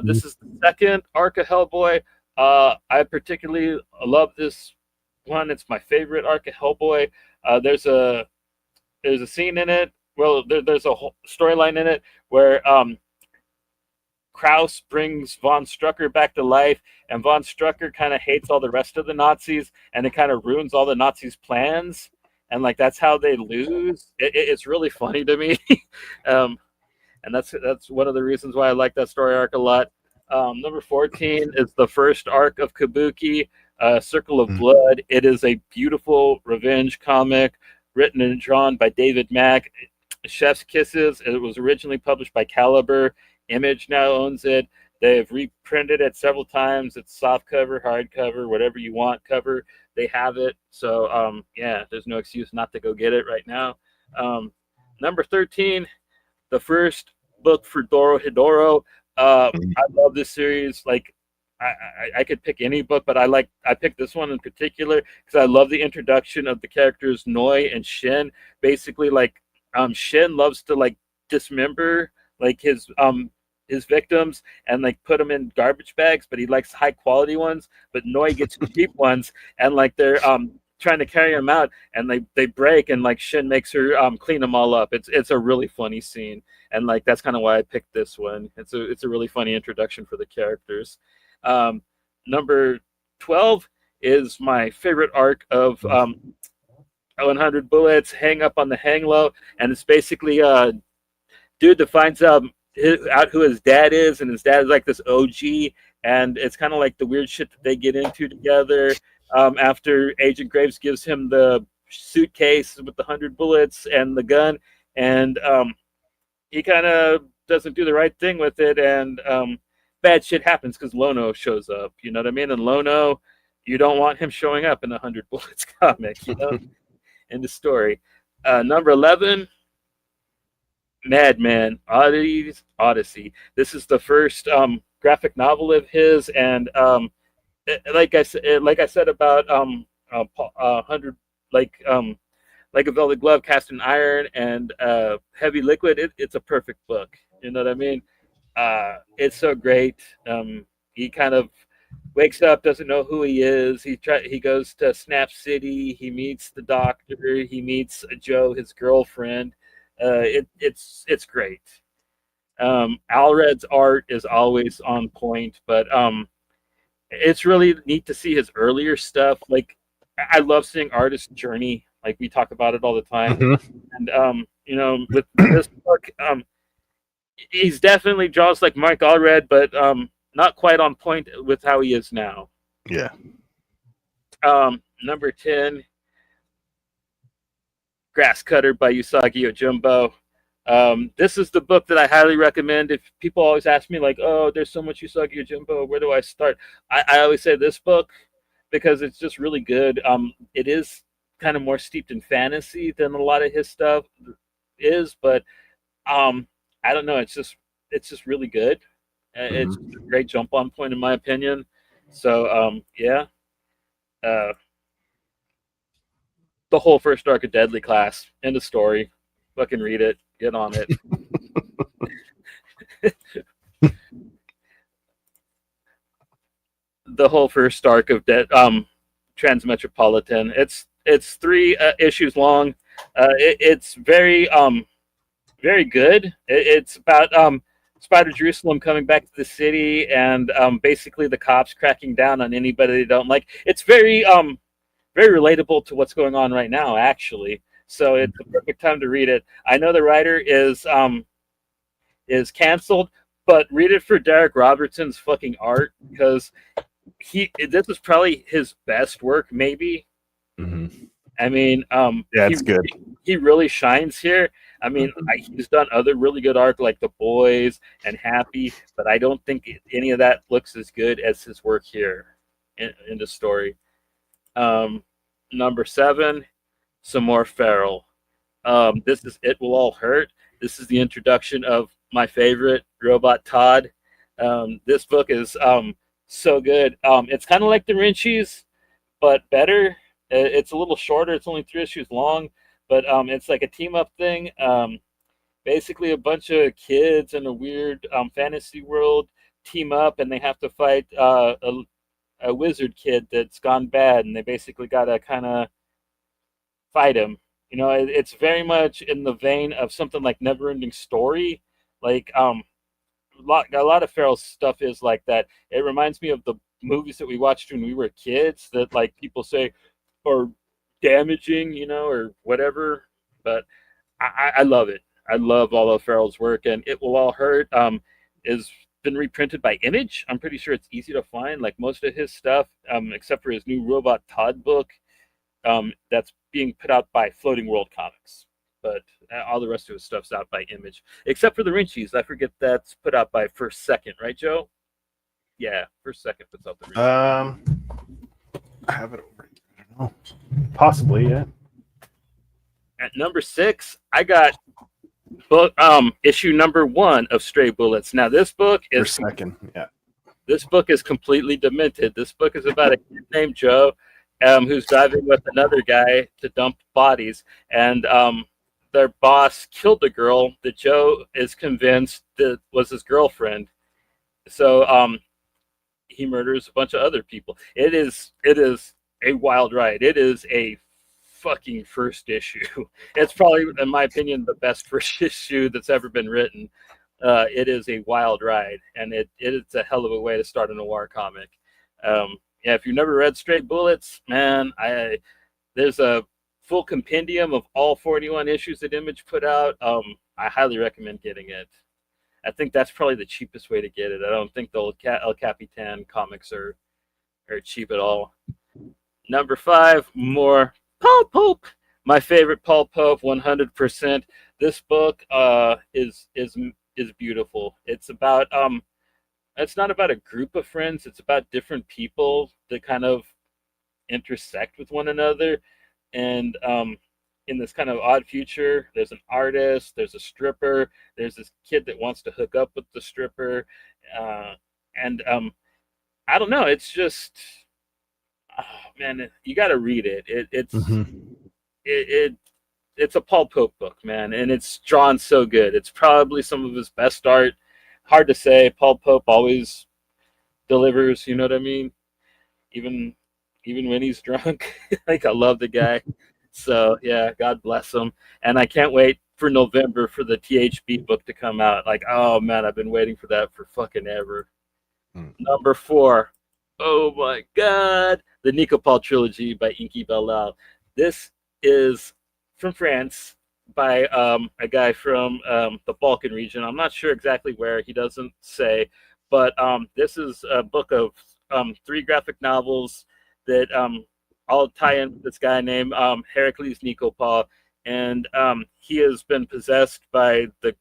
B: This is the second arc of Hellboy. I particularly love this one. It's my favorite arc of Hellboy. There's a scene in it. Well, there's a whole storyline in it where Kraus brings von Strucker back to life, and von Strucker kind of hates all the rest of the Nazis, and it kind of ruins all the Nazis' plans. And like that's how they lose. It's really funny to me, and that's one of the reasons why I like that story arc a lot. Number 14 is the first arc of Kabuki, Circle of Blood. It is a beautiful revenge comic written and drawn by David Mack. Chef's Kisses. It was originally published by Caliber. Image now owns it. They've reprinted it several times. It's soft cover, hardcover, whatever you want cover. They have it. So, yeah, there's no excuse not to go get it right now. Number 13, the first book for Doro Hidoro. I love this series. Like, I could pick any book, but I picked this one in particular because I love the introduction of the characters Noi and Shin. Basically, like, Shin loves to like dismember like his victims and like put them in garbage bags, but he likes high quality ones. But Noi gets cheap ones, and like they're trying to carry them out, and they break, and like Shin makes her clean them all up. It's a really funny scene, and like that's kind of why I picked this one. It's a really funny introduction for the characters. Number 12 is my favorite arc of 100 Bullets, Hang Up on the Hang Low, and it's basically dude that finds out who his dad is, and his dad is like this OG, and it's kind of like the weird shit that they get into together. After Agent Graves gives him the suitcase with the 100 bullets and the gun, and he kind of doesn't do the right thing with it, and bad shit happens because Lono shows up. You know what I mean? And Lono, you don't want him showing up in a 100 Bullets comic, you know, in the story. Number 11, Madman Odyssey. This is the first graphic novel of his, and like I said about 100, like a Velvet Glove, Cast in Iron, and Heavy Liquid. It's a perfect book. You know what I mean? It's so great. He kind of wakes up, doesn't know who he is. He goes to Snap City. He meets the doctor. He meets Joe, his girlfriend. It's great. Alred's art is always on point, but it's really neat to see his earlier stuff. Like, I love seeing artists' journey. Like, we talk about it all the time. And you know, with this book, he's definitely draws like Mike Allred, but not quite on point with how he is now.
A: Yeah.
B: Number 10, Grass Cutter by Usagi Yojimbo. This is the book that I highly recommend. If people always ask me, like, oh, there's so much Usagi Yojimbo, where do I start? I always say this book because it's just really good. It is kind of more steeped in fantasy than a lot of his stuff is, but I don't know. It's just really good. It's a great jump on point in my opinion. So yeah. The whole first arc of Deadly Class, end of story. Fucking read it. Get on it. The whole first arc of Transmetropolitan. It's 3 issues long. It's very very good. It's about Spider Jerusalem coming back to the city, and basically the cops cracking down on anybody they don't like. It's very very relatable to what's going on right now, actually. So it's the perfect time to read it. I know the writer is canceled, but read it for Derek Robertson's fucking art, because this is probably his best work, maybe. I mean,
A: yeah, it's good.
B: He really shines here. I mean, he's done other really good art like The Boys and Happy, but I don't think any of that looks as good as his work here in the story. Number 7, some more Feral. This is It Will All Hurt. This is the introduction of my favorite, Robot Todd. This book is so good. It's kind of like Da Vinci's, but better. It's a little shorter. It's only 3 issues long, but it's like a team-up thing. Basically, a bunch of kids in a weird fantasy world team up, and they have to fight a wizard kid that's gone bad, and they basically got to kind of fight him. You know, it's very much in the vein of something like Neverending Story. Like a lot of Feral's stuff is like that. It reminds me of the movies that we watched when we were kids that like people say are damaging, you know, or whatever. But I love it. I love all of Feral's work, and It Will All Hurt is been reprinted by Image. I'm pretty sure it's easy to find, like most of his stuff, except for his new Robot Todd book. That's being put out by Floating World Comics, but all the rest of his stuff's out by Image, except for the Rinchies. I forget that's put out by First Second, right, Joe? Yeah, First Second puts out the Rinchies.
A: I have it over here. I don't know. Possibly, yeah.
B: At number 6, I got book issue number 1 of Stray Bullets. Now this book is
A: First Second, yeah.
B: This book is completely demented. This book is about a kid named Joe, who's driving with another guy to dump bodies, and their boss killed a girl that Joe is convinced that was his girlfriend. So he murders a bunch of other people. It is a wild ride. It is a fucking first issue. It's probably, in my opinion, the best first issue that's ever been written. It is a wild ride, and it is a hell of a way to start a noir comic. yeah, if you've never read Straight Bullets, man, there's a full compendium of all 41 issues that Image put out. I highly recommend getting it. I think that's probably the cheapest way to get it. I don't think the old El Capitan comics are cheap at all. Number 5, more Paul Pope. My favorite Paul Pope, 100%. This book is beautiful. It's about it's not about a group of friends. It's about different people that kind of intersect with one another, and in this kind of odd future, there's an artist, there's a stripper, there's this kid that wants to hook up with the stripper, and I don't know. It's just, oh, man, you got to read it. It's a Paul Pope book, man, and it's drawn so good. It's probably some of his best art. Hard to say. Paul Pope always delivers. You know what I mean? Even when he's drunk. Like, I love the guy. So yeah, God bless him. And I can't wait for November for the THB book to come out. Like, oh man, I've been waiting for that for fucking ever. Number 4, oh my God, the Nico Paul trilogy by Inky Bellal. This is from France by a guy from the Balkan region. I'm not sure exactly where, he doesn't say, but this is a book of 3 graphic novels that all tie in with this guy named Heracles Nikopol, and he has been possessed by the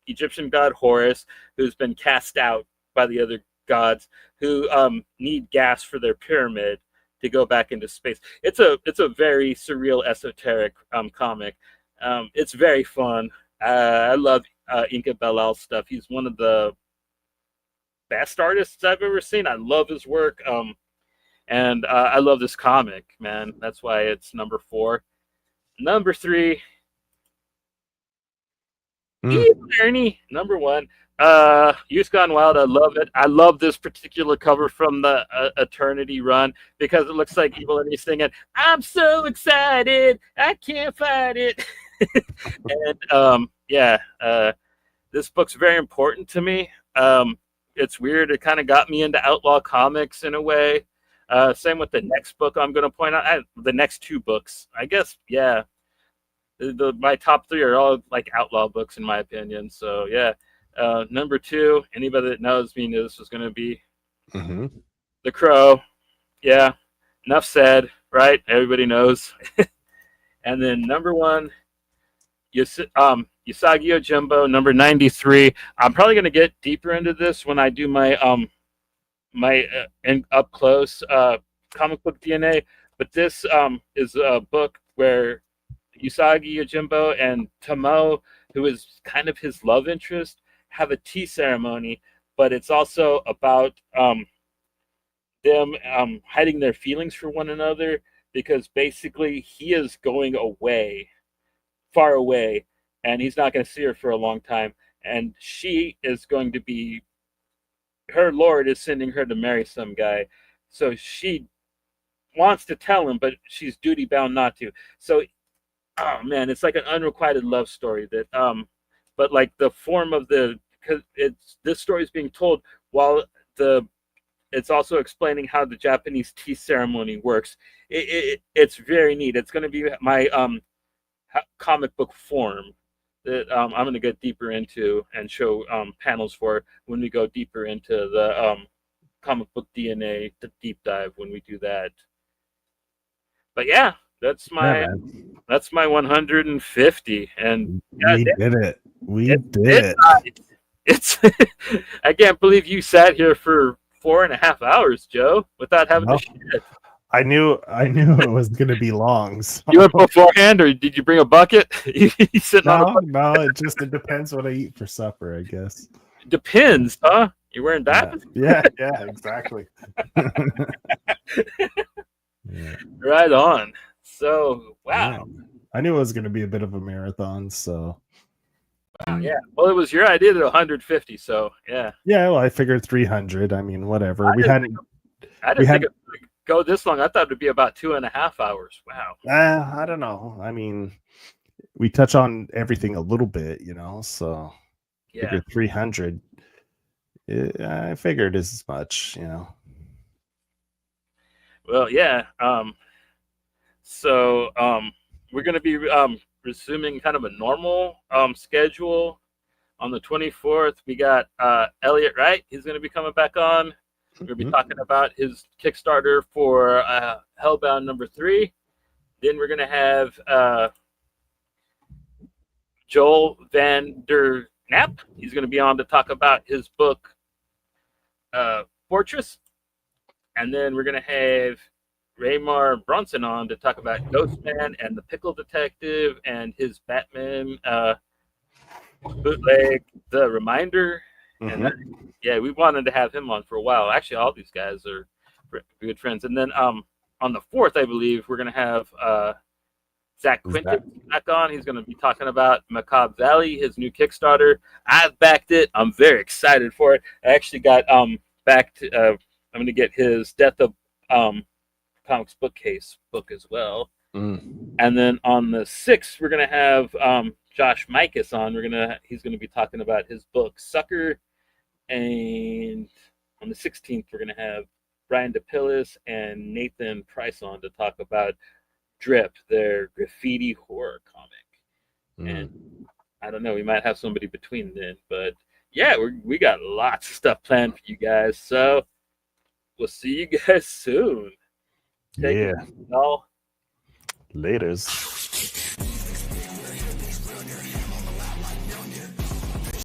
B: Egyptian god Horus, who's been cast out by the other gods who need gas for their pyramid to go back into space. It's a very surreal, esoteric comic. It's very fun. I love Inka Bellal's stuff. He's one of the best artists I've ever seen. I love his work. And I love this comic, man. That's why it's number 4. Number 3, Ernie. Number 1, Youth Gone Wild. I love it. I love this particular cover from the Eternity run because it looks like Evil Ernie singing, "I'm so excited, I can't fight it." And this book's very important to me. It's weird. It kind of got me into outlaw comics in a way. Same with the next book I'm going to point out. The next 2 books, I guess, yeah. My top 3 are all like outlaw books in my opinion. So yeah. Number 2, anybody that knows me knew this was going to be The Crow. Yeah. Enough said, right? Everybody knows. And then number 1, Usagi Jumbo, number 93. I'm probably going to get deeper into this when I do my up close comic book DNA, but this is a book where Usagi Yojimbo and Tomo, who is kind of his love interest, have a tea ceremony, but it's also about them hiding their feelings for one another, because basically he is going away, far away, and he's not going to see her for a long time, and she is going to be, her lord is sending her to marry some guy, so she wants to tell him, but she's duty bound not to. So, oh man, it's like an unrequited love story that but like the form of because this story is being told while it's also explaining how the Japanese tea ceremony works. It's very neat. It's going to be my comic book form that I'm going to get deeper into and show panels for when we go deeper into the comic book DNA, the deep dive when we do that. But yeah, that's my 150, and
C: we did it. We did it.
B: It's I can't believe you sat here for 4.5 hours, Joe, without having to shit.
C: I knew it was going to be long. So.
B: You went beforehand, or did you bring a bucket? You sitting on a bucket?
C: No, it depends what I eat for supper, I guess.
B: Depends, huh? You're wearing that?
C: Yeah, exactly.
B: Yeah. Right on. So, wow.
C: Yeah. I knew it was going to be a bit of a marathon, so.
B: Wow, yeah. Well, it was your idea to 150, so yeah.
C: Yeah, well, I figured 300. I mean, whatever. I didn't think it would go this long. I thought it would be about 2.5 hours. Wow. I don't know. I mean, we touch on everything a little bit, so
B: yeah.
C: Figured 300. I figured as much,
B: Well, yeah. So we're going to be resuming kind of a normal schedule. On the 24th, we got Elliot Wright. He's going to be coming back on. We're going to be talking about his Kickstarter for Hellbound #3. Then we're going to have Joel Van Der Knapp. He's going to be on to talk about his book, Fortress. And then we're going to have Raymar Bronson on to talk about Ghostman and the Pickle Detective and his Batman bootleg, The Reminder. And that, yeah, we wanted to have him on for a while. Actually, all these guys are good friends. And then on the 4th, I believe, we're going to have Zach Quinton back on. He's going to be talking about Macabre Valley, his new Kickstarter. I've backed it. I'm very excited for it. I actually got backed. I'm going to get his Death of Comics bookcase book as well. And then on the 6th, we're going to have Josh Mikas on. He's going to be talking about his book Sucker. And on the 16th, we're going to have Brian DePillis and Nathan Price on to talk about Drip, their graffiti horror comic. And I don't know, we might have somebody between then, but yeah, we got lots of stuff planned for you guys. So we'll see you guys soon. Take it, y'all.
C: Laters.